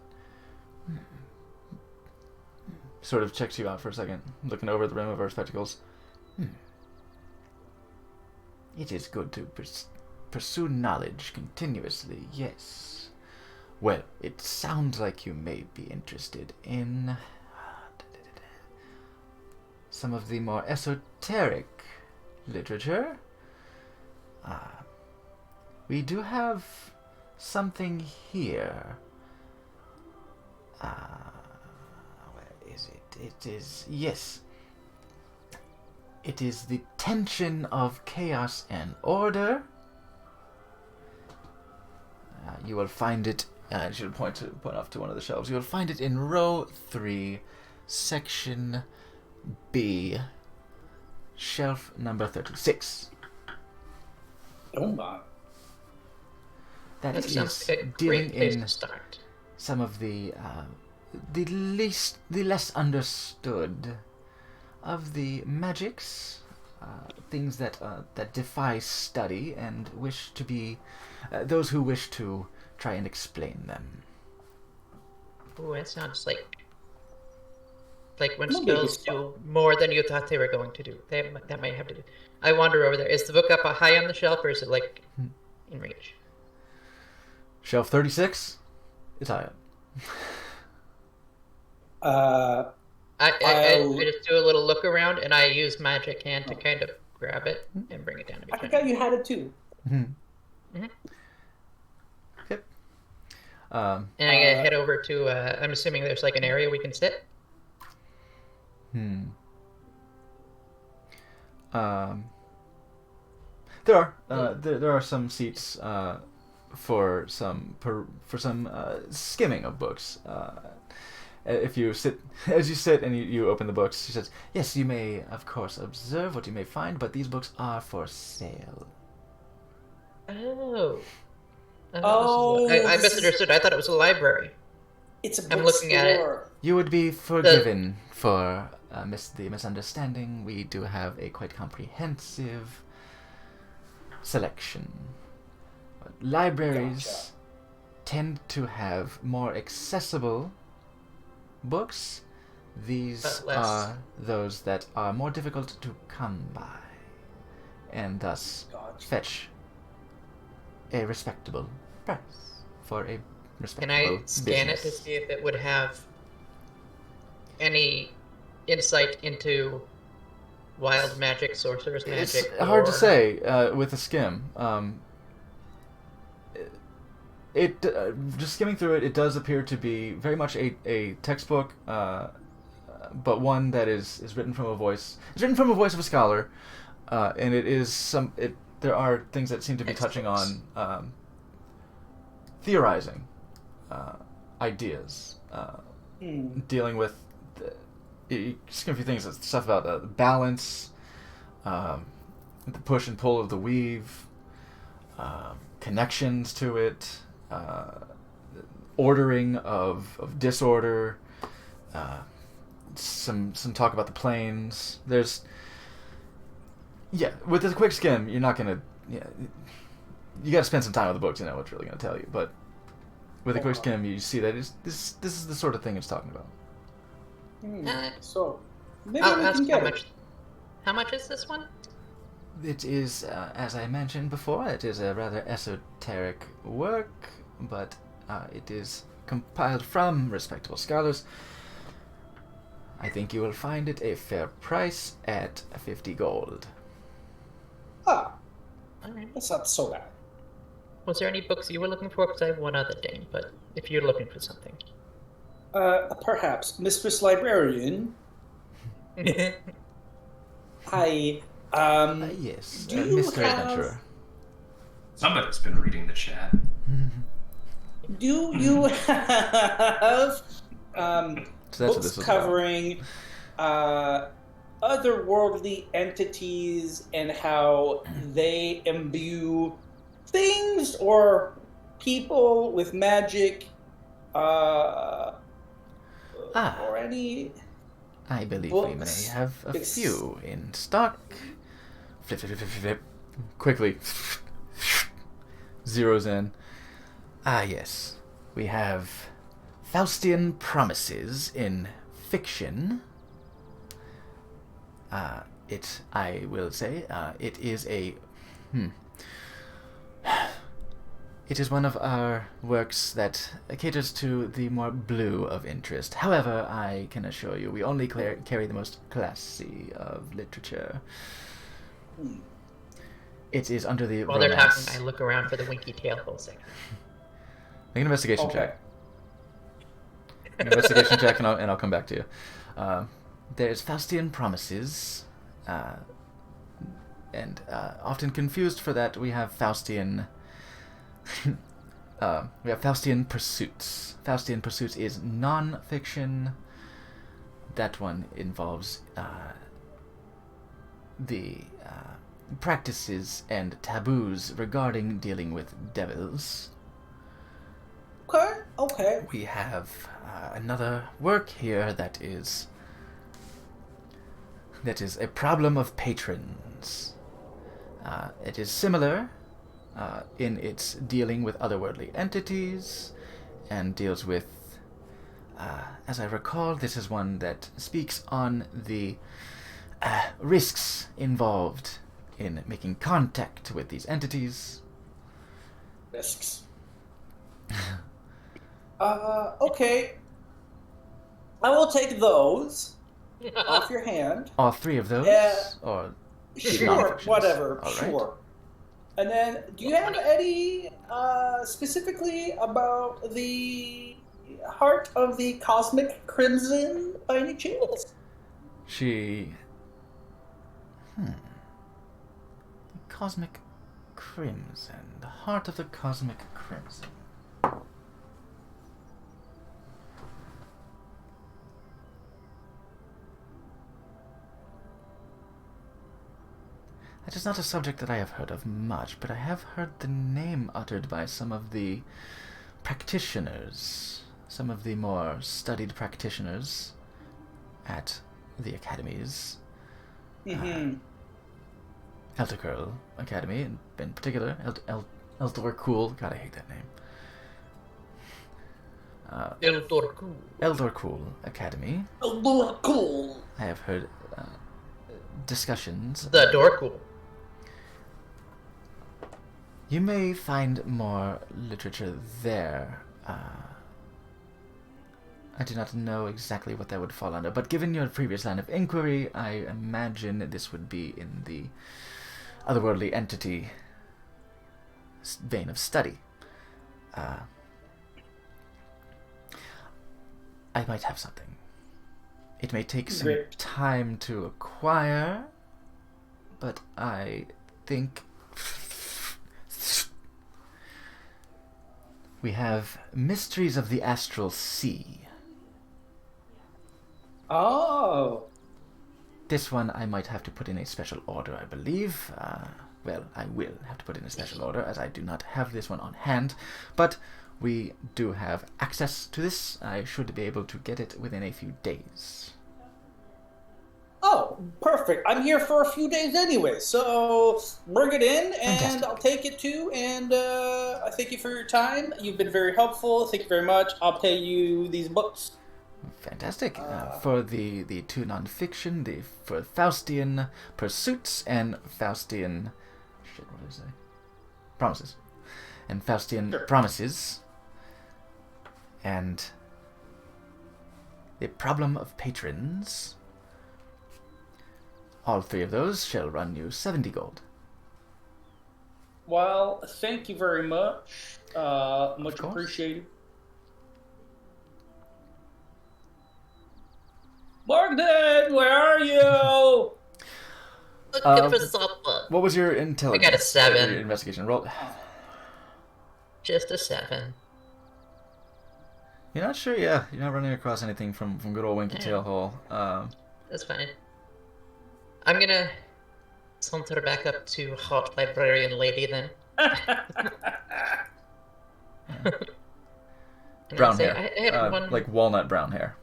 Sort of checks you out for a second, looking over the rim of her spectacles. It is good to pursue knowledge continuously, yes. Well, it sounds like you may be interested in some of the more esoteric literature. We do have something here. Where is it? It is, yes. It is The Tension of Chaos and Order. You will find it, I should point off to one of the shelves. You will find it in row 3, section B, shelf number 36. Oh my. That sounds like a great place to start. Some of the less understood of the magics, things that defy study and wish to be those who wish to try and explain them. Ooh, that sounds like Like when No big spells spell. do more than you thought they were going to do. That might have to do. I wander over there. Is the book up high on the shelf, or is it like in reach? Shelf 36? It's high up. I just do a little look around, and I use magic hand to kind of grab it and bring it down to me. I forgot you had it too. Yep. And I head over to, I'm assuming there's like an area we can sit. There are some seats for some skimming of books. If you sit, as you sit and you open the books, she says, "Yes, you may, of course, observe what you may find, but these books are for sale." Oh. this I is- misunderstood. I thought it was a library. It's a I'm looking at it. bookstore. You would be forgiven for the misunderstanding. We do have a quite comprehensive selection. Libraries Gotcha. tend to have more accessible books. These But less. are those that are more difficult to come by, and thus Gotcha. fetch a respectable price for a Can respectable I scan it to business. see if it would have any insight into wild magic, sorcerer's It's magic? hard to or- say with a skim. Just skimming through it, it does appear to be very much a textbook, but one that is written from a voice. It's written from a voice of a scholar, and it is there are things that seem to be touching on theorizing ideas, dealing with you skim a few things, stuff about balance, the push and pull of the weave, connections to it, ordering of disorder, some talk about the planes. There's with a quick skim, you're not gonna you gotta spend some time with the book to know what's really gonna tell you. But with a quick skim, you see that this is the sort of thing it's talking about. So maybe I'll we ask can get it. how much is this one? It is, as I mentioned before, it is a rather esoteric work, but it is compiled from respectable scholars. I think you will find it a fair price at 50 gold. Ah, Alright. that's not so bad. Was there any books you were looking for? Because I have one other thing, but if you're looking for something. Perhaps, Mistress Librarian. Hi. Yes, do you Mr. have- Adventurer. Somebody's been reading the chat. Do you have So that's what books this was about. covering otherworldly entities and how they imbue things or people with magic? Or any? I believe we may books? have a It's- few in stock. Flip, flip, flip, flip, flip. Quickly. Zeroes in. Ah, yes. We have Faustian Promises in fiction. I will say, it is a... It is one of our works that caters to the more blue of interest. However, I can assure you, we only carry the most classy of literature. It is under the While they're romance. talking, I look around for the winky tail for a second. Make an investigation Okay. check. An investigation check, and I'll come back to you. There's Faustian Promises, and often confused for that, we have Faustian. We have Faustian Pursuits. Faustian Pursuits is non-fiction. That one involves the practices and taboos regarding dealing with devils. Okay. We have another work here that is a problem of patrons. It is similar in its dealing with otherworldly entities and deals with As I recall, this is one that speaks on the risks involved in making contact with these entities. Risks. Okay. I will take those off your hand. All 3 of those? Or Sure, non-fictions? whatever, All right. sure. And then, do you have any, specifically about the Heart of the Cosmic Crimson, by any chance? She... The Cosmic Crimson. The Heart of the Cosmic Crimson. That is not a subject that I have heard of much, but I have heard the name uttered by some of the practitioners, some of the more studied practitioners at the academies. Elturkurl Academy, in particular. Elturkurl. God, I hate that name. Elturkurl Academy. Elturkurl. I have heard discussions. The Dorkul. You may find more literature there. I do not know exactly what that would fall under, but given your previous line of inquiry, I imagine this would be in the otherworldly entity vein of study. I might have something. It may take some time to acquire, but I think we have Mysteries of the Astral Sea. Oh. This one I might have to put in a special order, I believe. Well, I will have to put in a special order, as I do not have this one on hand. But we do have access to this. I should be able to get it within a few days. Oh, perfect. I'm here for a few days anyway, so bring it in, and Fantastic. I'll take it too, and I thank you for your time. You've been very helpful. Thank you very much. I'll pay you these books. Fantastic. For the 2 non-fiction, for Faustian Pursuits and Faustian... Shit, what did I say? Promises. And Faustian Promises. And The Problem of Patrons. All 3 of those shall run you 70 gold. Well, thank you very much. Much appreciated. Bogdan, where are you? Looking for supper. What was your intelligence? I got a 7. Your investigation roll. Just a 7. You're not sure, yeah. You're not running across anything from good old Winky Tail Hall. That's fine. I'm gonna saunter back up to Hot Librarian Lady then. Brown say, hair. I had one... Like walnut brown hair.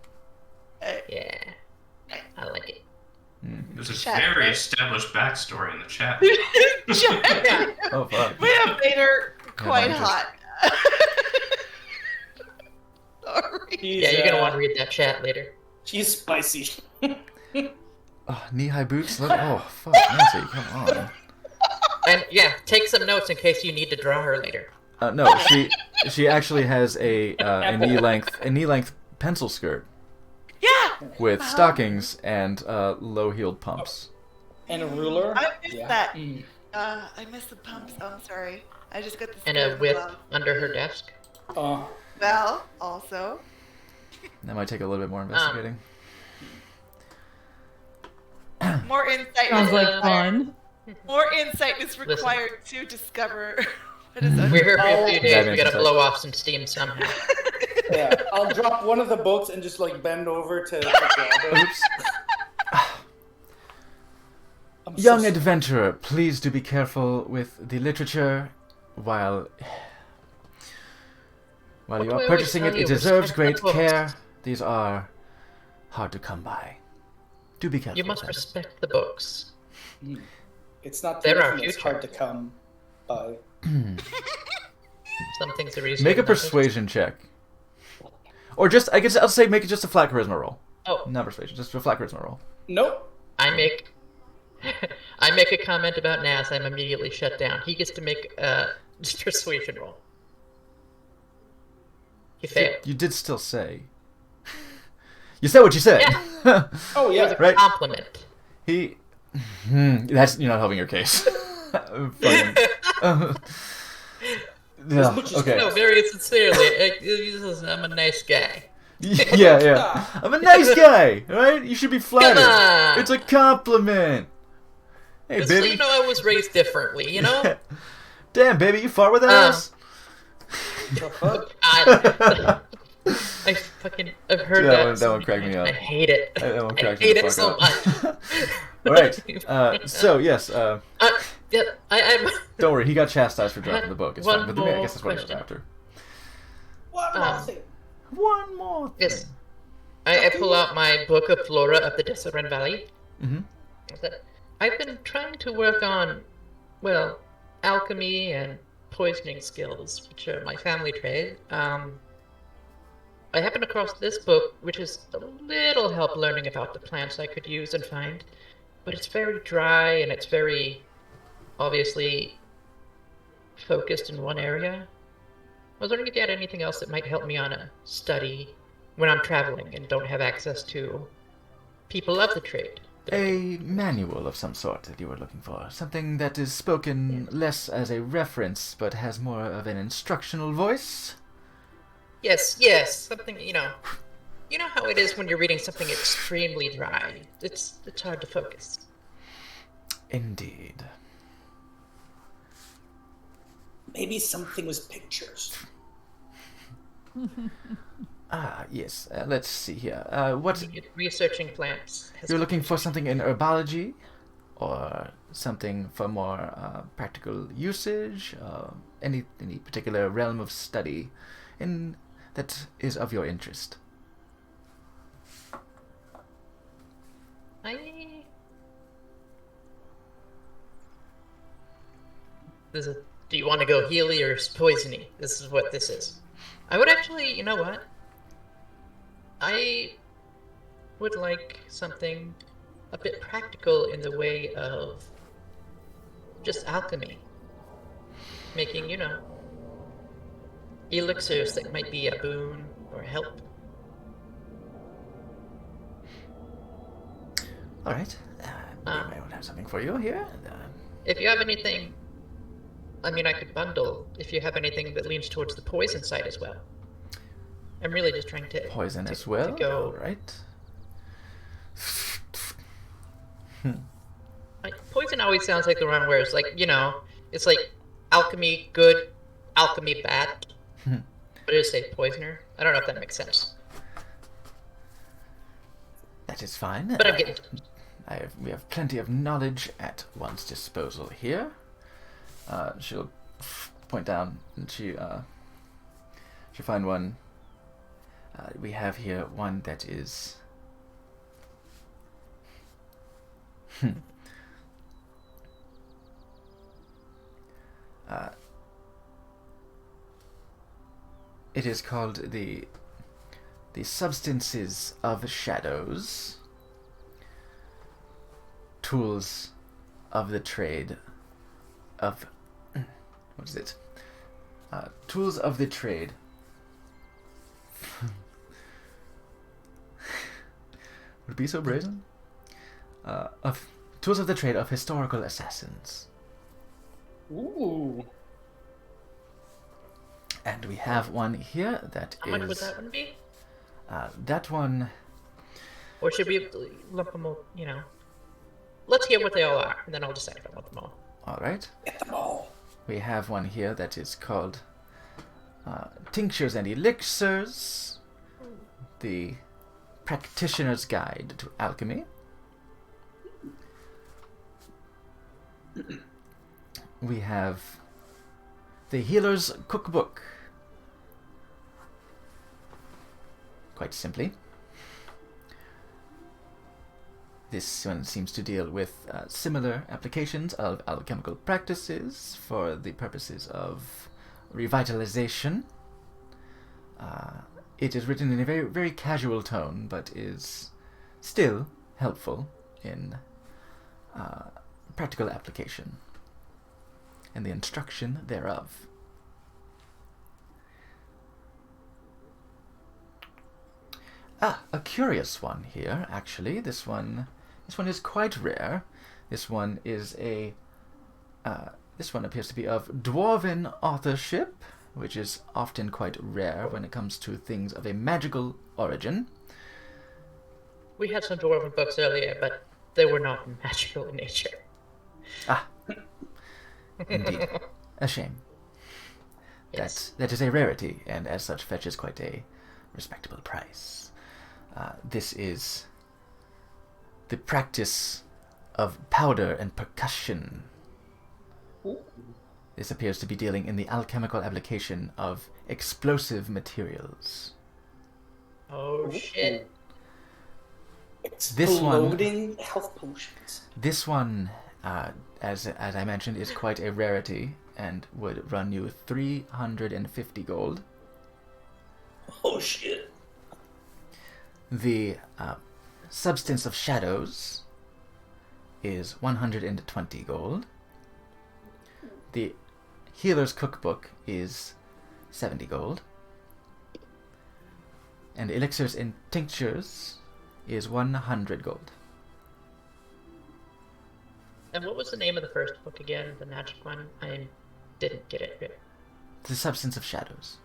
Yeah. I like it. There's a very established backstory in the chat. Oh, fuck. We have made her quite Yeah, hot. Sorry. Yeah, you're gonna want to read that chat later. She's spicy. Oh, knee-high boots? Oh, fuck, Nancy, come on. And yeah, take some notes in case you need to draw her later. No, she actually has a knee-length pencil skirt. Yeah! With stockings and low-heeled pumps. And a ruler? I missed that. I missed the pumps. Oh, I'm sorry. I just got the And a whip under her desk. Well, also. That might take a little bit more investigating. More insight. Sounds is like required. fun. More insight is required to discover what is We're here for a few days. That We gotta makes blow off some steam somehow. Yeah, I'll drop one of the books and just like bend over to grab it. Oops. Young adventurer, please do be careful with the literature while you What do are I purchasing it. always It tell you? deserves Respect great the books. care. These are hard to come by. Do be careful. You must with them. respect the books. It's not They're our it's future. hard to come by. Some things are easier Make a than others. persuasion check. Or just, I'll say make it just a flat charisma roll. Oh. Not persuasion, just a flat charisma roll. Nope. I make a comment about Nas, I'm immediately shut down. He gets to make a persuasion roll. He failed. You did still say. You said what you said. Yeah. Oh, It was yeah. a Right. compliment. He. That's you're not helping your case. Fucking- yeah, much as- okay. No, very sincerely. I'm a nice guy. Yeah. I'm a nice guy, right? You should be flattered. on. It's a compliment. Hey, Just so baby. you know, I was raised differently, you know? Damn, baby, you fart with that ass? The fuck? I've heard Yeah, that. that one cracked me up. I hate it. That one I cracked me hate the it fuck so up. much. All right. So yes, Yeah, I'm. don't worry. He got chastised for dropping the book. It's One fine. But I guess that's what it was more after. One more thing. One more. Thing. Yes. I pull out my book of Flora of the Deserin Valley. Mm-hmm. I've been trying to work on, well, alchemy and poisoning skills, which are my family trade. I happened across this book, which is a little help learning about the plants I could use and find, but it's very dry and it's very, obviously, focused in one area. I was wondering if you had anything else that might help me on a study when I'm traveling and don't have access to people of the trade. A manual of some sort that you were looking for. Something that is spoken less as a reference, but has more of an instructional voice. Yes, something, you know how it is when you're reading something extremely dry. It's hard to focus. Indeed. Maybe something with pictures. Yes. Let's see here. What Researching plants. you're looking for? Something in herbology, or something for more practical usage? Any particular realm of study, that is of your interest? Do you want to go healy or poisony? This is what this is. I would actually, you know what? I would like something a bit practical in the way of just alchemy. Making, elixirs that might be a boon or a help. All right. I will have something for you here. If you have anything, I mean, I could bundle if you have anything that leans towards the poison side as well. I'm really just trying to Poison as well. to go. All right. Poison always sounds like the wrong words. Like, it's like alchemy good, alchemy bad. But it is say poisoner. I don't know if that makes sense. That is fine. But I'm getting. We have plenty of knowledge at one's disposal here. She'll point down and she'll find one. We have here one that is. It is called the Substances of Shadows. Tools of the Trade of... What is it? Tools of the Trade. Would it be so brazen? Of Tools of the Trade of Historical Assassins. Ooh. And we have one here that How is... much would that one be? That one... Or should we lump them all, Let's hear what they all are, and then I'll decide if I want them all. Alright. Get them all. We have one here that is called Tinctures and Elixirs, the Practitioner's Guide to Alchemy. We have the Healer's Cookbook. Quite simply. This one seems to deal with similar applications of alchemical practices for the purposes of revitalization It is written in a very, very casual tone, but is still helpful in practical application and the instruction thereof. A curious one here, actually. This one is quite rare. This one is this one appears to be of dwarven authorship, which is often quite rare when it comes to things of a magical origin. We had some dwarven books earlier, but they were not magical in nature. Ah, indeed. A shame. Yes. That is a rarity, and as such fetches quite a respectable price. This is the practice of powder and percussion. Ooh. This appears to be dealing in the alchemical application of explosive materials. Oh shit. Exploding health potions. This one, as I mentioned, is quite a rarity and would run you 350 gold. Oh shit. The Substance of Shadows is 120 gold. The Healer's Cookbook is 70 gold. And Elixirs and Tinctures is 100 gold. And what was the name of the first book again? The magic one? I didn't get it. The Substance of Shadows.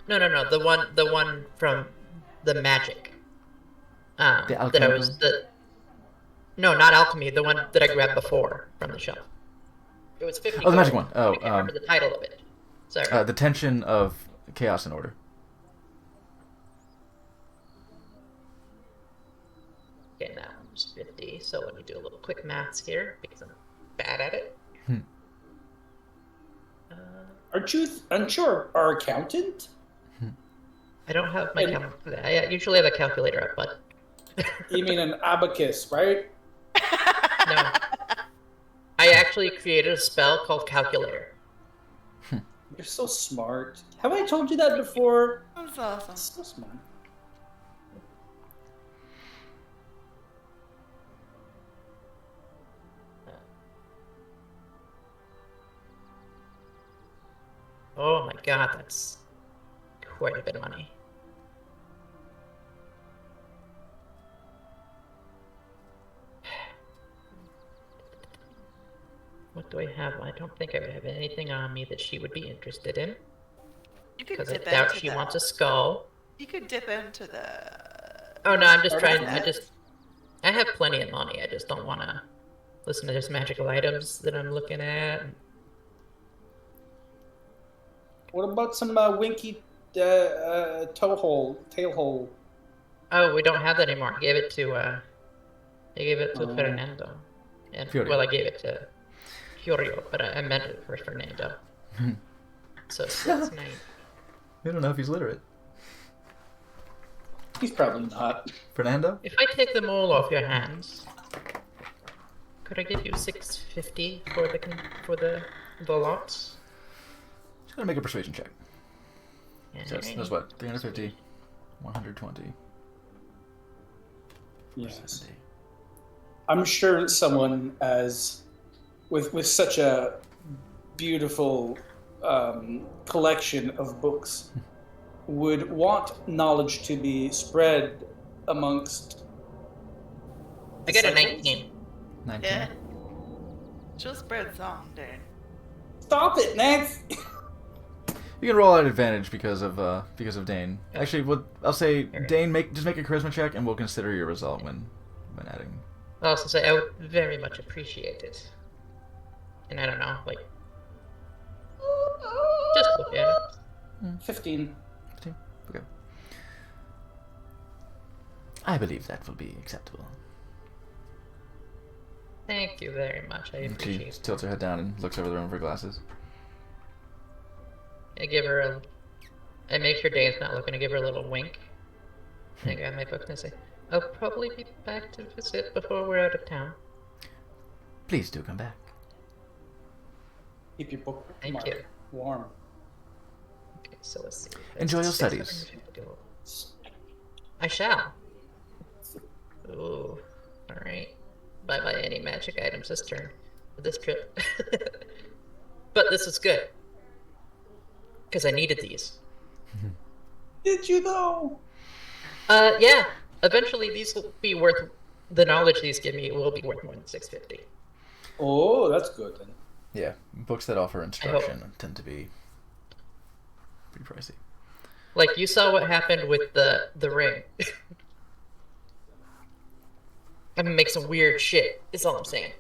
No. The one from the magic. The alchemy. No, not alchemy. The one that I grabbed before from the shelf. It was 50. Oh, the magic gold. one. Oh, I can't remember the title of it. Sorry. The Tension of Chaos and Order. Okay, that one's 50. So let me do a little quick maths here because I'm bad at it. Aren't you unsure? Our accountant? I don't have my calculator. I usually have a calculator up, but You mean an abacus, right? no. I actually created a spell called Calculator. You're so smart. Have I told you that before? That's awesome. So smart. Oh my god, that's quite a bit of money. What do I have? I don't think I have anything on me that she would be interested in. You could Because I dip doubt into she the... wants a skull. You could dip into the... Oh no, I'm just trying. That. I have plenty of money. I just don't want to listen to those magical items that I'm looking at. What about some winky tail hole? Oh, we don't have that anymore. I gave it to Fernando. And Furio. well, I gave it to Furio, but I meant it for Fernando. So that's nice. I don't know if he's literate. He's probably not. Fernando? If I take them all off your hands, could I give you 650 for the lots? Just gonna make a persuasion check. So Alright. that's what? 350, 120. Yes. I'm sure someone with such a beautiful collection of books would want knowledge to be spread amongst. I got a disciples. 19. 19. Yeah. She'll spread song, dude. Stop it, Nance! You can roll at advantage because of Dane. Actually, I'll say Dane, just make a charisma check, and we'll consider your result when adding. I'll also say I would very much appreciate it. And I don't know, like, just look at it. 15. Okay. I believe that will be acceptable. Thank you very much. I She appreciate it. tilts her head down and looks over the room for glasses. I give her I make sure Dane's not looking. I give her a little wink. And I grab my book and I say, I'll probably be back to visit before we're out of town. Please do come back. Keep your book Thank you. warm. Okay, So let's see. Enjoy your That's studies. 650 gold. I shall. Ooh. Alright. Buy any magic items this turn. For this trip. But this is good. Because I needed these. Did you though? Yeah. Eventually these will be worth... The knowledge these give me will be worth more than 650. Oh, that's good then. Yeah, books that offer instruction tend to be pretty pricey. Like, you saw what happened with the ring. I'm gonna make some weird shit, is all I'm saying.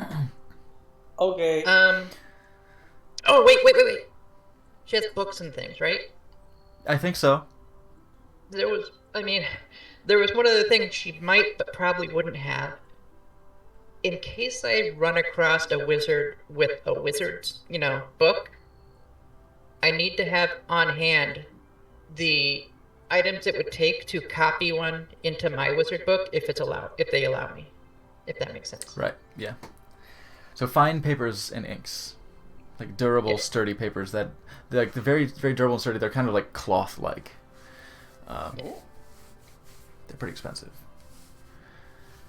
Okay. Oh, wait. She has books and things, right? I think so. There was one other thing she might, but probably wouldn't have. In case I run across a wizard with a wizard's, book, I need to have on hand the items it would take to copy one into my wizard book if they allow me. If that makes sense. Right, yeah. So fine papers and inks. Like durable, sturdy papers that, like, the very, very durable and sturdy, they're kind of like cloth-like. They're pretty expensive.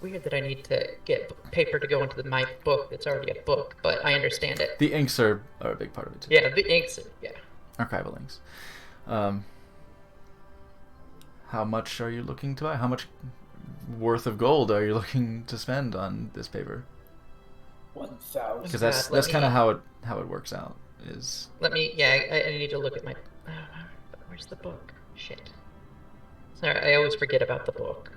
Weird that I need to get paper to go into my book that's already a book, but I understand it. The inks are a big part of it, too. Yeah, the inks, yeah. Archival inks. How much are you looking to buy? How much worth of gold are you looking to spend on this paper? 1,000. Because that's kind of how it works out. Is I need to look at my... where's the book? Shit. Sorry, I always forget about the book.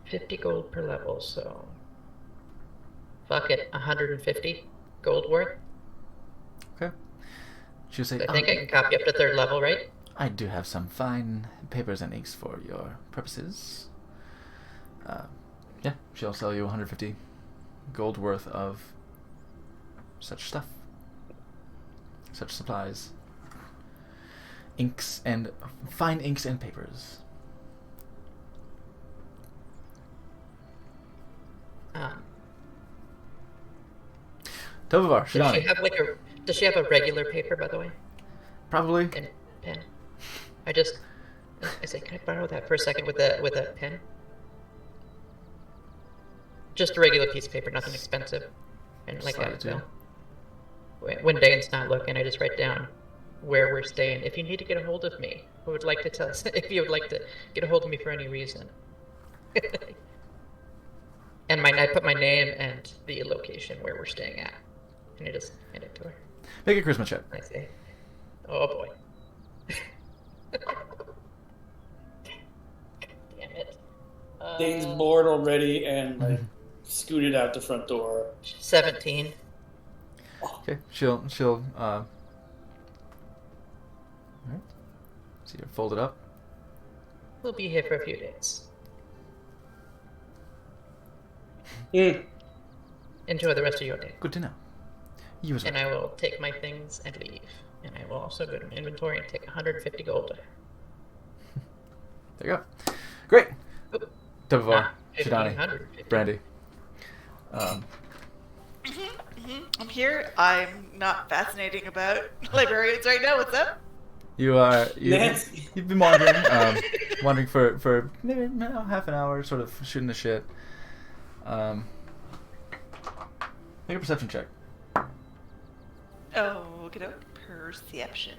50 gold per level, so... Fuck it, 150 gold worth. okay. She'll say, I think I can copy up to 3rd level, right? I do have some fine papers and inks for your purposes. Yeah, she'll sell you 150 gold worth of such stuff. Such supplies. Inks and... fine inks and papers. Tovavar, Shidani. Does she have a regular paper, by the way? Probably. And pen. I say, can I borrow that for a second with a pen? Just a regular piece of paper, nothing expensive. And like Slide it to you. when Dane's not looking, I just write down where we're staying. If you need to get a hold of me, who would like to tell us if you would like to get a hold of me for any reason. And I put my name and the location where we're staying at. And I just hand it to her. Make a charisma check. I say, oh boy. Damn it. Dane's bored already and like scooted out the front door. 17. Okay, she'll alright. See her fold it up. We'll be here for a few days. Enjoy the rest of your day. Good to know. You as well. And I will take my things and leave. And I will also go to inventory and take 150 gold. There you go. Great. Oop. Tovavar, Shidani, 150. Brandy. I'm here. I'm not fascinating about librarians right now. What's up? Nancy. You've been wandering, wandering for maybe half an hour, sort of shooting the shit. Make a perception check. Oh, get out. Perception.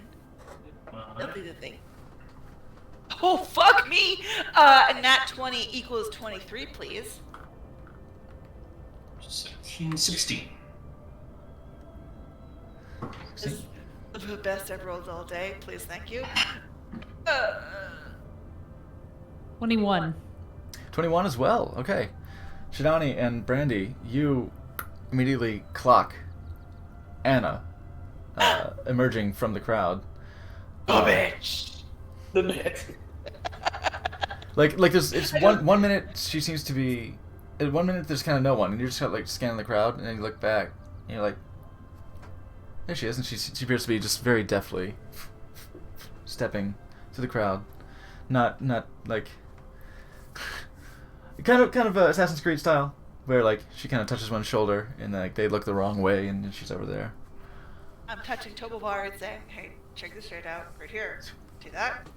That'll be the thing. Oh, fuck me! A nat 20 equals 23, please. 17, 16. This is the best I've rolled all day. Please, thank you. 21. 21 as well. Okay. Shidani and Brandy, you immediately clock Anna emerging from the crowd. Oh, bitch! The bitch. Like there's it's one minute she seems to be, at 1 minute there's kind of no one, and you're just kind of like scanning the crowd, and then you look back, and you're like, there she is, and she appears to be just very deftly stepping to the crowd, not like kind of Assassin's Creed style, where like she kind of touches one's shoulder and like they look the wrong way and then she's over there. I'm touching Tobovar and saying, hey, check this right out. Right here. Do that.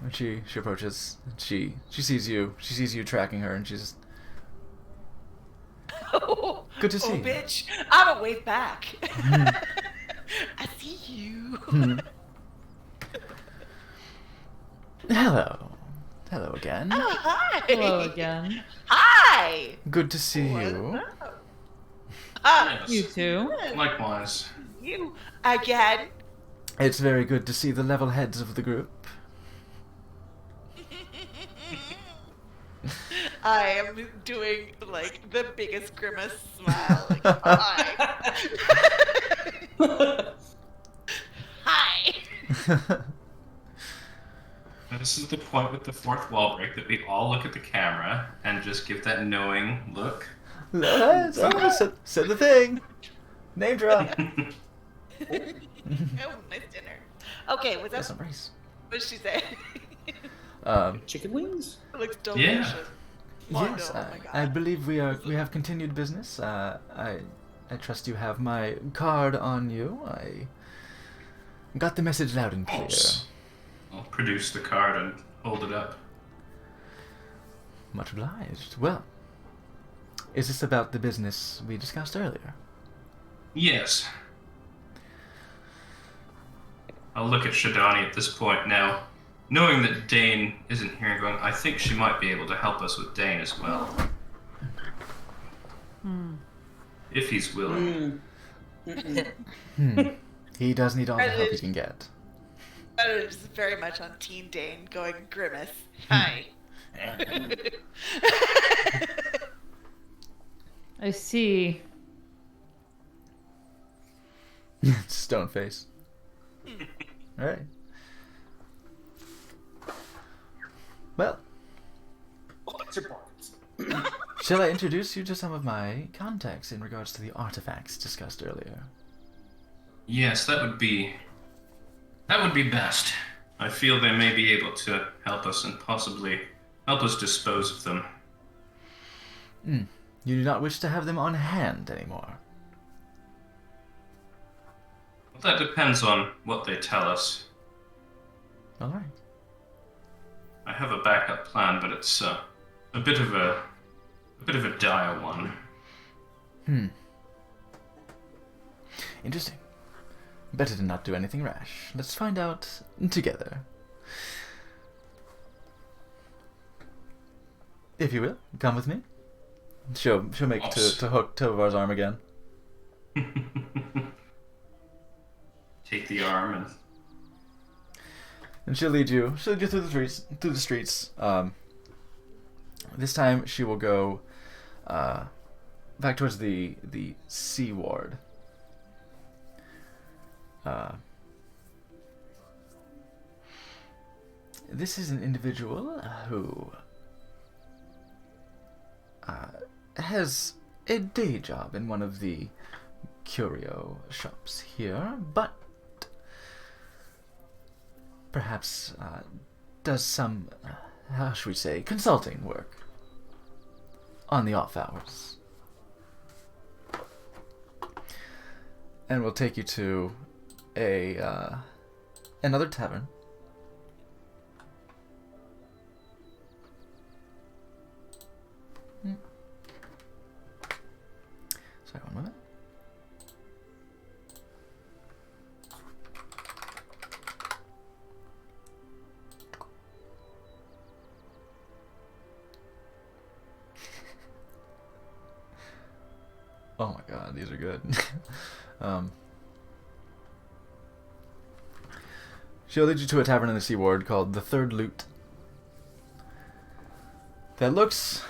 When she approaches, she sees you. She sees you tracking her, and she's good to see. Oh, bitch! I'm a wave back. I see you. Hello again. Oh, hi. Hello again. Hi. Good to see you. Yes. You too. Likewise. You again. It's very good to see the level heads of the group. I am doing like the biggest grimace smile. Like, hi. Hi. This is the point with the fourth wall break that we all look at the camera and just give that knowing look. Said the thing. Name drop. Oh, nice dinner. Okay, was that That's not race. what did she say? Chicken wings? It looks delicious. Yeah. Mondo, Yes, oh my God. I believe we have continued business. I trust you have my card on you. I got the message loud and clear. I'll produce the card and hold it up. Much obliged. Well, is this about the business we discussed earlier? Yes. I'll look at Shadani at this point now. Knowing that Dane isn't here and going, I think she might be able to help us with Dane as well. If he's willing. He does need all the help he can get. That is very much on Teen Dane going grimace. Hi. I see. Stone face. Alright. Well, shall I introduce you to some of my contacts in regards to the artifacts discussed earlier? Yes, that would be best. I feel they may be able to help us and possibly help us dispose of them. You do not wish to have them on hand anymore. That depends on what they tell us. Alright. I have a backup plan, but it's a bit of a dire one. Interesting. Better to not do anything rash. Let's find out together. If you will, come with me. She'll make to hook Tovar's arm again. Take the arm And she'll lead you through the streets. This time she will go back towards the C ward. This is an individual who has a day job in one of the curio shops here, but perhaps does some, how should we say, consulting work on the off hours. And we'll take you to another tavern. Sorry, one moment. Oh my god, these are good. She'll lead you to a tavern in the Sea Ward called the Third Loot. That looks...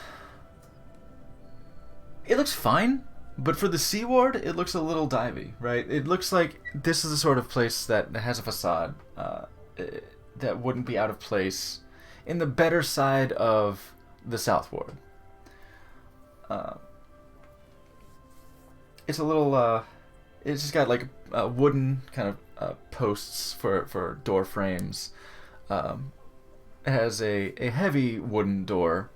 It looks fine, but for the Sea Ward, it looks a little divey, right? It looks like this is the sort of place that has a facade that wouldn't be out of place in the better side of the South Ward. It's a little, it's just got like wooden kind of posts for door frames. It has a heavy wooden door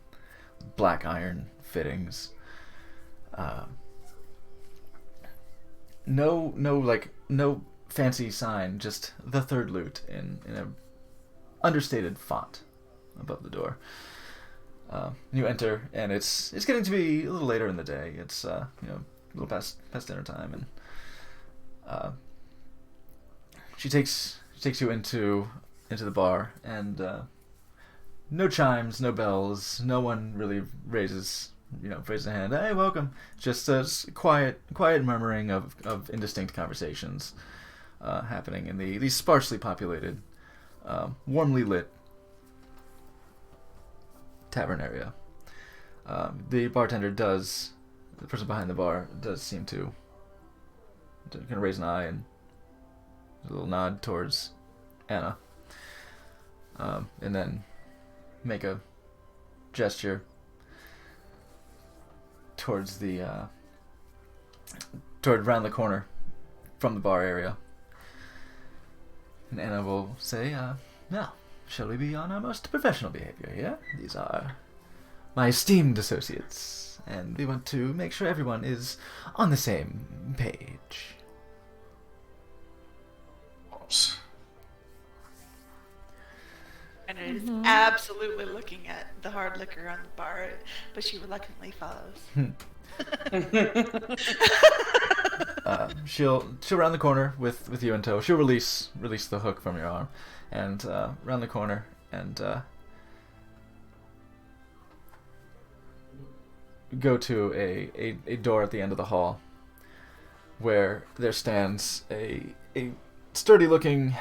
black iron fittings. No fancy sign, just the third loot in a understated font above the door. You enter, and it's getting to be a little later in the day. It's a little past dinner time, and she takes you into the bar, and no chimes, no bells, no one really raises a hand. Hey, welcome. Just a quiet murmuring of indistinct conversations happening in the sparsely populated, warmly lit tavern area. The person behind the bar does seem to kind of raise an eye and a little nod towards Anna, and then make a gesture towards toward around the corner from the bar area. And Anna will say, now, shall we be on our most professional behavior here? These are my esteemed associates, and we want to make sure everyone is on the same page. Oops. And it is absolutely looking at the hard liquor on the bar, but she reluctantly follows. She'll round the corner with you in tow. She'll release the hook from your arm, and round the corner and go to a door at the end of the hall, where there stands a sturdy looking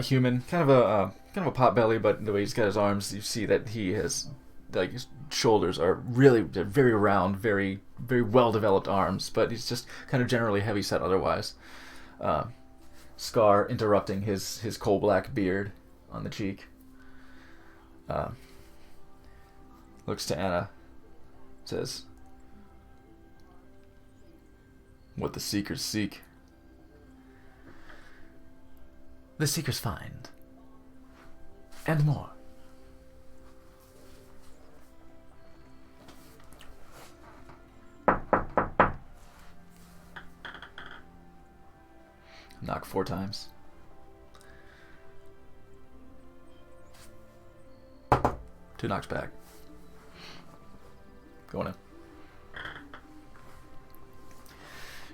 human, kind of a potbelly, but the way he's got his arms, you see that he has, like, his shoulders are they're very round, very very well developed arms, but he's just kind of generally heavy set otherwise. Scar interrupting his coal black beard on the cheek. Looks to Anna, says, "What the seekers seek, the seekers find, and more." Knock 4 times. 2 knocks back. Going in.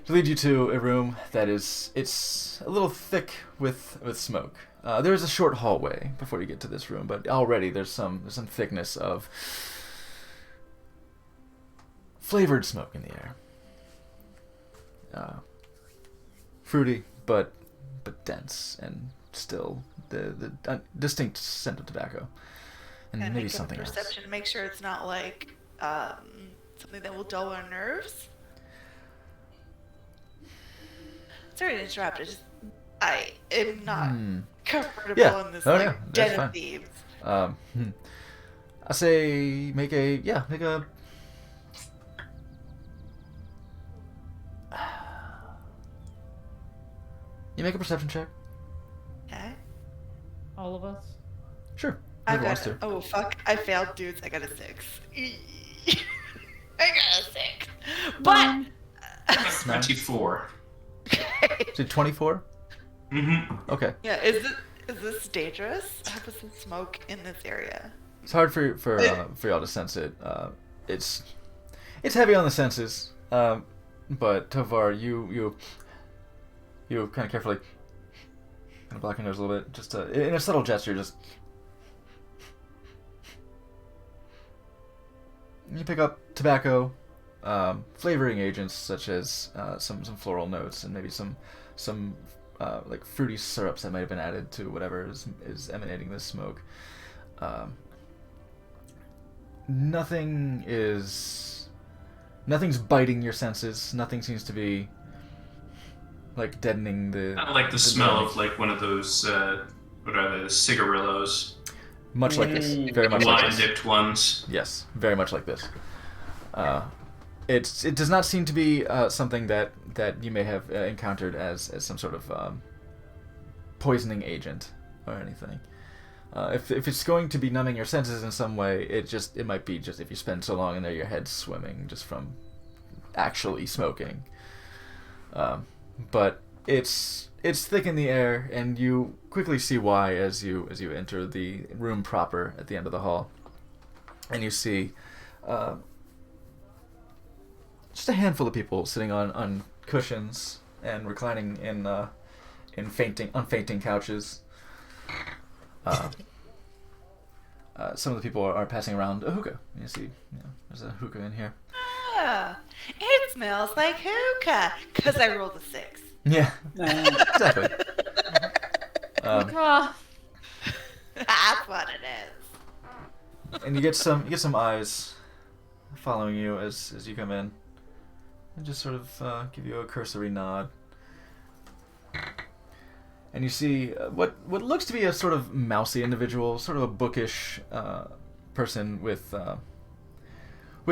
To lead you to a room that it's a little thick with smoke. There is a short hallway before you get to this room, but already there's some thickness of flavored smoke in the air. Fruity, but dense, and still the distinct scent of tobacco, and maybe something else. Perception to make sure it's not like something that will dull our nerves. Sorry to interrupt. I am not comfortable in this den of thieves. I say make a. You make a perception check. Okay. All of us? Sure. I got it. Oh fuck! I failed, dudes. I got a 6. I got a 6. But 24. So 24? Mm-hmm. Okay. Yeah. Is this dangerous? How does it smoke in this area? It's hard for y'all to sense it. It's heavy on the senses. But Tovar, you kind of carefully kind of block your nose a little bit, just in a subtle gesture, just. You pick up tobacco, flavoring agents such as some floral notes and maybe some like fruity syrups that might have been added to whatever is emanating this smoke. Nothing's biting your senses. Nothing seems to be like deadening the. Not like the smell of like one of those what are they, cigarillos. Much like this. Very much like this. Wine-dipped ones. Yes, very much like this. It does not seem to be something that you may have encountered as some sort of poisoning agent or anything. If it's going to be numbing your senses in some way, it might be just if you spend so long in there, your head's swimming just from actually smoking. But it's thick in the air, and you quickly see why as you enter the room proper at the end of the hall, and you see just a handful of people sitting on cushions and reclining on fainting couches. Some of the people are passing around a hookah. You see, there's a hookah in here. Ah, it smells like hookah, because I rolled a 6. Yeah, exactly. Ah, That's what it is. And you get some eyes following you as you come in, and just sort of give you a cursory nod. And you see what looks to be a sort of mousy individual, sort of a bookish person with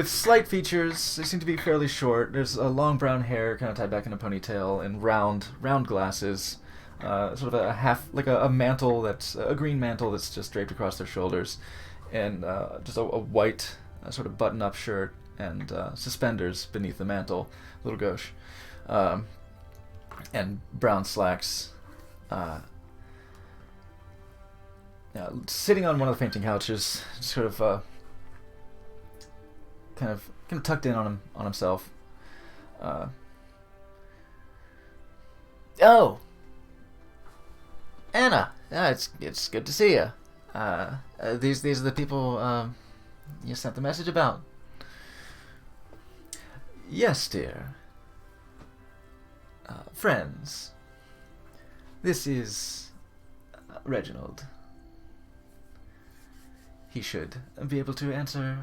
slight features. They seem to be fairly short. There's a long brown hair kind of tied back in a ponytail, and round glasses. Sort of a half, like a mantle that's a green mantle that's just draped across their shoulders, and just a white sort of button-up shirt and suspenders beneath the mantle, a little gauche, and brown slacks. Sitting on one of the fainting couches, sort of kind of tucked in on himself. Oh, Anna, it's good to see you. These are the people you sent the message about. Yes, dear. Friends. This is Reginald. He should be able to answer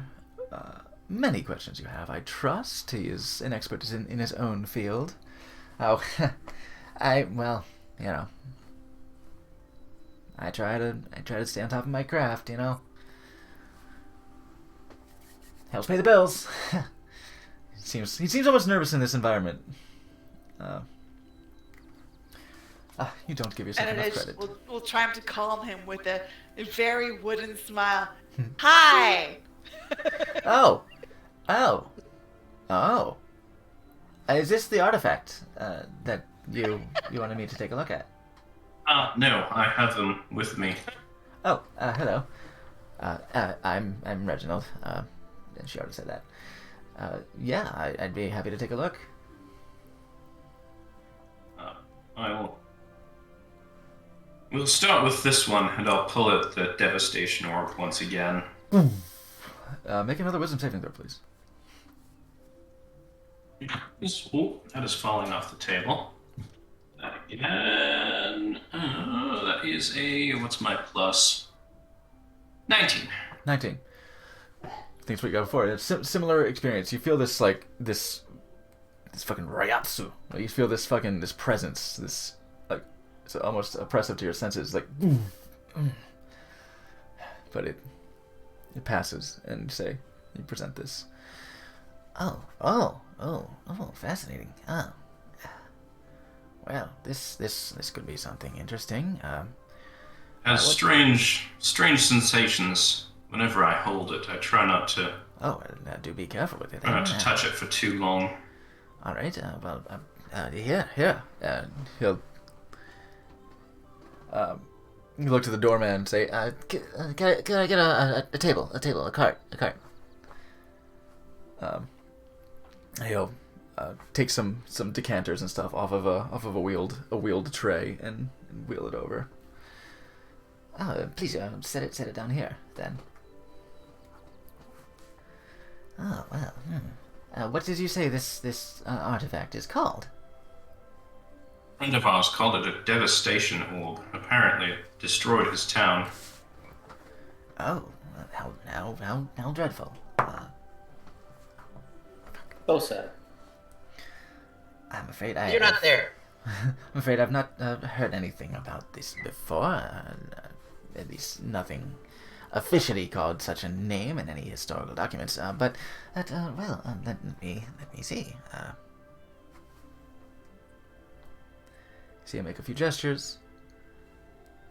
many questions you have, I trust. He is an expert in his own field. Oh, I try to stay on top of my craft, Helps pay the bills. He seems almost nervous in this environment. You don't give yourself enough credit. We'll try to calm him with a very wooden smile. Hi! Oh. Is this the artifact that you wanted me to take a look at? No, I have them with me. Oh, hello. I'm Reginald. She already said that. Yeah, I'd be happy to take a look. I will. We'll start with this one, and I'll pull out the Devastation Orb once again. Make another wisdom saving throw, please. Oh, that is falling off the table. That again. That is a... What's my plus? 19. 19. Thanks for what you got before. It's similar experience. You feel this fucking Ryatsu. You feel this presence, this like it's almost oppressive to your senses, like. But it passes, and you present this. Oh, fascinating. Oh, well, this could be something interesting. Has strange sensations whenever I hold it. I try not to. Oh, do be careful with it. Try not to touch it for too long. All right. Here. He'll look to the doorman and say, Can I get a table, a cart? He'll take some decanters and stuff off of a wheeled tray and wheel it over. Oh, please set it down here then. Oh well. What did you say this artifact is called? A friend of ours called it a devastation orb. Apparently, it destroyed his town. Oh, how dreadful. So sad. I'm afraid You're not there. I'm afraid I've not heard anything about this before. At least nothing officially called such a name in any historical documents. But let me see. See him make a few gestures,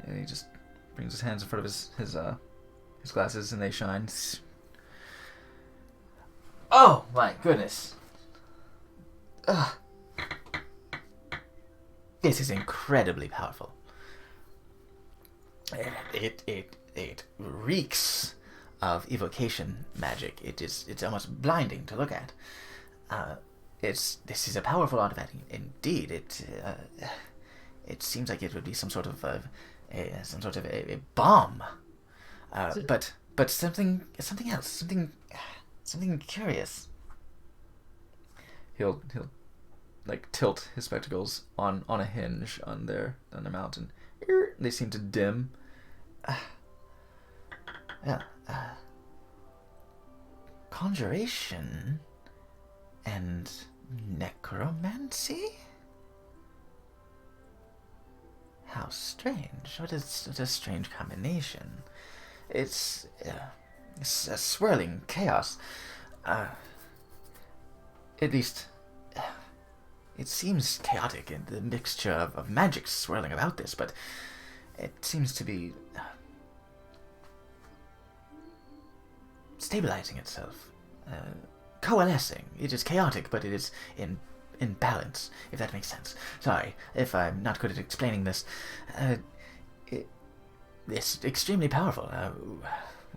and he just brings his hands in front of his glasses, and they shine. Oh my goodness! Ugh. This is incredibly powerful. It reeks of evocation magic. It's almost blinding to look at. This is a powerful artifact indeed. It seems like it would be some sort of a bomb. But something else, something curious. He'll like tilt his spectacles on a hinge on their mount, and they seem to dim. Conjuration and necromancy? How strange. What a strange combination. It's a swirling chaos. At least, it seems chaotic in the mixture of magic swirling about this, but it seems to be stabilizing itself, coalescing. It is chaotic, but it is in balance, if that makes sense. Sorry if I'm not good at explaining this. It's extremely powerful.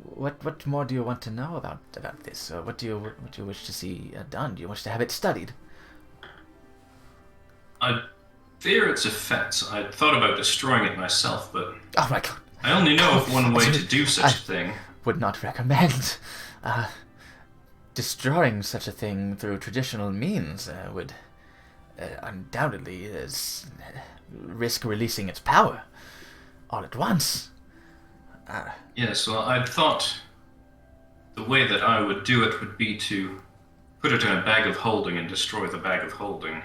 What more do you want to know about this? What do you wish to see done? Do you wish to have it studied? I fear its effects. I thought about destroying it myself, but Oh my god! I only know of one way to do such a thing. Would not recommend destroying such a thing through traditional means. Would undoubtedly risk releasing its power all at once. Yes, well, I thought the way that I would do it would be to put it in a bag of holding and destroy the bag of holding.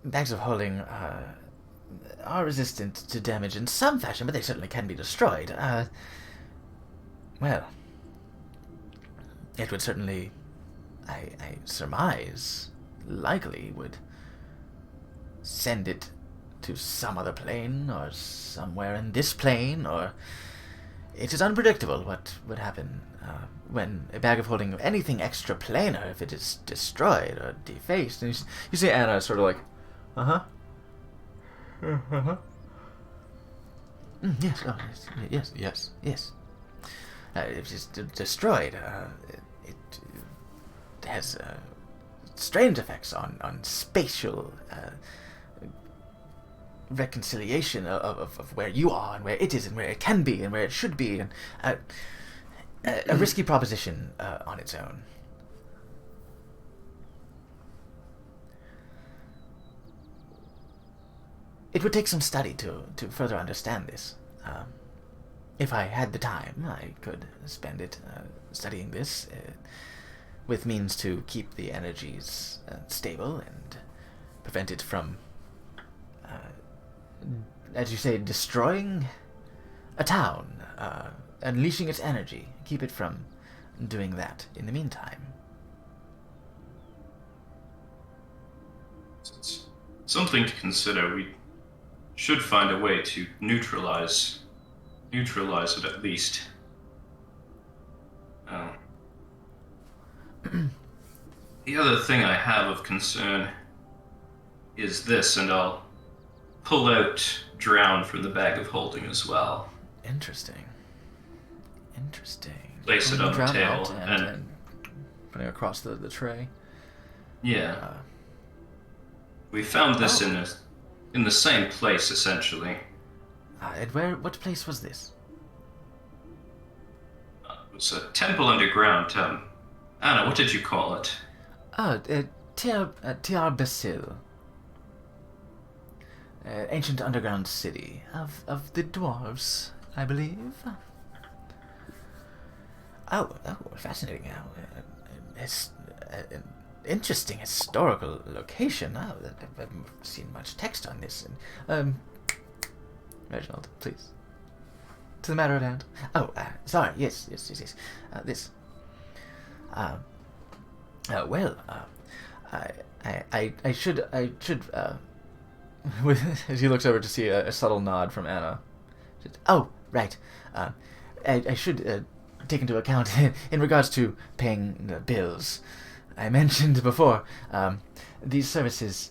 Bags of holding are resistant to damage in some fashion, but they certainly can be destroyed. It would certainly, I surmise, likely would send it to some other plane, or somewhere in this plane, or... It is unpredictable what would happen when a bag of holding of anything extraplanar, if it is destroyed or defaced. And you see Anna sort of like, Yes, oh, yes. If it is destroyed, it has strange effects on spatial reconciliation of where you are and where it is and where it can be and where it should be, and a risky proposition on its own. It would take some study to further understand this. If I had the time, I could spend it studying this with means to keep the energies stable and prevent it from, as you say, destroying a town, unleashing its energy. Keep it from doing that in the meantime. It's something to consider. We should find a way to neutralize it at least. The other thing I have of concern is this, and I'll pull out Drown from the bag of holding as well. Interesting. Place it on the table and putting it across the tray. Yeah. We found this in the same place, essentially. And what place was this? It was a temple underground. Anna, what did you call it? Tiar Basil. Ancient underground city of the dwarves, I believe. Oh, fascinating. It's an interesting historical location. I haven't seen much text on this. Reginald, please. To the matter at hand. Oh, sorry. Yes. This. I should as he looks over to see a subtle nod from Anna. Oh, right. I should take into account in regards to paying the bills. I mentioned before, these services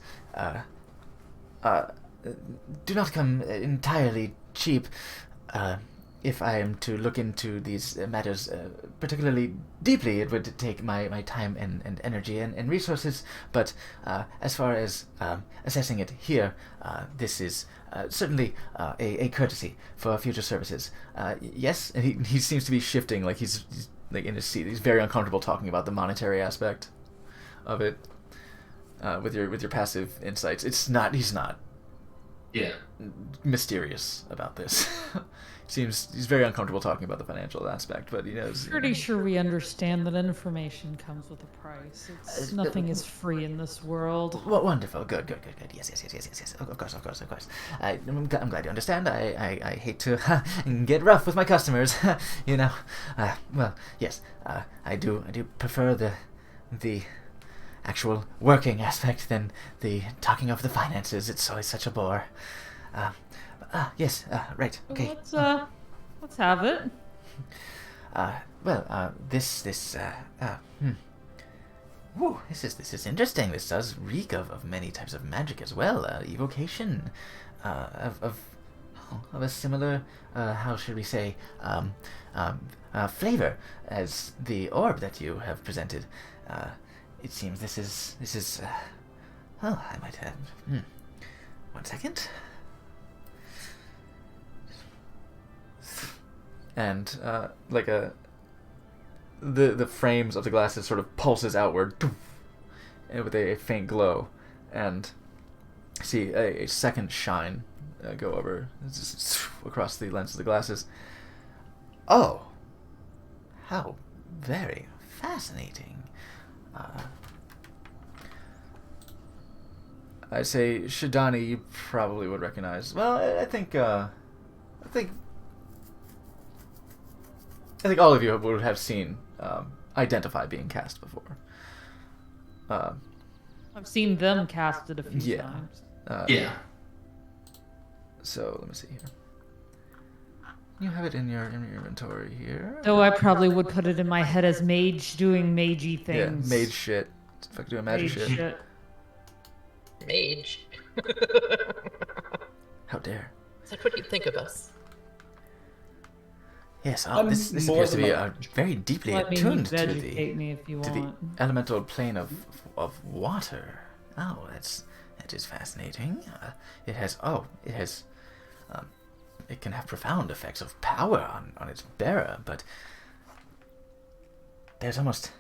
do not come entirely cheap. If I am to look into these matters particularly deeply, it would take my time and energy and resources, but as far as assessing it here, this is certainly a courtesy for future services. Yes, and he seems to be shifting, like he's like in his seat. He's very uncomfortable talking about the monetary aspect of it. With your passive insights, he's not mysterious about this. He's very uncomfortable talking about the financial aspect, but he knows. Pretty sure we understand that information comes with a price. Nothing is free in this world. Wonderful. Good. Yes. Of course. I'm glad you understand. I hate to get rough with my customers, you know. Well, yes. I do prefer the actual working aspect than the talking of the finances. It's always such a bore. Yes, right, okay. Let's have it. This is interesting. This does reek of many types of magic as well. Evocation, of a similar, how should we say, flavor as the orb that you have presented. It seems this is, I might have, 1 second. And the frames of the glasses sort of pulses outward, and with a faint glow, and see a second shine go over across the lens of the glasses. Oh, how very fascinating. I say Shidani, you probably would recognize. Well, I think all of you would have seen Identify being cast before. I've seen them casted a few times. Yeah. So let me see here. You have it in your inventory here. Though I probably would put it in my head as mage doing magey things. Yeah, mage shit. Fuck doing magic shit. Mage? How dare. Is that what you think of us? Yes, this appears to be very deeply attuned to the elemental plane of water. Oh, that is fascinating. It can have profound effects of power on its bearer, but there's almost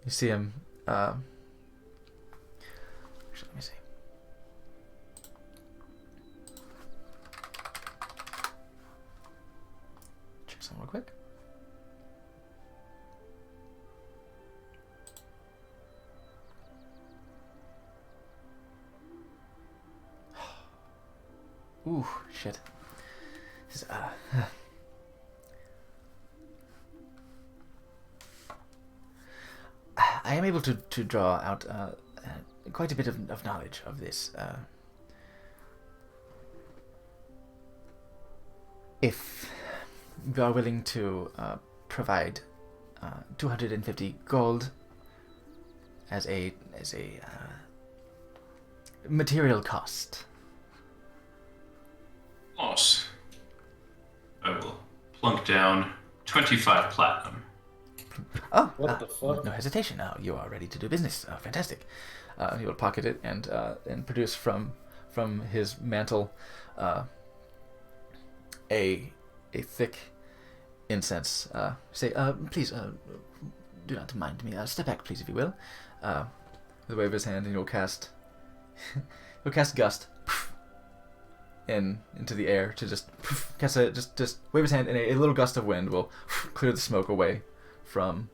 You see him. Let me see. Check some real quick. Ooh, shit. This is, I am able to draw out quite a bit of knowledge of this. If you are willing to provide 250 gold as a material cost. Boss, I will plunk down 25 platinum. Oh, What the fuck? no hesitation. Now you are ready to do business. Fantastic. He will pocket it and produce from his mantle a thick incense. Say, please, do not mind me. Step back, please, if you will. With a wave of his hand, and he'll cast gust into the air to just wave his hand, and a little gust of wind will clear the smoke away from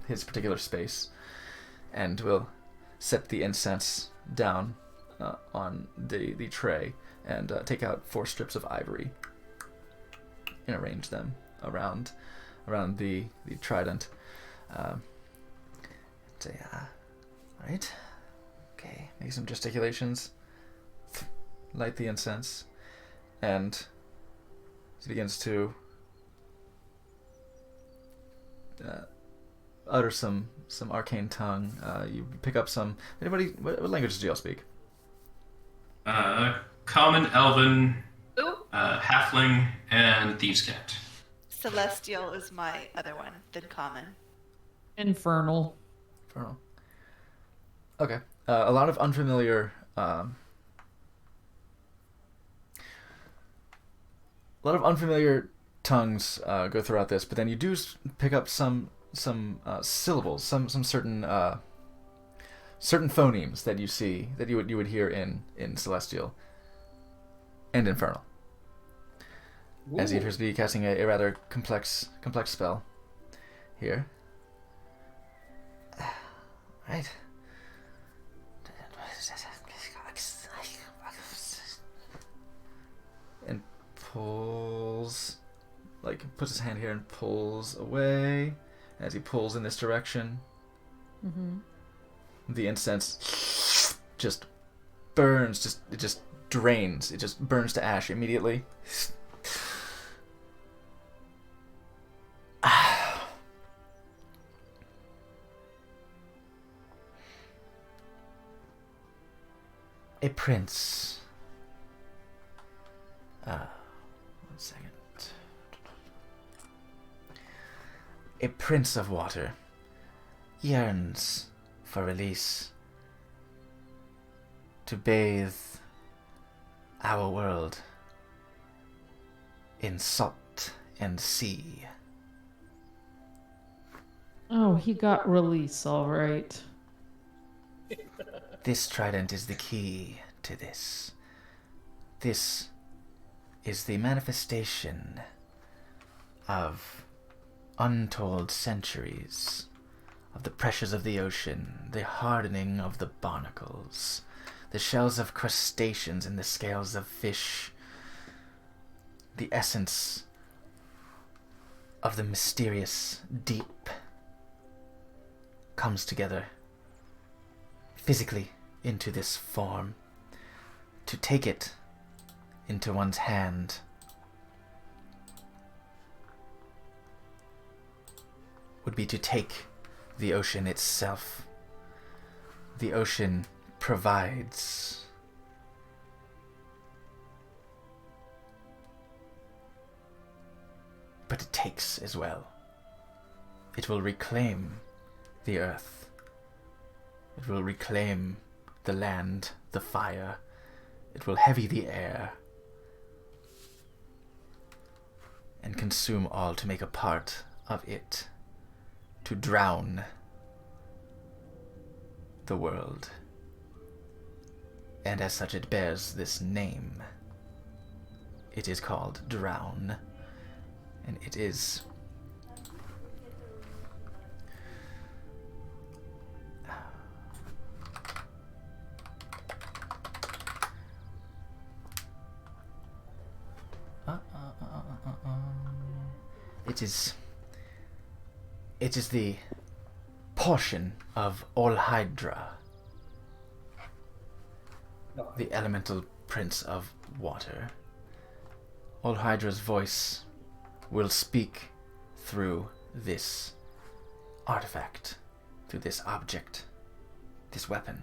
his particular space, and will set the incense down on the tray and take out 4 strips of ivory and arrange them around the trident. Say, right? Okay, make some gesticulations. Light the incense, and he begins to utter some arcane tongue. You pick up some. Anybody? What languages do y'all speak? Common, Elven, Halfling, and Thieves' Cat. Celestial is my other one than common. Infernal. Okay. A lot of unfamiliar. Tongues go throughout this, but then you do pick up some syllables, some certain phonemes that you see that you would hear in Celestial and Infernal. Ooh. As he appears to be casting a rather complex spell here. Right. And pulls, puts his hand here and pulls away. As he pulls in this direction, the incense just burns, it just drains, it just burns to ash immediately. A prince. 1 second. A prince of water yearns for release to bathe our world in salt and sea. Oh, he got release, all right. This trident is the key to this. This is the manifestation of untold centuries of the pressures of the ocean, the hardening of the barnacles, the shells of crustaceans and the scales of fish, the essence of the mysterious deep comes together physically into this form. To take it into one's hand would be to take the ocean itself. The ocean provides. But it takes as well. It will reclaim the earth. It will reclaim the land, the fire. It will heavy the air and consume all to make a part of it, to drown the world. And as such it bears this name. It is called Drown, and it is It is the portion of Olhydra, the elemental prince of water. Olhydra's voice will speak through this artifact, through this object, this weapon.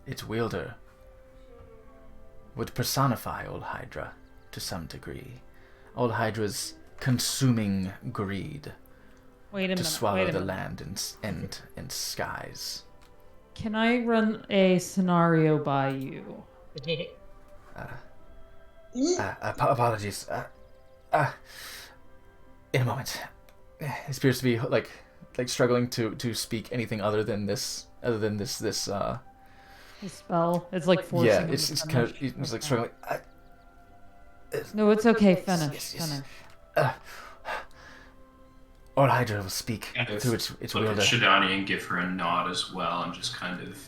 Its wielder would personify Olhydra to some degree. Olhydra's consuming greed to swallow the land and skies. Can I run a scenario by you? Apologies. In a moment. He appears to be like struggling to speak anything other than this The spell. It's like forcing him to it's finish. kind of he's like struggling. No, it's okay. Finish. Yes. Finish. Olhydra will speak through its look wielder. at Shidani and give her a nod as well, and just kind of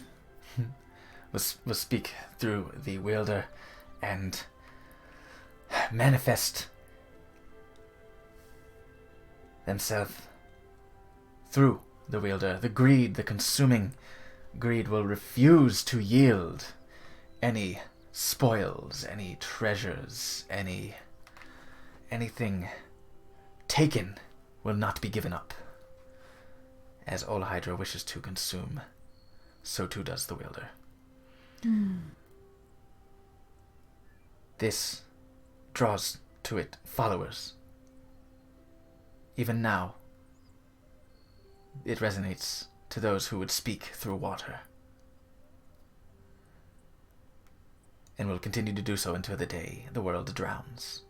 will speak through the wielder and manifest themselves through the wielder. The greed, the consuming greed, will refuse to yield any spoils, any treasures, anything taken will not be given up. As all Hydra wishes to consume, so too does the wielder. This draws to it followers. Even now, it resonates to those who would speak through water. And will continue to do so until the day the world drowns.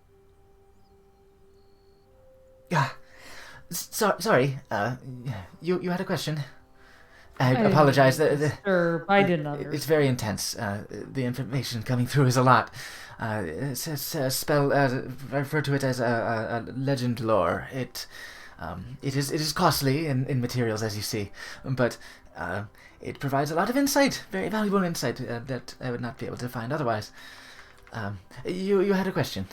Sorry, you had a question? I apologize. Sure, I did not. It's very intense. The information coming through is a lot. It's a spell, refer to it as a legend lore. It is costly in materials, as you see, but it provides a lot of insight, very valuable insight that I would not be able to find otherwise. You had a question.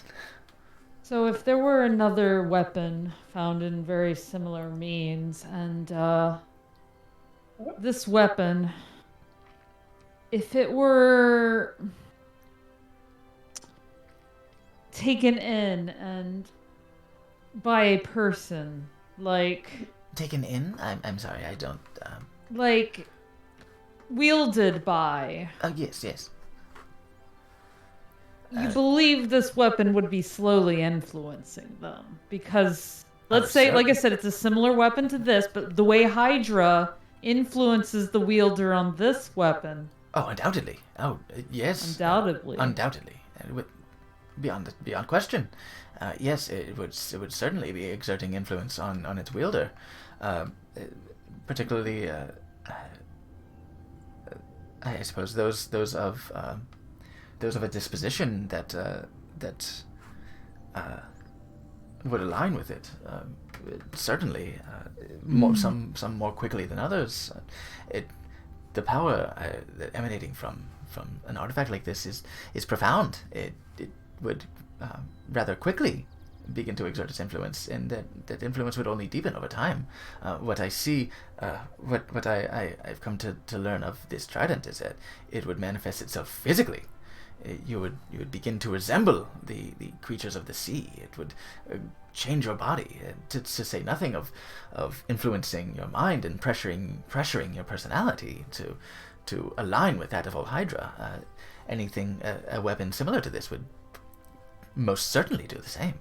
So if there were another weapon found in very similar means, and this weapon, if it were taken in and by a person, like... Taken in? I'm sorry, I don't... Like, wielded by... Yes. You believe this weapon would be slowly influencing them, because, let's say, like I said, it's a similar weapon to this, but the way Hydra influences the wielder on this weapon... Oh, undoubtedly. Oh, yes. Undoubtedly. Undoubtedly. Beyond question. Yes, it would certainly be exerting influence on its wielder. Particularly, I suppose those of a disposition that would align with it. Certainly, some more quickly than others. The power emanating from an artifact like this is profound. It would rather quickly begin to exert its influence, and that influence would only deepen over time. What I see, what I've come to learn of this trident is that it would manifest itself physically. You would begin to resemble the creatures of the sea. It would change your body, to say nothing of influencing your mind and pressuring your personality to align with that of Old Hydra. Anything, a weapon similar to this would most certainly do the same.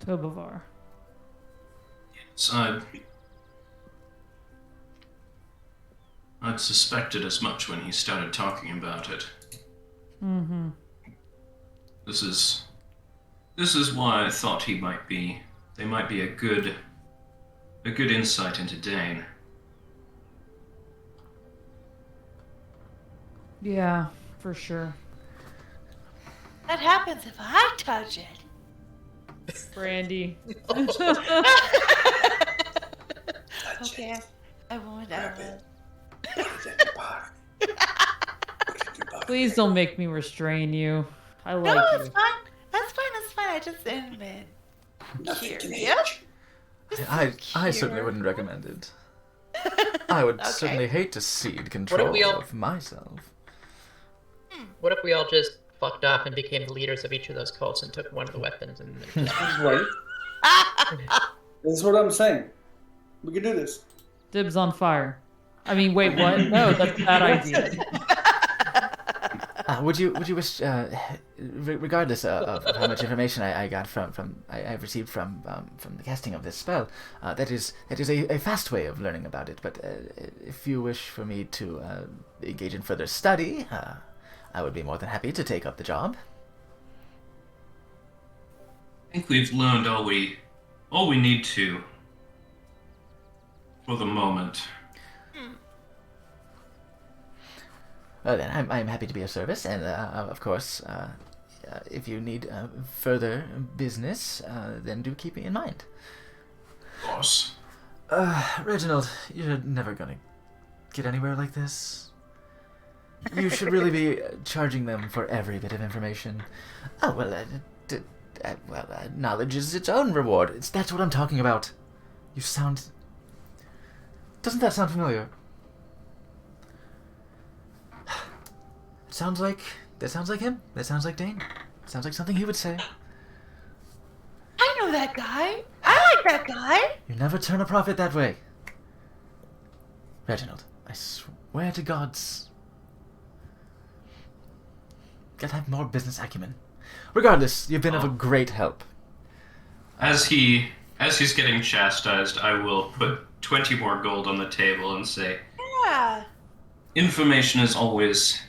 Tobovar. Yes, I'd suspected as much when he started talking about it. Mm-hmm. This is why I thought they might be a good insight into Dane. Yeah, for sure. That happens if I touch it. Brandy. Okay, I won't. Please don't make me restrain you. I like No, you. it's fine. That's fine. I just am curious. I certainly wouldn't recommend it. I would certainly hate to cede control of myself. What if we all just fucked off and became the leaders of each of those cults and took one of the weapons and then just... Right. This is what I'm saying. We can do this. Dibs on fire. I mean, wait, what? No, that's a bad idea. Would you wish, regardless of how much information I got I've received from the casting of this spell, that is a fast way of learning about it. But if you wish for me to engage in further study, I would be more than happy to take up the job. I think we've learned all we need to for the moment. Then I'm happy to be of service, and of course, if you need further business, then do keep me in mind. Boss. Reginald, you're never gonna get anywhere like this. You should really be charging them for every bit of information. Oh, well, knowledge is its own reward. That's what I'm talking about. You sound... Doesn't that sound familiar? That sounds like him. That sounds like Dane. Sounds like something he would say. I know that guy. I like that guy. You never turn a profit that way. Reginald, I swear to gods. Gotta have more business acumen. Regardless, you've been of a great help. As he's getting chastised, I will put 20 more gold on the table and say, Yeah. information is always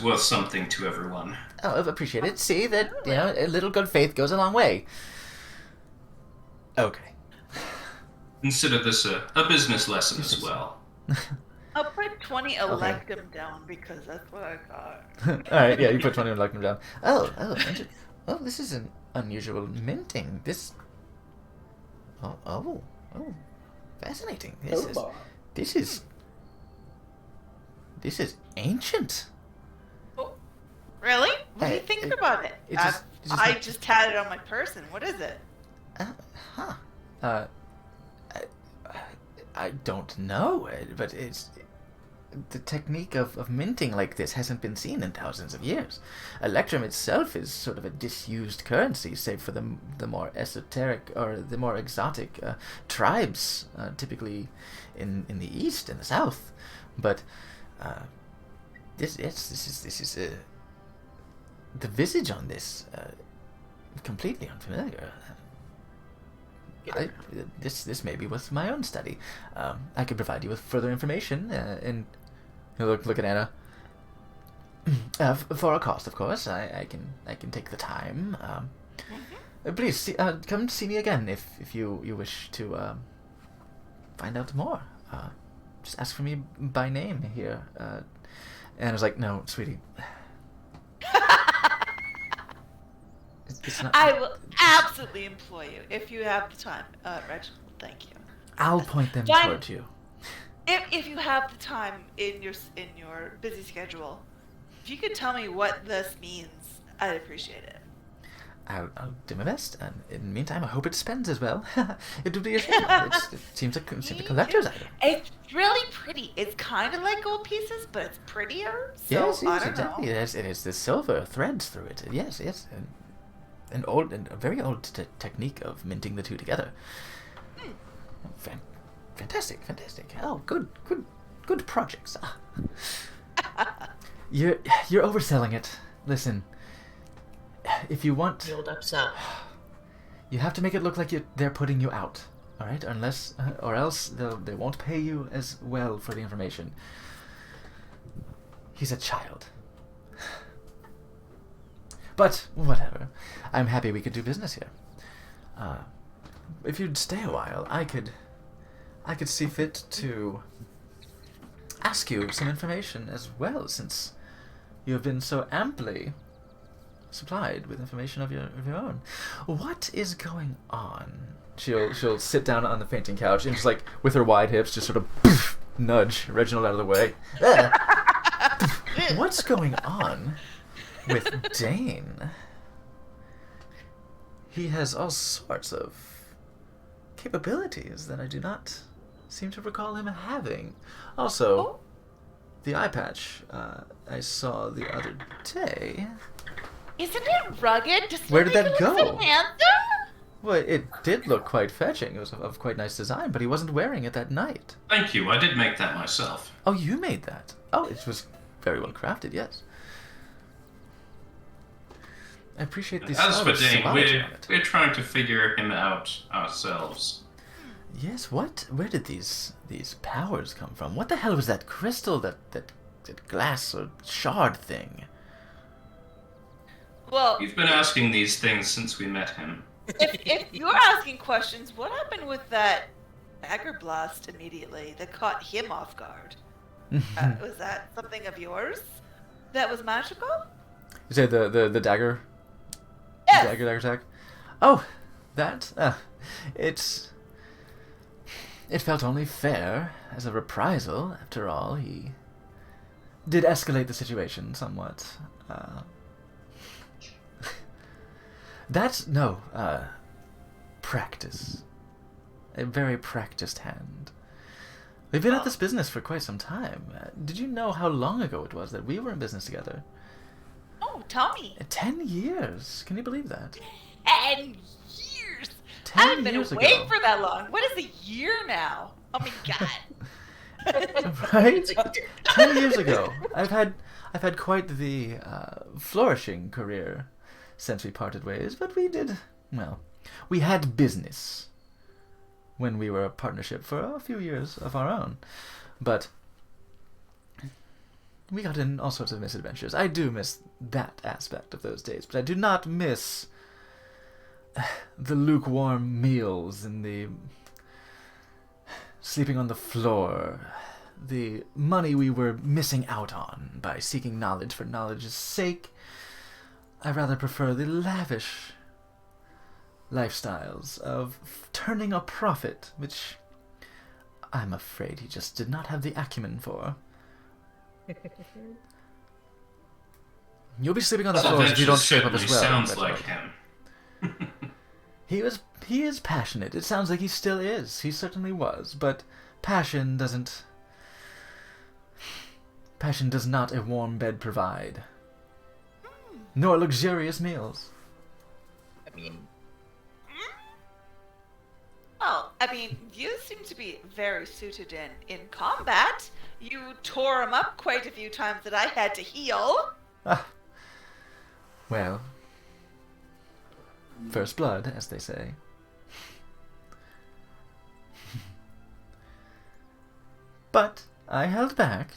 worth something to everyone. Oh, appreciate it. See that, a little good faith goes a long way. Okay. Consider this a business lesson as well. I'll put 20 electum down because that's what I got. Alright, yeah, you put 20 electum down. Oh, this is an unusual minting. This... Oh, fascinating. This is ancient. Oh, really? What do you think about it? I just had it on my person. What is it? I don't know, but it's... The technique of minting like this hasn't been seen in thousands of years. Electrum itself is sort of a disused currency, save for the more esoteric or the more exotic tribes, typically in the east and the south. But this is the visage on this completely unfamiliar. This may be with my own study. I could provide you with further information, and look at Anna. For a cost, of course. I can take the time. Please come see me again if you wish to find out more. Just ask for me by name here. Anna's like, no, sweetie. I will absolutely employ you if you have the time, Reginald. Thank you. I'll point them towards you. If you have the time in your busy schedule, if you could tell me what this means, I'd appreciate it. I'll do my best, and in the meantime, I hope it spends as well. It would be a shame. It seems a collector's item. It's really pretty. It's kind of like gold pieces, but it's prettier. So Yes, I don't exactly. know. It has the silver threads through it. Yes. A very old technique of minting the two together. Fantastic. Oh, good projects. You're overselling it. Listen, if you want, The old upsell. you have to make it look like they're putting you out. All right, or else they won't pay you as well for the information. He's a child. But whatever. I'm happy we could do business here. If you'd stay a while, I could see fit to ask you some information as well, since you have been so amply supplied with information of your own. What is going on? She'll sit down on the fainting couch and just, like, with her wide hips, just sort of nudge Reginald out of the way. What's going on with Dane? He has all sorts of capabilities that I do not seem to recall him having. Also, the eye patch I saw the other day. Isn't it rugged? Where did that go? So handsome? Well, it did look quite fetching. It was of quite nice design, but he wasn't wearing it that night. Thank you. I did make that myself. Oh, you made that? Oh, it was very well crafted, yes. I appreciate this. As for Dane, we're trying to figure him out ourselves. Yes, where did these powers come from? What the hell was that crystal, that glass or shard thing? Well, We've been asking these things since we met him. if you're asking questions, what happened with that dagger blast immediately that caught him off guard? Was that something of yours that was magical? You say the dagger? Yes. Dagger attack? Oh, that? It felt only fair as a reprisal. After all, he did escalate the situation somewhat. That's no practice. A very practiced hand. We've been at this business for quite some time. Did you know how long ago it was that we were in business together? Oh, tell me. 10 years. Can you believe that? 10 years. 10 I haven't been years away ago. for that long. What is a year now? Oh my god. Right? 10 years ago. I've had quite the flourishing career since we parted ways, but we had business when we were a partnership for a few years of our own. But we got in all sorts of misadventures. I do miss that aspect of those days, but I do not miss the lukewarm meals and the sleeping on the floor, the money we were missing out on by seeking knowledge for knowledge's sake. I rather prefer the lavish lifestyles of turning a profit, which I'm afraid he just did not have the acumen for. You'll be sleeping on the floors if you don't shape up as well. Sounds like him. He is passionate. It sounds like he still is. He certainly was, but passion does not a warm bed provide. Nor luxurious meals. Well, I mean, you seem to be very suited in combat. You tore him up quite a few times that I had to heal. Well, first blood, as they say. But I held back.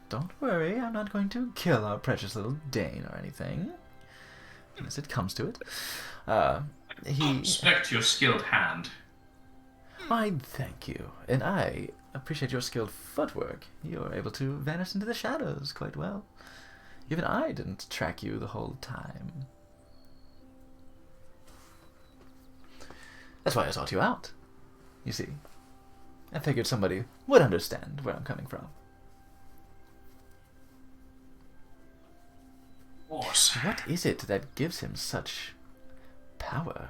Don't worry, I'm not going to kill our precious little Dane or anything. Unless it comes to it. Respect your skilled hand. Why, thank you. And I appreciate your skilled footwork. You're able to vanish into the shadows quite well. Even I didn't track you the whole time. That's why I sought you out. You see, I figured somebody would understand where I'm coming from. What is it that gives him such power?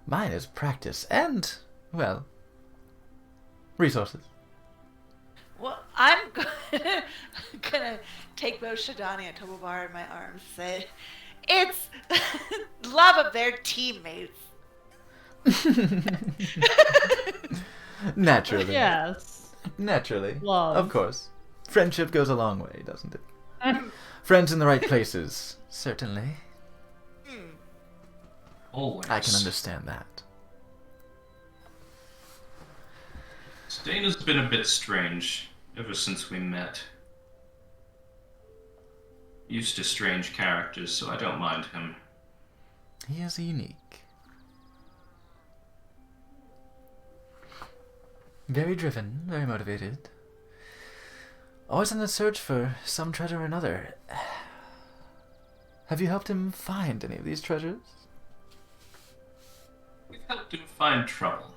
Mine is practice and, well, resources. Well, I'm gonna take both Shadani and Tobobar in my arms and say, it's love of their teammates. Naturally. Yes. Naturally. Love. Of course. Friendship goes a long way, doesn't it? Friends in the right places, certainly. Always. I can understand that. Dana's been a bit strange ever since we met. Used to strange characters, so I don't mind him. He is unique. Very driven, very motivated. Always on the search for some treasure or another. Have you helped him find any of these treasures? We've helped him find trouble.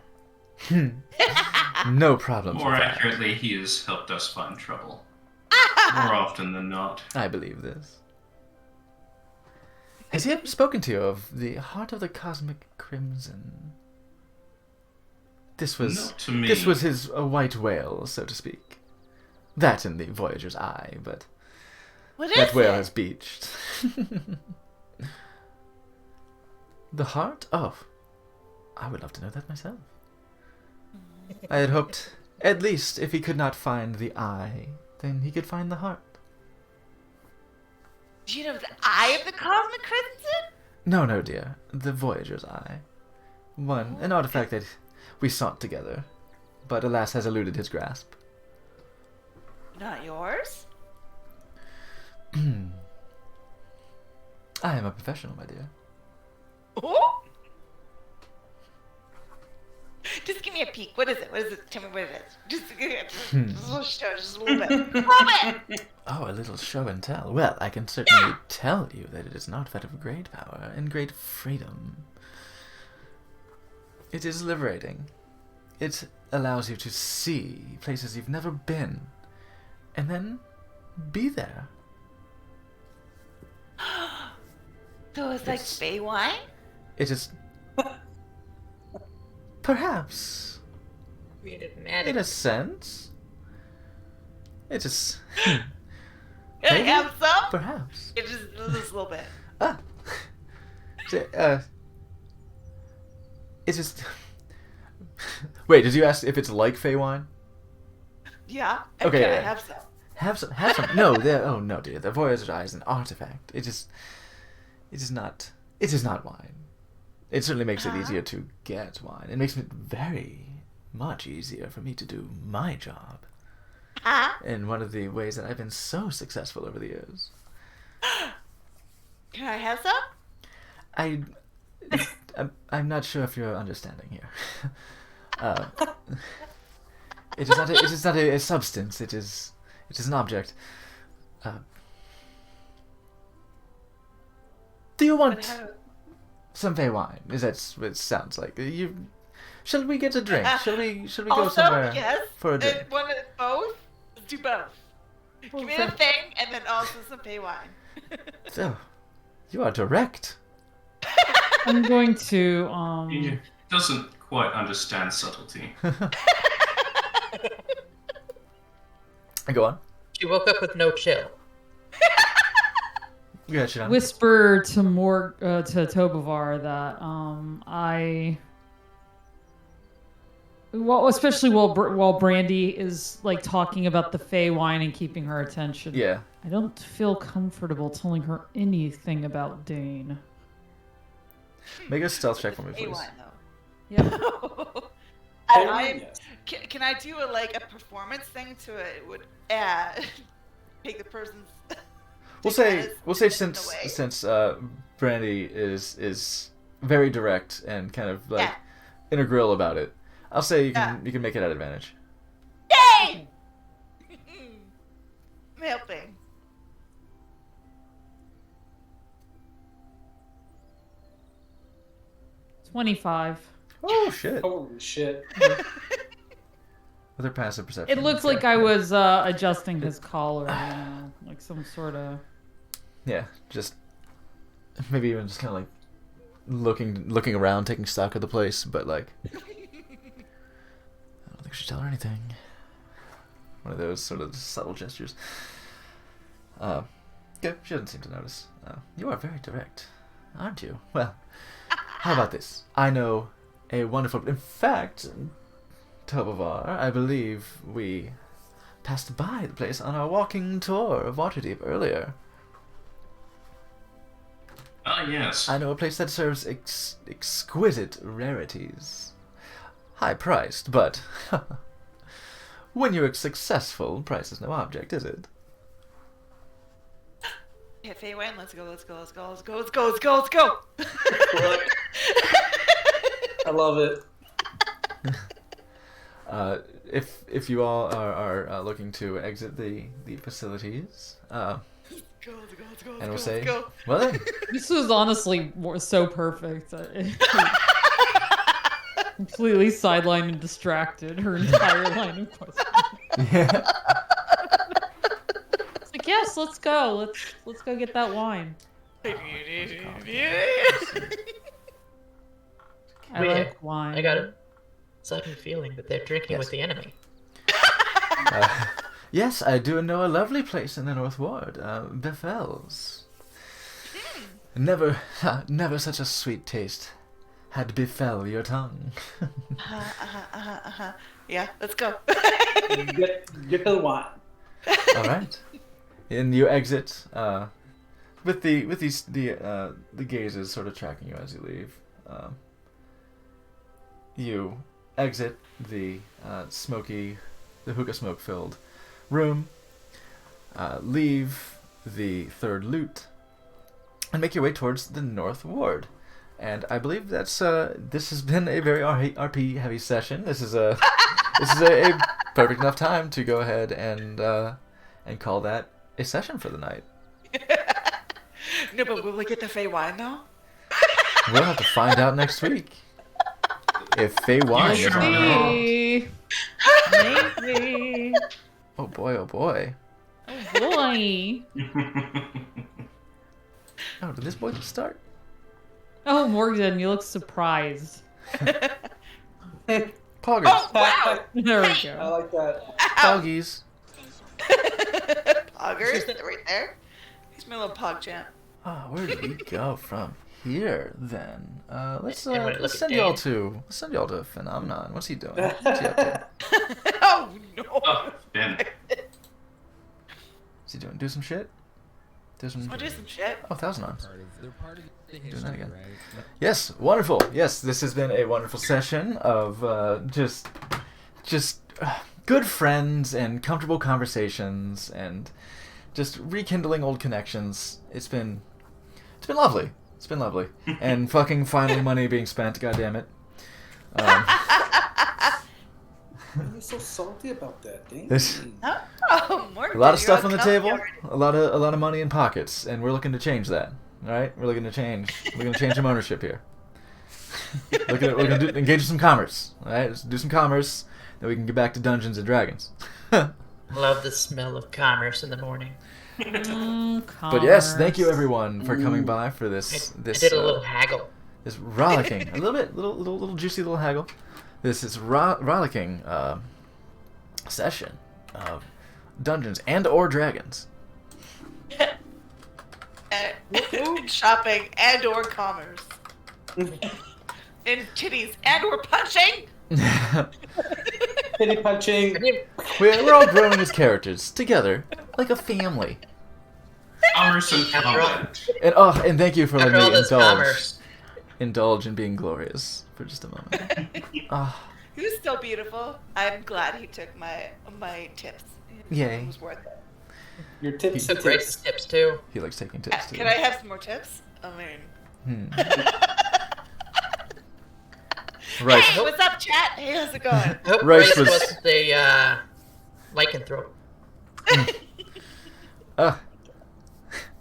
No problems More with that. accurately, he has helped us find trouble. More often than not. I believe this. Has he ever spoken to you of the heart of the cosmic crimson? This was Not to me. This was his white whale, so to speak. That in the Voyager's eye, but What is that whale it? has beached. The heart? Oh, I would love to know that myself. I had hoped, at least, if he could not find the eye, then he could find the heart. Do you know the eye of the Cosmic Crimson? No, dear. The Voyager's eye. An artifact that we sought together, but alas has eluded his grasp. Not yours? I am a professional, my dear. Oh? Just give me a peek. What is it? What is it? Tell me what it is. Just a little show, just a little bit. A little bit! Oh, a little show and tell. Well, I can certainly tell you that it is an artifact of great power and great freedom. It is liberating. It allows you to see places you've never been, and then be there. So it's like Fey wine? It is... Perhaps. We didn't add In it. a sense. It is... Can I Maybe? have some? Perhaps. It's just a little bit. Ah. It's just... Wait, did you ask if it's like Fey wine? Yeah. Okay, Can I yeah. have some? Have some. No, oh no, dear. The Voyager's Eye is an artifact. It is not wine. It certainly makes it easier to get wine. It makes it very much easier for me to do my job. In one of the ways that I've been so successful over the years. Can I have some? I'm not sure if you're understanding here. It is not a substance. It is an object. Do you want some Fey wine? Is that what it sounds like? Shall we get a drink? Shall we go Also, somewhere yes. for a drink? One of both. Let's do both. Give me the thing and then also some Fey wine. Oh, you are direct. I'm going to He doesn't quite understand subtlety. Go on. She woke up with no chill. Yeah, Siobhan. whisper to Tobovar that especially while Brandy is like talking about the Fey wine and keeping her attention. Yeah. I don't feel comfortable telling her anything about Dane. Make a stealth check for me, Fey please. wine though. Yeah. Can I do a performance thing to it? Would take the person's. We'll say in the way. since Brandy is very direct and kind of like in a grill about it. I'll say you can make it at advantage. Yay! I'm helping. $25. Oh shit! Holy shit. With her passive perception. It looks like I was adjusting his collar, like some sort of. Yeah, just maybe even just kind of like looking around, taking stock of the place, but like I don't think we should tell her anything. One of those sort of subtle gestures. Yeah, she doesn't seem to notice. You are very direct, aren't you? Well, how about this? I know a wonderful. In fact, Tobovar, I believe we passed by the place on our walking tour of Waterdeep earlier. Ah, yes. I know a place that serves exquisite rarities. High priced, but when you're successful, price is no object, is it? Yeah, Fey wine. Let's go. I love it. If you all are looking to exit the facilities, and we'll say, well then. This was honestly so perfect. Completely sidelined and distracted her entire line of questioning. Yeah. It's like, yes, let's go. Let's go get that wine. I like wine. I got a sudden feeling that they're drinking Yes. with the enemy. Yes, I do know a lovely place in the North Ward, Befels. Never such a sweet taste had befell your tongue. Yeah, let's go. Get the wine. All right, and you exit with the gazes sort of tracking you as you leave. You exit the hookah smoke filled room, leave the third loot, and make your way towards the North Ward. And I believe that's this has been a very RP heavy session. This is a perfect enough time to go ahead and call that a session for the night. No, but will we get the Fey wine though? We'll have to find out next week if Fey wine is sure on the will. Maybe. Maybe. Oh boy, oh boy. Oh boy. Oh, did this boy just start? Oh, Morgan, you look surprised. Poggers. Oh, wow! There we I go. like that. Poggies. Poggers, right there. He's my little pog champ. Ah, where did we go from here then? Let's Everybody look at send y'all to Phenomenon. What's he doing? What's he up to? Oh no! Oh, Ben. What's he doing? Do some shit? Do some. I'll do some shit. Oh, Thousand Arms. Doing that again. Yes, wonderful. Yes, this has been a wonderful session of just good friends and comfortable conversations and just rekindling old connections. It's been lovely. It's been lovely. And fucking finally money being spent. God damn it. You're so salty about that, Dane. Oh, Morgan, A lot of you're stuff on the comfy table, already. a lot of money in pockets, and we're looking to change that. All right, we're looking to change some ownership here. We're gonna engage in some commerce. All right, let's do some commerce, then we can get back to Dungeons and Dragons. Love the smell of commerce in the morning. But yes, thank you everyone for coming by for I this did a little haggle. this rollicking, a little juicy little haggle. This is rollicking session of Dungeons and or Dragons. Shopping and or commerce. In titties and or punching. Penny punching. We're all growing as characters together, like a family. Commerce and combat. And thank you for After letting all me this commerce. indulge in being glorious for just a moment. He was still beautiful. I'm glad he took my tips. Yay. It was worth it. Your tips Took and Grace's tips. tips too. He likes taking tips too. Can I have some more tips? I mean, Right. hey, what's up, chat? Hey, how's it going? I hope Rice Grace was- wasn't the lycanthrope.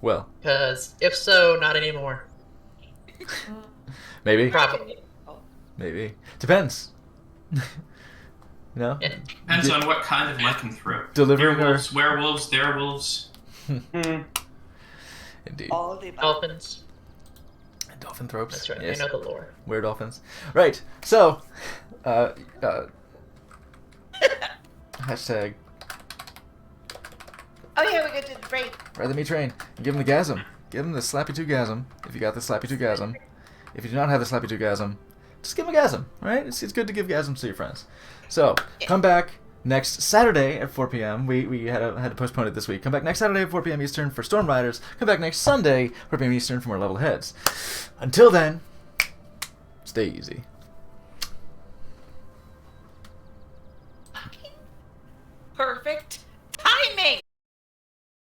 Well, Because if so, not anymore. maybe. Probably. Maybe. Depends. No? Yeah. Depends on what kind of lycanthrope. Delivering our- Werewolves, werewolves, werewolves. Indeed. All of the above. Dolphins. Dolphin thropes. That's right. Yes. I know the lore. Weird dolphins. Right. So, hashtag Oh yeah, we got to the break. Rather Me Train. Give him the gasm. Give him the slappy two gasm. If you got the slappy two gasm. If you do not have the slappy two gasm, just give him a gasm. Right? It's good to give gasms to your friends. So come back next Saturday at 4 p.m. We had to postpone it this week. Come back next Saturday at 4 p.m. Eastern for Storm Riders. Come back next Sunday 4 p.m. Eastern for more Level Heads. Until then, stay easy. Perfect.